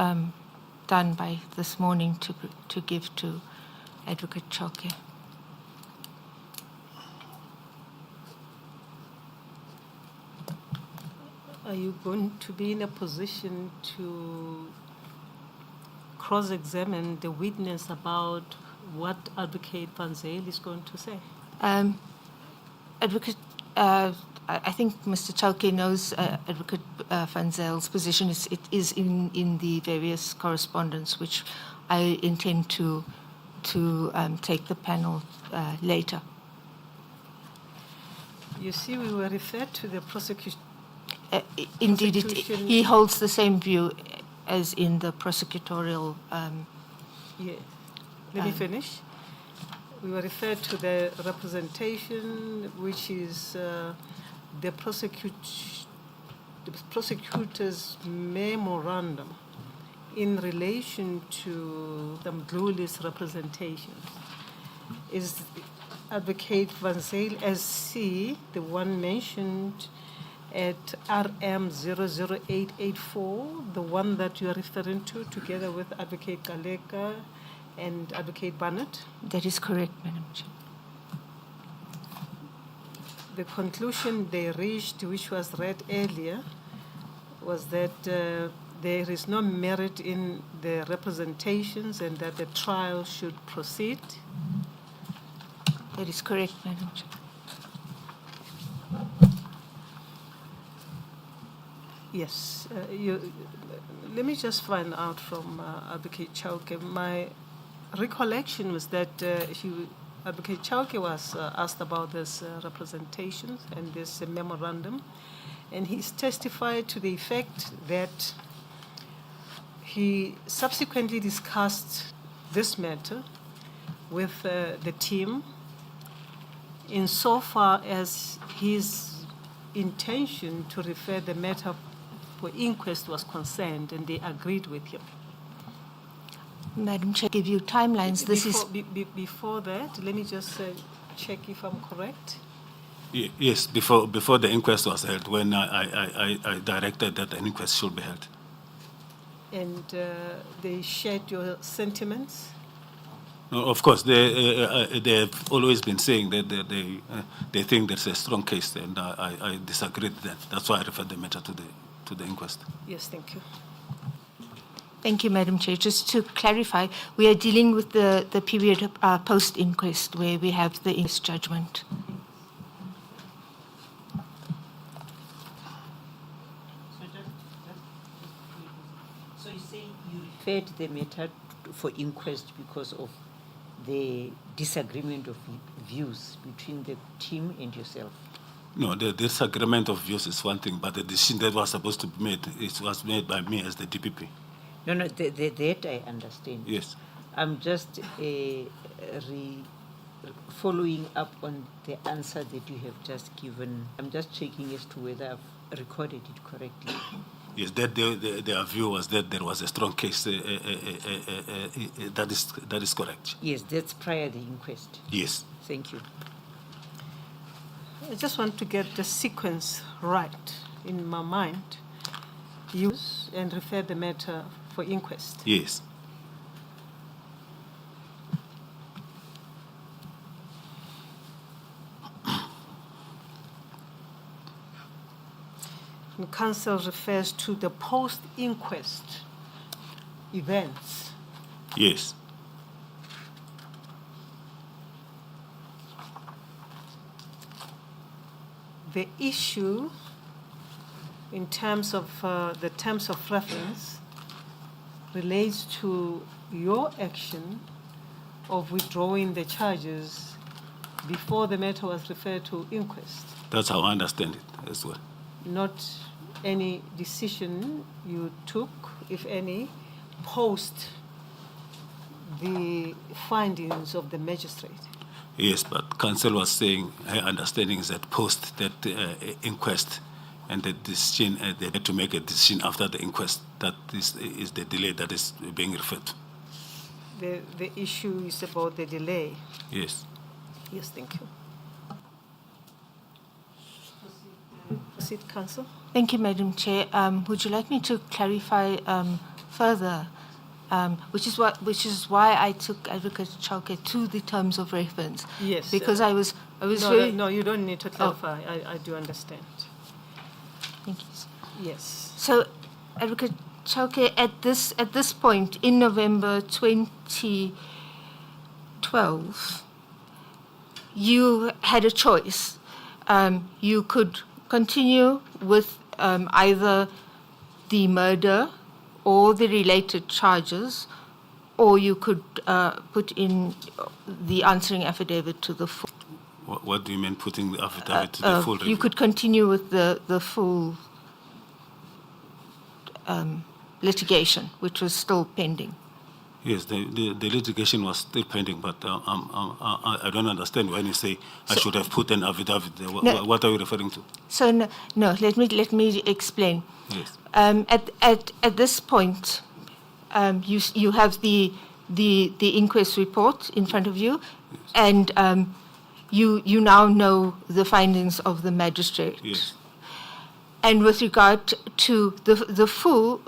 H: done by this morning to give to Advocate Chauke.
C: Are you going to be in a position to cross-examine the witness about what Advocate Van Zyl is going to say?
H: Advocate, I think Mr. Chauke knows Advocate Van Zyl's position. It is in the various correspondence, which I intend to take the panel later.
C: You see, we were referred to the prosecution.
H: Indeed, he holds the same view as in the prosecutorial...
C: Yeah. Let me finish. We were referred to the representation, which is the prosecutor's memorandum in relation to the Mdluli's representation. Is Advocate Van Zyl SC the one mentioned at RM 00884, the one that you are referring to, together with Advocate Galeka and Advocate Barnett?
H: That is correct, Madam Chair.
C: The conclusion they reached, which was read earlier, was that there is no merit in the representations and that the trial should proceed.
H: That is correct, Madam Chair.
C: Yes. Let me just find out from Advocate Chauke. My recollection was that Advocate Chauke was asked about this representations and this memorandum, and he's testified to the effect that he subsequently discussed this matter with the team insofar as his intention to refer the matter for inquest was concerned, and they agreed with him.
H: Madam Chair, give you timelines.
C: Before that, let me just check if I'm correct.
G: Yes, before the inquest was held, when I directed that an inquest should be held.
C: And they shared your sentiments?
G: No, of course, they have always been saying that they think there's a strong case, and I disagreed with that. That's why I referred the matter to the inquest.
C: Yes, thank you.
H: Thank you, Madam Chair. Just to clarify, we are dealing with the period post-inquest where we have the inquest judgment.
E: So you say you referred the matter for inquest because of the disagreement of views between the team and yourself?
G: No, the disagreement of views is one thing, but the decision that was supposed to be made, it was made by me as the DPP.
E: No, that I understand.
G: Yes.
E: I'm just following up on the answer that you have just given. I'm just checking as to whether I've recorded it correctly.
G: Yes, that their view was that there was a strong case. That is correct.
E: Yes, that's prior to the inquest.
G: Yes.
E: Thank you.
C: I just want to get the sequence right in my mind. Use and refer the matter for inquest.
G: Yes.
C: And counsel refers to the post-inquest events.
G: Yes.
C: The issue in terms of the terms of reference relates to your action of withdrawing the charges before the matter was referred to inquest,
G: That's how I understand it as well.
C: not any decision you took, if any, post the findings of the magistrate.
G: Yes, but counsel was saying her understanding is that post that inquest and the decision, they had to make a decision after the inquest. That is the delay that is being referred to.
C: The issue is about the delay.
G: Yes.
C: Yes, thank you. Proceed, counsel.
H: Thank you, Madam Chair. Would you like me to clarify further, which is why I took Advocate Chauke to the terms of reference?
C: Yes.
H: Because I was
C: No, you don't need to clarify. I do understand.
H: Thank you.
C: Yes.
H: So, Advocate Chauke, at this point in November 2012, you had a choice. You could continue with either the murder or the related charges, or you could put in the answering affidavit to the full.
G: What do you mean putting the affidavit to the full review?
H: You could continue with the full litigation, which was still pending.
G: Yes, the litigation was still pending, but I don't understand when you say I should have put an affidavit there.
H: No.
G: What are you referring to?
H: So no, let me explain.
G: Yes.
H: At this point, you have the inquest report in front of you,
G: Yes.
H: and you now know the findings of the magistrate.
G: Yes.
H: And with regard to the full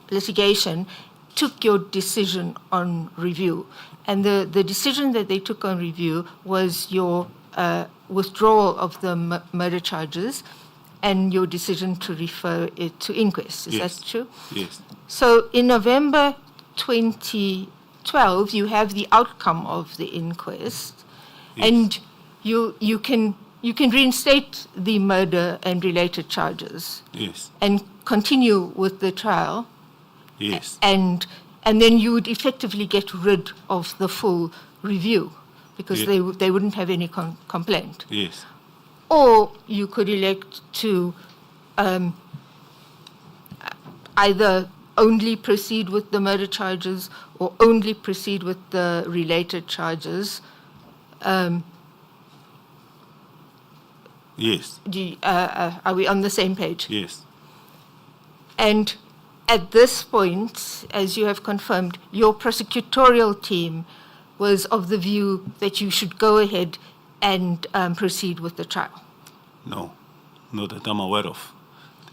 H: litigation, took your decision on review. And the decision that they took on review was your withdrawal of the murder charges and your decision to refer it to inquest. Is
G: Yes.
H: that true?
G: Yes.
H: So in November 2012, you have the outcome of the inquest,
G: Yes.
H: and you can reinstate the murder and related charges
G: Yes.
H: and continue with the trial.
G: Yes.
H: And then you would effectively get rid of the full review because
G: Yeah.
H: they wouldn't have any complaint.
G: Yes.
H: Or you could elect to either only proceed with the murder charges or only proceed with the related charges.
G: Yes.
H: Are we on the same page?
G: Yes.
H: And at this point, as you have confirmed, your prosecutorial team was of the view that you should go ahead and proceed with the trial.
G: No, not that I'm aware of.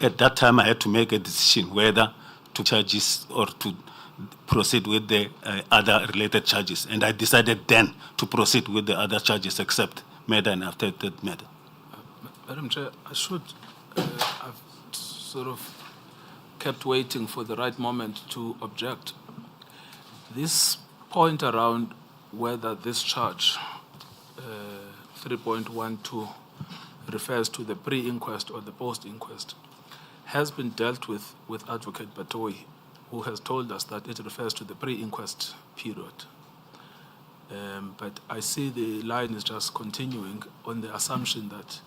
G: At that time, I had to make a decision whether to charges or to proceed with the other related charges. And I decided then to proceed with the other charges except murder and attempted murder.
B: Madam Chair, I've sort of kept waiting for the right moment to object. This point around whether this charge, 3.12, refers to the pre-inquest or the post-inquest, has been dealt with Advocate Batoyi, who has told us that it refers to the pre-inquest period. But I see the line is just continuing on the assumption that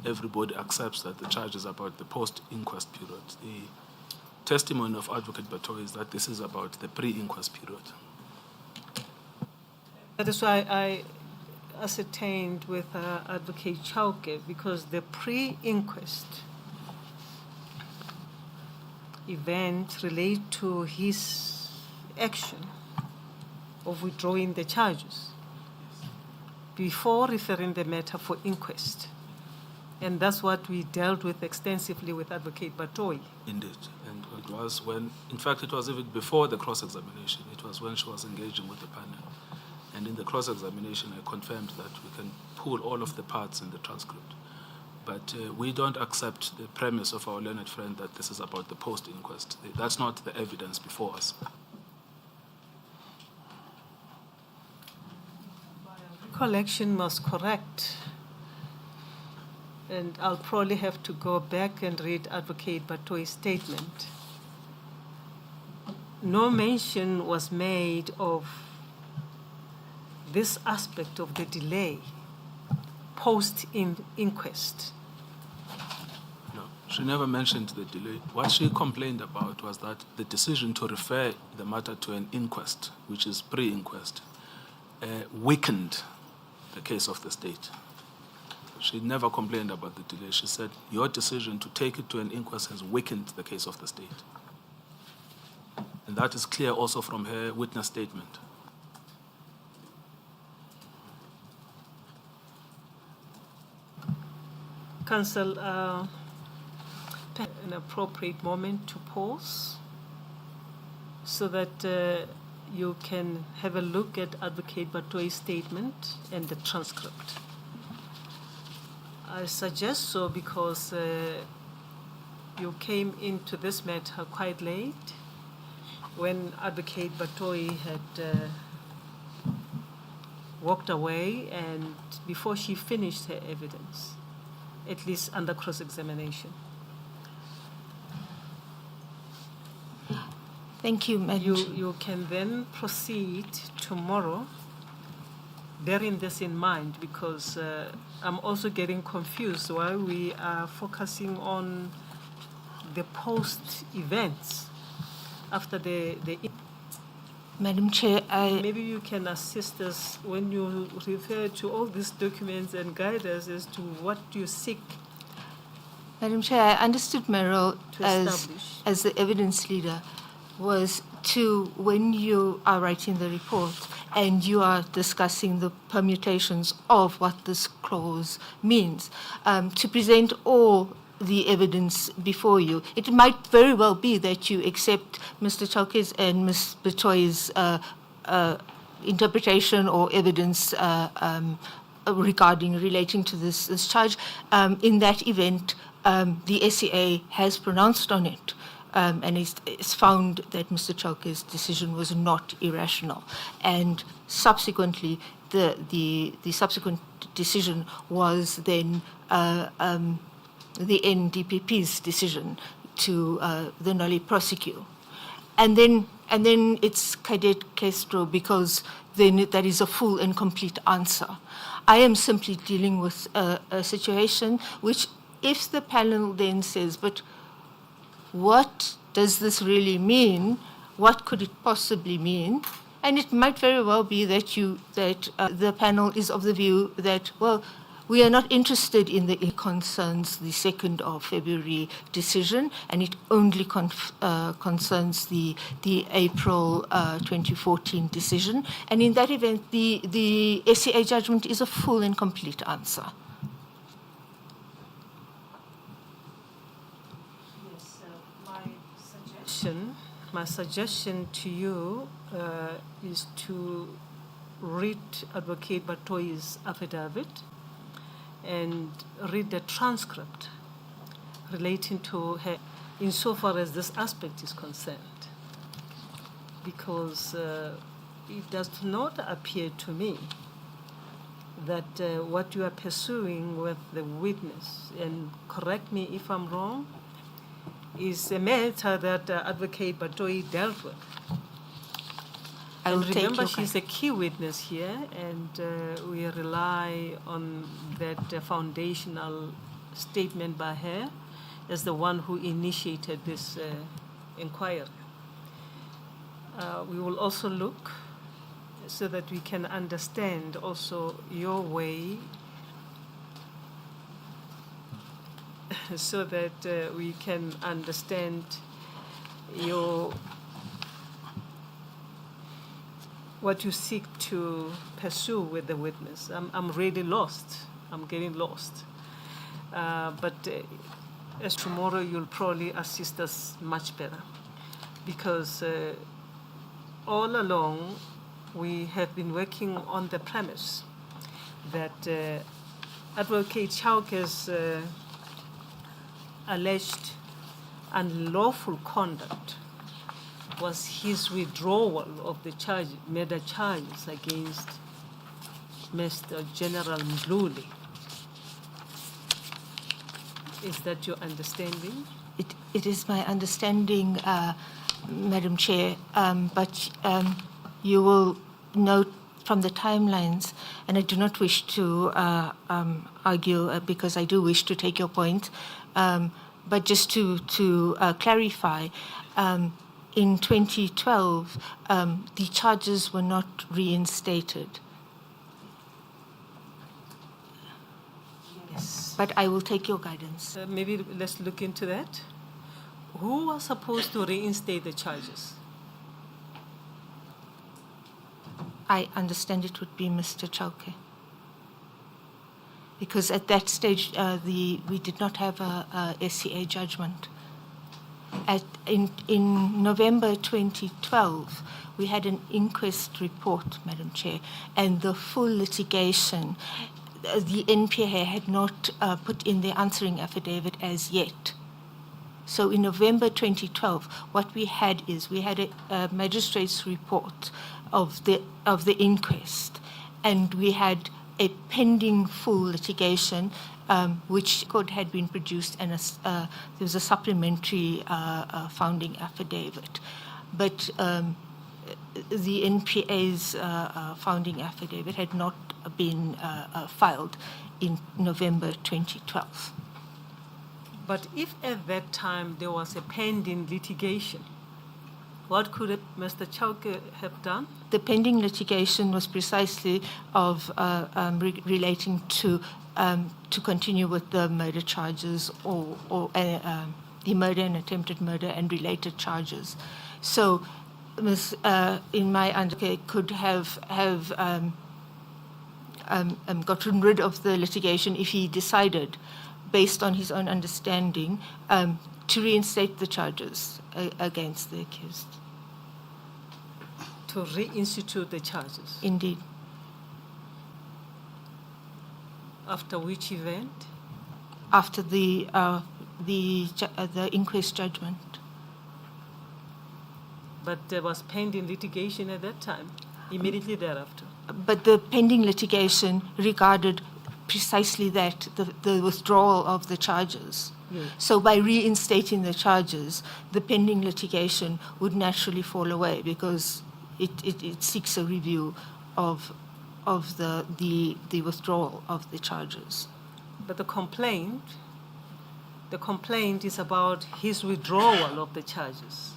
B: everybody accepts that the charge is about the post-inquest period. The testimony of Advocate Batoyi is that this is about the pre-inquest period.
C: That is why I ascertained with Advocate Chauke, because the pre-inquest event relate to his action of withdrawing the charges before referring the matter for inquest. And that's what we dealt with extensively with Advocate Batoyi.
B: Indeed. And it was when, in fact, it was even before the cross-examination. It was when she was engaging with the panel. And in the cross-examination, I confirmed that we can pull all of the parts in the transcript. But we don't accept the premise of our learned friend that this is about the post-inquest. That's not the evidence before us.
C: Recollection was correct. And I'll probably have to go back and read Advocate Batoyi's statement. No mention was made of this aspect of the delay post-inquest.
B: No, she never mentioned the delay. What she complained about was that the decision to refer the matter to an inquest, which is pre-inquest, weakened the case of the state. She never complained about the delay. She said, your decision to take it to an inquest has weakened the case of the state. And that is clear also from her witness statement.
C: Counsel, an appropriate moment to pause so that you can have a look at Advocate Batoyi's statement and the transcript. I suggest so because you came into this matter quite late when Advocate Batoyi had walked away and before she finished her evidence, at least under cross-examination.
H: Thank you, Madam Chair.
C: You can then proceed tomorrow, bearing this in mind, because I'm also getting confused while we are focusing on the post-events after the
H: Madam Chair,
C: maybe you can assist us when you refer to all these documents and guide us as to what you seek.
H: Madam Chair, I understood my role
C: To establish.
H: as the evidence leader was to, when you are writing the report and you are discussing the permutations of what this clause means, to present all the evidence before you. It might very well be that you accept Mr. Chauke's and Ms. Batoyi's interpretation or evidence relating to this charge. In that event, the SCA has pronounced on it. And it's found that Mr. Chauke's decision was not irrational. And subsequently, the subsequent decision was then the NDPP's decision to the nolle prosecute. And then it's Cadet Castro because then that is a full and complete answer. I am simply dealing with a situation which, if the panel then says, but what does this really mean? What could it possibly mean? And it might very well be that the panel is of the view that, well, we are not interested in it concerns the 2nd of February decision, and it only concerns the April 2014 decision. And in that event, the SCA judgment is a full and complete answer.
C: My suggestion to you is to read Advocate Batoyi's affidavit and read the transcript relating to her insofar as this aspect is concerned. Because it does not appear to me that what you are pursuing with the witness, and correct me if I'm wrong, is a matter that Advocate Batoyi dealt with.
H: I will
C: And remember,
H: take your
C: she's a key witness here, and we rely on that foundational statement by her as the one who initiated this inquiry. We will also look so that we can understand also your way, so that we can understand what you seek to pursue with the witness. I'm really lost. I'm getting lost. But as tomorrow, you'll probably assist us much better, because all along we have been working on the premise that Advocate Chauke's alleged unlawful conduct was his withdrawal of the murder charges against Mr. General Mdluli. Is that your understanding?
H: It is my understanding, Madam Chair, but you will note from the timelines, and I do not wish to argue because I do wish to take your point, but just to clarify, in 2012, the charges were not reinstated.
C: Yes.
H: But I will take your guidance.
C: Maybe let's look into that. Who was supposed to reinstate the charges?
H: I understand it would be Mr. Chauke. Because at that stage, we did not have a SCA judgment. In November 2012, we had an inquest report, Madam Chair, and the full litigation. The NPA had not put in the answering affidavit as yet. So in November 2012, what we had is we had a magistrate's report of the inquest, and we had a pending full litigation, which court had been produced, and there was a supplementary founding affidavit. But the NPA's founding affidavit had not been filed in November 2012.
C: But if at that time there was a pending litigation, what could Mr. Chauke have done?
H: The pending litigation was precisely of relating to continue with the murder charges or the murder and attempted murder and related charges. So, in my understanding, could have gotten rid of the litigation if he decided, based on his own understanding, to reinstate the charges against the accused.
C: To reinstitute the charges?
H: Indeed.
C: After which event?
H: After the inquest judgment.
C: But there was pending litigation at that time, immediately thereafter.
H: But the pending litigation regarded precisely that, the withdrawal of the charges.
C: Yes.
H: So by reinstating the charges, the pending litigation would naturally fall away because it seeks a review of the withdrawal of the charges.
C: But the complaint is about his withdrawal of the charges.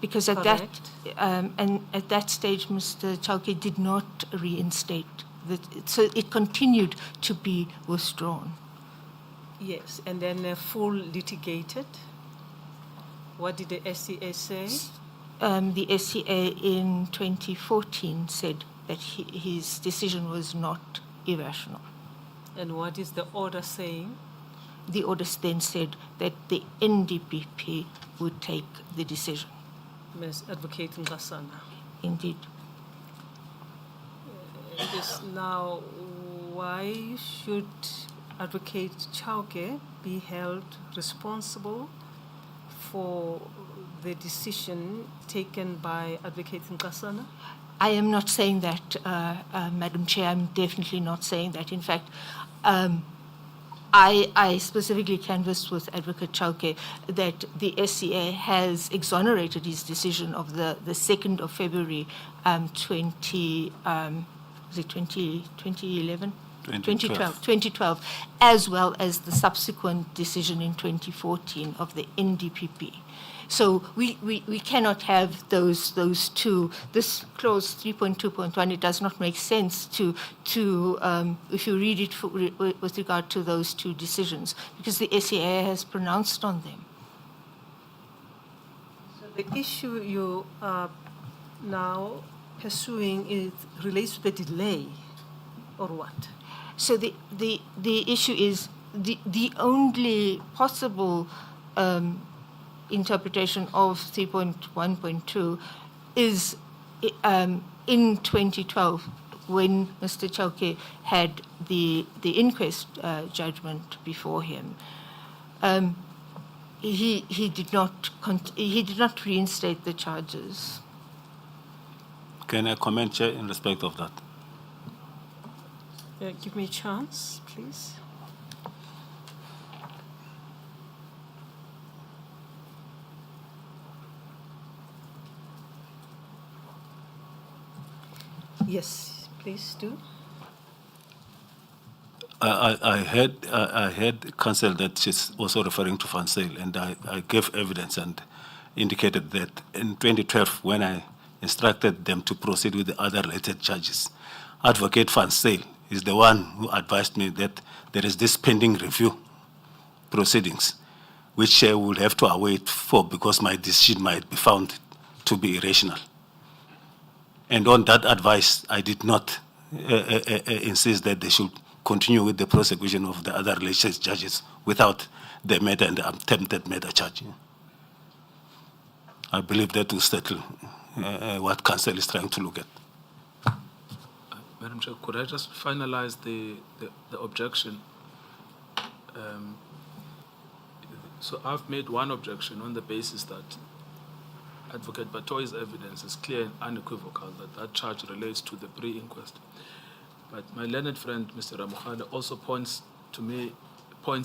H: Because at
C: Correct.
H: at that stage, Mr. Chauke did not reinstate. So it continued to be withdrawn.
C: Yes, and then full litigated. What did the SCA say?
H: The SCA in 2014 said that his decision was not irrational.
C: And what is the order saying?
H: The order then said that the NDPP would take the decision.
C: Ms. Advocate Nkasana.
H: Indeed.
C: Yes, now, why should Advocate Chauke be held responsible for the decision taken by Advocate Nkasana?
H: I am not saying that, Madam Chair. I'm definitely not saying that. In fact, I specifically canvassed with Advocate Chauke that the SCA has exonerated his decision of the 2nd of February 2012, as well as the subsequent decision in 2014 of the NDPP. So we cannot have those two. This clause 3.2.1, it does not make sense to if you read it with regard to those two decisions, because the SCA has pronounced on them.
C: the issue you are now pursuing relates to the delay, or what?
H: So the issue is the only possible interpretation of 3.1.2 is in 2012 when Mr. Chauke had the inquest judgment before him. He did not reinstate the charges.
G: Can I comment, Chair, in respect of that?
C: Give me a chance, please. Yes, please do.
G: I heard counsel that she's also referring to Van Zyl, and I gave evidence and indicated that in 2012, when I instructed them to proceed with the other related charges, Advocate Van Zyl is the one who advised me that there is this pending review proceedings, which I will have to await for because my decision might be found to be irrational. And on that advice, I did not insist that they should continue with the prosecution of the other related charges without the murder and the attempted murder charge. I believe that will settle what counsel is trying to look at.
B: Madam Chair, could I just finalize the objection? So I've made one objection on the basis that Advocate Batoy's evidence is clear and unequivocal that charge relates to the pre-inquest. But my learned friend, Mr. Ramohane, also points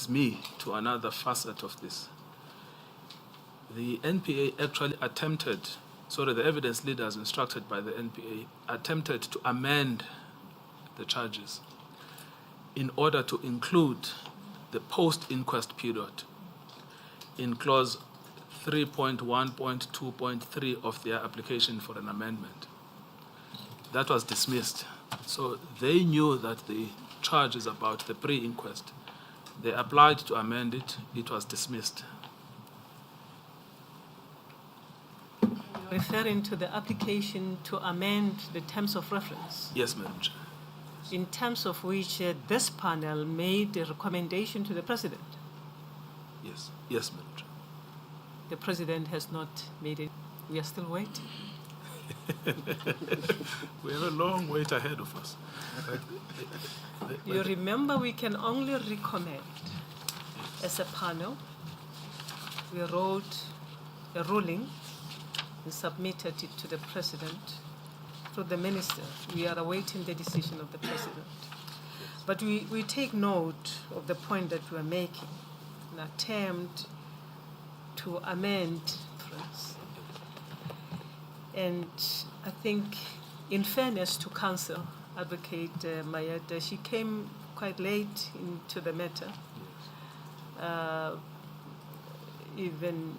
B: me to another facet of this. The NPA actually the evidence leaders instructed by the NPA attempted to amend the charges in order to include the post-inquest period in clause 3.1.2.3 of their application for an amendment. That was dismissed. So they knew that the charge is about the pre-inquest. They applied to amend it. It was dismissed.
C: Referring to the application to amend the terms of reference,
B: Yes, Madam Chair.
C: in terms of which this panel made a recommendation to the President.
B: Yes, Madam Chair.
C: The President has not made it. We are still waiting.
B: We have a long wait ahead of us.
C: You remember, we can only recommend as a panel. We wrote a ruling and submitted it to the President through the Minister. We are awaiting the decision of the President. But we take note of the point that we are making, an attempt to amend reference. And I think, in fairness to counsel, Advocate Mayeda, she came quite late into the matter, even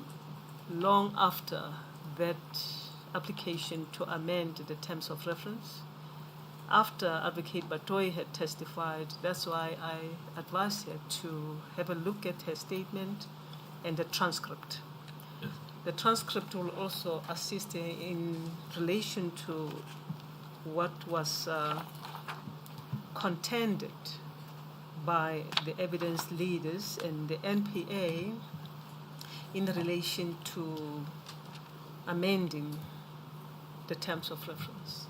C: long after that application to amend the terms of reference. After Advocate Batoy had testified, that's why I advised her to have a look at her statement and the transcript. The transcript will also assist in relation to what was contended by the evidence leaders and the NPA in relation to amending the terms of reference.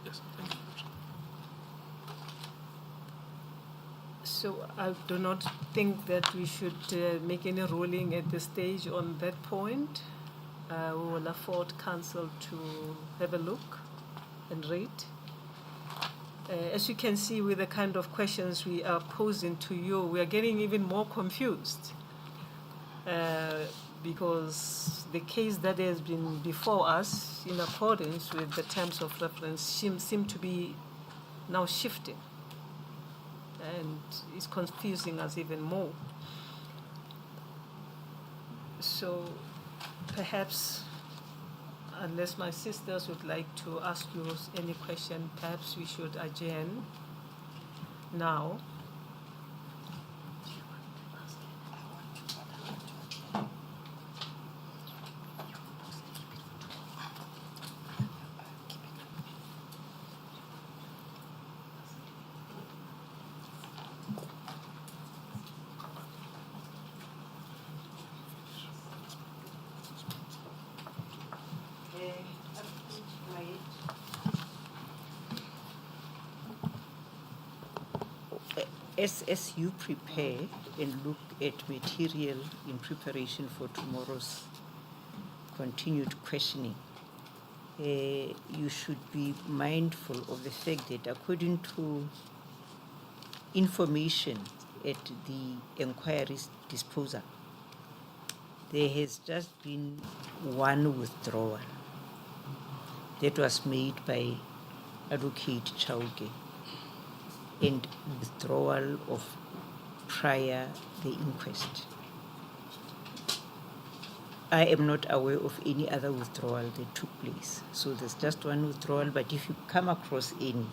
B: Yes, thank you.
C: So I do not think that we should make any ruling at this stage on that point. We will afford counsel to have a look and read. As you can see, with the kind of questions we are posing to you, we are getting even more confused because the case that has been before us in accordance with the terms of reference seem to be now shifting, and it's confusing us even more. So perhaps, unless my sisters would like to ask you any question, perhaps we should adjourn now.
E: as you prepare and look at material in preparation for tomorrow's continued questioning, you should be mindful of the fact that according to information at the inquiry's disposal, there has just been one withdrawal that was made by Advocate Chauke, and withdrawal of prior the inquest. I am not aware of any other withdrawal that took place. So there's just one withdrawal, but if you come across any,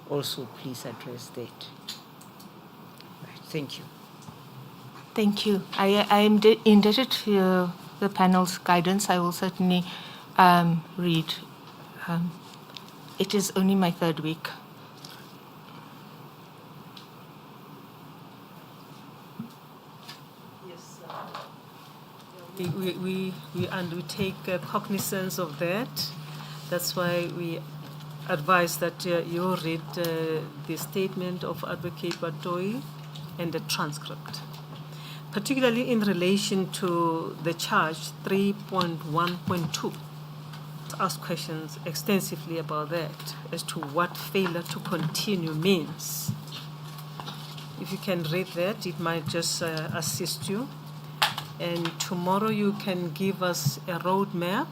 E: also please address that. Right, thank you.
H: Thank you. I am indebted to the panel's guidance. I will certainly read. It is only my third week.
C: Yes, we take cognizance of that. That's why we advise that you read the statement of Advocate Batoi and the transcript, particularly in relation to the charge 3.1.2. Ask questions extensively about that as to what failure to continue means. If you can read that, it might just assist you. And tomorrow you can give us a roadmap.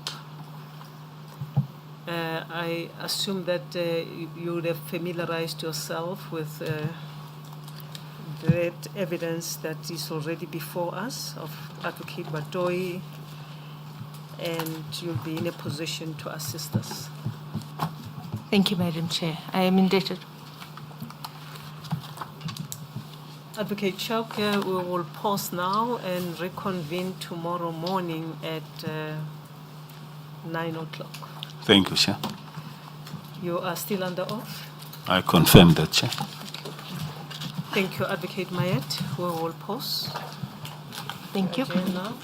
C: I assume that you would have familiarized yourself with that evidence that is already before us of Advocate Batoi, and you'll be in a position to assist us.
H: Thank you, Madam Chair. I am indebted.
C: Advocate Chauke, we will pause now and reconvene tomorrow morning at 9 o'clock.
A: Thank you, Chair.
C: You are still under oath?
A: I confirm that, Chair.
C: Thank you, Advocate Mayet. We will pause.
H: Thank you.
C: Adjourn now.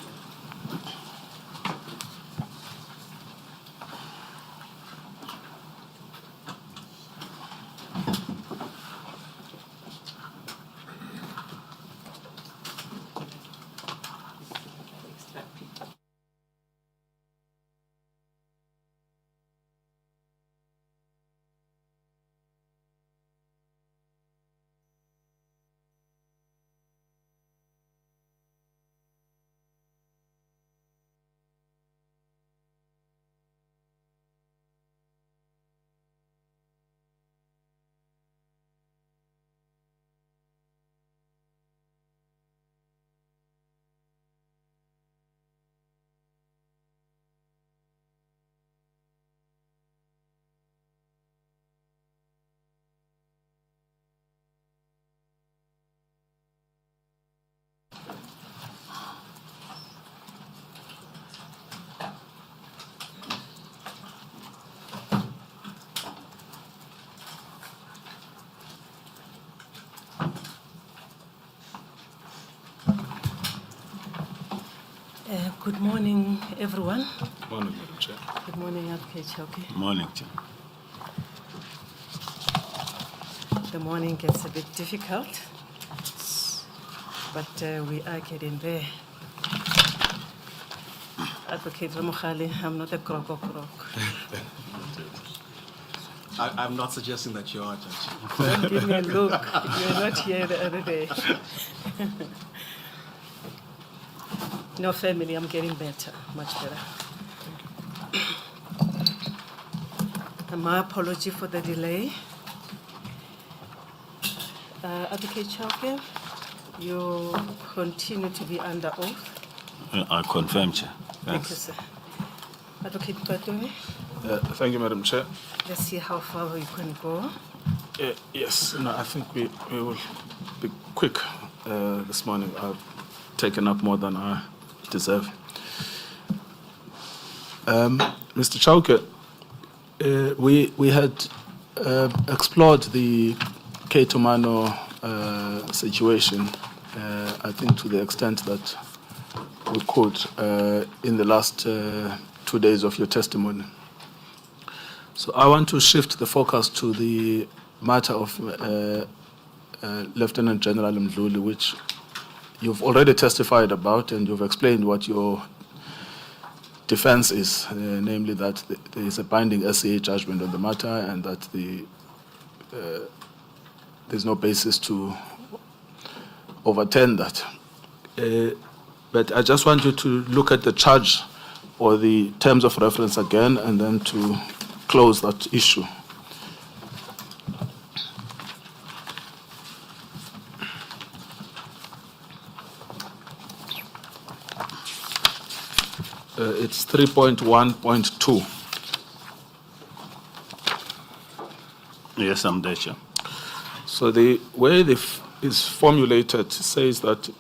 C: Good morning, everyone.
B: Morning, Madam Chair.
C: Good morning, Advocate Chauke.
A: Morning, Chair.
C: The morning gets a bit difficult, but we are getting there. Advocate Ramokhale, I'm not a crook.
I: I'm not suggesting that you are, Judge.
C: Don't give me a look. You were not here the other day. No, family, I'm getting better, much better. And my apology for the delay. Advocate Chauke, you continue to be under oath.
A: I confirm, Chair.
C: Thank you, sir. Advocate Batoi,
B: Thank you, Madam Chair.
C: let's see how far we can go.
B: Yes, no, I think we will be quick this morning. I've taken up more than I deserve. Mr. Chauke, we had explored the Nkcukaitobi situation, I think to the extent that we could in the last 2 days of your testimony. So I want to shift the focus to the matter of Lieutenant General Mdluli, which you've already testified about, and you've explained what your defense is, namely that there is a binding SCA judgment on the matter and that there's no basis to overturn that. But I just want you to look at the charge or the terms of reference again and then to close that issue. It's 3.1.2.
A: Yes, I'm there, Chair.
B: So the way is formulated says that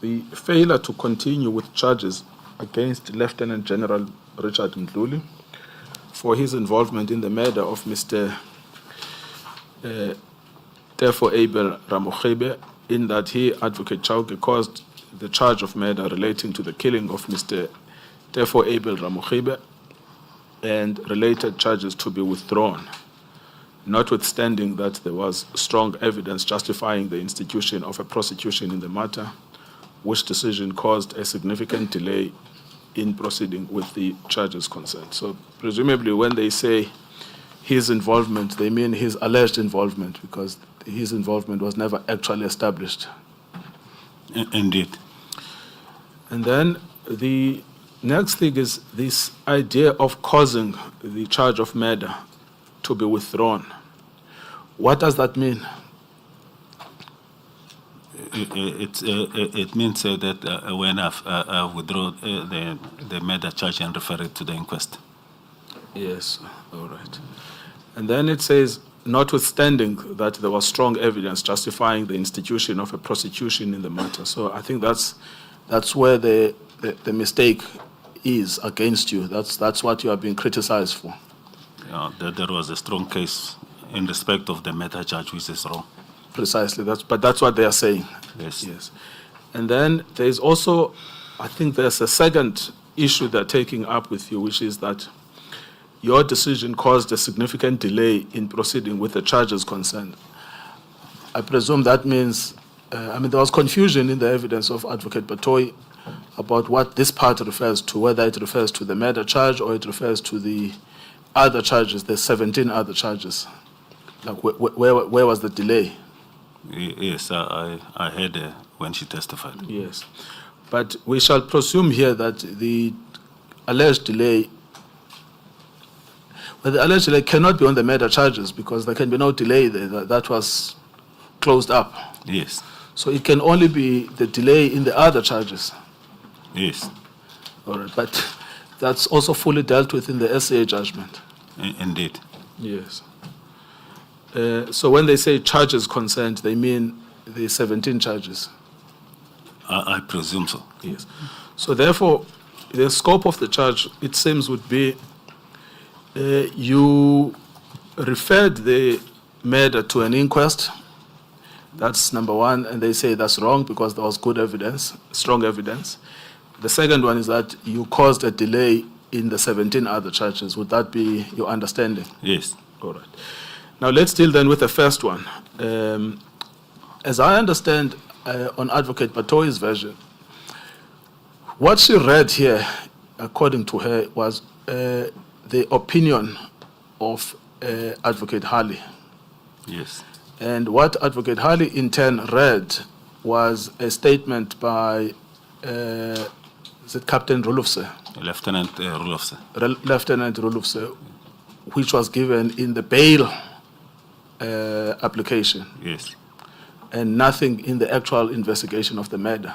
B: the failure to continue with charges against Lieutenant General Richard Mdluli for his involvement in the murder of Mr. Tefo Abel Ramokhebe, in that he, Advocate Chauke, caused the charge of murder relating to the killing of Mr. Tefo Abel Ramokhebe and related charges to be withdrawn, notwithstanding that there was strong evidence justifying the institution of a prosecution in the matter, which decision caused a significant delay in proceeding with the charges concerned. So presumably when they say his involvement, they mean his alleged involvement, because his involvement was never actually established.
A: Indeed.
B: And then the next thing is this idea of causing the charge of murder to be withdrawn. What does that mean?
A: It means that when I've withdrawn the murder charge and refer it to the inquest.
B: Yes, all right. And then it says, notwithstanding that there was strong evidence justifying the institution of a prosecution in the matter. So I think that's where the mistake is against you. That's what you are being criticized for.
A: Yeah, there was a strong case in respect of the murder charge, which is wrong.
B: Precisely, but that's what they are saying.
A: Yes.
B: Yes. And then there's also, I think there's a second issue they're taking up with you, which is that your decision caused a significant delay in proceeding with the charges concerned. I presume that means, there was confusion in the evidence of Advocate Batoy about what this part refers to, whether it refers to the murder charge or it refers to the other charges, the 17 other charges. Like where was the delay?
A: Yes, I heard when she testified.
B: Yes. But we shall presume here that the alleged delay cannot be on the murder charges because there can be no delay there. That was closed up.
A: Yes.
B: So it can only be the delay in the other charges.
A: Yes.
B: All right. But that's also fully dealt with in the SCA judgment.
A: Indeed.
B: Yes. So when they say charges concerned, they mean the 17 charges.
A: I presume so.
B: Yes. So therefore, the scope of the charge, it seems, would be you referred the murder to an inquest. That's number one, and they say that's wrong because there was good evidence, strong evidence. The second one is that you caused a delay in the 17 other charges. Would that be your understanding?
A: Yes.
B: All right. Now let's deal then with the first one. As I understand, on Advocate Batoy's version, what she read here, according to her, was the opinion of Advocate Harley.
A: Yes.
B: And what Advocate Harley in turn read was a statement by, is it Captain Rulufse?
A: Lieutenant Rulufse.
B: Lieutenant Rulufse, which was given in the bail application.
A: Yes.
B: And nothing in the actual investigation of the murder.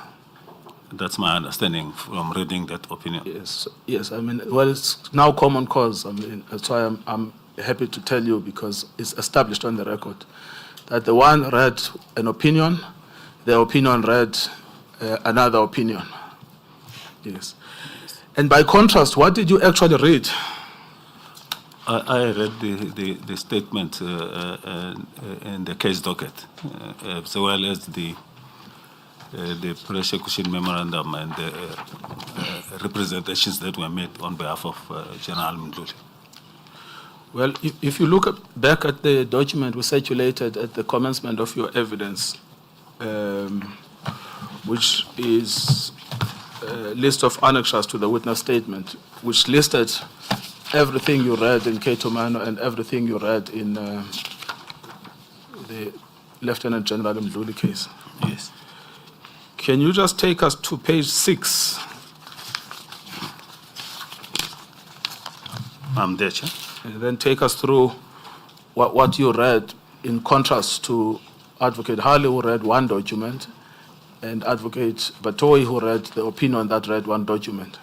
A: That's my understanding from reading that opinion.
B: Yes, yes. It's now common cause. That's why I'm happy to tell you, because it's established on the record that the one read an opinion, the opinion read another opinion. Yes. And by contrast, what did you actually read?
A: I read the statement in the case docket, as well as the prosecution memorandum and the representations that were made on behalf of General Mdluli.
B: Well, if you look back at the document we circulated at the commencement of your evidence, which is a list of annexures to the witness statement, which listed everything you read in Nkcukaitobi and everything you read in the Lieutenant General Mdluli case.
A: Yes.
B: Can you just take us to page 6?
A: I'm there, Chair.
B: And then take us through what you read in contrast to Advocate Harley, who read one document, and Advocate Batoi, who read the opinion that read one document.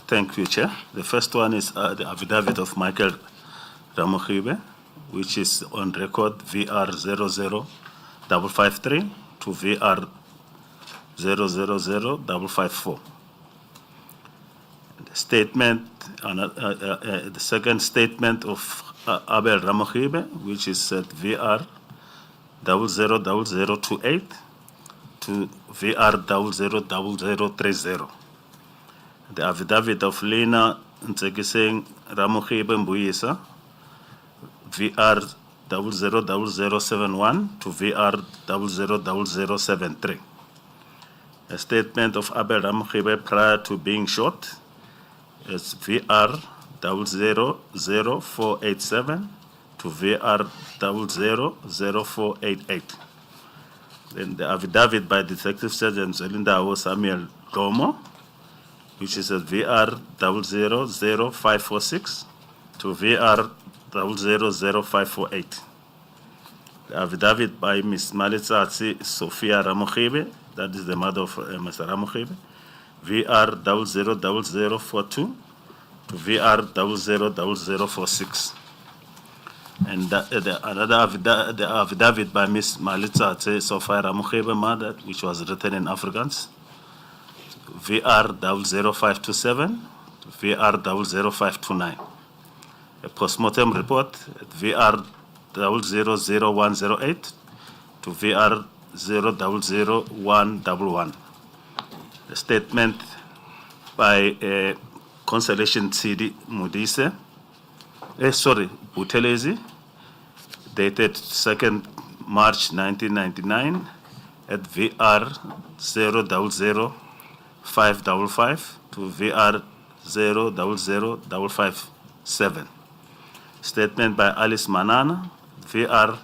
A: Thank you, Chair. The first one is the affidavit of Michael Ramokhibe, which is on record VR 00553 to VR 000554. The statement, the second statement of Abel Ramokhibe, which is at VR 000028 to VR 000030. The affidavit of Lena Ntsekiseng Ramokhibe Mbuyisa, VR 000071 to VR 000073. A statement of Abel Ramokhibe prior to being shot is VR 000487 to VR 000488. Then the affidavit by Detective Sergeant Zelinda Samuel Gomo, which is at VR 000546 to VR 000548. The affidavit by Ms. Malitsatsi Sophia Ramokhibe, that is the mother of Mr. Ramokhibe, VR 000042 to VR 000046. And the affidavit by Ms. Malitsatsi Sophia Ramokhibe, mother, which was written in Afrikaans, VR 00527 to VR 00529. A postmortem report at VR 000108 to VR 000111. A statement by Constellation CD Mudise, Butelezi, dated 2nd March 1999 at VR 000555 to VR 000557. Statement by Alice Manana, VR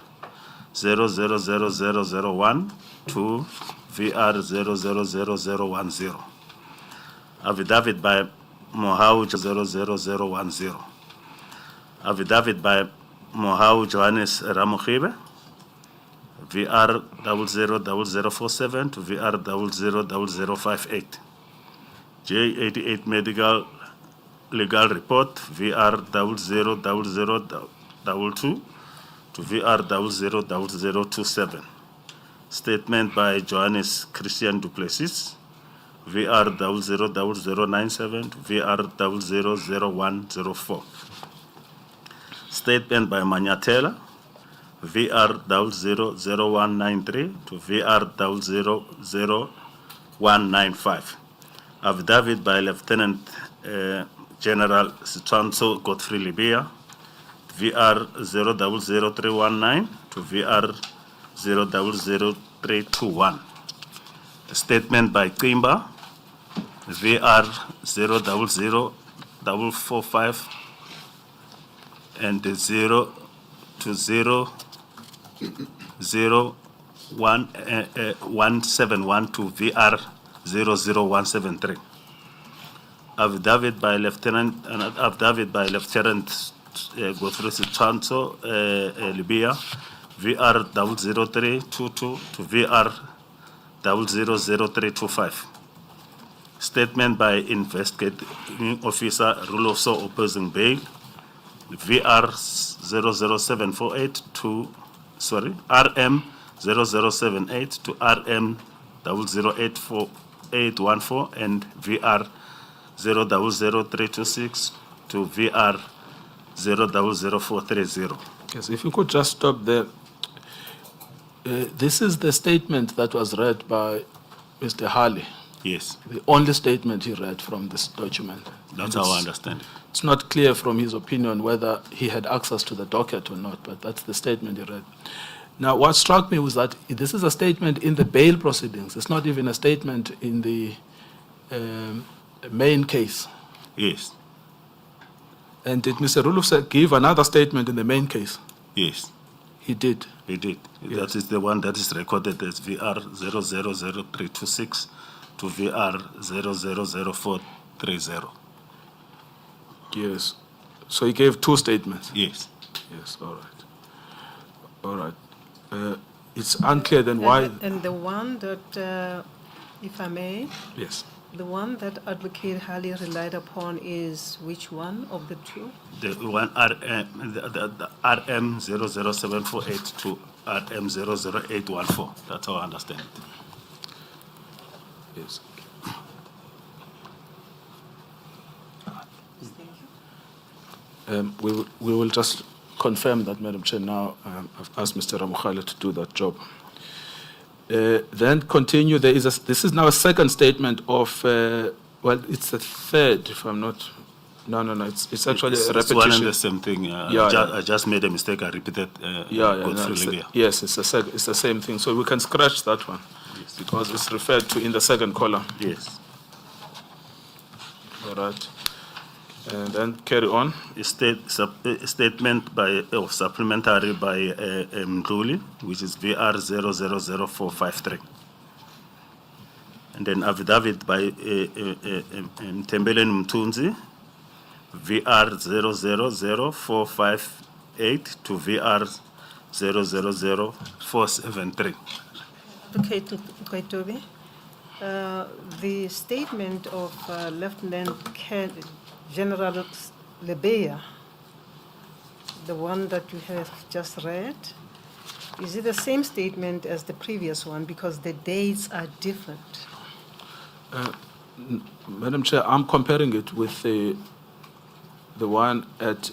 A: 000001 to VR 000010. Affidavit by Mohau 00010. Affidavit by Mohau Johannes Ramokhibe, VR 000047 to VR 000058. J88 medical legal report, VR 000022 to VR 000027. Statement by Johannes Christian Duplessis, VR 000097 to VR 000104. Statement by Manyatela, VR 000193 to VR 000195. Affidavit by Lieutenant General Sitwanso Godfrey Libya, VR 000319 to VR 000321. A statement by Kimba, VR 000445 and 0 to 171 to VR 00173. Affidavit by Lieutenant Godfrey Sitwanso Libya, VR 00322 to VR 000325. Statement by Investigating Officer Ruloso opposing bail, VR 00748 to RM 0078 to RM 0084 and VR 000326 to VR 000430.
B: Yes, if you could just stop there. This is the statement that was read by Mr. Harley
A: Yes,
B: The only statement he read from this document.
A: that's
B: And
A: how I
B: it's-
A: understand it.
B: It's not clear from his opinion whether he had access to the docket or not, but that's the statement he read. Now, what struck me was that this is a statement in the bail proceedings. It's not even a statement in the main case.
A: Yes,
B: And did Mr. Rulufse give another statement in the main case?
A: yes,
B: He did.
A: he did. That is the one that is recorded as VR 000326 to VR 000430.
B: Yes. So he gave two statements.
A: Yes.
B: Yes, all right. All right. It's unclear then why.
C: And the one that, if I may,
B: Yes.
C: the one that Advocate Hali relied upon is which one of the two?
A: The one the RM 007482 to RM 00814. That's how I understand it.
B: Yes. We will just confirm that, Madam Chair. Now, I've asked Mr. Ramukhale to do that job. Then continue. This is now a second statement of, well, it's the third, if I'm not. No. It's actually a repetition.
A: It's one and the same thing.
B: Yeah.
A: I just made a mistake. I repeated.
B: Yes, it's the same thing. So we can scratch that one because it's referred to in the second column.
A: Yes.
B: All right. And then carry on.
A: A statement by supplementary by Mdluli, which is VR 000453. And then affidavit by Mtembele Mtunzi, VR 000458 to VR 000473.
C: Okay, Nkcukaitobi. The statement of Lieutenant General Lebeya, the one that you have just read, is it the same statement as the previous one because the dates are different?
B: Madam Chair, I'm comparing it with the one at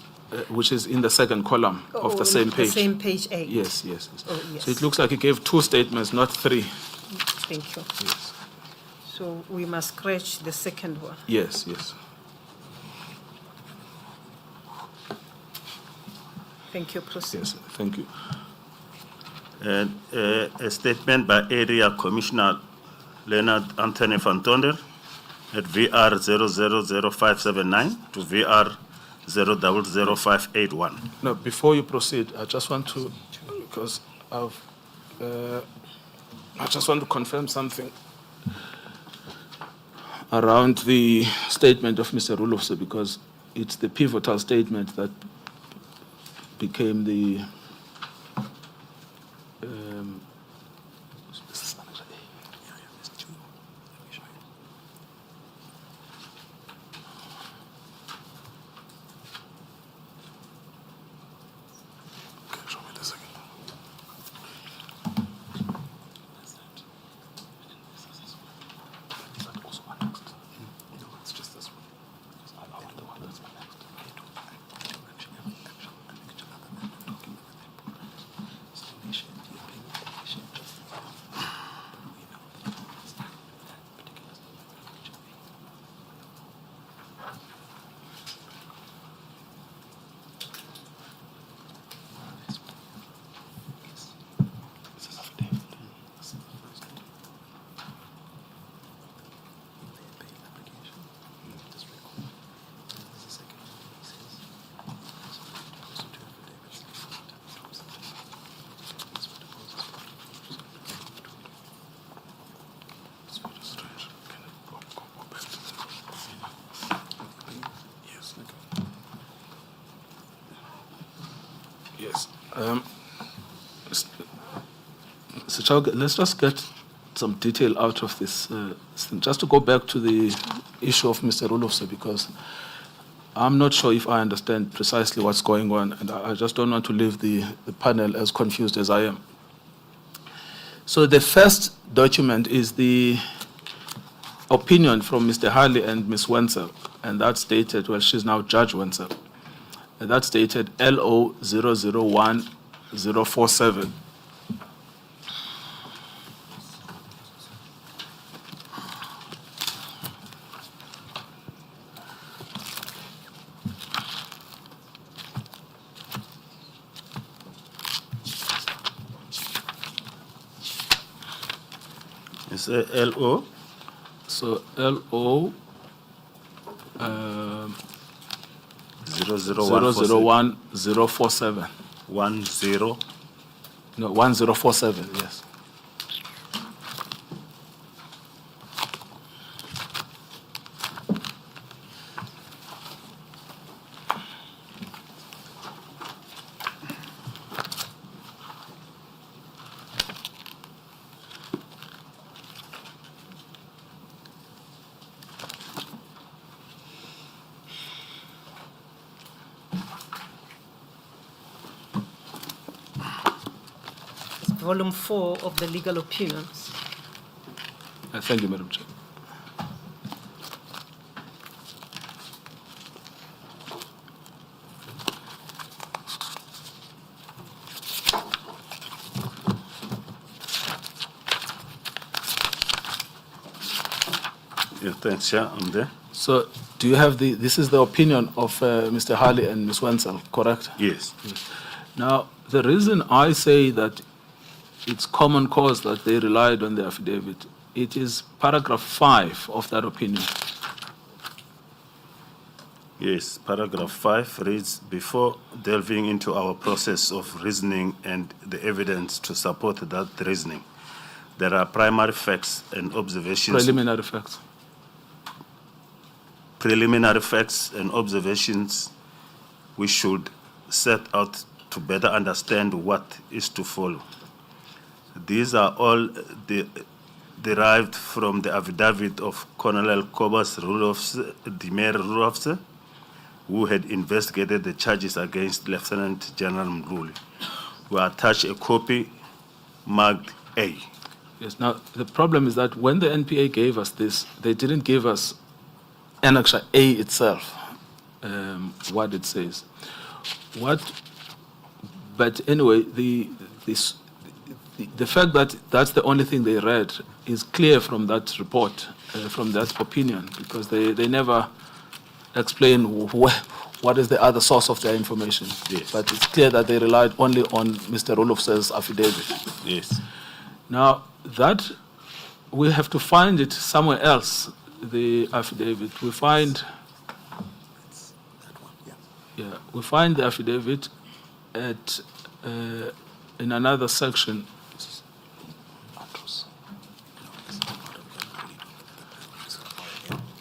B: which is in the second column of the same page.
C: The same page 8.
B: Yes.
C: Oh, yes.
B: So it looks like he gave two statements, not three.
C: Thank you.
B: Yes.
C: So we must scratch the second one.
B: Yes.
C: Thank you, proceed.
B: Yes, thank you.
A: And a statement by Area Commissioner Leonard Anthony van Tonder at VR 000579 to VR 000581.
B: Now, before you proceed, I just want to, because I just want to confirm something around the statement of Mr. Rulofse, because it's the pivotal statement that became the So Chauke, let's just get some detail out of this thing. Just to go back to the issue of Mr. Rulofse, because I'm not sure if I understand precisely what's going on, and I just don't want to leave the panel as confused as I am. So the first document is the opinion from Mr. Harley and Ms. Wenzel, and that's dated, well, she's now Judge Wenzel, and that's dated LO 001047.
A: say LO.
B: So LO 001047.
A: 10.
B: No, 1047, yes.
C: Volume 4 of the legal opinions.
B: Thank you, Madam Chair.
A: Yeah, thanks, Chair. I'm there.
B: So do you have this is the opinion of Mr. Harley and Ms. Wenzel, correct?
A: Yes.
B: Now, the reason I say that it's common cause that they relied on the affidavit, it is paragraph 5 of that opinion.
A: Yes, paragraph 5 reads, before delving into our process of reasoning and the evidence to support that reasoning, there are primary facts and observations.
B: Preliminary facts.
A: Preliminary facts and observations we should set out to better understand what is to follow. These are all derived from the affidavit of Colonel Kobus Dimer Rule Officer, who had investigated the charges against Lieutenant General Mdluli. We attach a copy marked A.
B: Yes, now the problem is that when the NPA gave us this, they didn't give us Annexure A itself, what it says. But anyway, the fact that that's the only thing they read is clear from that report, from that opinion, because they never explain what is the other source of their information.
A: Yes.
B: But it's clear that they relied only on Mr. Rolof's affidavit.
A: Yes.
B: Now, that we have to find it somewhere else, the affidavit. We find we find the affidavit at in another section.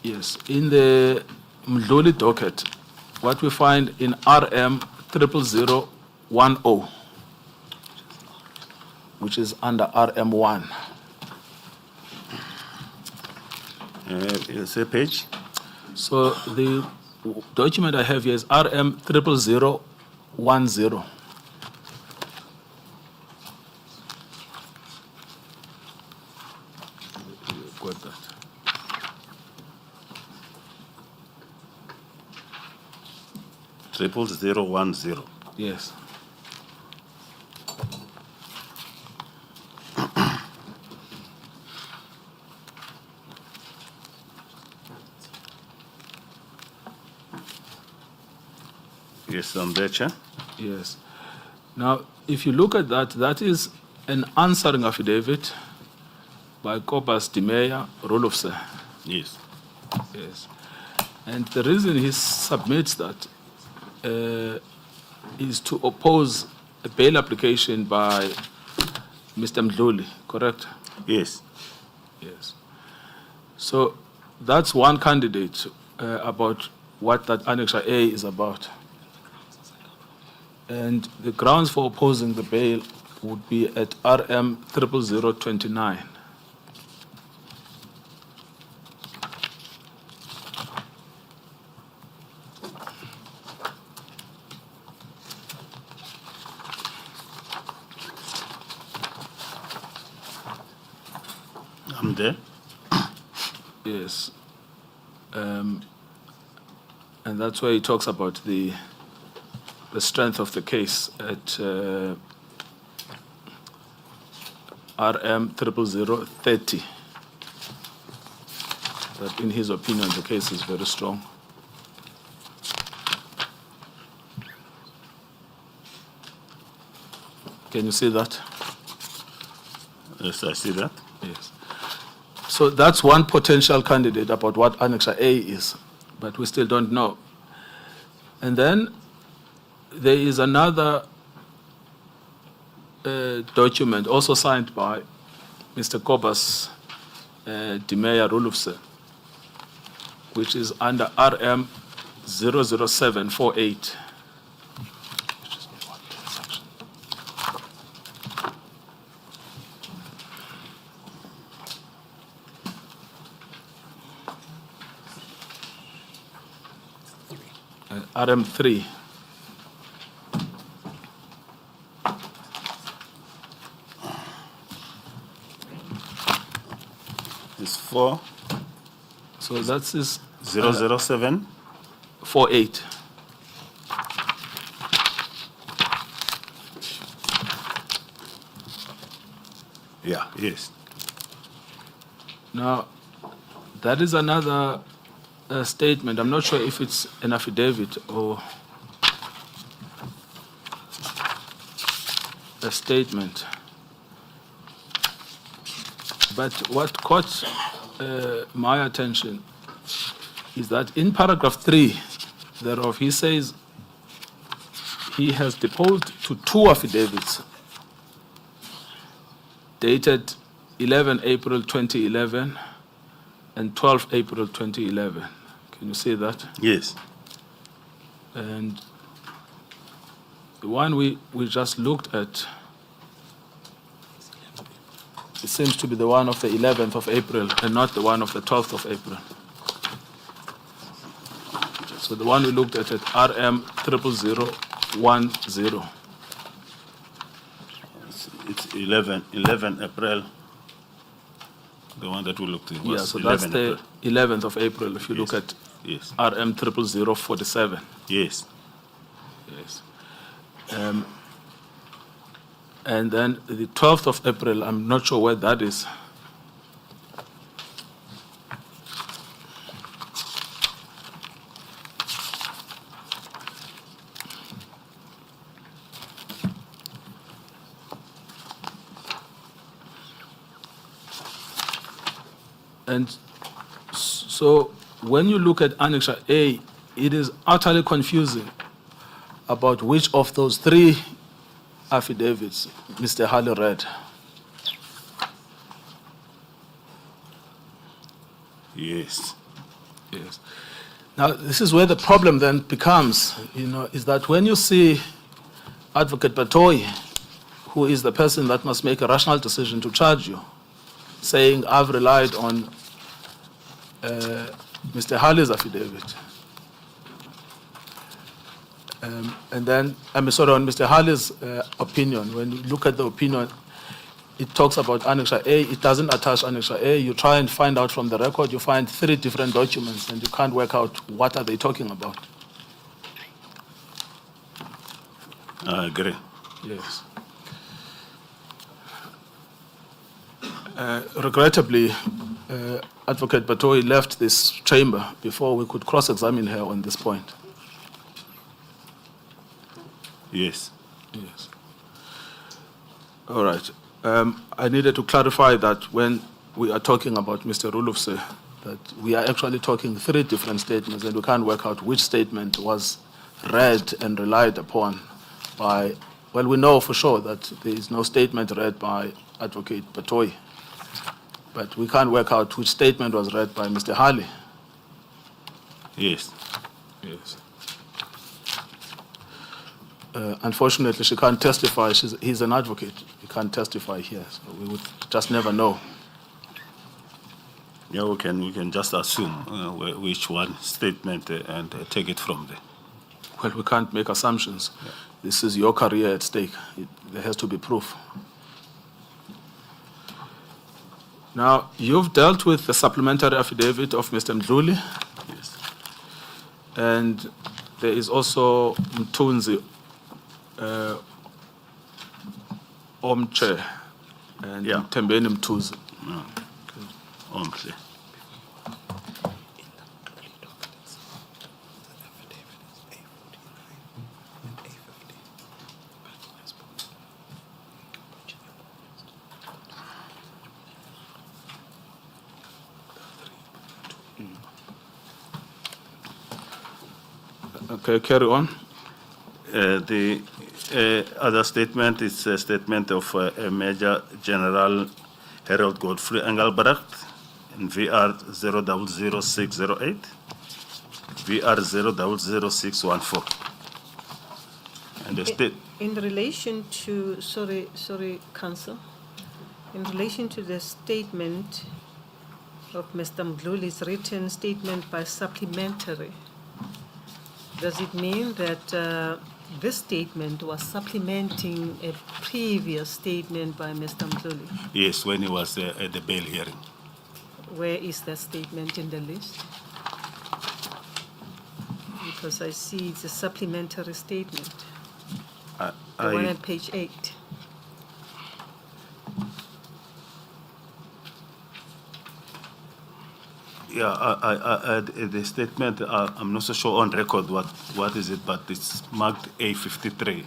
B: Yes, in the Mdluli docket, what we find in RM 00010, which is under RM1.
A: Say page.
B: So the document I have here is RM 00010. Got that.
A: Triple 010.
B: Yes.
A: Yes, I'm there, Chair.
B: Yes. Now, if you look at that, that is an answering affidavit by Kobus Dimer Rolofse.
A: Yes.
B: Yes. And the reason he submits that is to oppose a bail application by Mr. Mdluli, correct?
A: Yes.
B: Yes. So that's one candidate about what that Annexure A is about. And the grounds for opposing the bail would be at RM 00029.
A: I'm there.
B: Yes. And that's why he talks about the strength of the case at RM 00030. That in his opinion, the case is very strong. Can you see that?
A: Yes, I see that.
B: Yes. So that's one potential candidate about what Annex A is, but we still don't know. And then there is another document also signed by Mr. Kobus Dimeya Rulufse, which is under RM 00748. RM3.
A: It's 4
B: So that's is
A: 007.
B: 48.
A: Yeah, yes.
B: Now, that is another statement. I'm not sure if it's an affidavit or a statement. But what caught my attention is that in paragraph 3 thereof, he says he has deposed to 2 affidavits dated 11 April 2011 and 12 April 2011. Can you see that?
A: Yes.
B: And the one we just looked at, it seems to be the one of the 11th of April and not the one of the 12th of April. So the one we looked at RM 00010.
A: It's 11 April. The one that we looked at was
B: Yeah, so that's
A: 11
B: the
A: April.
B: 11th of April if you look
A: Yes.
B: at
A: Yes.
B: RM 00047.
A: Yes.
B: Yes. And then the 12th of April, I'm not sure where that is. And so when you look at Annex A, it is utterly confusing about which of those 3 affidavits Mr. Hale read.
A: Yes.
B: Yes. Now, this is where the problem then becomes, is that when you see Advocate Batoyi, who is the person that must make a rational decision to charge you, saying, I've relied on Mr. Hale's affidavit. And then, on Mr. Hale's opinion, when you look at the opinion, it talks about Annex A. It doesn't attach Annex A. You try and find out from the record, you find 3 different documents, and you can't work out what are they talking about.
A: I agree.
B: Yes. Regrettably, Advocate Batoyi left this chamber before we could cross-examine her on this point.
A: Yes.
B: Yes. All right. I needed to clarify that when we are talking about Mr. Rulufse, that we are actually talking 3 different statements, and we can't work out which statement was read and relied upon by, well, we know for sure that there is no statement read by Advocate Batoyi, but we can't work out which statement was read by Mr. Hale.
A: Yes.
B: Yes. Unfortunately, she can't testify. He's an advocate. He can't testify here, so we would just never know.
A: Yeah, we can just assume which one statement and take it from there.
B: Well, we can't make assumptions. Yeah. This is your career at stake. There has to be proof. Now, you've dealt with the supplementary affidavit of Mr. Mdluli.
A: Yes.
B: And there is also Mtunzi Omche and Tembeni Mtuzi.
A: Omche.
B: Okay, carry on.
A: The other statement is a statement of Major General Harold Godfrey Engelbrecht in VR 000608, VR 000614. And the state.
C: In relation to, sorry, Council, in relation to the statement of Mr. Mdluli's written statement by supplementary, does it mean that this statement was supplementing a previous statement by Mr. Mdluli?
A: Yes, when he was at the bail hearing.
C: Where is that statement in the list? Because I see it's a supplementary statement. The one on page 8.
A: Yeah, the statement, I'm not so sure on record what is it, but it's marked A53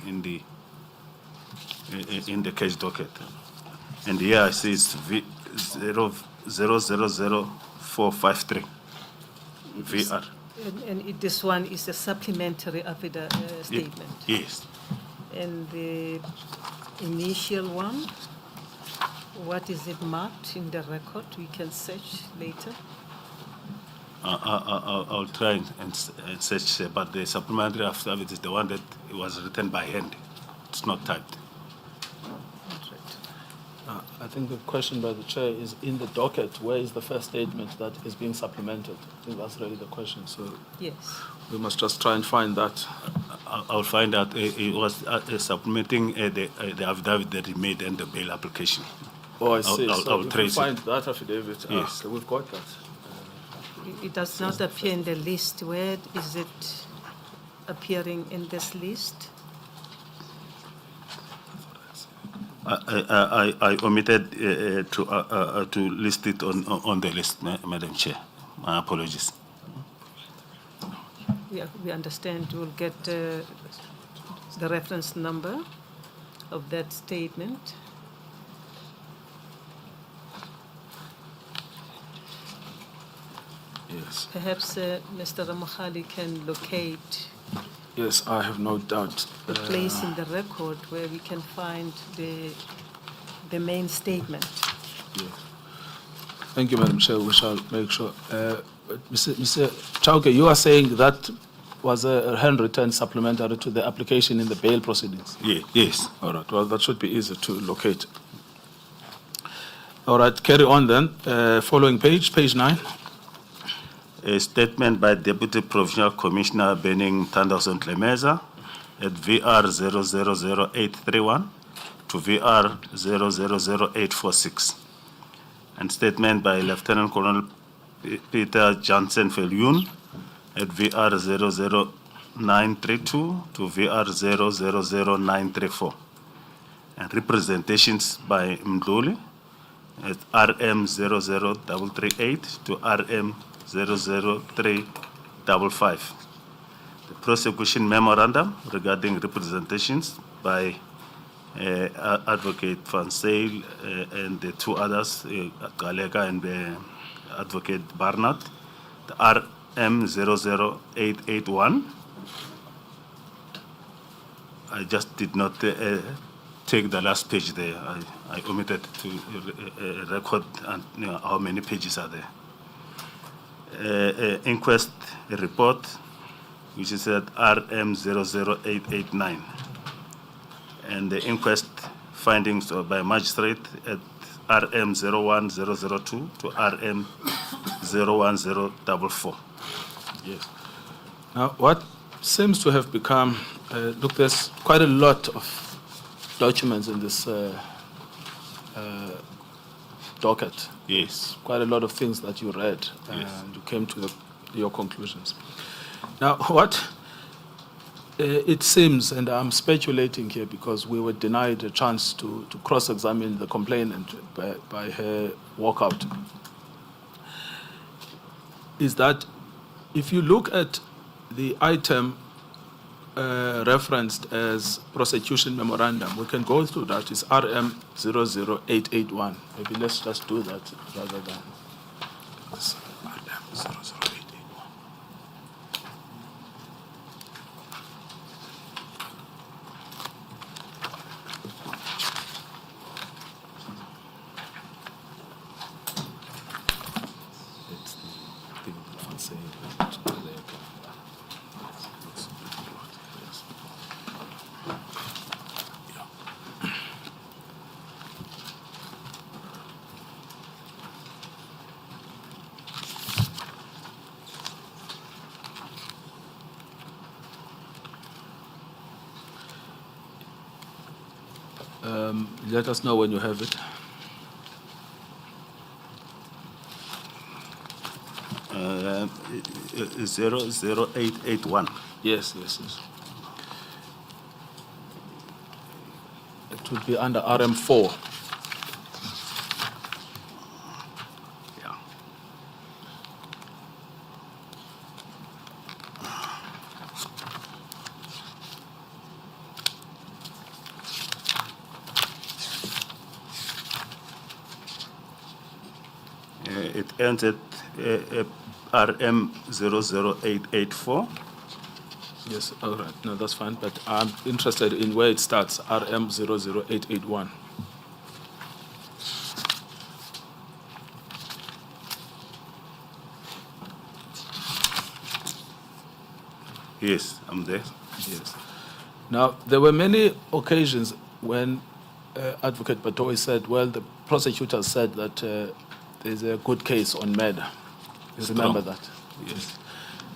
A: in the case docket. And here I see it's V000453, VR.
C: And this one is a supplementary statement.
A: Yes.
C: And the initial one, what is it marked in the record? We can search later.
A: I'll try and search, but the supplementary affidavit is the one that was written by hand. It's not typed.
B: I think the question by the chair is in the docket, where is the first statement that is being supplemented? I think that's really the question. So
C: yes,
B: we must just try and find that.
A: I'll find out. It was supplementing the affidavit that he made in the bail application.
B: Oh, I see.
A: I'll
B: if
A: trace
B: we find
A: it.
B: that affidavit,
A: Yes.
B: we've got that.
C: it does not appear in the list. Where is it appearing in this list?
A: I omitted to list it on the list, Madam Chair. My apologies.
C: Yeah, we understand. We'll get the reference number of that statement.
B: Yes.
C: Perhaps Mr. Ramakhali can locate
B: Yes, I have no doubt.
C: the place in the record where we can find the main statement.
B: Yes. Thank you, Madam Chair. We shall make sure. Mr. Chauke, you are saying that was a handwritten supplementary to the application in the bail proceedings?
A: Yes.
B: All right. Well, that should be easy to locate. All right. Carry on then. Following page 9.
A: A statement by Deputy Provincial Commissioner Benning Thandausen Tlemeza at VR 000831 to VR 000846. And statement by Lieutenant Colonel Peter Jansen Viljoen at VR 00932 to VR 000934. And representations by Mdluli at RM 00338 to RM 00355. The prosecution memorandum regarding representations by Advocate Van Sale and the two others, Galega and Advocate Barnett, the RM 00881. I just did not take the last page there. I omitted to record how many pages are there. Inquest report, which is at RM 00889, and the inquest findings by magistrate at RM 01002 to RM 01044.
B: Yes. Now, what seems to have become, look, there's quite a lot of documents in this docket.
A: Yes.
B: Quite a lot of things that you read, and you came to your conclusions. Now, what it seems, and I'm speculating here because we were denied a chance to cross-examine the complainant by her walkout, is that if you look at the item referenced as prosecution memorandum, we can go through that. It's RM 00881. Maybe let's just do that rather than this RM 00881. Let us know when you have it.
A: 00881.
B: Yes. It would be under RM4.
A: Yeah. It ends at RM 00884.
B: Yes, all right. No, that's fine. But I'm interested in where it starts, RM 00881.
A: Yes, I'm there.
B: Yes. Now, there were many occasions when Advocate Batoyi said, well, the prosecutor said that there's a good case on murder. You remember that?
A: Yes.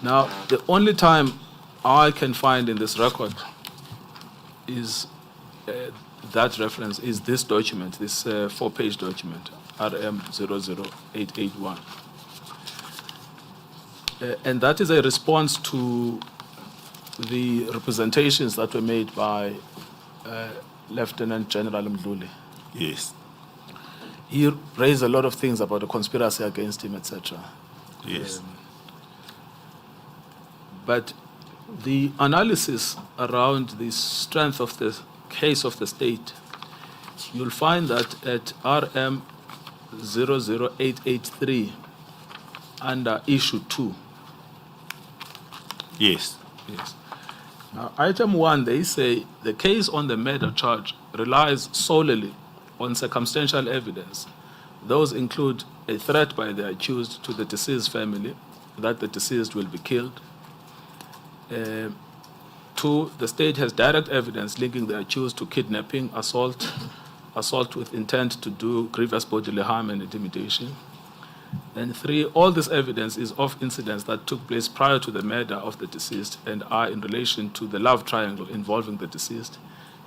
B: Now, the only time I can find in this record is that reference is this document, this 4-page document, RM 00881. And that is a response to the representations that were made by Lieutenant General Mdluli.
A: Yes.
B: He raised a lot of things about the conspiracy against him, etc.
A: Yes.
B: But the analysis around the strength of the case of the state, you'll find that at RM 00883 under issue 2.
A: Yes.
B: Yes. Now, item 1, they say the case on the murder charge relies solely on circumstantial evidence. Those include a threat by the accused to the deceased family that the deceased will be killed. 2, the state has direct evidence linking the accused to kidnapping, assault with intent to do grievous bodily harm and intimidation. And 3, all this evidence is of incidents that took place prior to the murder of the deceased and are in relation to the love triangle involving the deceased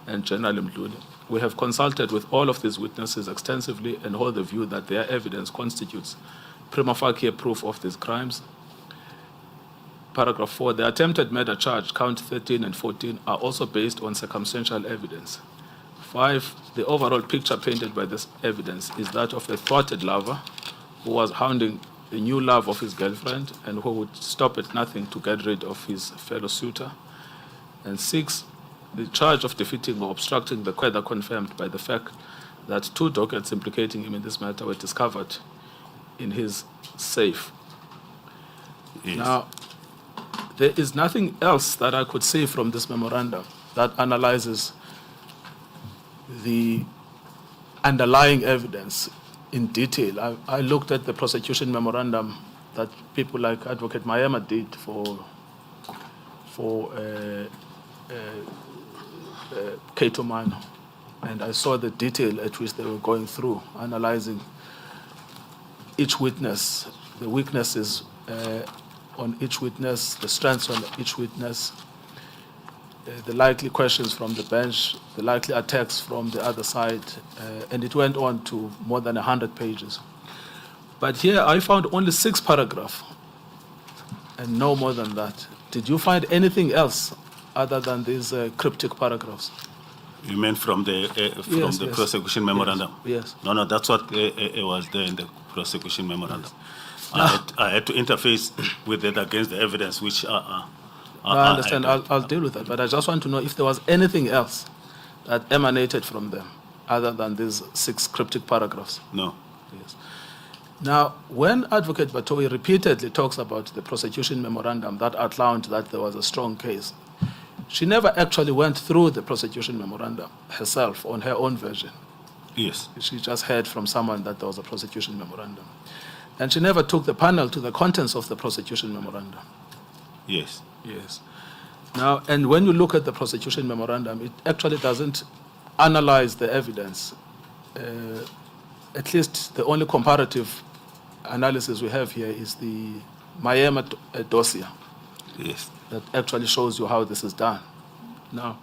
B: and General Mdluli. We have consulted with all of these witnesses extensively and hold the view that their evidence constitutes prima facie proof of these crimes. Paragraph 4, the attempted murder charge, count 13 and 14, are also based on circumstantial evidence. 5, the overall picture painted by this evidence is that of a thwarted lover who was hounding the new love of his girlfriend and who would stop at nothing to get rid of his fellow suitor. And 6, the charge of defeating or obstructing the query confirmed by the fact that 2 dockets implicating him in this matter were discovered in his safe.
A: Yes.
B: Now, there is nothing else that I could say from this memorandum that analyzes the underlying evidence in detail. I looked at the prosecution memorandum that people like Advocate Mayema did for Kato Mano, and I saw the detail at which they were going through, analyzing each witness, the weaknesses on each witness, the strengths on each witness, the likely questions from the bench, the likely attacks from the other side, and it went on to more than 100 pages. But here I found only 6 paragraphs, and no more than that. Did you find anything else other than these cryptic paragraphs?
A: You meant from the
B: Yes.
A: prosecution memorandum?
B: Yes.
A: No, that's what was there in the prosecution memorandum. I had to interface with it against the evidence, which
B: I understand. I'll deal with that. But I just want to know if there was anything else that emanated from them other than these 6 cryptic paragraphs.
A: No.
B: Yes. Now, when Advocate Batoyi repeatedly talks about the prosecution memorandum that outlined that there was a strong case, she never actually went through the prosecution memorandum herself on her own version.
A: Yes.
B: She just heard from someone that there was a prosecution memorandum. And she never took the panel to the contents of the prosecution memorandum.
A: Yes.
B: Yes. Now, and when you look at the prosecution memorandum, it actually doesn't analyze the evidence. At least the only comparative analysis we have here is the Mayema dossier.
A: Yes.
B: That actually shows you how this is done. Now,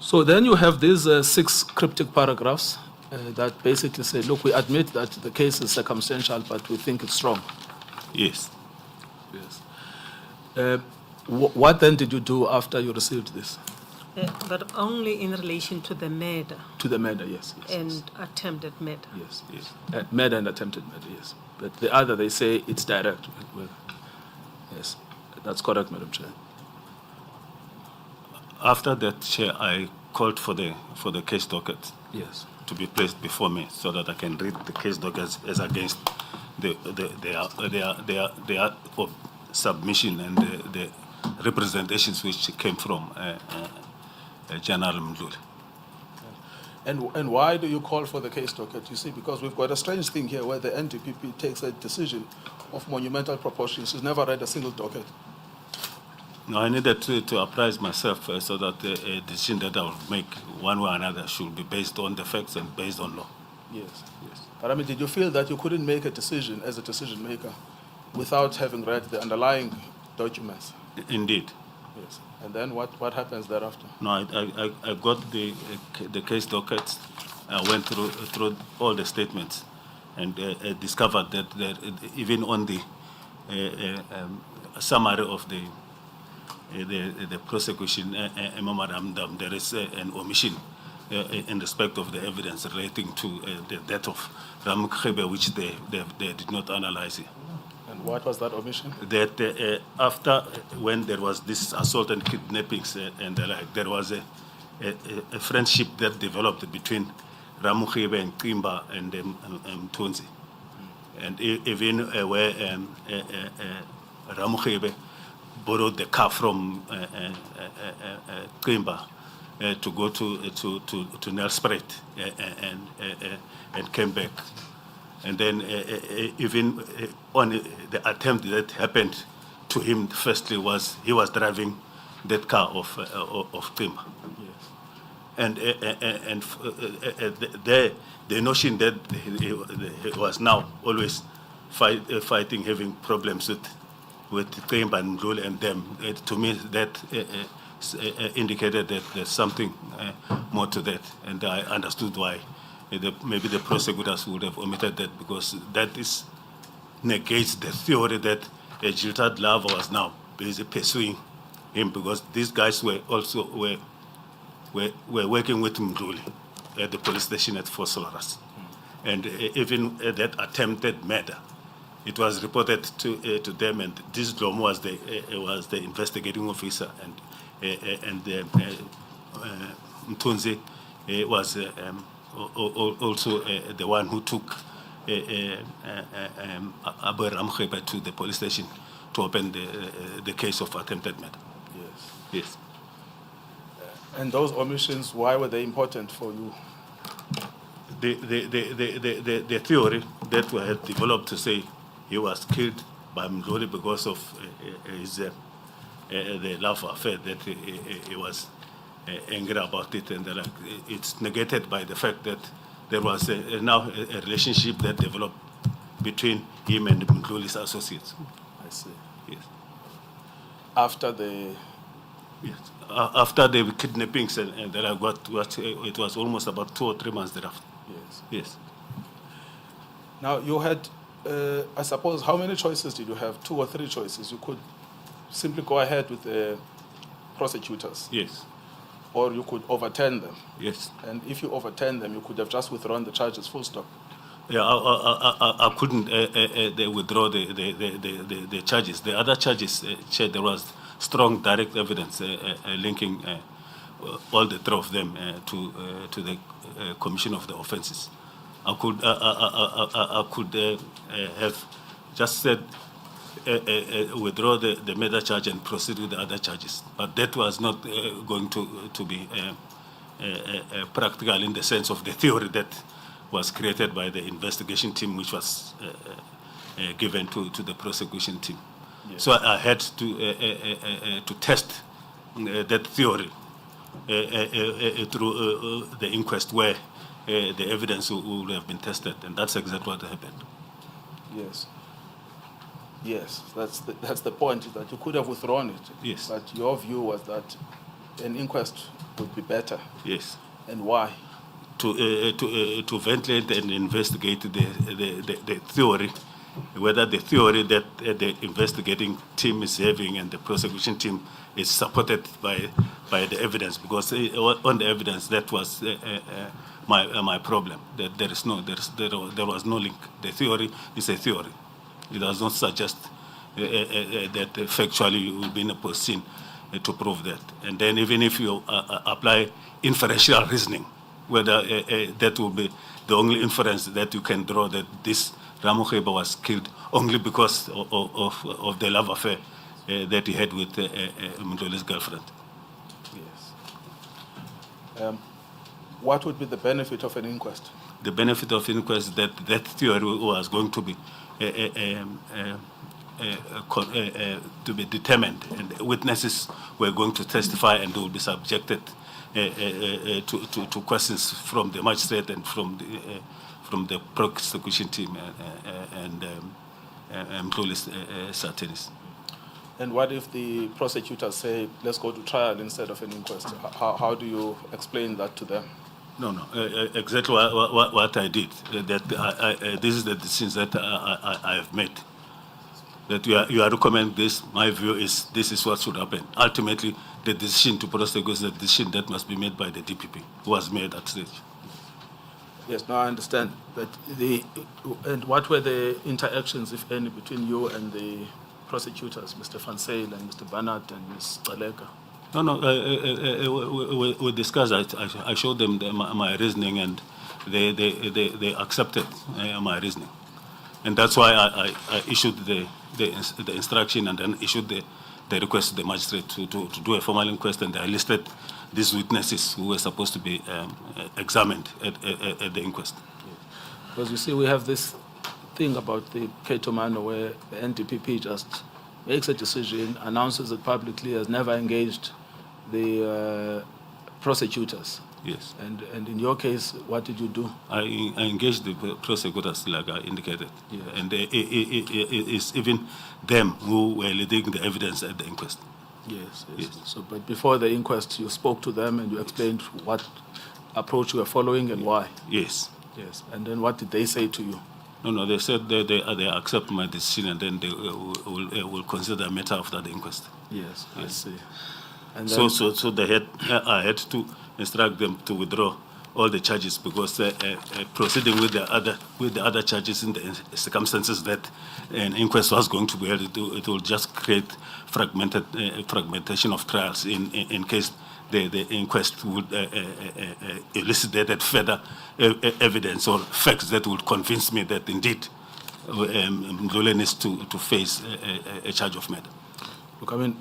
B: So then you have these 6 cryptic paragraphs that basically say, look, we admit that the case is circumstantial, but we think it's strong.
A: Yes.
B: Yes. What then did you do after you received this?
C: But only in relation to the murder.
B: To the murder, yes.
C: And attempted murder.
B: Yes, yes. Murder and attempted murder, yes. But the other, they say it's direct. Yes, that's correct, Madam Chair.
A: After that, Chair, I called for the case docket.
B: Yes.
A: To be placed before me so that I can read the case docket as against their submission and the representations which came from General Mdluli.
B: And why do you call for the case docket? You see, because we've got a strange thing here where the NDPP takes a decision of monumental proportions. She's never read a single docket.
A: No, I needed to apprise myself so that a decision that I will make one way or another should be based on the facts and based on law.
B: Yes, yes. But I mean, did you feel that you couldn't make a decision as a decision maker without having read the underlying documents?
A: Indeed.
B: Yes. And then what happens thereafter?
A: No, I got the case dockets. I went through all the statements and discovered that even on the summary of the prosecution memorandum, there is an omission in respect of the evidence relating to the death of Ngcukaitobi, which they did not analyze it.
B: And what was that omission?
A: That after, when there was this assault and kidnappings and the like, there was a friendship that developed between Ngcukaitobi and Kimba and Mthunzi. And even where Ngcukaitobi borrowed the car from Kimba to go to Nelspruit and came back. And then even on the attempt that happened to him, firstly was he was driving that car of Kimba.
B: Yes.
A: And the notion that he was now always fighting, having problems with Kimba and Mdluli and them, to me that indicated that there's something more to that, and I understood why. Maybe the prosecutors would have omitted that, because that negates the theory that a jilted lover was now busy pursuing him, because these guys were also were working with Mdluli at the police station at Fort Solaras. And even that attempted murder, it was reported to them, and this Dlomo was the investigating officer, and Mthunzi was also the one who took Abu Ngcukaitobi to the police station to open the case of attempted murder.
B: Yes.
A: Yes.
B: And those omissions, why were they important for you?
A: The theory that we had developed to say he was killed by Mdluli because of his the love affair, that he was angry about it, and it's negated by the fact that there was now a relationship that developed between him and Mdluli's associates.
B: I see.
A: Yes.
B: After the...
A: Yes. After the kidnappings, and then I got it was almost about 2 or 3 months thereafter.
B: Yes.
A: Yes.
B: Now, you had, I suppose, how many choices did you have? 2 or 3 choices. You could simply go ahead with the prosecutors.
A: Yes.
B: Or you could overturn them.
A: Yes.
B: And if you overturn them, you could have just withdrawn the charges, full stop.
A: Yeah, I couldn't withdraw the charges. The other charges, Chair, there was strong direct evidence linking all the 3 of them to the commission of the offences. I could have just said withdraw the murder charge and proceed with the other charges, but that was not going to be practical in the sense of the theory that was created by the investigation team, which was given to the prosecution team. Yes. So I had to test that theory through the inquest, where the evidence would have been tested, and that's exactly what happened.
B: Yes. Yes, that's the point, that you could have withdrawn it.
A: Yes.
B: But your view was that an inquest would be better,
A: Yes.
B: and why?
A: To ventilate and investigate the theory, whether the theory that the investigating team is having and the prosecution team is supported by the evidence, because on the evidence that was my problem, that there was no link. The theory is a theory. It does not suggest that factually you will be in a position to prove that. And then even if you apply inferential reasoning, whether that will be the only inference that you can draw, that this Ramokgeba was killed only because of the love affair that he had with Mdlole's girlfriend.
B: Yes. What would be the benefit of an inquest?
A: The benefit of inquest is that that theory was going to be determined, and witnesses were going to testify, and they will be subjected to questions from the magistrate and from the prosecution team and Mdlole's attorneys.
B: And what if the prosecutors say, let's go to trial instead of an inquest? How do you explain that to them?
A: No, exactly what I did. This is the decisions that I have made. That you are recommending this. My view is this is what should happen. Ultimately, the decision to prosecute is the decision that must be made by the DPP, who was made at stage.
B: Yes, now I understand. But and what were the interactions, if any, between you and the prosecutors, Mr. Van Zyl and Mr. Barnard and Ms. Xaleka?
A: No, we discussed. I showed them my reasoning, and they accepted my reasoning, and that's why I issued the instruction and then issued the request to the magistrate to do a formal inquest, and I listed these witnesses who were supposed to be examined at the inquest.
B: Because you see, we have this thing about the Nkcukaitobi where the NDPP just makes a decision, announces it publicly, has never engaged the prosecutors.
A: Yes.
B: And in your case, what did you do?
A: I engaged the prosecutors, like I indicated.
B: Yes.
A: And it's even them who were leading the evidence at the inquest.
B: Yes.
A: Yes.
B: So, but before the inquest, you spoke to them and you explained what approach you were following and why.
A: Yes.
B: Then And then what did they say to you?
A: No, they said they accept my decision, and then they will consider a matter after the inquest.
B: Yes.
A: Yes.
B: I see. And then,
A: So I had to instruct them to withdraw all the charges, because proceeding with the other charges in the circumstances that an inquest was going to be held, it will just create fragmentation of trials in case the inquest would elucidate further evidence or facts that would convince me that indeed Mdlole needs to face a charge of murder.
B: look, I mean,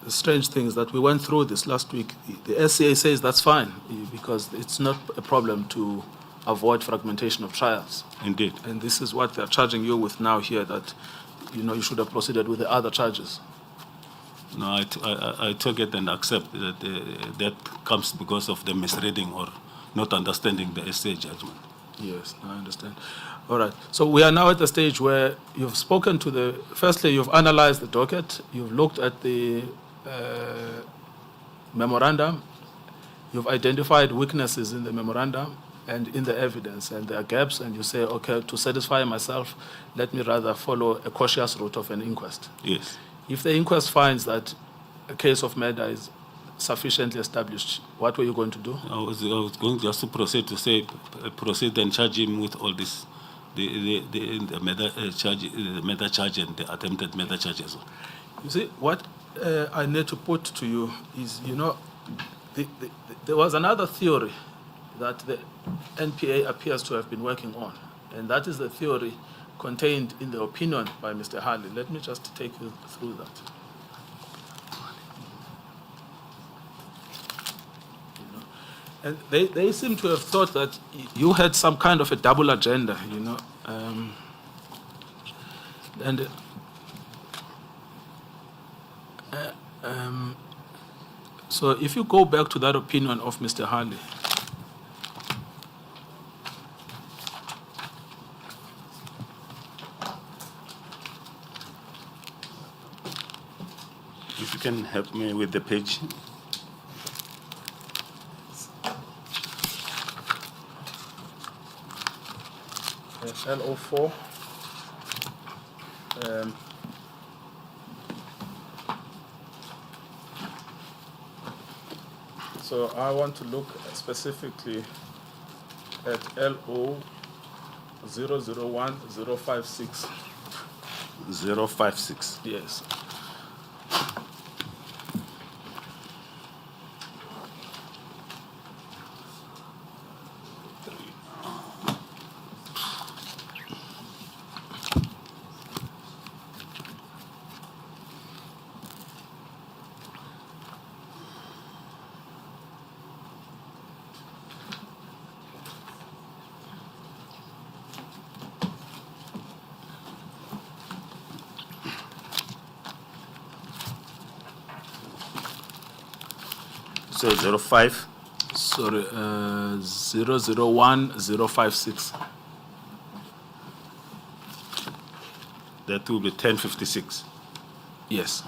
B: the strange thing is that we went through this last week. The SCA says that's fine because it's not a problem to avoid fragmentation of trials.
A: Indeed.
B: And this is what they're charging you with now here, that you should have proceeded with the other charges.
A: No, I took it and accept that that comes because of the misreading or not understanding the SCA judgment.
B: Yes, I understand. All right. So we are now at the stage where you've spoken to firstly, you've analyzed the docket, you've looked at the memorandum, you've identified weaknesses in the memorandum and in the evidence, and there are gaps, and you say, okay, to satisfy myself, let me rather follow a cautious route of an inquest.
A: Yes.
B: If the inquest finds that a case of murder is sufficiently established, what were you going to do?
A: I was going just to proceed and charge him with all this, the murder charge and the attempted murder charge as well.
B: You see, what I need to put to you is, there was another theory that the NPA appears to have been working on, and that is the theory contained in the opinion by Mr. Harley. Let me just take you through that. And they seem to have thought that you had some kind of a double agenda, so if you go back to that opinion of Mr. Harley,
A: If you can help me with the page.
B: LO4. So I want to look specifically at LO 001056.
A: 056.
B: Yes.
A: So 05.
B: Sorry, 001056.
A: That will be 1056.
B: Yes.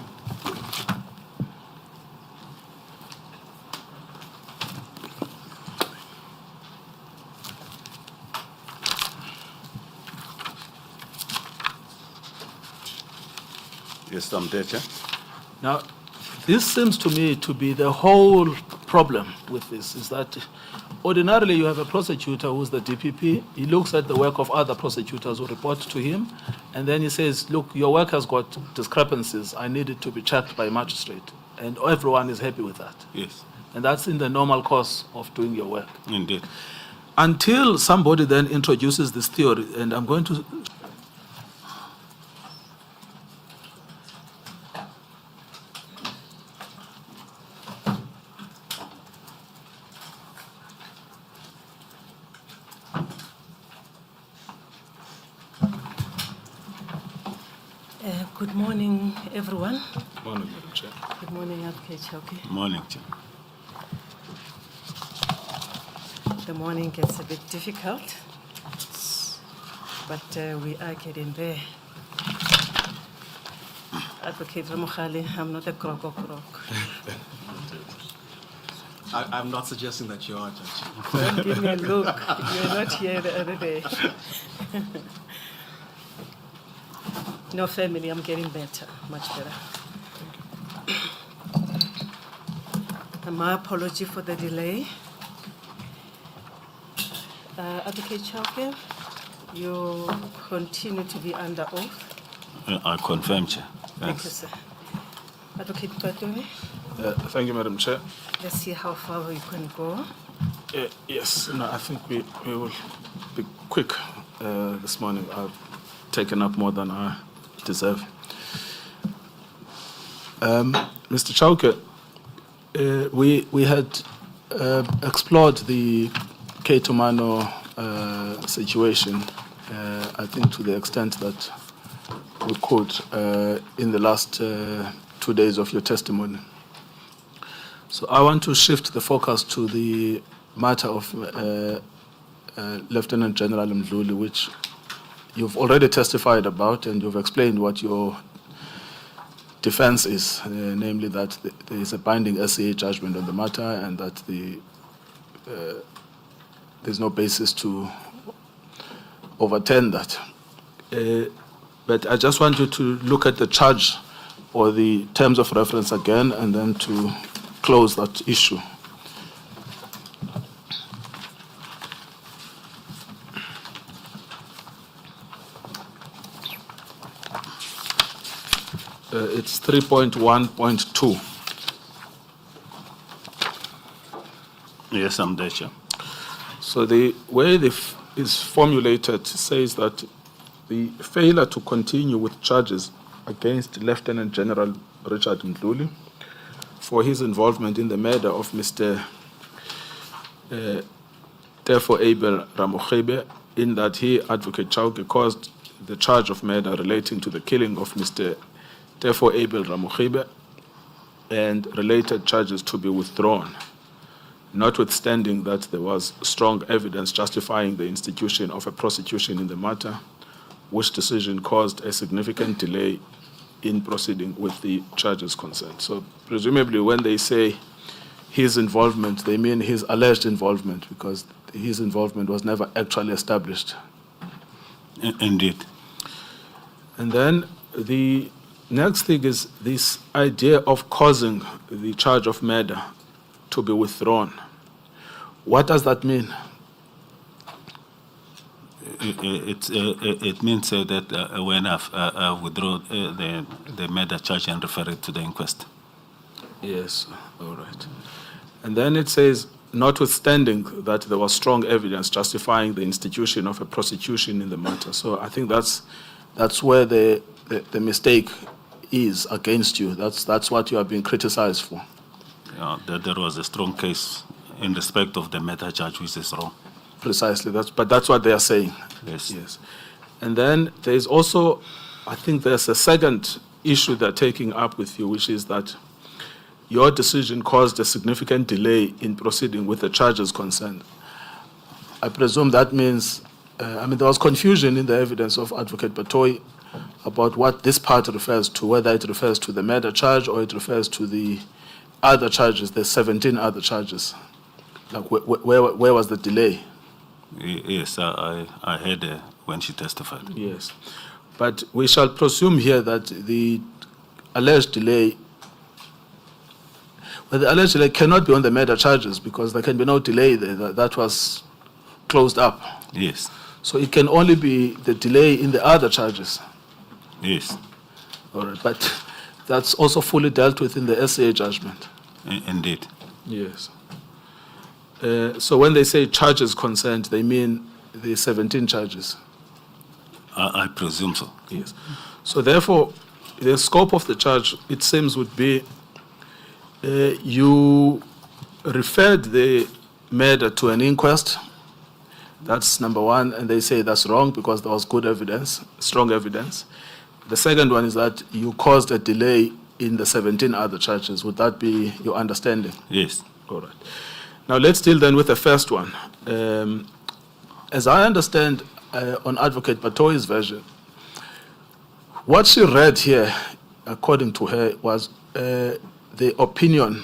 A: Yes, I'm there, Chair.
B: Now, this seems to me to be the whole problem with this, is that ordinarily you have a prosecutor who's the DPP, he looks at the work of other prosecutors who report to him, and then he says, look, your work has got discrepancies, I need it to be checked by a magistrate. And everyone is happy with that.
A: Yes,
B: And that's in the normal course of doing your work.
A: indeed.
B: Until somebody then introduces this theory, and I'm going to...
C: Good morning, everyone.
B: Morning, Madam Chair.
C: Good morning, Advocate Chauke.
A: Morning, Chair.
C: The morning gets a bit difficult, but we are getting there. Advocate Ramokhale, I'm not a crook.
I: I'm not suggesting that you are, Judge.
C: Don't give me a look. You're not here the other day. No, family, I'm getting better, much better. And my apology for the delay. Advocate Chauke, you continue to be under oath.
A: I confirm, Chair.
C: Thank you, sir. Advocate Nkcukaitobi,
B: Thank you, Madam Chair.
C: let's see how far we can go.
B: Yes, no, I think we will be quick this morning. I've taken up more than I deserve. Mr. Chauke, we had explored the Nkcukaitobi situation, I think to the extent that we could in the last 2 days of your testimony. So I want to shift the focus to the matter of Lieutenant General Mdluli, which you've already testified about, and you've explained what your defense is, namely that there is a binding SCA judgment on the matter and that there's no basis to overturn that. But I just want you to look at the charge or the terms of reference again and then to close that issue. It's 3.1.2.
A: Yes, I'm there, Chair.
B: So the way is formulated says that the failure to continue with charges against Lieutenant General Richard Mdluli for his involvement in the murder of Mr. Tefo Abel Ramokhebe, in that he, Advocate Chauke, caused the charge of murder relating to the killing of Mr. Tefo Abel Ramokhebe and related charges to be withdrawn, notwithstanding that there was strong evidence justifying the institution of a prosecution in the matter, which decision caused a significant delay in proceeding with the charges concerned. So presumably when they say his involvement, they mean his alleged involvement, because his involvement was never actually established.
A: Indeed.
B: And then the next thing is this idea of causing the charge of murder to be withdrawn. What does that mean?
A: It means that when I withdraw the murder charge and refer it to the inquest.
B: Yes, all right. And then it says, notwithstanding that there was strong evidence justifying the institution of a prosecution in the matter. So I think that's where the mistake is against you. That's what you are being criticized for.
A: Yeah, that there was a strong case in respect of the murder charge, which is wrong.
B: Precisely, but that's what they are saying.
A: Yes.
B: Yes. And then there is also, I think there's a second issue they're taking up with you, which is that your decision caused a significant delay in proceeding with the charges concerned. I presume that means, there was confusion in the evidence of Advocate Batoyi about what this part refers to, whether it refers to the murder charge or it refers to the other charges, the 17 other charges. Like where was the delay?
A: Yes, I heard when she testified.
B: Yes. But we shall presume here that the alleged delay, well, the alleged delay cannot be on the murder charges because there can be no delay there. That was closed up.
A: Yes.
B: So it can only be the delay in the other charges.
A: Yes.
B: All right. But that's also fully dealt with in the SCA judgment.
A: Indeed.
B: Yes. So when they say charges concerned, they mean the 17 charges.
A: I presume so.
B: Yes. So therefore, the scope of the charge, it seems, would be you referred the murder to an inquest. That's number one, and they say that's wrong because there was good evidence, strong evidence. The second one is that you caused a delay in the 17 other charges. Would that be your understanding?
A: Yes.
B: All right. Now let's deal then with the first one. As I understand, on Advocate Batoyi's version, what she read here, according to her, was the opinion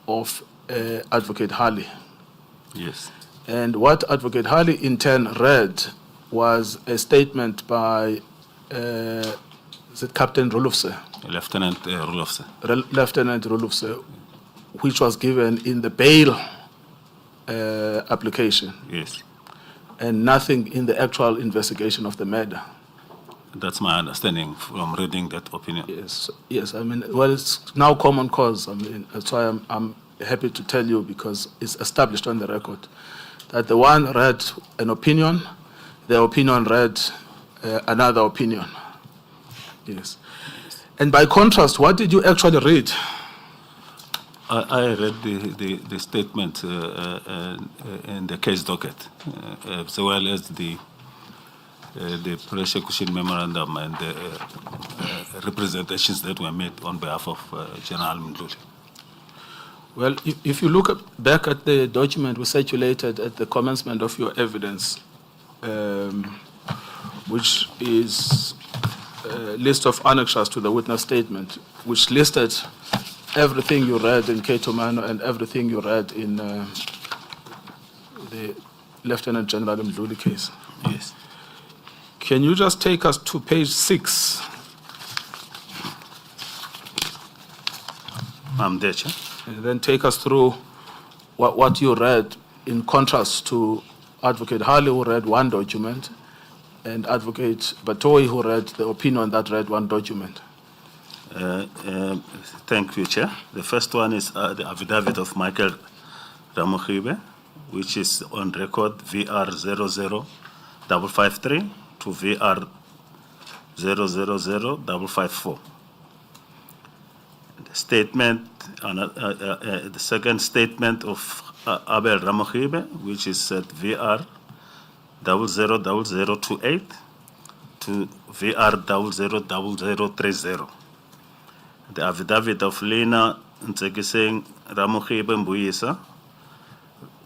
B: of Advocate Hali.
A: Yes.
B: And what Advocate Hali in turn read was a statement by, is it Captain Rulufse?
A: Lieutenant Rulofse.
B: Lieutenant Rulufse, which was given in the bail application.
A: Yes.
B: And nothing in the actual investigation of the murder.
A: That's my understanding from reading that opinion.
B: Yes, yes. Well, it's now common cause. That's why I'm happy to tell you because it's established on the record that the one read an opinion, the opinion read another opinion. Yes. And by contrast, what did you actually read?
A: I read the statement in the case docket, as well as the prosecution memorandum and the representations that were made on behalf of General Mdluli.
B: Well, if you look back at the document we circulated at the commencement of your evidence, which is a list of annexures to the witness statement, which listed everything you read in Nkcukaitobi and everything you read in the Lieutenant General Mdluli case.
A: Yes.
B: Can you just take us to page 6?
A: I'm there, Chair.
B: And then take us through what you read in contrast to Advocate Hali, who read one document, and Advocate Batoyi, who read the opinion that read one document.
A: Thank you, Chair. The first one is the affidavit of Michael Ramokhibe, which is on record VR 00553 to VR 000554. The statement, the second statement of Abel Ramokhibe, which is at VR 000028 to VR 000030. The affidavit of Lena Ntsekiseng Ramokhibe Mbuyisa,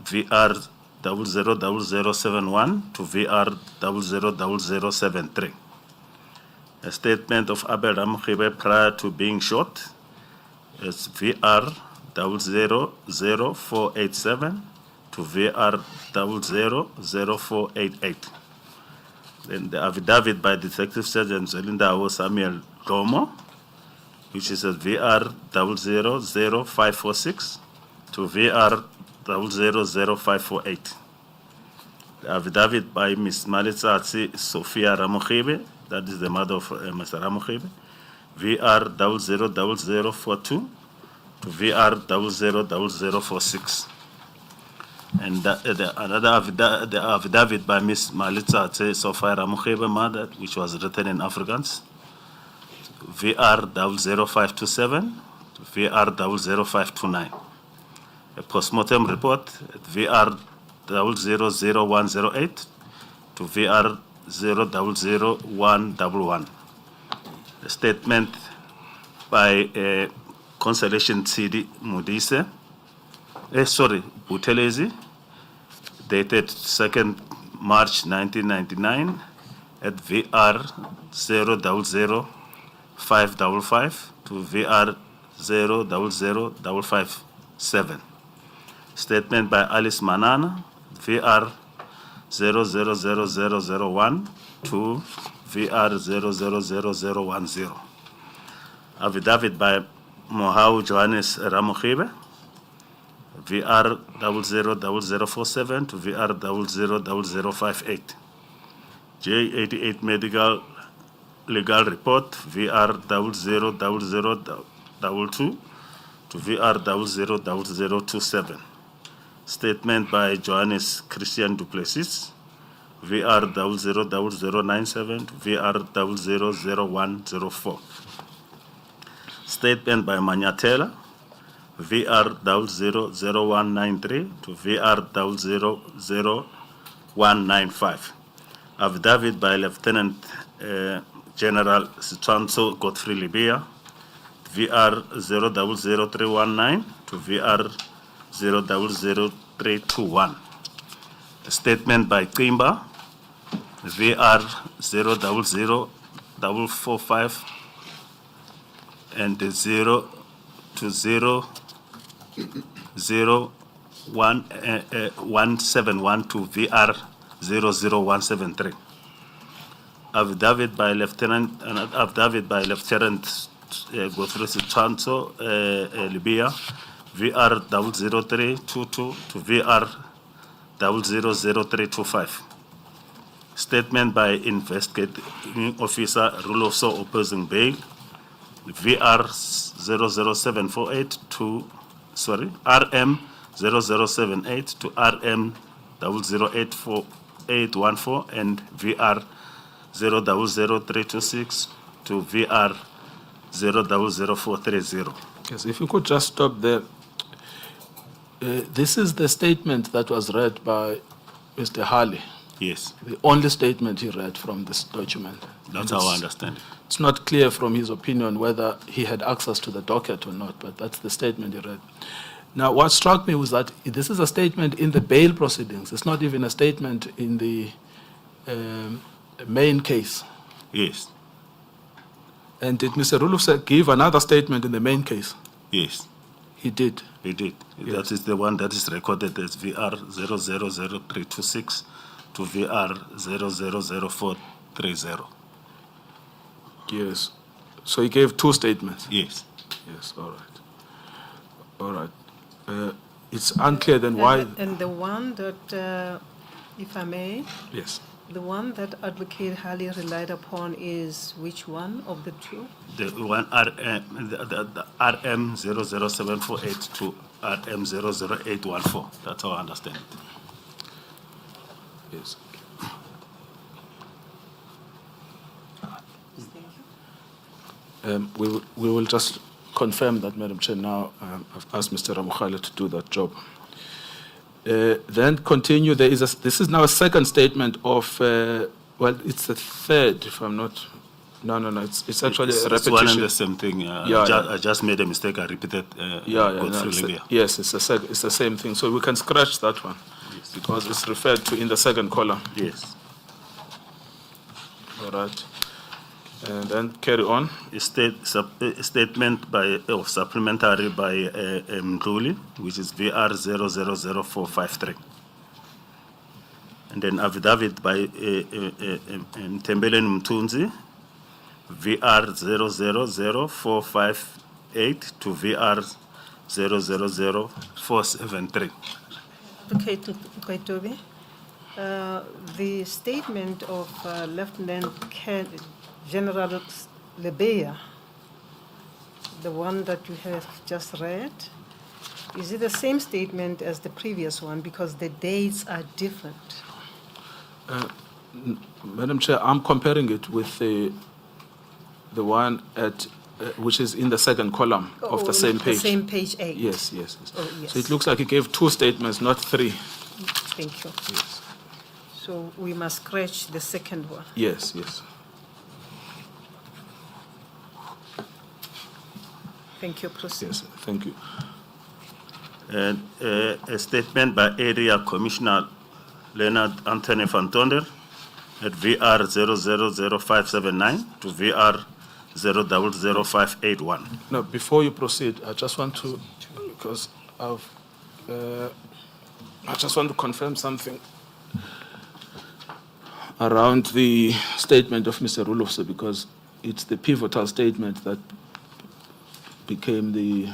A: VR 000071 to VR 000073. A statement of Abel Ramokhibe prior to being shot is VR 000487 to VR 000488. Then the affidavit by Detective Sergeant Zelindawo Samuel Domo, which is at VR 000546 to VR 000548. The affidavit by Ms. Malitsatsi Sophia Ramokhebe, that is the mother of Mr. Ramokhebe, VR 000042 to VR 000046. And the affidavit by Ms. Malitsatsi Sophia Ramokhebe, mother, which was written in Afrikaans, VR 00527 to VR 00529. A postmortem report at VR 000108 to VR 000111. A statement by Consolation Tsidi Mudise, Butelezi, dated 2nd March 1999 at VR 000555 to VR 000557. Statement by Alice Manana, VR 000001 to VR 000010. Affidavit by Mohau Johannes Ramokhebe, VR 000047 to VR 000058. J88 medical legal report, VR 000022 to VR 000027. Statement by Johannes Christian Duplessis, VR 000097 to VR 000104. Statement by Manyatela, VR 000193 to VR 000195. Affidavit by Lieutenant General Sitwanso Godfrey Libya, VR 000319 to VR 000321. A statement by Kimba, VR 000445 and 0200171 to VR 00173. Affidavit by Lieutenant Godfrey Sitwanso Libya, VR 00322 to VR 000325. Statement by Investigating Officer Ruloso opposing bail, VR 00748 to RM 0078 to RM 008414 and VR 000326 to VR 000430.
B: Yes, if you could just stop there. This is the statement that was read by Mr. Halley.
A: Yes.
B: The only statement he read from this document.
A: That's how I understand it.
B: It's not clear from his opinion whether he had access to the docket or not, but that's the statement he read. Now, what struck me was that this is a statement in the bail proceedings. It's not even a statement in the main case.
A: Yes.
B: And did Mr. Rulufse give another statement in the main case?
A: Yes.
B: He did.
A: He did.
B: Yes.
A: That is the one that is recorded as VR 000326 to VR 000430.
B: Yes. So he gave two statements?
A: Yes.
B: Yes, all right. All right. It's unclear then why...
C: And the one that, if I may?
B: Yes.
C: The one that Advocate Halley relied upon is which one of the two?
A: The one the RM 00748 to RM 00814. That's how I understand it.
B: Yes. We will just confirm that, Madam Chair. Now I've asked Mr. Ramokhale to do that job. Then continue. This is now a second statement of, well, it's the third, if I'm not. No. It's actually a repetition.
A: It's one and the same thing. I just made a mistake. I repeated.
B: Yes, it's the same thing. So we can scratch that one, yes, because it's referred to in the second column.
A: Yes.
B: All right. And then carry on.
A: A statement by supplementary by Mdluli, which is VR 000453. And then affidavit by Ntembele Mtunzi, VR 000458 to VR 000473.
C: Advocate Nkcukaitobi, the statement of Lieutenant General Lebeya, the one that you have just read, is it the same statement as the previous one because the dates are different?
B: Madam Chair, I'm comparing it with the one at which is in the second column of the same page.
C: The same page 8.
B: Yes, yes, yes.
C: Oh, yes.
B: So it looks like he gave 2 statements, not 3.
C: Thank you.
B: Yes.
C: So we must scratch the second one.
B: Yes, yes.
C: Thank you. Proceed.
B: Yes, thank you.
A: And a statement by Area Commissioner Leonard Anthony van Tonder at VR 000579 to VR 000581.
B: Now, before you proceed, I just want to, because I just want to confirm something around the statement of Mr. Rulofse, because it's the pivotal statement that became the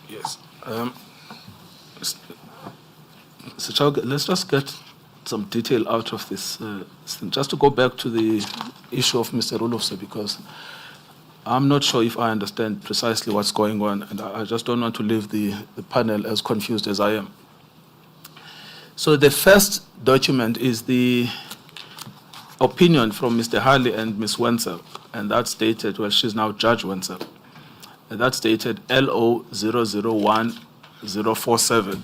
B: yes. So Chauke, let's just get some detail out of this thing. Just to go back to the issue of Mr. Rulofse, because I'm not sure if I understand precisely what's going on, and I just don't want to leave the panel as confused as I am. So the first document is the opinion from Mr. Harley and Ms. Wenzel, and that's dated, well, she's now Judge Wenzel, and that's dated LO 001047.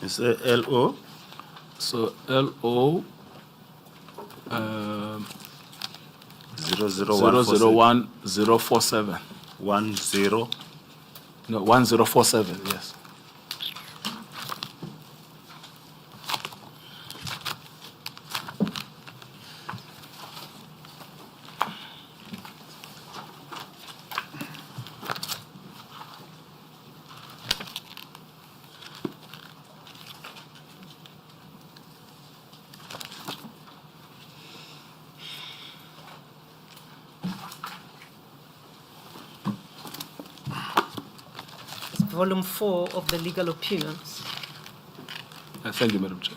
A: It's LO.
B: So LO 001047.
A: 10.
B: No, 1047, yes.
C: Volume 4 of the legal opinions.
B: Thank you, Madam Chair.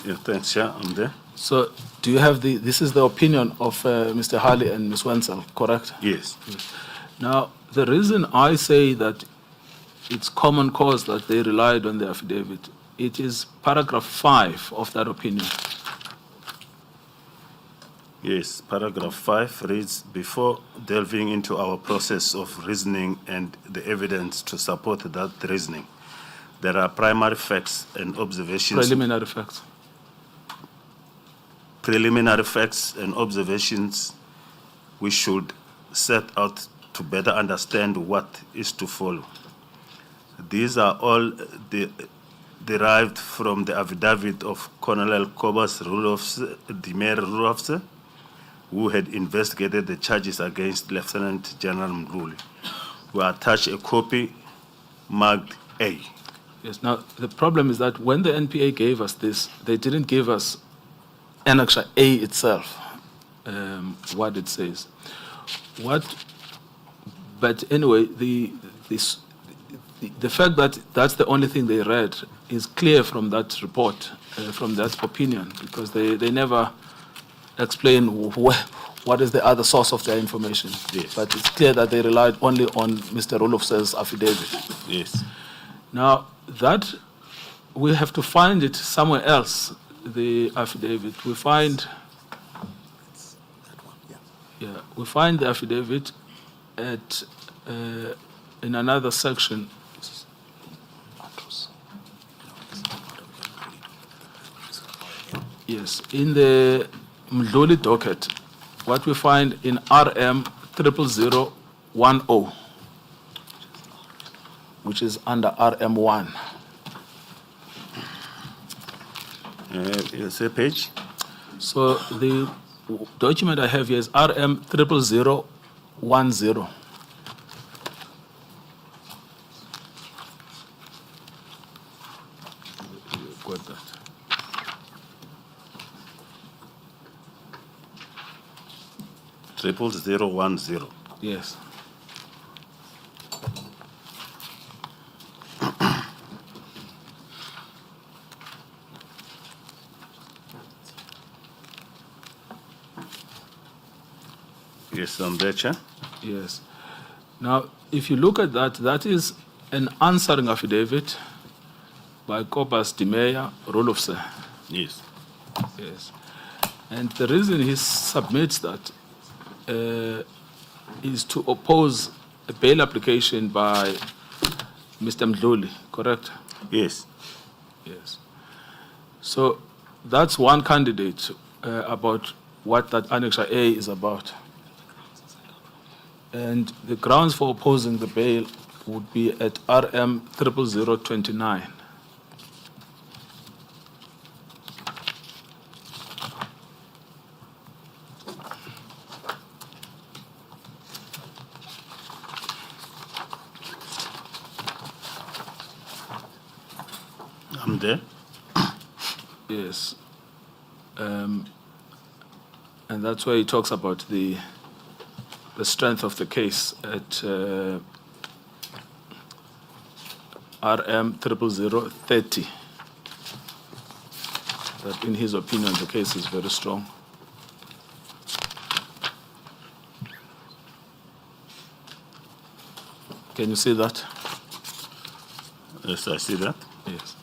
A: Yeah, thanks, Chair. I'm there.
B: So do you have this is the opinion of Mr. Harley and Ms. Wenzel, correct?
A: Yes.
B: Now, the reason I say that it's common cause that they relied on the affidavit, it is paragraph 5 of that opinion.
A: Yes, paragraph 5 reads, before delving into our process of reasoning and the evidence to support that reasoning, there are primary facts and observations.
B: Preliminary facts.
A: Preliminary facts and observations we should set out to better understand what is to follow. These are all derived from the affidavit of Colonel Kobas Dimere Rule Officer, who had investigated the charges against Lieutenant General Mdluli. We attach a copy marked A.
B: Yes, now the problem is that when the NPA gave us this, they didn't give us Annex A itself, what it says. But anyway, the fact that that's the only thing they read is clear from that report, from that opinion, because they never explain what is the other source of their information.
A: Yes.
B: But it's clear that they relied only on Mr. Rolofse's affidavit.
A: Yes.
B: Now, that we have to find it somewhere else, the affidavit. We find the affidavit at in another section. Yes, in the Mdluli docket, what we find in RM 00010, which is under RM1.
A: It's a page.
B: So the document I have here is RM 00010. Got that.
A: Triple 010.
B: Yes.
A: Yes, I'm there, Chair.
B: Yes. Now, if you look at that, that is an answering affidavit by Kobas Dimere Rolofse.
A: Yes.
B: Yes. And the reason he submits that is to oppose a bail application by Mr. Mdluli, correct?
A: Yes.
B: Yes. So that's one candidate about what that Annex A is about. And the grounds for opposing the bail would be at RM 00029.
A: I'm there.
B: Yes. And that's where he talks about the strength of the case at RM 00030. That in his opinion, the case is very strong. Can you see that?
A: Yes, I see that.
B: Yes.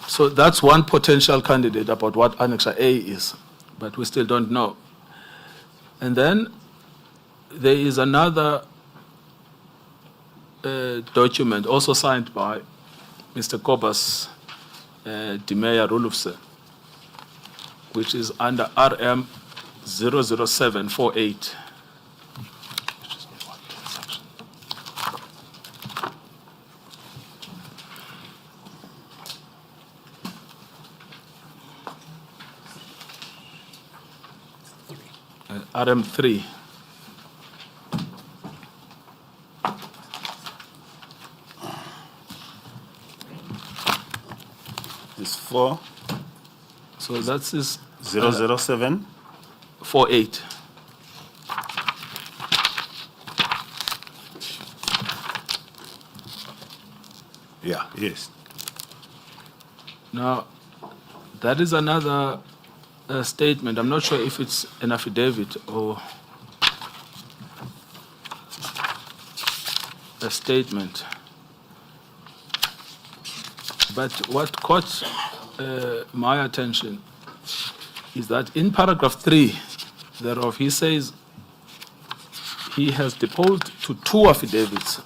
B: So that's one potential candidate about what Annex A is, but we still don't know. And then there is another document also signed by Mr. Kobas Dimere Rolofse, which is under RM 00748. RM3.
A: It's 4.
B: So that's his
A: 007.
B: 48.
A: Yeah, yes.
B: Now, that is another statement. I'm not sure if it's an affidavit or a statement. But what caught my attention is that in paragraph 3 thereof, he says he has deposed to 2 affidavits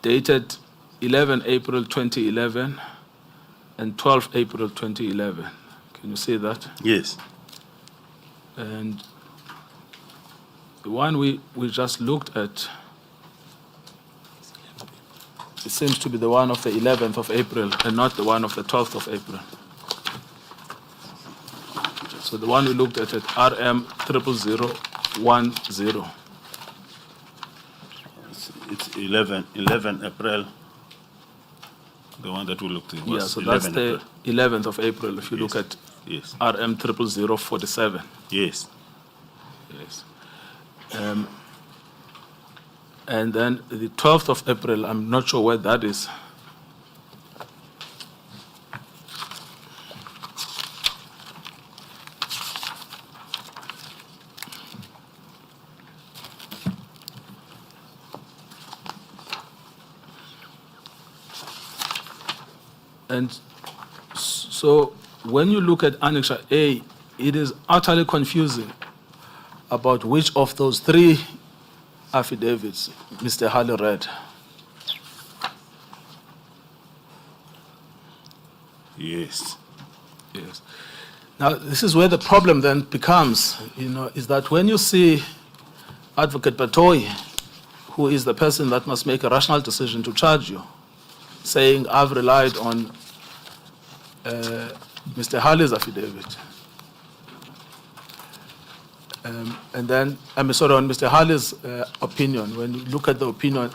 B: dated 11 April 2011 and 12 April 2011. Can you see that?
A: Yes.
B: And the one we just looked at, it seems to be the one of the 11th of April and not the one of the 12th of April. So the one we looked at RM 00010.
A: It's 11 April. The one that we looked at was
B: So that's the
A: April.
B: 11th of April if you look at
A: Yes.
B: RM 00047.
A: Yes.
B: Yes. And then the 12th of April, I'm not sure where that is. And so when you look at Annex A, it is utterly confusing about which of those three affidavits Mr. Hale read.
A: Yes.
B: Yes. Now, this is where the problem then becomes, is that when you see Advocate Batoyi, who is the person that must make a rational decision to charge you, saying, I've relied on Mr. Hale's affidavit. And then, on Mr. Hale's opinion, when you look at the opinion,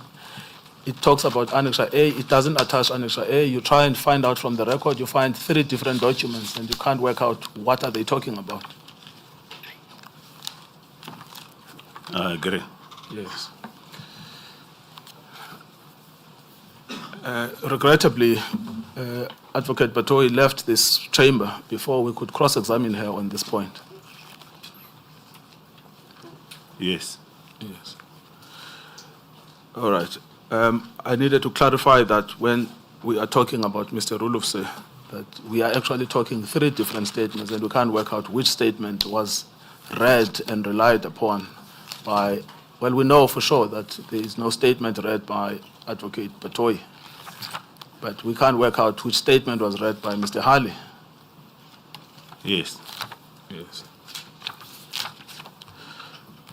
B: it talks about Annex A, it doesn't attach Annex A. You try and find out from the record, you find 3 different documents, and you can't work out what are they talking about.
A: I agree.
B: Yes. Regrettably, Advocate Batoyi left this chamber before we could cross-examine her on this point.
A: Yes.
B: Yes. All right. I needed to clarify that when we are talking about Mr. Rulufse, that we are actually talking 3 different statements, and we can't work out which statement was read and relied upon by, well, we know for sure that there is no statement read by Advocate Batoyi, but we can't work out which statement was read by Mr. Hale.
A: Yes.
B: Yes.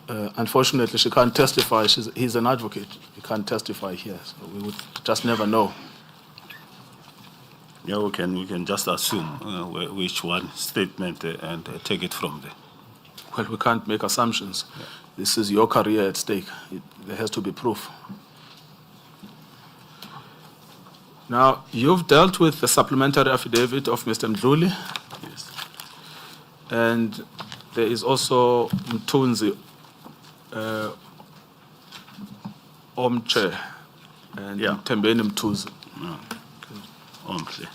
B: Unfortunately, she can't testify. He's an advocate. He can't testify here, so we would just never know.
A: Yeah, we can just assume which one statement and take it from there.
B: Well, we can't make assumptions. Yeah. This is your career at stake. There has to be proof. Now, you've dealt with the supplementary affidavit of Mr. Mdluli.
A: Yes.
B: And there is also Mtunzi Omche and Tembeni Mtuzi.
A: Omche.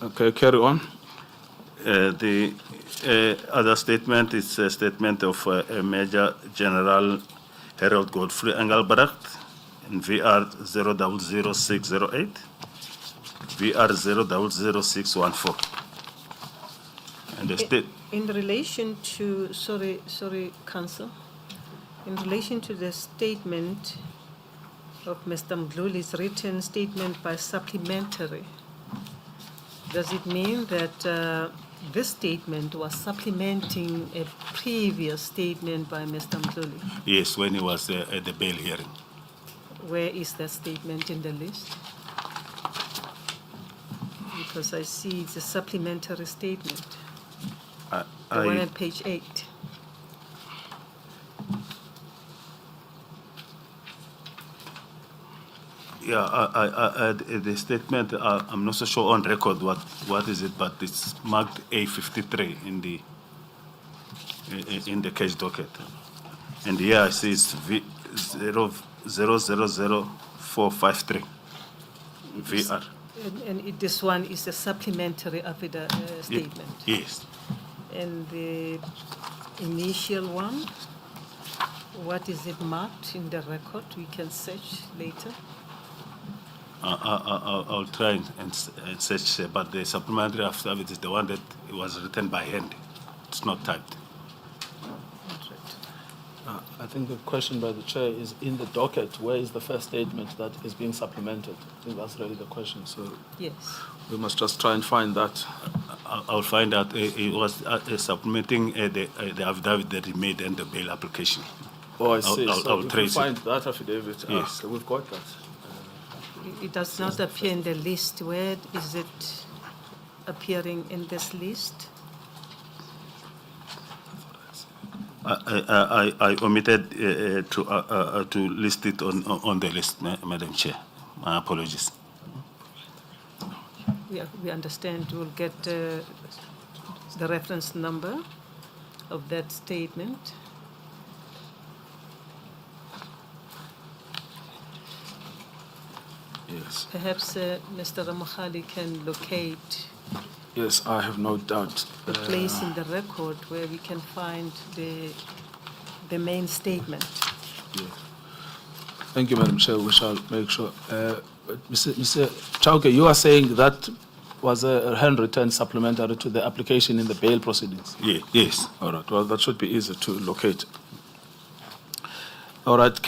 B: Okay, carry on.
A: The other statement is a statement of Major General Harold Godfrey Engelbrecht in VR 000608, VR 000614. And the state.
C: In relation to, sorry, Council, in relation to the statement of Mr. Mdluli's written statement by supplementary, does it mean that this statement was supplementing a previous statement by Mr. Mdluli?
A: Yes, when he was at the bail hearing.
C: Where is that statement in the list? Because I see it's a supplementary statement. The one on page 8.
A: Yeah, the statement, I'm not so sure on record what is it, but it's marked A53 in the case docket. And here I see it's V000453, VR.
C: And this one is a supplementary statement?
A: Yes.
C: And the initial one? What is it marked in the record? We can search later.
A: I'll try and search, but the supplementary affidavit is the one that was written by hand. It's not typed.
B: I think the question by the chair is in the docket, where is the first statement that is being supplemented? I think that's really the question. So
C: Yes.
B: we must just try and find that.
A: I'll find out. It was supplementing the affidavit that he made and the bail application.
B: Oh, I see.
A: I'll
B: So if we
A: trace it.
B: find that affidavit,
A: Yes.
B: we've got that.
C: It does not appear in the list. Where is it appearing in this list?
A: I omitted to list it on the list, Madam Chair. My apologies.
C: We understand. We'll get the reference number of that statement.
B: Yes.
C: Perhaps Mr. Ramakhali can locate
B: Yes, I have no doubt.
C: the place in the record where we can find the main statement.
B: Yes. Thank you, Madam Chair. We shall make sure. Mr. Chauke, you are saying that was a handwritten supplementary to the application in the bail proceedings?
A: Yes.
B: All right. Well, that should be easy to locate. All right.